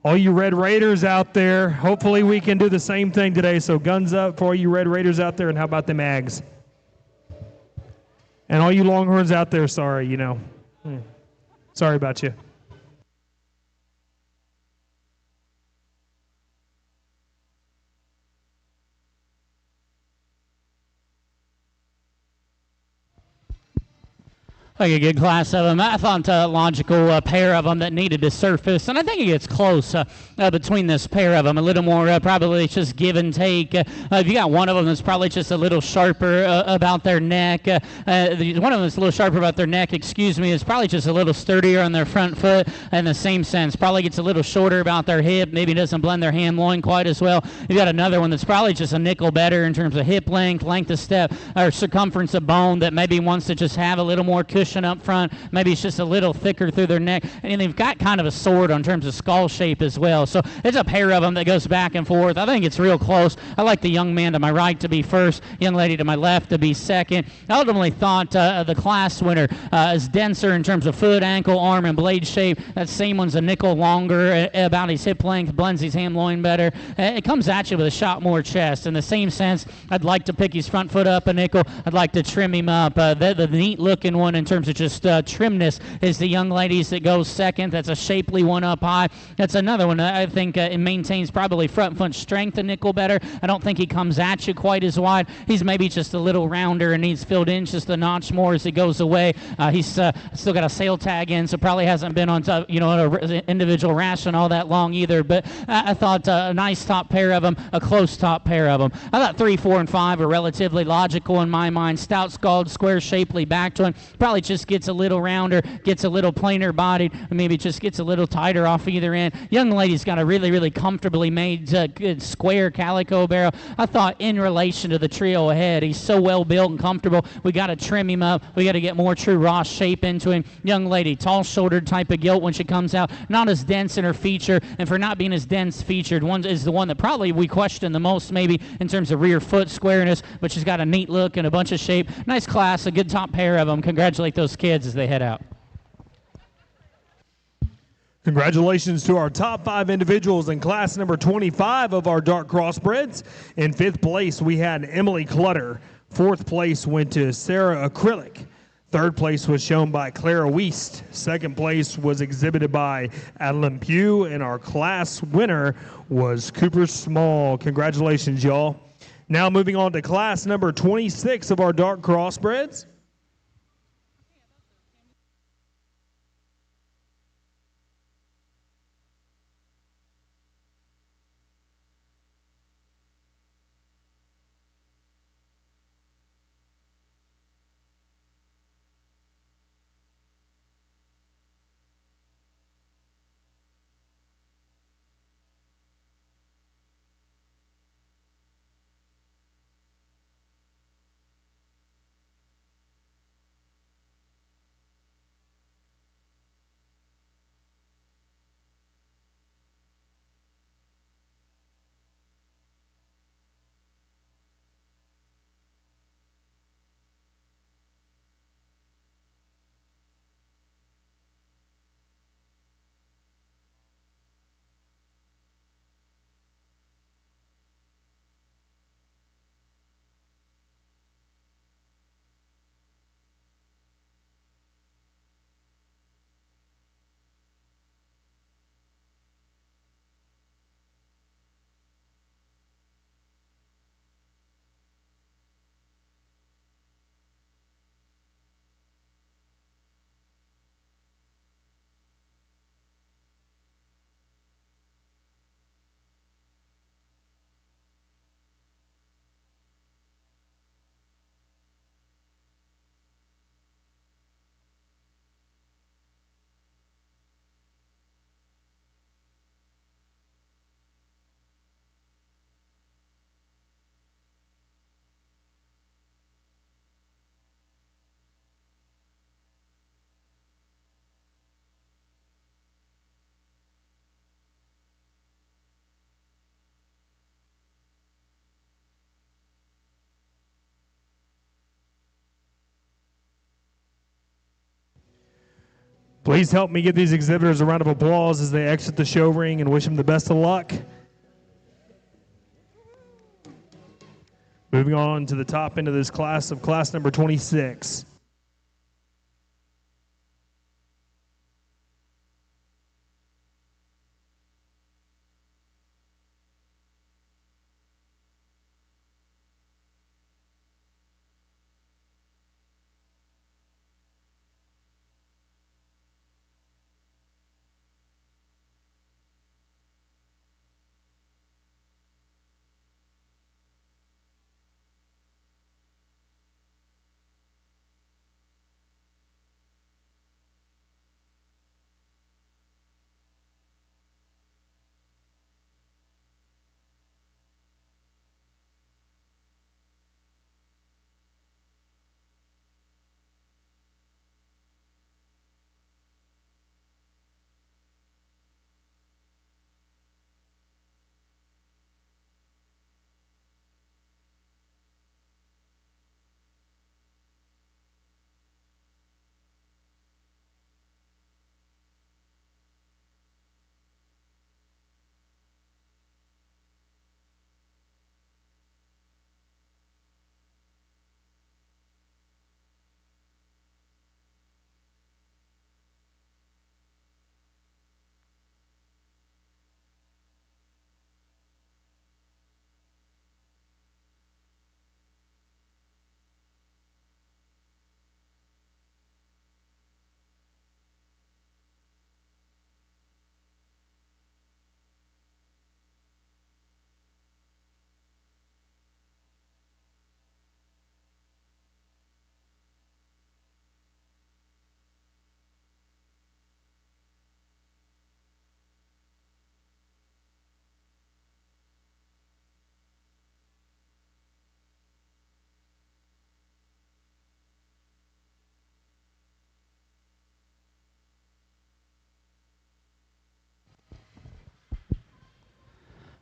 All you Red Raiders out there, hopefully we can do the same thing today. So guns up for all you Red Raiders out there, and how about them Ags? And all you Longhorns out there, sorry, you know. Sorry about you. Like a good class of them. I thought a logical pair of them that needed to surface, and I think it gets close between this pair of them. A little more probably just give and take. If you got one of them that's probably just a little sharper about their neck, one of them that's a little sharper about their neck, is probably just a little sturdier on their front foot in the same sense. Probably gets a little shorter about their hip, maybe doesn't blend their ham loin quite as well. You got another one that's probably just a nickel better in terms of hip length, length of step, or circumference of bone that maybe wants to just have a little more cushion up front. Maybe it's just a little thicker through their neck, and they've got kind of a sword in terms of skull shape as well. So it's a pair of them that goes back and forth. I think it's real close. I like the young man to my right to be first, young lady to my left to be second. I ultimately thought the class winner is denser in terms of foot, ankle, arm, and blade shape. That same one's a nickel longer about his hip length, blends his ham loin better. It comes at you with a shot more chest. In the same sense, I'd like to pick his front foot up a nickel. I'd like to trim him up. The neat looking one in terms of just trimness is the young ladies that goes second. That's a shapely one up high. That's another one I think it maintains probably front foot strength a nickel better. I don't think he comes at you quite as wide. He's maybe just a little rounder and needs filled in just a notch more as he goes away. He's still got a sale tag in, so probably hasn't been on an individual ration all that long either. But I thought a nice top pair of them, a close top pair of them. I thought 3, 4, and 5 are relatively logical in my mind. Stout, scald, square, shapely back to him. Probably just gets a little rounder, gets a little plainer bodied, or maybe just gets a little tighter off either end. Young lady's got a really, really comfortably made good square calico barrel. I thought in relation to the trio ahead, he's so well built and comfortable. We got to trim him up. We got to get more true Ross shape into him. Young lady, tall-shouldered type of gilt when she comes out, not as dense in her feature, and for not being as dense featured, one is the one that probably we question the most maybe in terms of rear foot squareness, but she's got a neat look and a bunch of shape. Nice class, a good top pair of them. Congratulate those kids as they head out. Congratulations to our top 5 individuals in class number 25 of our dark crossbreds. In 5th place, we had Emily Clutter. 4th place went to Sarah Acrylic. 3rd place was shown by Clara Wiest. 2nd place was exhibited by Adeline Pugh, and our class winner was Cooper Small. Congratulations, y'all. Now moving on to class number 26 of our dark crossbreds. Please help me give these exhibitors a round of applause as they exit the show ring and wish them the best of luck. Moving on to the top end of this class number 26.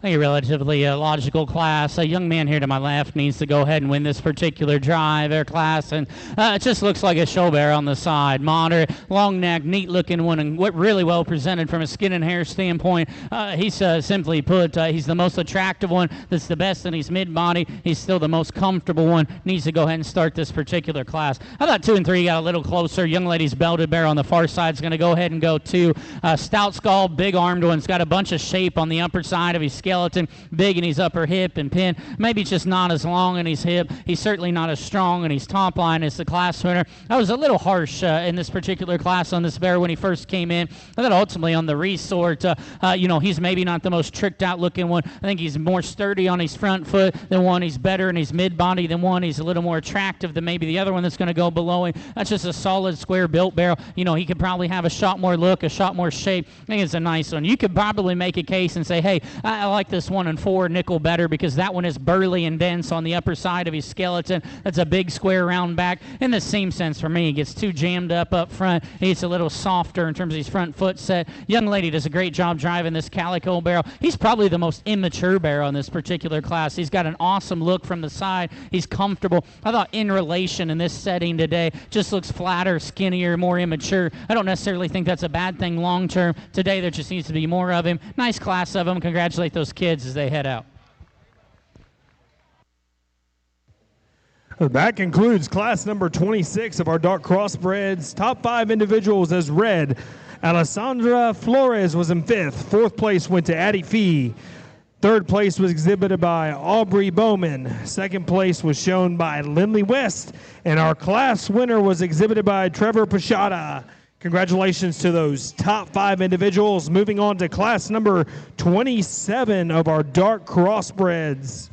A relatively logical class. A young man here to my left needs to go ahead and win this particular drive or class, and it just looks like a show bear on the side. Moderate, long neck, neat looking one, and what really well presented from a skin and hair standpoint. He's simply put, he's the most attractive one. That's the best in his mid body. He's still the most comfortable one. Needs to go ahead and start this particular class. I thought 2 and 3 got a little closer. Young lady's belted bear on the far side is going to go ahead and go 2. Stout skull, big armed one's got a bunch of shape on the upper side of his skeleton, big in his upper hip and pin. Maybe just not as long in his hip. He's certainly not as strong in his top line as the class winner. I was a little harsh in this particular class on this bear when he first came in. I thought ultimately on the resort, he's maybe not the most tricked out looking one. I think he's more sturdy on his front foot than one. He's better in his mid body than one. He's a little more attractive than maybe the other one that's going to go below him. That's just a solid square built barrel. He could probably have a shot more look, a shot more shape. I think it's a nice one. You could probably make a case and say, hey, I like this 1 and 4 nickel better because that one is burly and dense on the upper side of his skeleton. That's a big square round back. In the same sense for me, he gets too jammed up front. He's a little softer in terms of his front foot set. Young lady does a great job driving this calico barrel. He's probably the most immature barrel in this particular class. He's got an awesome look from the side. He's comfortable. I thought in relation in this setting today just looks flatter, skinnier, more immature. I don't necessarily think that's a bad thing long term. Today there just needs to be more of him. Nice class of him. Congratulate those kids as they head out. That concludes class number 26 of our dark crossbreds. Top 5 individuals as read. Alessandra Flores was in 5th. 4th place went to Addie Fee. 3rd place was exhibited by Aubrey Bowman. 2nd place was shown by Lindley West. And our class winner was exhibited by Trevor Pashada. Congratulations to those top 5 individuals. Moving on to class number 27 of our dark crossbreds.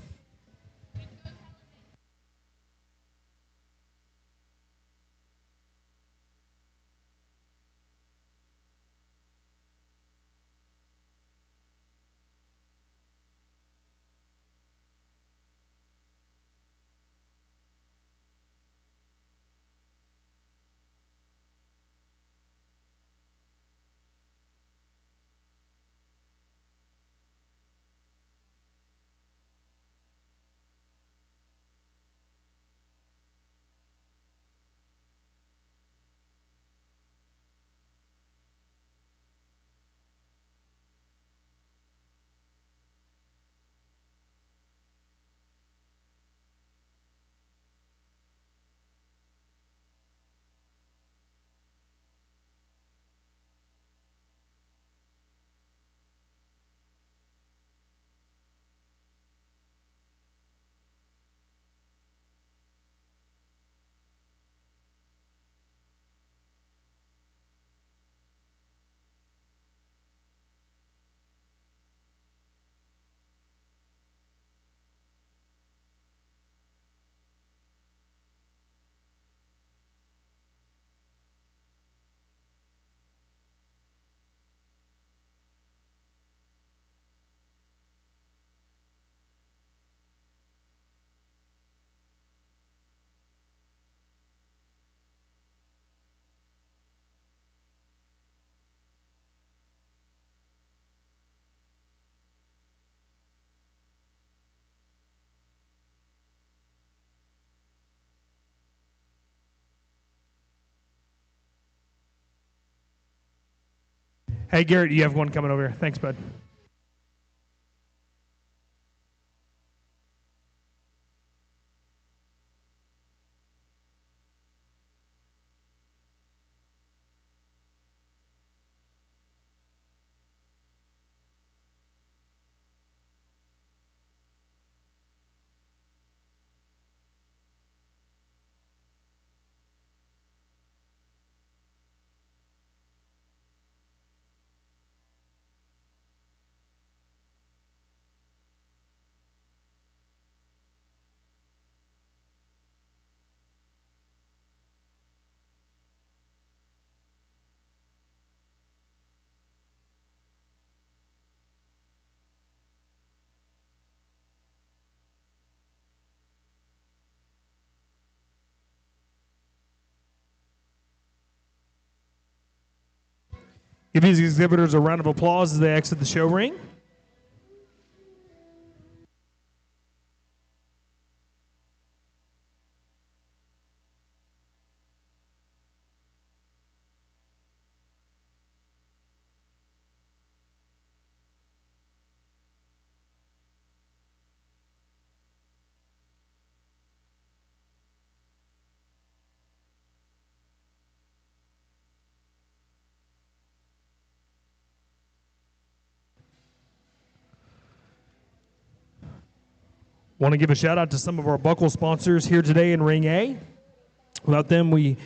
Hey, Garrett, you have one coming over here. Thanks, bud. Give these exhibitors a round of applause as they exit the show ring. Want to give a shout out to some of our buckle sponsors here today in Ring A. Without them, we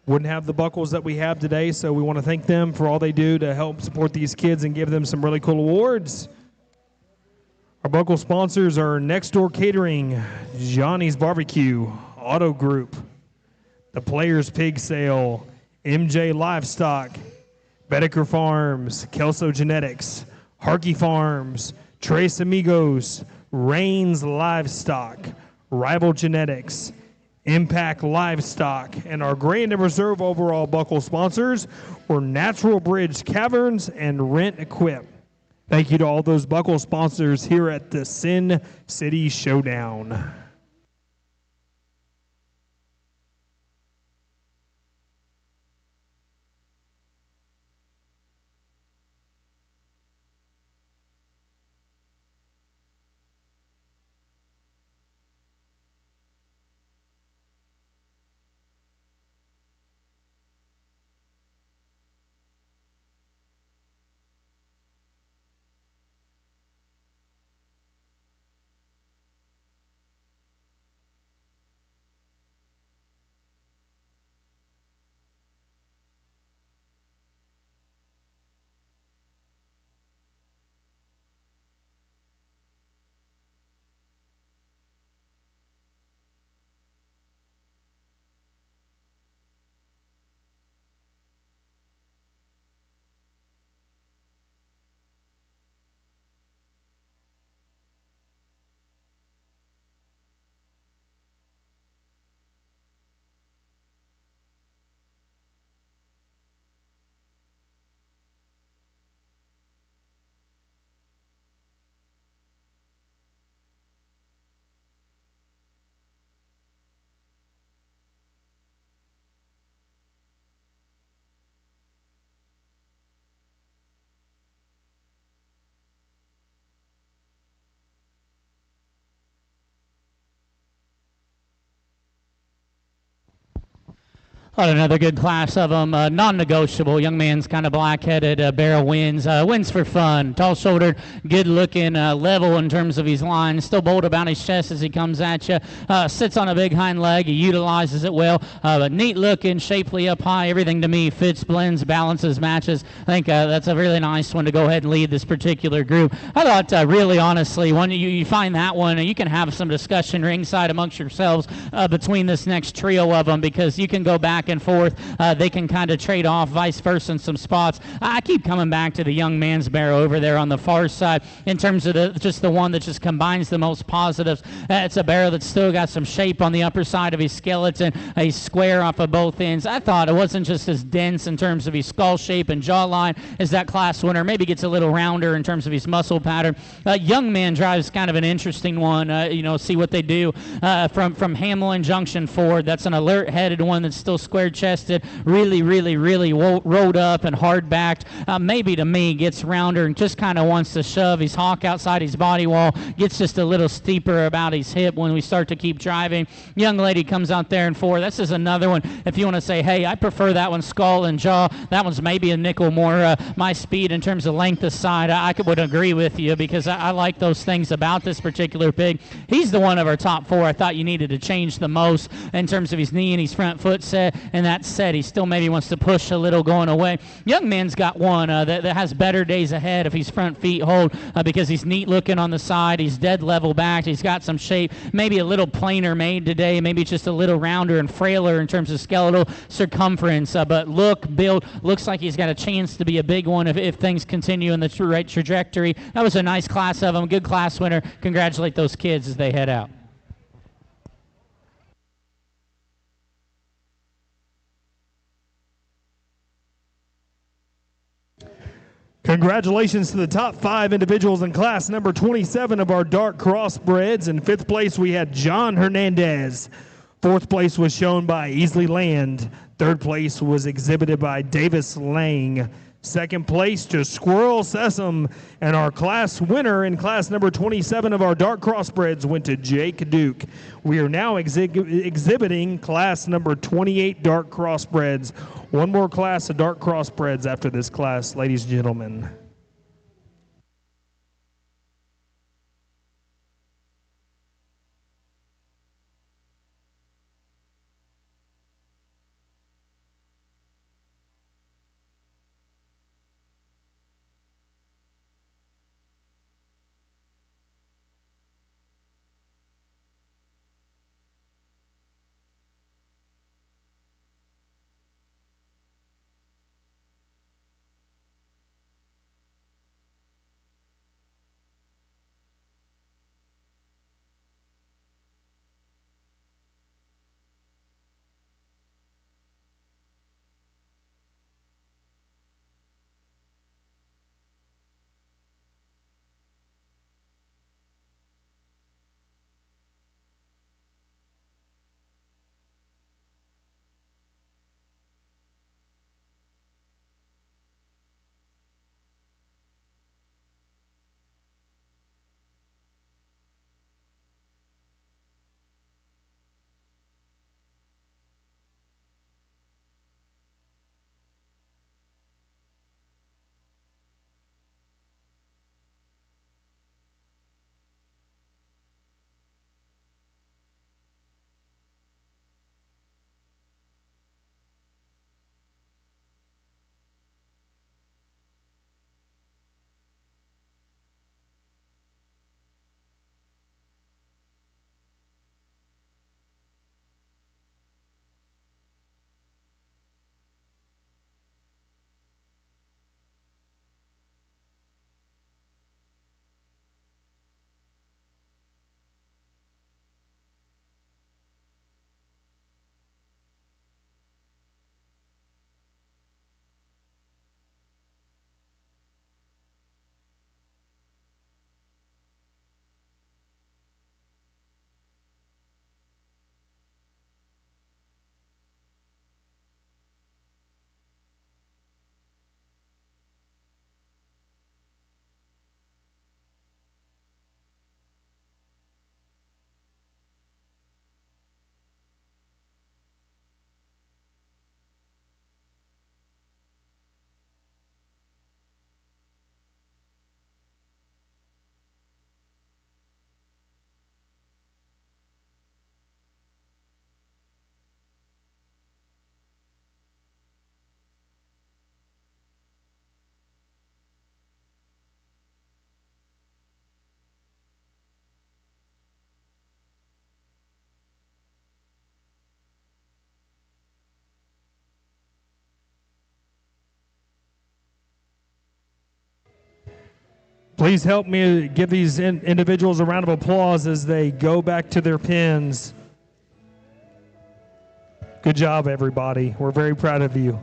wouldn't have the buckles that we have today, so we want to thank them for all they do to help support these kids and give them some really cool awards. Our buckle sponsors are Next Door Catering, Johnny's Barbecue, Auto Group, The Players Pig Sale, MJ Livestock, Bedecker Farms, Kelso Genetics, Harkey Farms, Tres Amigos, Rains Livestock, Rival Genetics, Impact Livestock, and our Grand and Reserve overall buckle sponsors were Natural Bridge Caverns and Rent Equip. Thank you to all those buckle sponsors here at the Sin City Showdown. Another good class of them, non-negotiable. Young man's kind of black-headed, barrel wins. Wins for fun. Tall-shouldered, good-looking, level in terms of his line. Still bold about his chest as he comes at you. Sits on a big hind leg. He utilizes it well. Neat-looking, shapely up high. Everything to me fits, blends, balances, matches. I think that's a really nice one to go ahead and lead this particular group. I thought, really honestly, when you find that one, you can have some discussion ringside amongst yourselves between this next trio of them, because you can go back and forth. They can kind of trade off, vice versa in some spots. I keep coming back to the young man's barrel over there on the far side in terms of just the one that just combines the most positives. It's a barrel that's still got some shape on the upper side of his skeleton. He's square off of both ends. I thought it wasn't just as dense in terms of his skull shape and jawline as that class winner. Maybe gets a little rounder in terms of his muscle pattern. Young man drives kind of an interesting one. See what they do from Hamlin Junction forward. That's an alert-headed one that's still square square-chested, really rolled up and hard-backed. Maybe to me gets rounder and just kind of wants to shove his hawk outside his body wall, gets just a little steeper about his hip when we start to keep driving. Young lady comes out there in 4. This is another one. If you want to say, hey, I prefer that one skull and jaw, that one's maybe a nickel more my speed in terms of length of side. I would agree with you because I like those things about this particular pig. He's the one of our top 4 I thought you needed to change the most in terms of his knee and his front foot set, and that set he still maybe wants to push a little going away. Young man's got one that has better days ahead if his front feet hold because he's neat looking on the side, he's dead level back, he's got some shape, maybe a little plainer made today, maybe just a little rounder and frailer in terms of skeletal circumference, but build, looks like he's got a chance to be a big one if things continue in the right trajectory. That was a nice class of them, good class winner. Congratulate those kids as they head out. Congratulations to the top 5 individuals in class number 27 of our dark crossbreds. In 5th place, we had John Hernandez. 4th place was shown by Easley Land. 3rd place was exhibited by Davis Lang. 2nd place to Squirrel Sesame. And our class winner in class number 27 of our dark crossbreds went to Jake Duke. We are now exhibiting class number 28 dark crossbreds. One more class of dark crossbreds after this class, ladies and gentlemen. Please help me give these individuals a round of applause as they go back to their pens. Good job, everybody. We're very proud of you.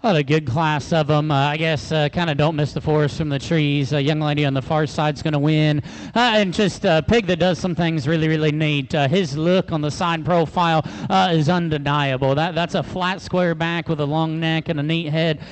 What a good class of them. I guess kind of don't miss the forest from the trees. A young lady on the far side's going to win. And just a pig that does some things really, really neat. His look on the side profile is undeniable. That's a flat square back with a long neck and a neat head,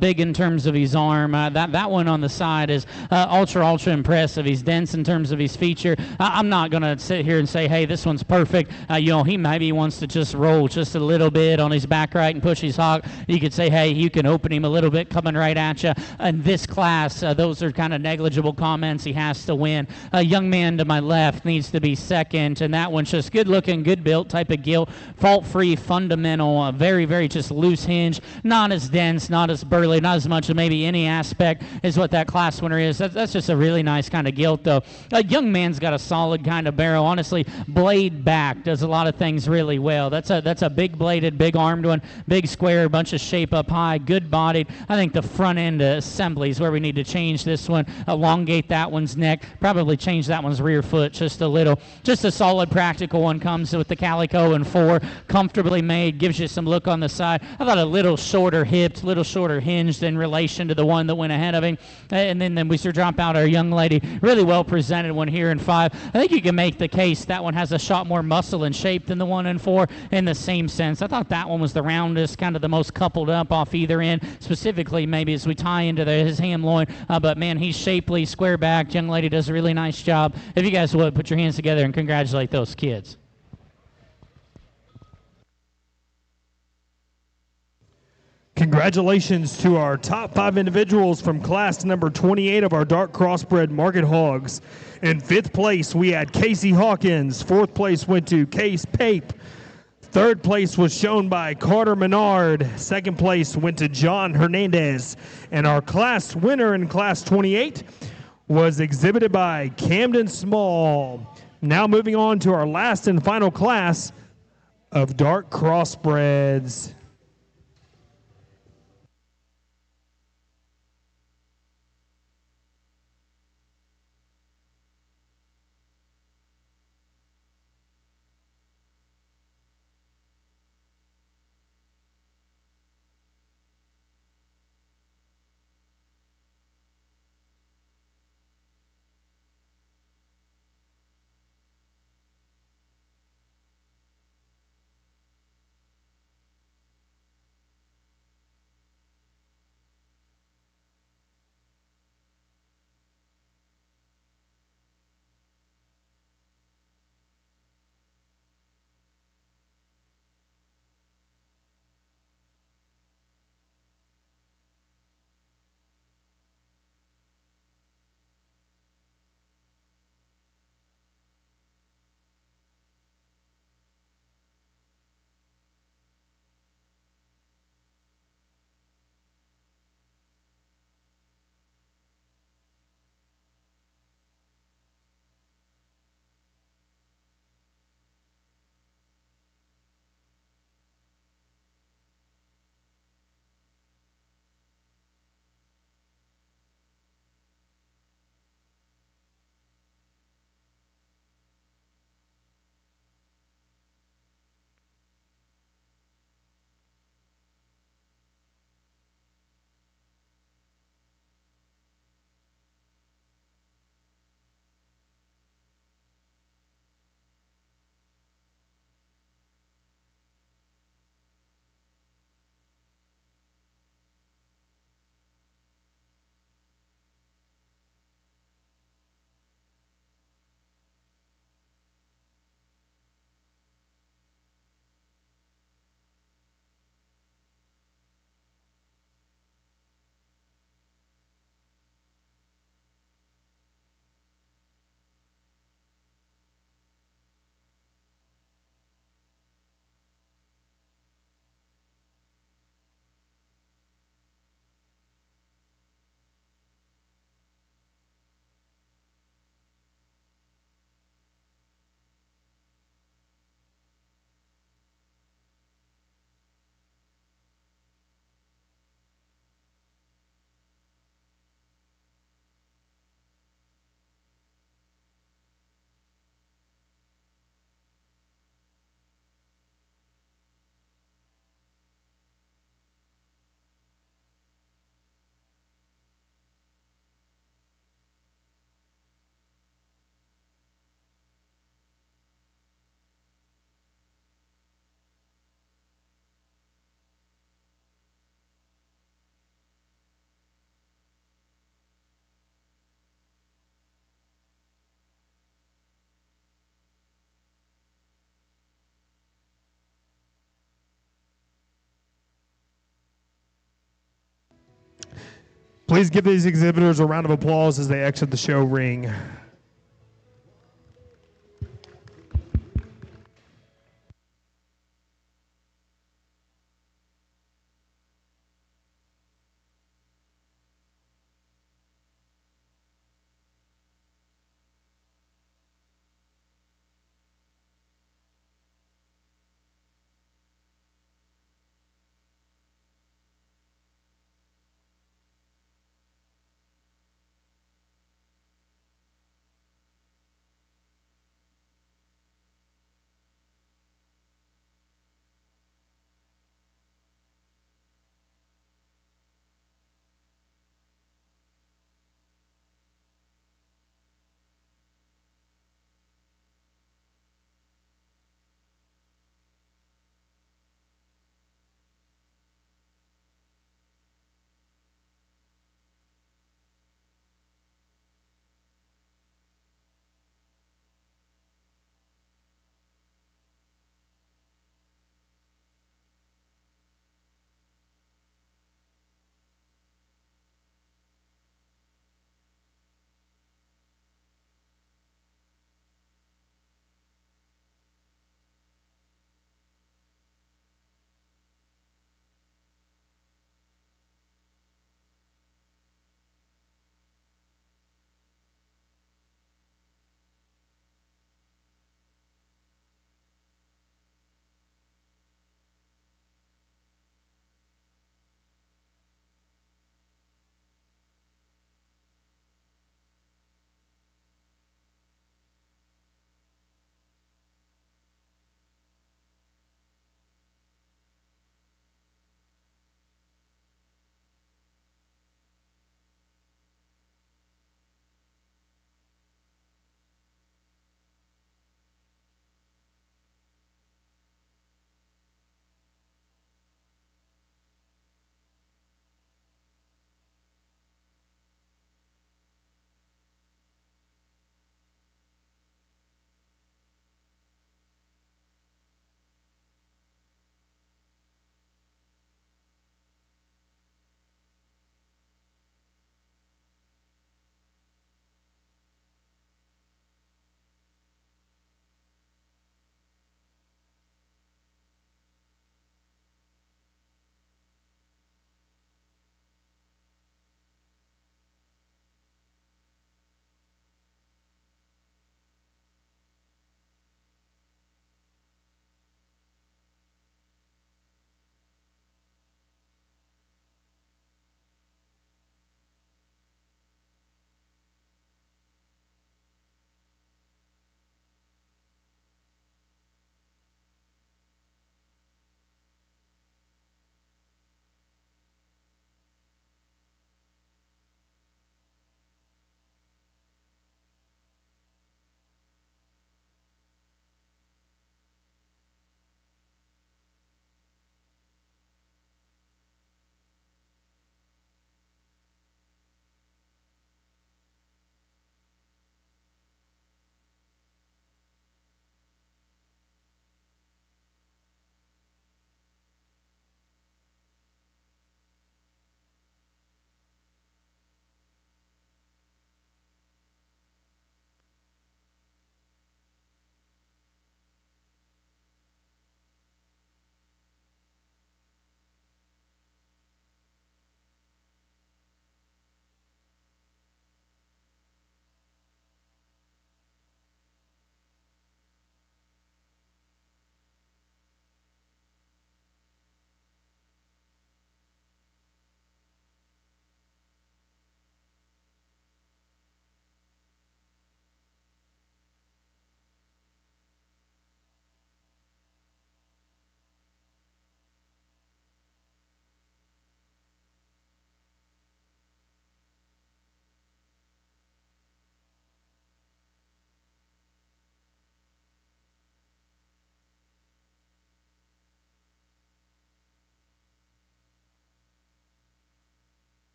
big in terms of his arm. That one on the side is ultra impressive. He's dense in terms of his feature. I'm not going to sit here and say, hey, this one's perfect. He maybe wants to just roll just a little bit on his back right and push his hock. You could say, hey, you can open him a little bit coming right at you. In this class, those are kind of negligible comments. He has to win. A young man to my left needs to be second, and that one's just good-looking, good-built type of gilt, fault-free, fundamental, very, very just loose hinge, not as dense, not as burly, not as much of maybe any aspect is what that class winner is. That's just a really nice kind of gilt, though. A young man's got a solid kind of barrel. Honestly, blade back does a lot of things really well. That's a big-bladed, big-armed one, big square, bunch of shape up high, good bodied. I think the front end assembly is where we need to change this one, elongate that one's neck, probably change that one's rear foot just a little. Just a solid practical one, comes with the calico and 4, comfortably made, gives you some look on the side. I thought a little shorter hipped, little shorter hinged in relation to the one that went ahead of him. And then we sort of drop out our young lady, really well presented one here in 5. I think you can make the case that one has a shot more muscle and shape than the one in 4 in the same sense. I thought that one was the roundest, kind of the most coupled up off either end, specifically maybe as we tie into his ham loin. But man, he's shapely, square back. Young lady does a really nice job. If you guys would, put your hands together and congratulate those kids. Congratulations to our top 5 individuals from class number 28 of our dark crossbred market hogs. In 5th place, we had Casey Hawkins. 4th place went to Case Pape. 3rd place was shown by Carter Menard. 2nd place went to John Hernandez. And our class winner in class 28 was exhibited by Camden Small. Now moving on to our last and final class of dark crossbreds. Please give these exhibitors a round of applause as they exit the show ring.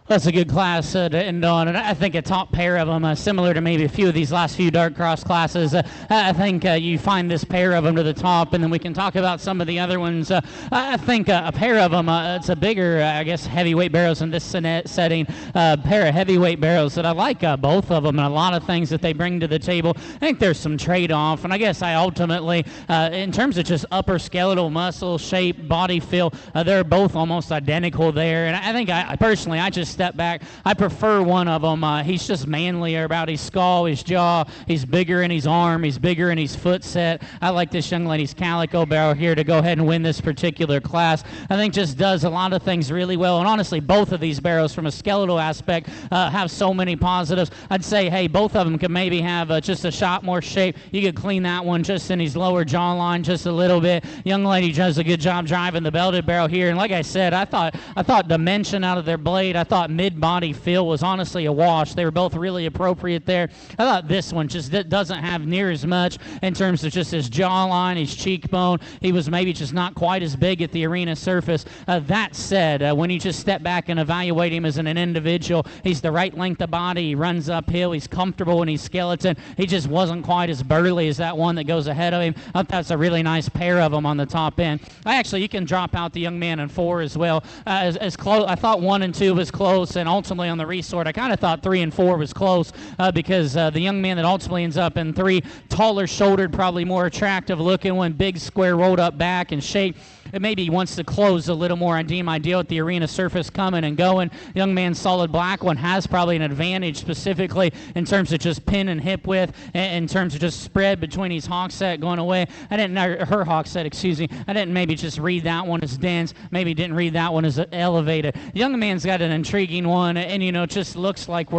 That's a good class to end on, and I think a top pair of them, similar to maybe a few of these last few dark cross classes. I think you find this pair of them to the top, and then we can talk about some of the other ones. I think a pair of them, it's a bigger, I guess, heavyweight barrels in this setting. Pair of heavyweight barrels that I like both of them, and a lot of things that they bring to the table. I think there's some trade-off, and I guess I ultimately, in terms of just upper skeletal muscle shape, body feel, they're both almost identical there. And I think I personally, I just step back. I prefer one of them. He's just manlier about his skull, his jaw. He's bigger in his arm. He's bigger in his foot set. I like this young lady's calico barrel here to go ahead and win this particular class. I think just does a lot of things really well. And honestly, both of these barrels from a skeletal aspect have so many positives. I'd say, hey, both of them could maybe have just a shot more shape. You could clean that one just in his lower jawline just a little bit. Young lady does a good job driving the belted barrel here. And like I said, I thought dimension out of their blade. I thought mid-body feel was honestly a wash. They were both really appropriate there. I thought this one just doesn't have near as much in terms of just his jawline, his cheekbone. He was maybe just not quite as big at the arena surface. That said, when you just step back and evaluate him as an individual, he's the right length of body. He runs uphill. He's comfortable in his skeleton. He just wasn't quite as burly as that one that goes ahead of him. I thought that's a really nice pair of them on the top end. Actually, you can drop out the young man in 4 as well. As close, I thought 1 and 2 was close, and ultimately on the resort, I kind of thought 3 and 4 was close because the young man that ultimately ends up in 3, taller shouldered, probably more attractive looking one, big square rolled up back and shape. It maybe wants to close a little more. I deem ideal with the arena surface coming and going. Young man, solid black one, has probably an advantage specifically in terms of just pin and hip width, in terms of just spread between his hawk set going away. Her hawk set, excuse me. I didn't maybe just read that one as dense. Maybe didn't read that one as elevated. Young man's got an intriguing one, and just looks like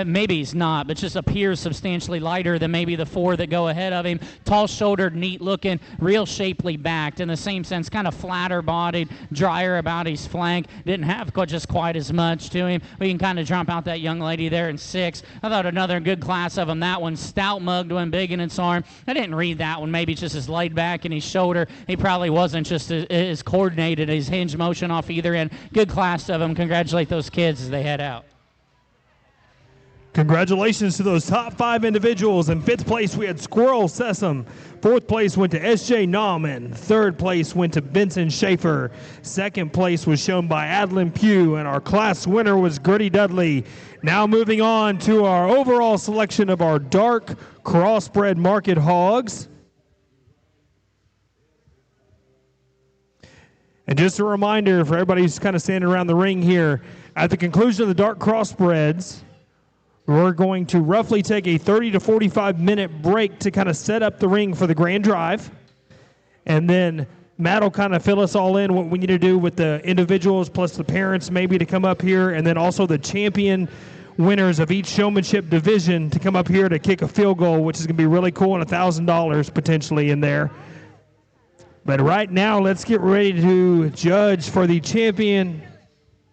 maybe he's not, but just appears substantially lighter than maybe the 4 that go ahead of him. Tall shouldered, neat looking, real shapely backed in the same sense, kind of flatter bodied, drier about his flank. Didn't have just quite as much to him. We can kind of jump out that young lady there in 6. I thought another good class of them. That one, stout mugged one, big in its arm. I didn't read that one. Maybe just as laid back in his shoulder. He probably wasn't just as coordinated, his hinge motion off either end. Good class of them. Congratulate those kids as they head out. Congratulations to those top 5 individuals. In 5th place, we had Squirrel Sessom. 4th place went to S.J. Nauman. 3rd place went to Benson Schaefer. 2nd place was shown by Adlin Pugh, and our class winner was Gertie Dudley. Now moving on to our overall selection of our dark crossbred market hogs. And just a reminder for everybody who's kind of standing around the ring here, at the conclusion of the dark crossbreds, we're going to roughly take a 30 to 45 minute break to kind of set up the ring for the grand drive. And then Matt will kind of fill us all in what we need to do with the individuals plus the parents maybe to come up here, and then also the champion winners of each showmanship division to come up here to kick a field goal, which is going to be really cool, and $1,000 potentially in there. But right now, let's get ready to judge for the champion.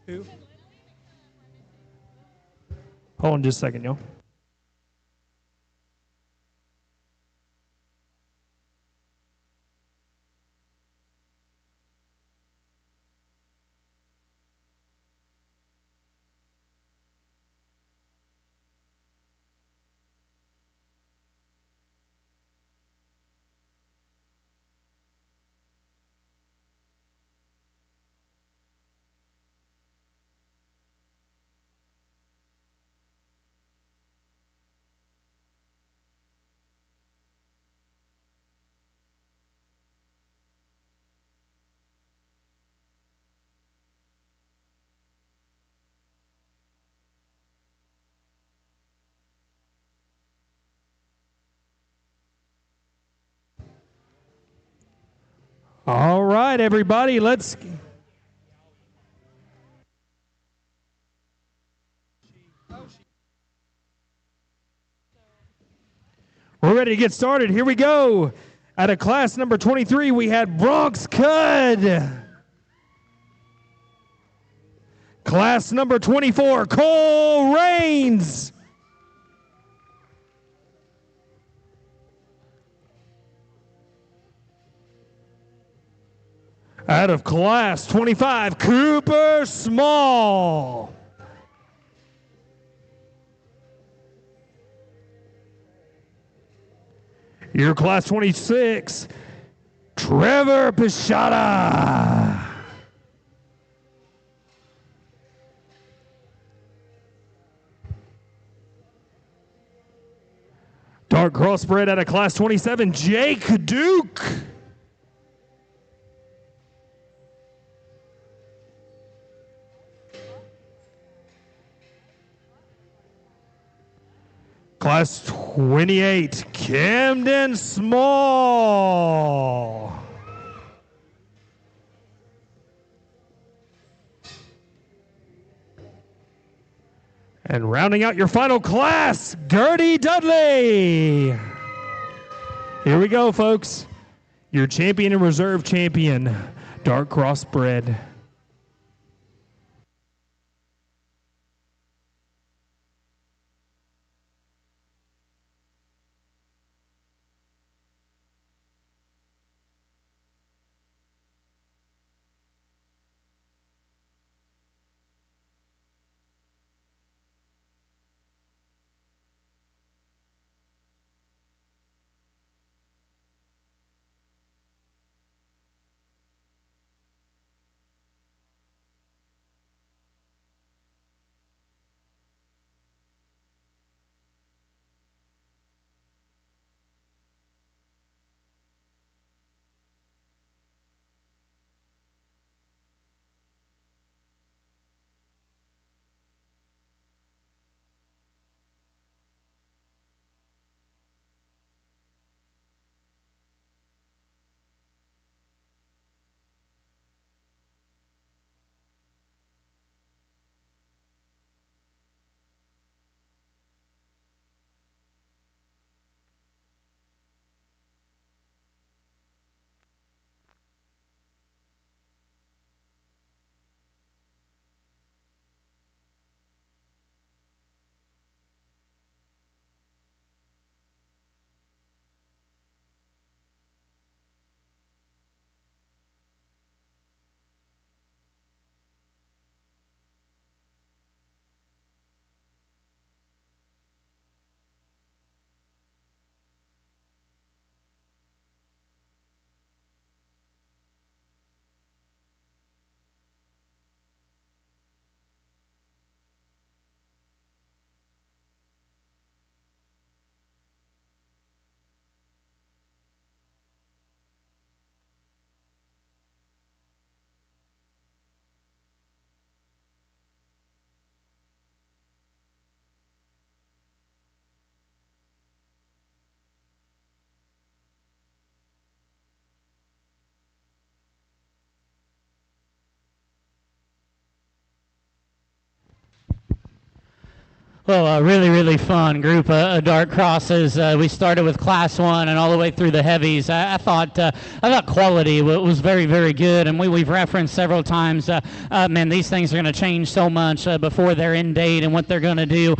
Who? Hold on just a second, y'all. All right, everybody, let's... We're ready to get started. Here we go. Out of class number 23, we had Bronx Cud. Class number 24, Cole Raines. Out of class 25, Cooper Small. Your Class 26, Trevor Pichata. Dark crossbred out of Class 27, Jake Duke. Class 28, Camden Small. And rounding out your final class, Gertie Dudley. Here we go, folks. Your champion and reserve champion, Dark crossbred. Well, really, really fun group of dark crosses. We started with Class 1 and all the way through the heavies. I thought quality was very, very good, and we've referenced several times, man, these things are going to change so much before their end date and what they're going to do.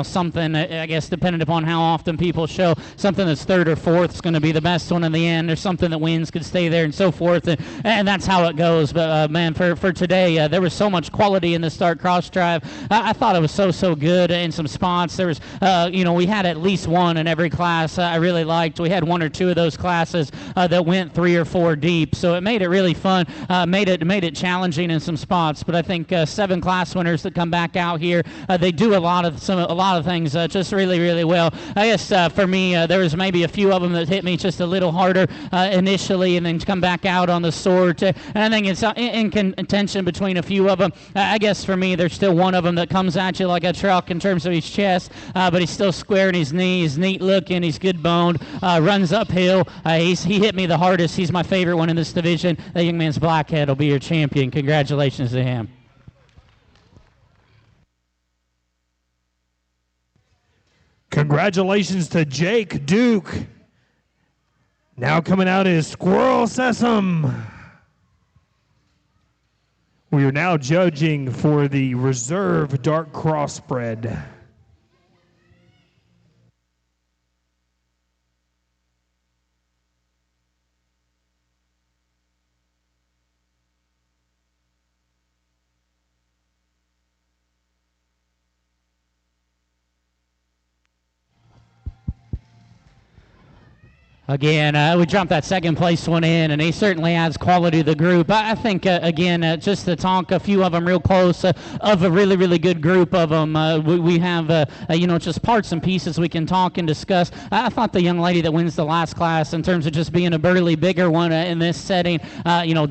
Something, I guess, depending upon how often people show, something that's third or fourth is going to be the best one in the end, or something that wins could stay there and so forth, and that's how it goes. But, man, for today, there was so much quality in this dark cross drive. I thought it was so good in some spots. There was, we had at least one in every class I really liked. We had one or two of those classes that went 3 or 4 deep, so it made it really fun, made it challenging in some spots. But I think 7 class winners that come back out here, they do a lot of things just really, really well. I guess for me, there was maybe a few of them that hit me just a little harder initially, and then come back out on the sword. And I think it's in contention between a few of them. I guess for me, there's still one of them that comes at you like a truck in terms of his chest, but he's still square in his knee. He's neat looking. He's good boned. Runs uphill. He hit me the hardest. He's my favorite one in this division. That young man's Blackhead will be your champion. Congratulations to him. Congratulations to Jake Duke. Now coming out is Squirrel Sesame. We are now judging for the reserve dark crossbred. Again, we jumped that second place one in, and he certainly adds quality to the group. I think, again, just to talk a few of them real close, of a really, really good group of them. We have, just parts and pieces we can talk and discuss. I thought the young lady that wins the last class, in terms of just being a burly, bigger one in this setting,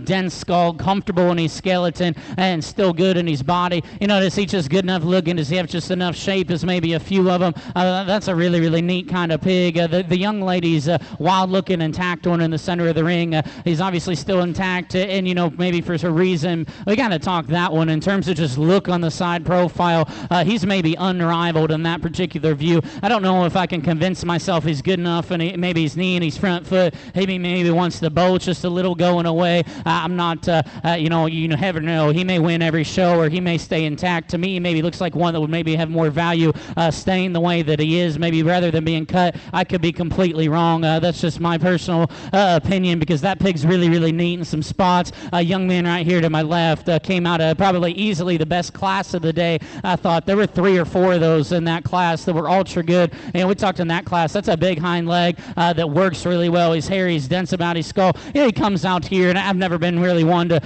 dense skull, comfortable in his skeleton, and still good in his body. Is he just good enough looking? Does he have just enough shape as maybe a few of them? That's a really, really neat kind of pig. The young lady's wild-looking, intact one in the center of the ring. He's obviously still intact, and maybe for some reason we got to talk that one in terms of just look on the side profile. He's maybe unrivaled in that particular view. I don't know if I can convince myself he's good enough, and maybe his knee and his front foot, maybe wants the bolt just a little going away. I'm not, you never know. He may win every show, or he may stay intact. To me, maybe looks like one that would maybe have more value staying the way that he is, maybe rather than being cut. I could be completely wrong. That's just my personal opinion, because that pig's really, really neat in some spots. A young man right here to my left came out of probably easily the best class of the day. I thought there were 3 or 4 of those in that class that were ultra good. And we talked in that class, that's a big hind leg that works really well. He's hairy, he's dense about his skull. He comes out here, and I've never been really one to,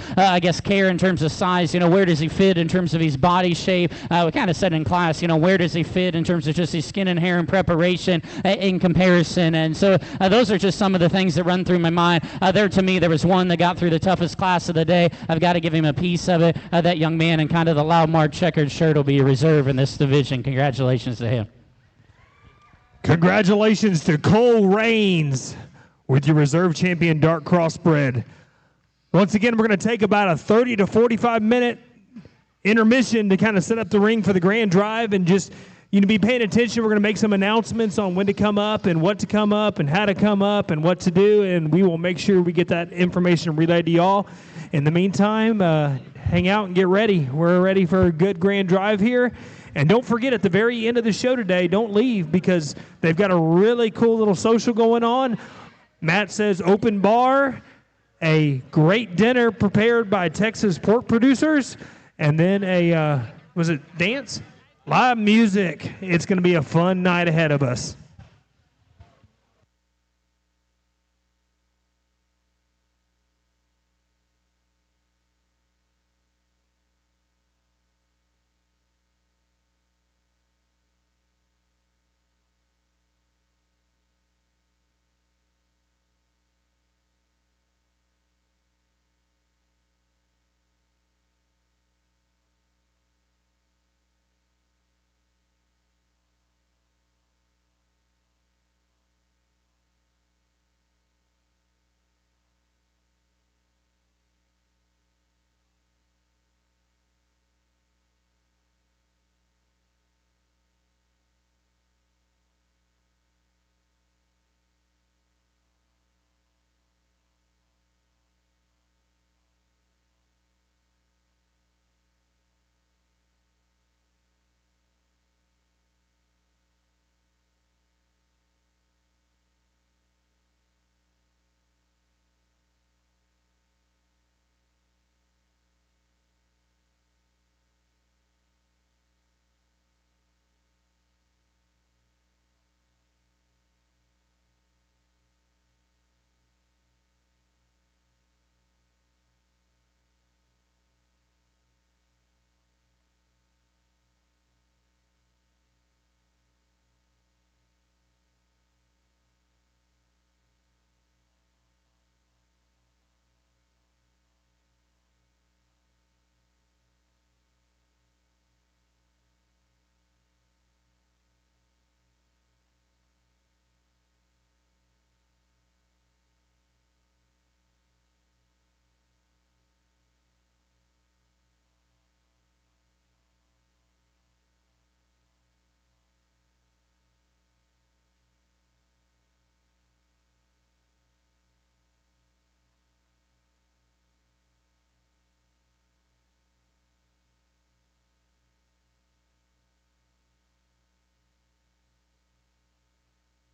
care in terms of size. Where does he fit in terms of his body shape? We kind of said in class, where does he fit in terms of just his skin and hair and preparation in comparison? And so those are just some of the things that run through my mind. To me, there was one that got through the toughest class of the day. I've got to give him a piece of it. That young man in kind of the loud marked checkered shirt will be a reserve in this division. Congratulations to him. Congratulations to Cole Raines with your reserve champion dark crossbred. Once again, we're going to take about a 30 to 45 minute intermission to kind of set up the ring for the grand drive, and just be paying attention. We're going to make some announcements on when to come up and what to come up and how to come up and what to do, and we will make sure we get that information relayed to y'all. In the meantime, hang out and get ready. We're ready for a good grand drive here. And don't forget, at the very end of the show today, don't leave, because they've got a really cool little social going on. Matt says open bar, a great dinner prepared by Texas pork producers, and then a, dance? Live music. It's going to be a fun night ahead of us.